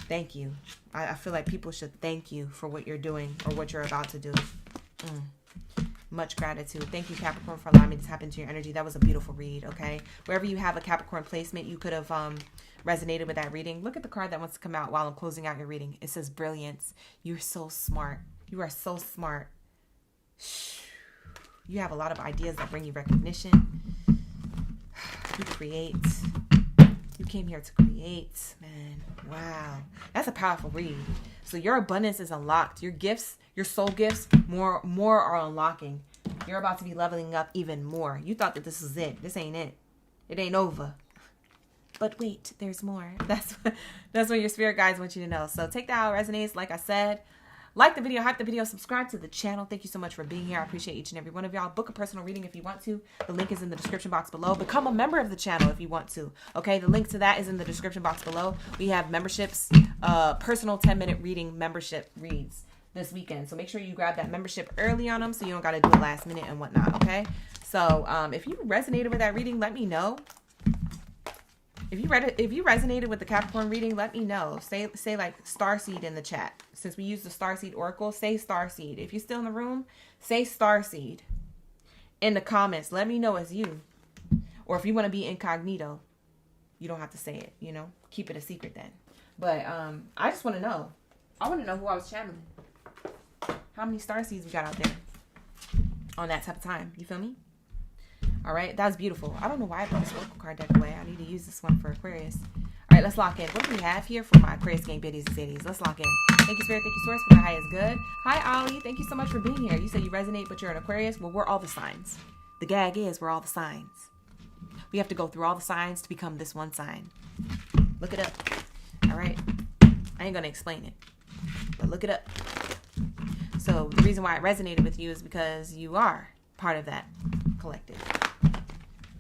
thank you. I feel like people should thank you for what you're doing or what you're about to do. Much gratitude. Thank you, Capricorn, for allowing me to tap into your energy. That was a beautiful read, okay? Wherever you have a Capricorn placement, you could have resonated with that reading. Look at the card that wants to come out while I'm closing out your reading. It says brilliance. You're so smart. You are so smart. You have a lot of ideas that bring you recognition. You create. You came here to create, man. Wow. That's a powerful read. So your abundance is unlocked. Your gifts, your soul gifts, more are unlocking. You're about to be leveling up even more. You thought that this was it. This ain't it. It ain't over. But wait, there's more. That's what your spirit guides want you to know. So take that how it resonates. Like I said, like the video, hype the video, subscribe to the channel. Thank you so much for being here. I appreciate each and every one of y'all. Book a personal reading if you want to. The link is in the description box below. Become a member of the channel if you want to. Okay, the link to that is in the description box below. We have memberships, personal 10-minute reading membership reads this weekend. So make sure you grab that membership early on them so you don't got to do it last minute and whatnot, okay? So if you resonated with that reading, let me know. If you resonated with the Capricorn reading, let me know. Say like starseed in the chat. Since we use the starseed oracle, say starseed. If you're still in the room, say starseed in the comments. Let me know it's you. Or if you want to be incognito, you don't have to say it, you know. Keep it a secret then. But I just want to know. I want to know who I was channeling. How many starseeds we got out there on that type of time. You feel me? All right, that's beautiful. I don't know why I put this oracle card deck away. I need to use this one for Aquarius. All right, let's lock in. What do we have here for my Aquarius gang biddies and cities? Let's lock in. Thank you, Spirit. Thank you, Source, for the high is good. Hi, Ollie. Thank you so much for being here. You said you resonate, but you're an Aquarius. Well, we're all the signs. The gag is we're all the signs. We have to go through all the signs to become this one sign. Look it up. All right? I ain't going to explain it, but look it up. So the reason why it resonated with you is because you are part of that collective.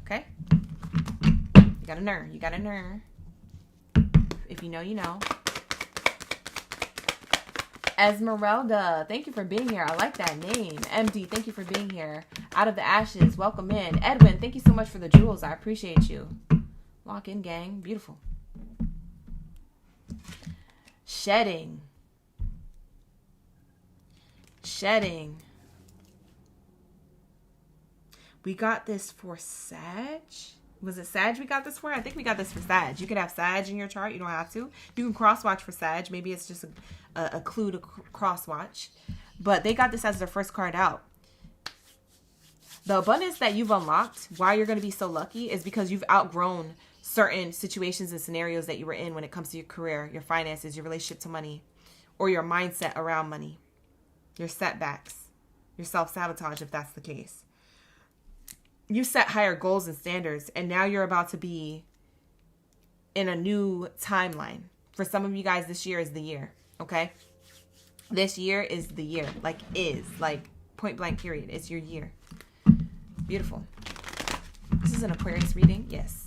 Okay? You got a nerve. You got a nerve. If you know, you know. Esmeralda, thank you for being here. I like that name. MD, thank you for being here. Out of the ashes, welcome in. Edwin, thank you so much for the jewels. I appreciate you. Lock in, gang. Beautiful. Shedding. Shedding. We got this for Sag. Was it Sag we got this for? I think we got this for Sag. You can have Sag in your chart. You don't have to. You can cross-watch for Sag. Maybe it's just a clue to cross-watch. But they got this as their first card out. The abundance that you've unlocked, why you're going to be so lucky, is because you've outgrown certain situations and scenarios that you were in when it comes to your career, your finances, your relationship to money, or your mindset around money, your setbacks, your self-sabotage, if that's the case. You set higher goals and standards, and now you're about to be in a new timeline. For some of you guys, this year is the year, okay? This year is the year, like point blank period. It's your year. Beautiful. This is an Aquarius reading, yes.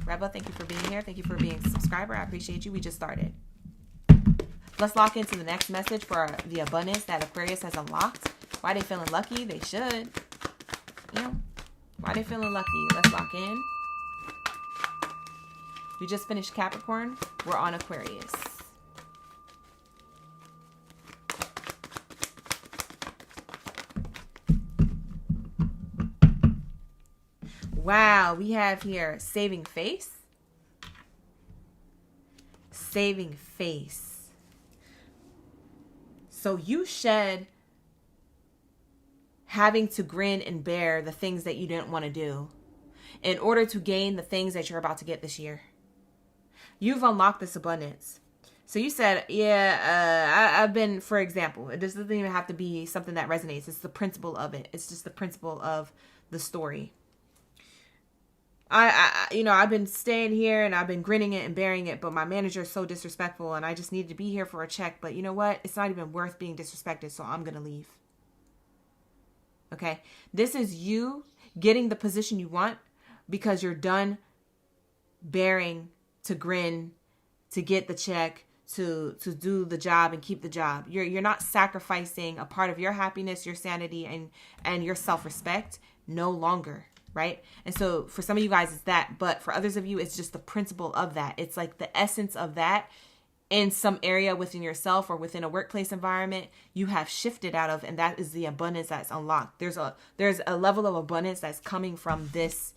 Reba, thank you for being here. Thank you for being a subscriber. I appreciate you. We just started. Let's lock into the next message for the abundance that Aquarius has unlocked. Why they feeling lucky? They should. You know. Why they feeling lucky? Let's lock in. We just finished Capricorn. We're on Aquarius. Wow, we have here saving face. Saving face. So you shed having to grin and bear the things that you didn't want to do in order to gain the things that you're about to get this year. You've unlocked this abundance. So you said, yeah, I've been, for example, it doesn't even have to be something that resonates. It's the principle of it. It's just the principle of the story. I've been staying here and I've been grinning it and bearing it, but my manager is so disrespectful and I just need to be here for a check. But you know what? It's not even worth being disrespected, so I'm going to leave. Okay? This is you getting the position you want because you're done bearing to grin to get the check to do the job and keep the job. You're not sacrificing a part of your happiness, your sanity, and your self-respect no longer, right? And so for some of you guys it's that, but for others of you it's just the principle of that. It's like the essence of that in some area within yourself or within a workplace environment you have shifted out of, and that is the abundance that's unlocked. There's a level of abundance that's coming from this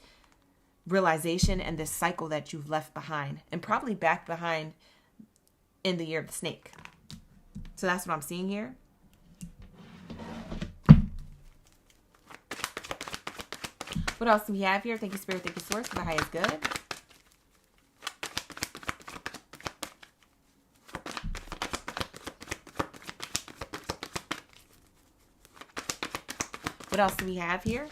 realization and this cycle that you've left behind, and probably back behind in the year of the snake. So that's what I'm seeing here. What else do we have here? Thank you, Spirit. Thank you, Source. The highest good. What else do we have here?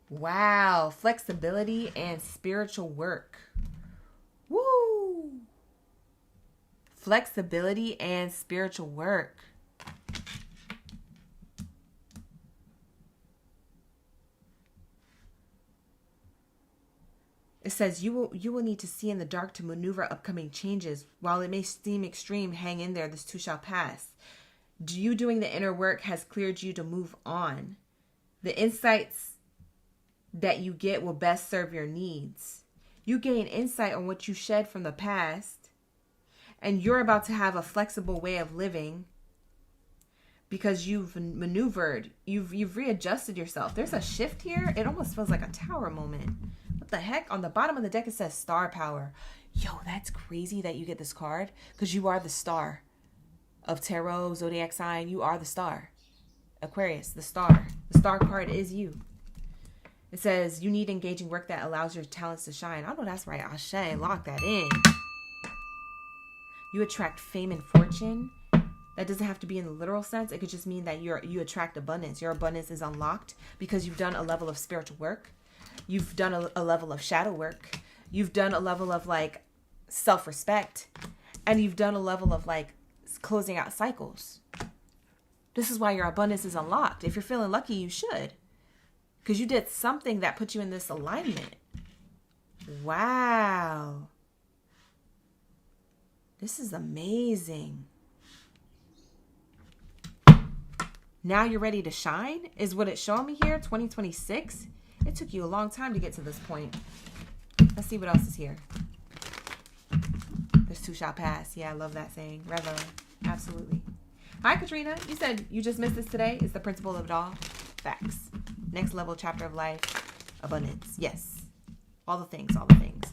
Wow. Flexibility and spiritual work. Woo. Flexibility and spiritual work. It says you will need to see in the dark to maneuver upcoming changes. While it may seem extreme, hang in there. This too shall pass. You doing the inner work has cleared you to move on. The insights that you get will best serve your needs. You gain insight on what you shed from the past, and you're about to have a flexible way of living because you've maneuvered, you've readjusted yourself. There's a shift here. It almost feels like a tower moment. What the heck? On the bottom of the deck it says star power. Yo, that's crazy that you get this card because you are the star of tarot, zodiac sign. You are the star. Aquarius, the star. The star card is you. It says you need engaging work that allows your talents to shine. I know that's right. Ashe, lock that in. You attract fame and fortune. That doesn't have to be in the literal sense. It could just mean that you attract abundance. Your abundance is unlocked because you've done a level of spiritual work. You've done a level of shadow work. You've done a level of like self-respect. And you've done a level of like closing out cycles. This is why your abundance is unlocked. If you're feeling lucky, you should. Because you did something that put you in this alignment. Wow. This is amazing. Now you're ready to shine is what it's showing me here. 2026. It took you a long time to get to this point. Let's see what else is here. This too shall pass. Yeah, I love that saying. Revo. Absolutely. Hi, Katrina. You said you just missed this today. It's the principle of it all. Facts. Next level chapter of life. Abundance. Yes. All the things. All the things.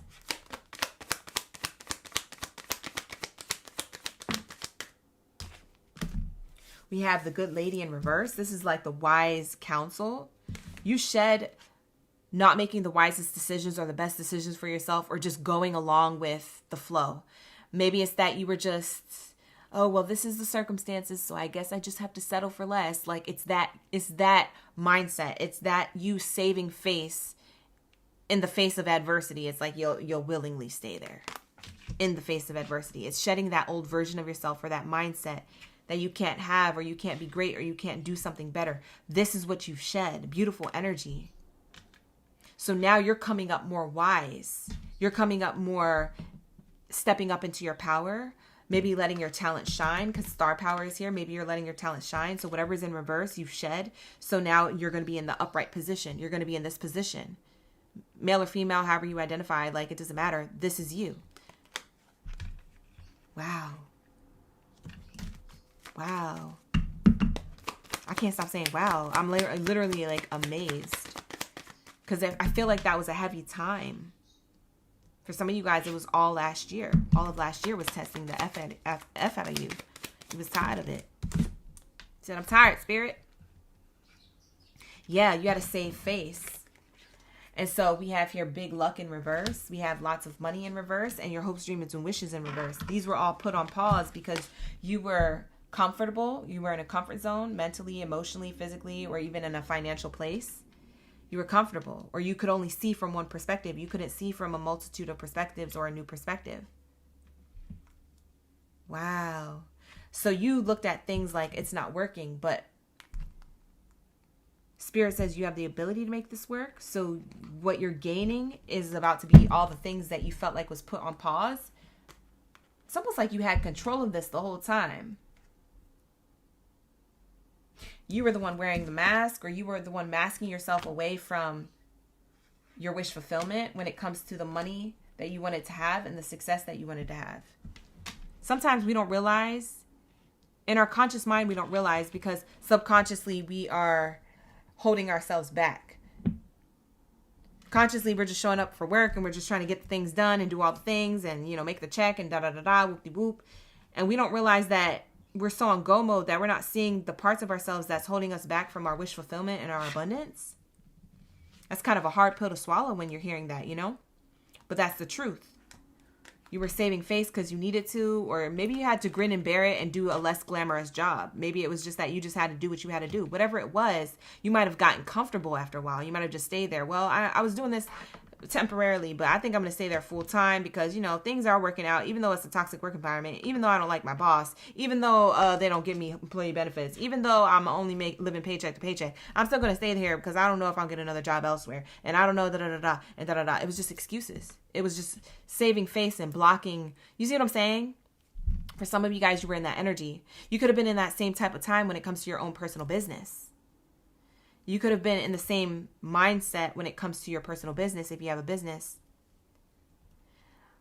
We have the good lady in reverse. This is like the wise counsel. You shed not making the wisest decisions or the best decisions for yourself, or just going along with the flow. Maybe it's that you were just, oh, well, this is the circumstances, so I guess I just have to settle for less. Like it's that mindset. It's that you saving face in the face of adversity. It's like you'll willingly stay there in the face of adversity. It's shedding that old version of yourself or that mindset that you can't have, or you can't be great, or you can't do something better. This is what you've shed. Beautiful energy. So now you're coming up more wise. You're coming up more, stepping up into your power. Maybe letting your talent shine, because star power is here. Maybe you're letting your talent shine. So whatever's in reverse, you've shed. So now you're going to be in the upright position. You're going to be in this position. Male or female, however you identify, like it doesn't matter. This is you. Wow. Wow. I can't stop saying wow. I'm literally like amazed. Because I feel like that was a heavy time. For some of you guys, it was all last year. All of last year was testing the F out of you. He was tired of it. He said, I'm tired, spirit. Yeah, you got to save face. And so we have here big luck in reverse. We have lots of money in reverse. And your hopes, dreams, and wishes in reverse. These were all put on pause because you were comfortable. You were in a comfort zone mentally, emotionally, physically, or even in a financial place. You were comfortable, or you could only see from one perspective. You couldn't see from a multitude of perspectives or a new perspective. Wow. So you looked at things like it's not working, but Spirit says you have the ability to make this work. So what you're gaining is about to be all the things that you felt like was put on pause. It's almost like you had control of this the whole time. You were the one wearing the mask, or you were the one masking yourself away from your wish fulfillment when it comes to the money that you wanted to have and the success that you wanted to have. Sometimes we don't realize, in our conscious mind, we don't realize because subconsciously we are holding ourselves back. Consciously, we're just showing up for work and we're just trying to get the things done and do all the things and, you know, make the check and da-da-da-da, whoop-de-whoop. And we don't realize that we're so on go mode that we're not seeing the parts of ourselves that's holding us back from our wish fulfillment and our abundance. That's kind of a hard pill to swallow when you're hearing that, you know? But that's the truth. You were saving face because you needed to, or maybe you had to grin and bear it and do a less glamorous job. Maybe it was just that you just had to do what you had to do. Whatever it was, you might have gotten comfortable after a while. You might have just stayed there. Well, I was doing this temporarily, but I think I'm going to stay there full time because, you know, things are working out, even though it's a toxic work environment, even though I don't like my boss, even though they don't give me employee benefits, even though I'm only living paycheck to paycheck, I'm still going to stay here because I don't know if I'll get another job elsewhere. And I don't know, da-da-da-da, and da-da-da. It was just excuses. It was just saving face and blocking. You see what I'm saying? For some of you guys, you were in that energy. You could have been in that same type of time when it comes to your own personal business. You could have been in the same mindset when it comes to your personal business if you have a business.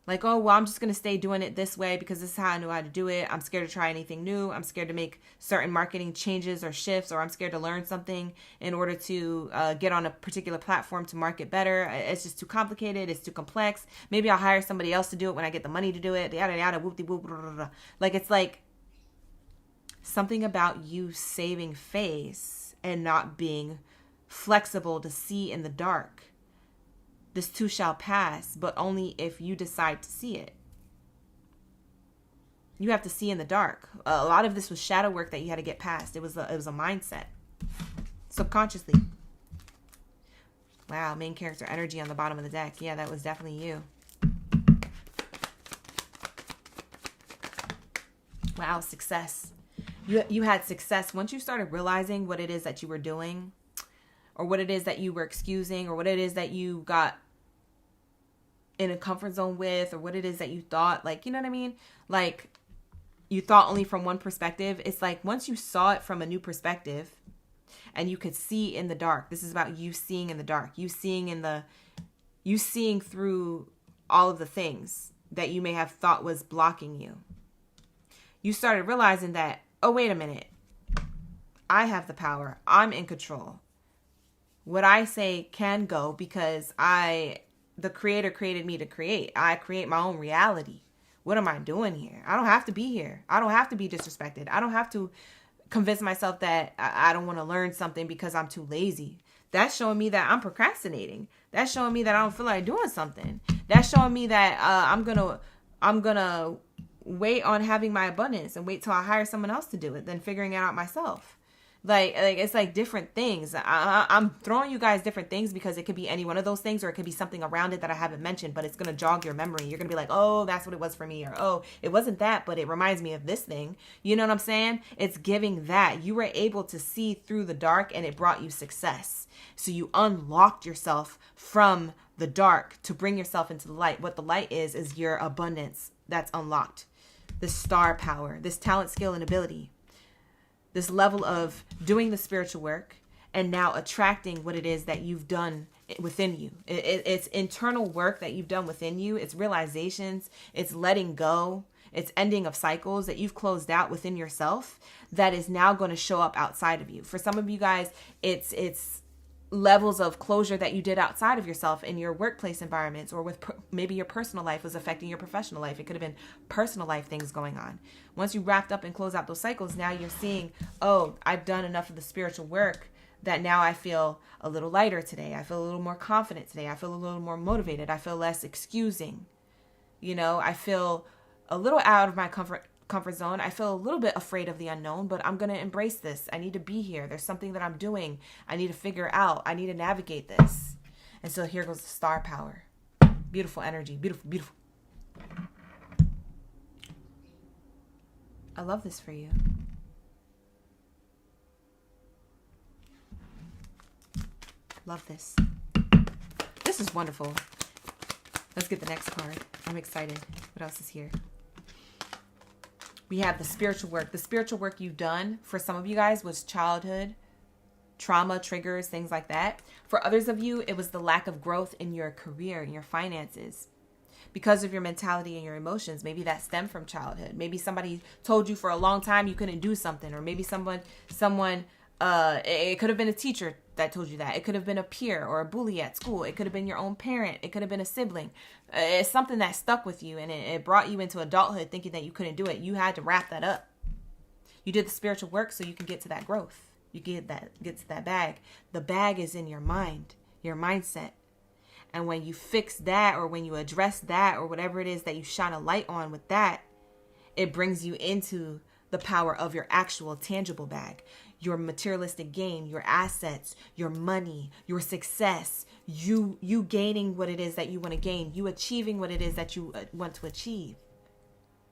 Like, oh, well, I'm just going to stay doing it this way because this is how I know how to do it. I'm scared to try anything new. I'm scared to make certain marketing changes or shifts, or I'm scared to learn something in order to get on a particular platform to market better. It's just too complicated. It's too complex. Maybe I'll hire somebody else to do it when I get the money to do it. Yada, yada, whoop-de-whoop, blah, blah, blah. Like, it's like something about you saving face and not being flexible to see in the dark. This too shall pass, but only if you decide to see it. You have to see in the dark. A lot of this was shadow work that you had to get past. It was a mindset. Subconsciously. Wow, main character energy on the bottom of the deck. Yeah, that was definitely you. Wow, success. You had success. Once you started realizing what it is that you were doing, or what it is that you were excusing, or what it is that you got in a comfort zone with, or what it is that you thought, like, you know what I mean? Like, you thought only from one perspective. It's like once you saw it from a new perspective and you could see in the dark. This is about you seeing in the dark. You seeing through all of the things that you may have thought was blocking you. You started realizing that, oh, wait a minute. I have the power. I'm in control. What I say can go because the creator created me to create. I create my own reality. What am I doing here? I don't have to be here. I don't have to be disrespected. I don't have to convince myself that I don't want to learn something because I'm too lazy. That's showing me that I'm procrastinating. That's showing me that I don't feel like doing something. That's showing me that I'm gonna wait on having my abundance and wait till I hire someone else to do it than figuring it out myself. Like it's like different things. I'm throwing you guys different things because it could be any one of those things, or it could be something around it that I haven't mentioned, but it's going to jog your memory. You're going to be like, oh, that's what it was for me. Or, oh, it wasn't that, but it reminds me of this thing. You know what I'm saying? It's giving that. You were able to see through the dark and it brought you success. So you unlocked yourself from the dark to bring yourself into the light. What the light is your abundance that's unlocked. This star power, this talent, skill, and ability. This level of doing the spiritual work and now attracting what it is that you've done within you. It's internal work that you've done within you. It's realizations. It's letting go. It's ending of cycles that you've closed out within yourself that is now going to show up outside of you. For some of you guys, it's levels of closure that you did outside of yourself in your workplace environments, or with maybe your personal life was affecting your professional life. It could have been personal life things going on. Once you wrapped up and closed out those cycles, now you're seeing, oh, I've done enough of the spiritual work that now I feel a little lighter today. I feel a little more confident today. I feel a little more motivated. I feel less excusing. You know, I feel a little out of my comfort zone. I feel a little bit afraid of the unknown, but I'm going to embrace this. I need to be here. There's something that I'm doing. I need to figure out. I need to navigate this. And so here goes the star power. Beautiful energy. Beautiful, beautiful. I love this for you. Love this. This is wonderful. Let's get the next card. I'm excited. What else is here? We have the spiritual work. The spiritual work you've done for some of you guys was childhood trauma, triggers, things like that. For others of you, it was the lack of growth in your career, in your finances. Because of your mentality and your emotions, maybe that stemmed from childhood. Maybe somebody told you for a long time you couldn't do something, or maybe someone, it could have been a teacher that told you that. It could have been a peer or a bully at school. It could have been your own parent. It could have been a sibling. It's something that stuck with you, and it brought you into adulthood thinking that you couldn't do it. You had to wrap that up. You did the spiritual work so you can get to that growth. You get to that bag. The bag is in your mind, your mindset. And when you fix that, or when you address that, or whatever it is that you shine a light on with that, it brings you into the power of your actual tangible bag, your materialistic gain, your assets, your money, your success, you gaining what it is that you want to gain, you achieving what it is that you want to achieve.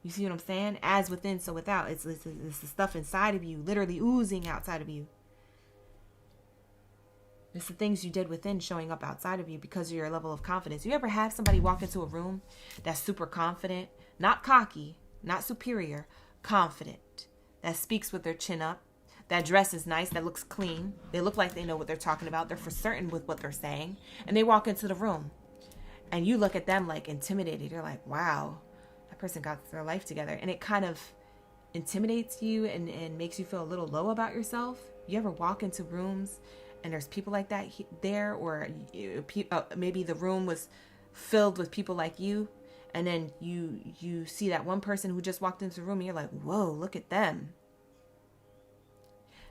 You see what I'm saying? As within, so without. It's the stuff inside of you, literally oozing outside of you. It's the things you did within showing up outside of you because of your level of confidence. You ever have somebody walk into a room that's super confident, not cocky, not superior, confident, that speaks with their chin up, that dress is nice, that looks clean. They look like they know what they're talking about. They're for certain with what they're saying. And they walk into the room and you look at them like intimidated. You're like, wow, that person got their life together. And it kind of intimidates you and makes you feel a little low about yourself. You ever walk into rooms and there's people like that there, or maybe the room was filled with people like you, and then you see that one person who just walked into the room and you're like, whoa, look at them.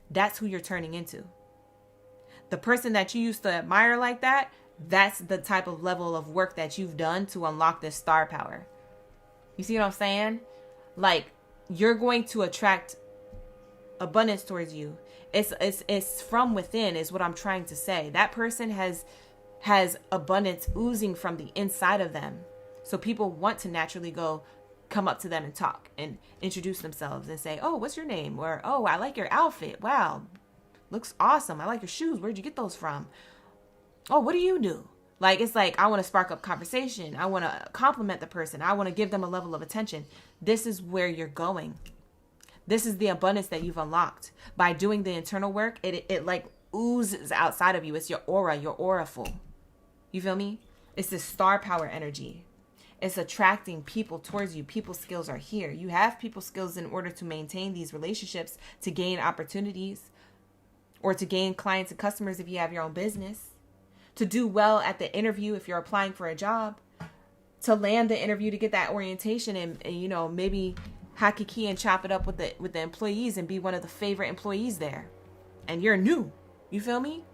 That's who you're turning into. The person that you used to admire like that, that's the type of level of work that you've done to unlock this star power. You see what I'm saying? Like, you're going to attract abundance towards you. It's from within is what I'm trying to say. That person has abundance oozing from the inside of them. So people want to naturally come up to them and talk and introduce themselves and say, oh, what's your name? Or, oh, I like your outfit. Wow, looks awesome. I like your shoes. Where'd you get those from? Oh, what do you do? Like, it's like, I want to spark up conversation. I want to compliment the person. I want to give them a level of attention. This is where you're going. This is the abundance that you've unlocked. By doing the internal work, it like oozes outside of you. It's your aura, your auraful. You feel me? It's this star power energy. It's attracting people towards you. People skills are here. You have people skills in order to maintain these relationships, to gain opportunities, or to gain clients and customers if you have your own business, to do well at the interview if you're applying for a job, to land the interview, to get that orientation and you know, maybe hacky key and chop it up with the employees and be one of the favorite employees there. And you're new. You feel me?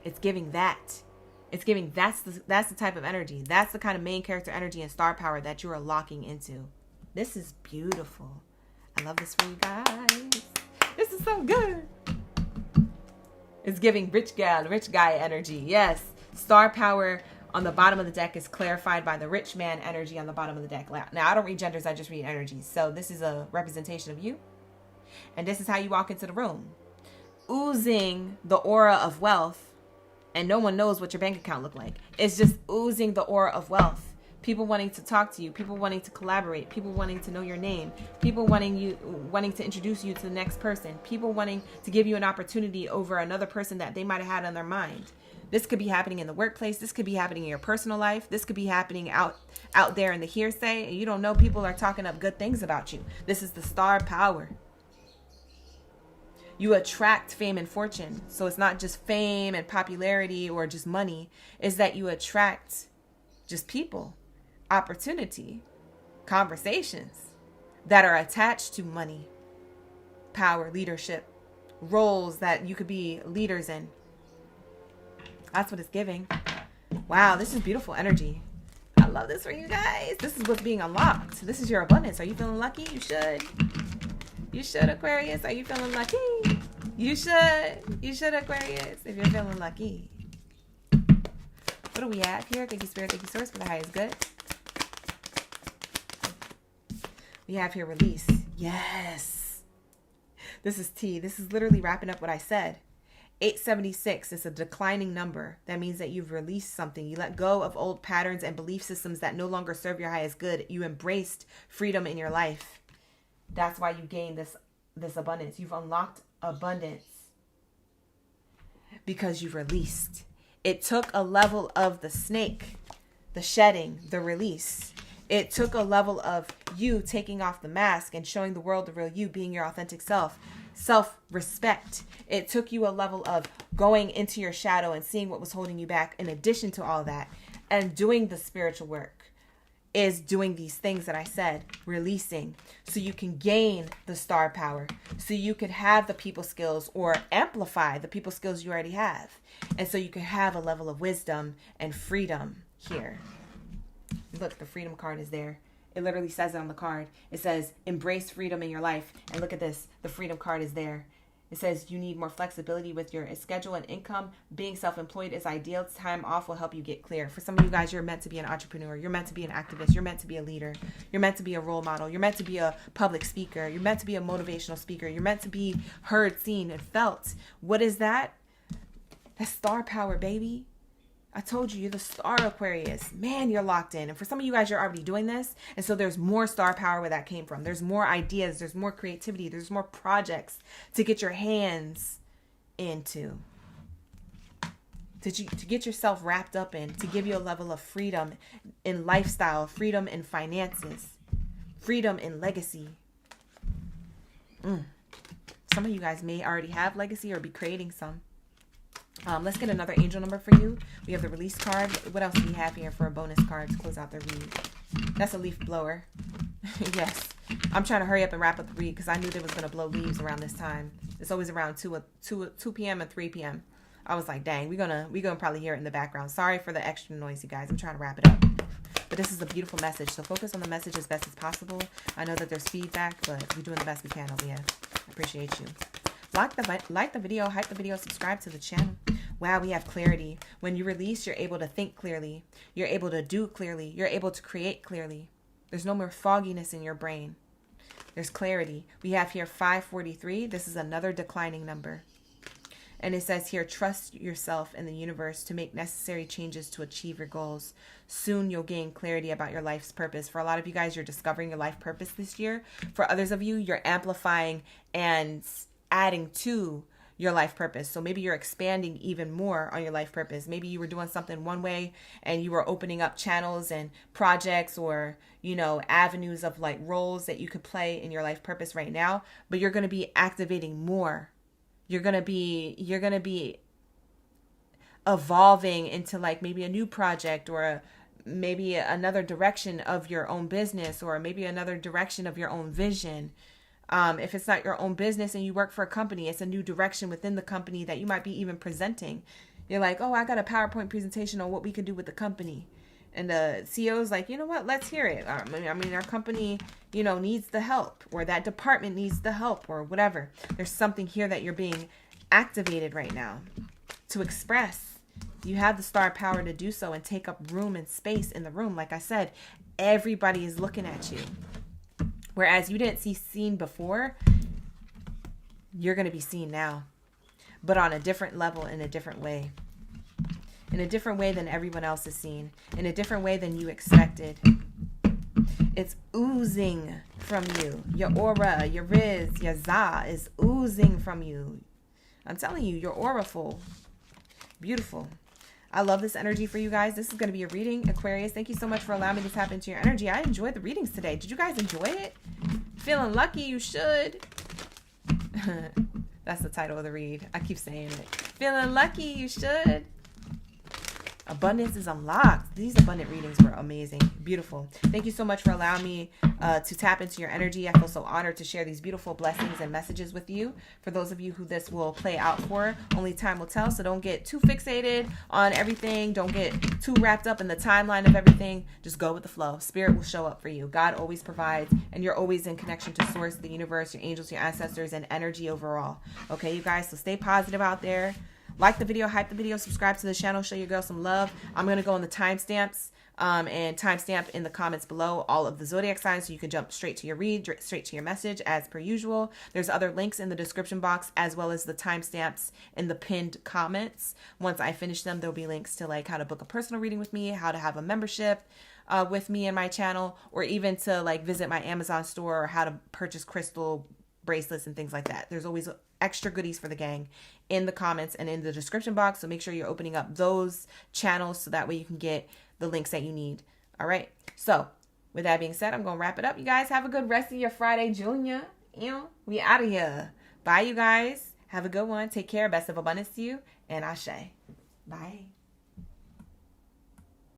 It's giving that. It's giving that's the type of energy. That's the kind of main character energy and star power that you are locking into. This is beautiful. I love this for you guys. This is so good. It's giving rich guy energy. Yes. Star power on the bottom of the deck is clarified by the rich man energy on the bottom of the deck. Now, I don't read genders, I just read energies. So this is a representation of you. And this is how you walk into the room. Oozing the aura of wealth. And no one knows what your bank account looked like. It's just oozing the aura of wealth. People wanting to talk to you. People wanting to collaborate. People wanting to know your name. People wanting to introduce you to the next person. People wanting to give you an opportunity over another person that they might have had on their mind. This could be happening in the workplace. This could be happening in your personal life. This could be happening out there in the hearsay. And you don't know, people are talking up good things about you. This is the star power. You attract fame and fortune. So it's not just fame and popularity or just money. It's that you attract just people, opportunity, conversations that are attached to money, power, leadership, roles that you could be leaders in. That's what it's giving. Wow, this is beautiful energy. I love this for you guys. This is what's being unlocked. This is your abundance. Are you feeling lucky? You should. You should, Aquarius. Are you feeling lucky? You should. You should, Aquarius, if you're feeling lucky. What do we have here? Thank you, Spirit. Thank you, Source, for the highest good. We have here release. Yes. This is T. This is literally wrapping up what I said. 876 is a declining number. That means that you've released something. You let go of old patterns and belief systems that no longer serve your highest good. You embraced freedom in your life. That's why you gain this abundance. You've unlocked abundance because you've released. It took a level of the snake, the shedding, the release. It took a level of you taking off the mask and showing the world the real you, being your authentic self, self-respect. It took you a level of going into your shadow and seeing what was holding you back. In addition to all that, and doing the spiritual work is doing these things that I said, releasing, so you can gain the star power, so you could have the people skills or amplify the people skills you already have. And so you can have a level of wisdom and freedom here. Look, the freedom card is there. It literally says it on the card. It says, embrace freedom in your life. And look at this. The freedom card is there. It says you need more flexibility with your schedule and income. Being self-employed is ideal. Time off will help you get clear. For some of you guys, you're meant to be an entrepreneur. You're meant to be an activist. You're meant to be a leader. You're meant to be a role model. You're meant to be a public speaker. You're meant to be a motivational speaker. You're meant to be heard, seen, and felt. What is that? That's star power, baby. I told you, you're the star Aquarius. Man, you're locked in. And for some of you guys, you're already doing this. And so there's more star power where that came from. There's more ideas. There's more creativity. There's more projects to get your hands into. To get yourself wrapped up in. To give you a level of freedom in lifestyle. Freedom in finances. Freedom in legacy. Some of you guys may already have legacy or be creating some. Let's get another angel number for you. We have the release card. What else do we have here for a bonus card to close out the read? That's a leaf blower. Yes. I'm trying to hurry up and wrap up the read because I knew they was going to blow leaves around this time. It's always around 2 p.m. and 3 p.m. I was like, dang, we're gonna probably hear it in the background. Sorry for the extra noise, you guys. I'm trying to wrap it up. But this is a beautiful message. So focus on the message as best as possible. I know that there's feedback, but we're doing the best we can over here. I appreciate you. Like the video, hype the video, subscribe to the channel. Wow, we have clarity. When you release, you're able to think clearly. You're able to do clearly. You're able to create clearly. There's no more fogginess in your brain. There's clarity. We have here 543. This is another declining number. And it says here, trust yourself and the universe to make necessary changes to achieve your goals. Soon you'll gain clarity about your life's purpose. For a lot of you guys, you're discovering your life purpose this year. For others of you, you're amplifying and adding to your life purpose. So maybe you're expanding even more on your life purpose. Maybe you were doing something one way and you were opening up channels and projects or, avenues of like roles that you could play in your life purpose right now, but you're going to be activating more. You're going to be evolving into like maybe a new project or maybe another direction of your own business or maybe another direction of your own vision. If it's not your own business and you work for a company, it's a new direction within the company that you might be even presenting. You're like, oh, I got a PowerPoint presentation on what we could do with the company. And the CEO's like, you know what? Let's hear it. I mean, our company, needs the help, or that department needs the help, or whatever. There's something here that you're being activated right now to express. You have the star power to do so and take up room and space in the room. Like I said, everybody is looking at you. Whereas you didn't see seen before, you're going to be seen now, but on a different level, in a different way. In a different way than everyone else is seen. In a different way than you expected. It's oozing from you. Your aura, your riz, your za is oozing from you. I'm telling you, your aura full. Beautiful. I love this energy for you guys. This is going to be a reading, Aquarius. Thank you so much for allowing me to tap into your energy. I enjoyed the readings today. Did you guys enjoy it? Feeling lucky? You should. That's the title of the read. I keep saying it. Feeling lucky? You should. Abundance is unlocked. These abundant readings were amazing. Beautiful. Thank you so much for allowing me to tap into your energy. I feel so honored to share these beautiful blessings and messages with you. For those of you who this will play out for, only time will tell. So don't get too fixated on everything. Don't get too wrapped up in the timeline of everything. Just go with the flow. Spirit will show up for you. God always provides, and you're always in connection to source, the universe, your angels, your ancestors, and energy overall. Okay, you guys? So stay positive out there. Like the video, hype the video, subscribe to the channel, show your girl some love. I'm going to go on the timestamps and timestamp in the comments below all of the zodiac signs so you can jump straight to your read, straight to your message as per usual. There's other links in the description box as well as the timestamps in the pinned comments. Once I finish them, there'll be links to like how to book a personal reading with me, how to have a membership, with me and my channel, or even to like visit my Amazon store, or how to purchase crystal bracelets and things like that. There's always extra goodies for the gang in the comments and in the description box. So make sure you're opening up those channels so that way you can get the links that you need. All right. So with that being said, I'm going to wrap it up. You guys have a good rest of your Friday, Junior. We out of here. Bye, you guys. Have a good one. Take care. Best of abundance to you. And Ashe. Bye.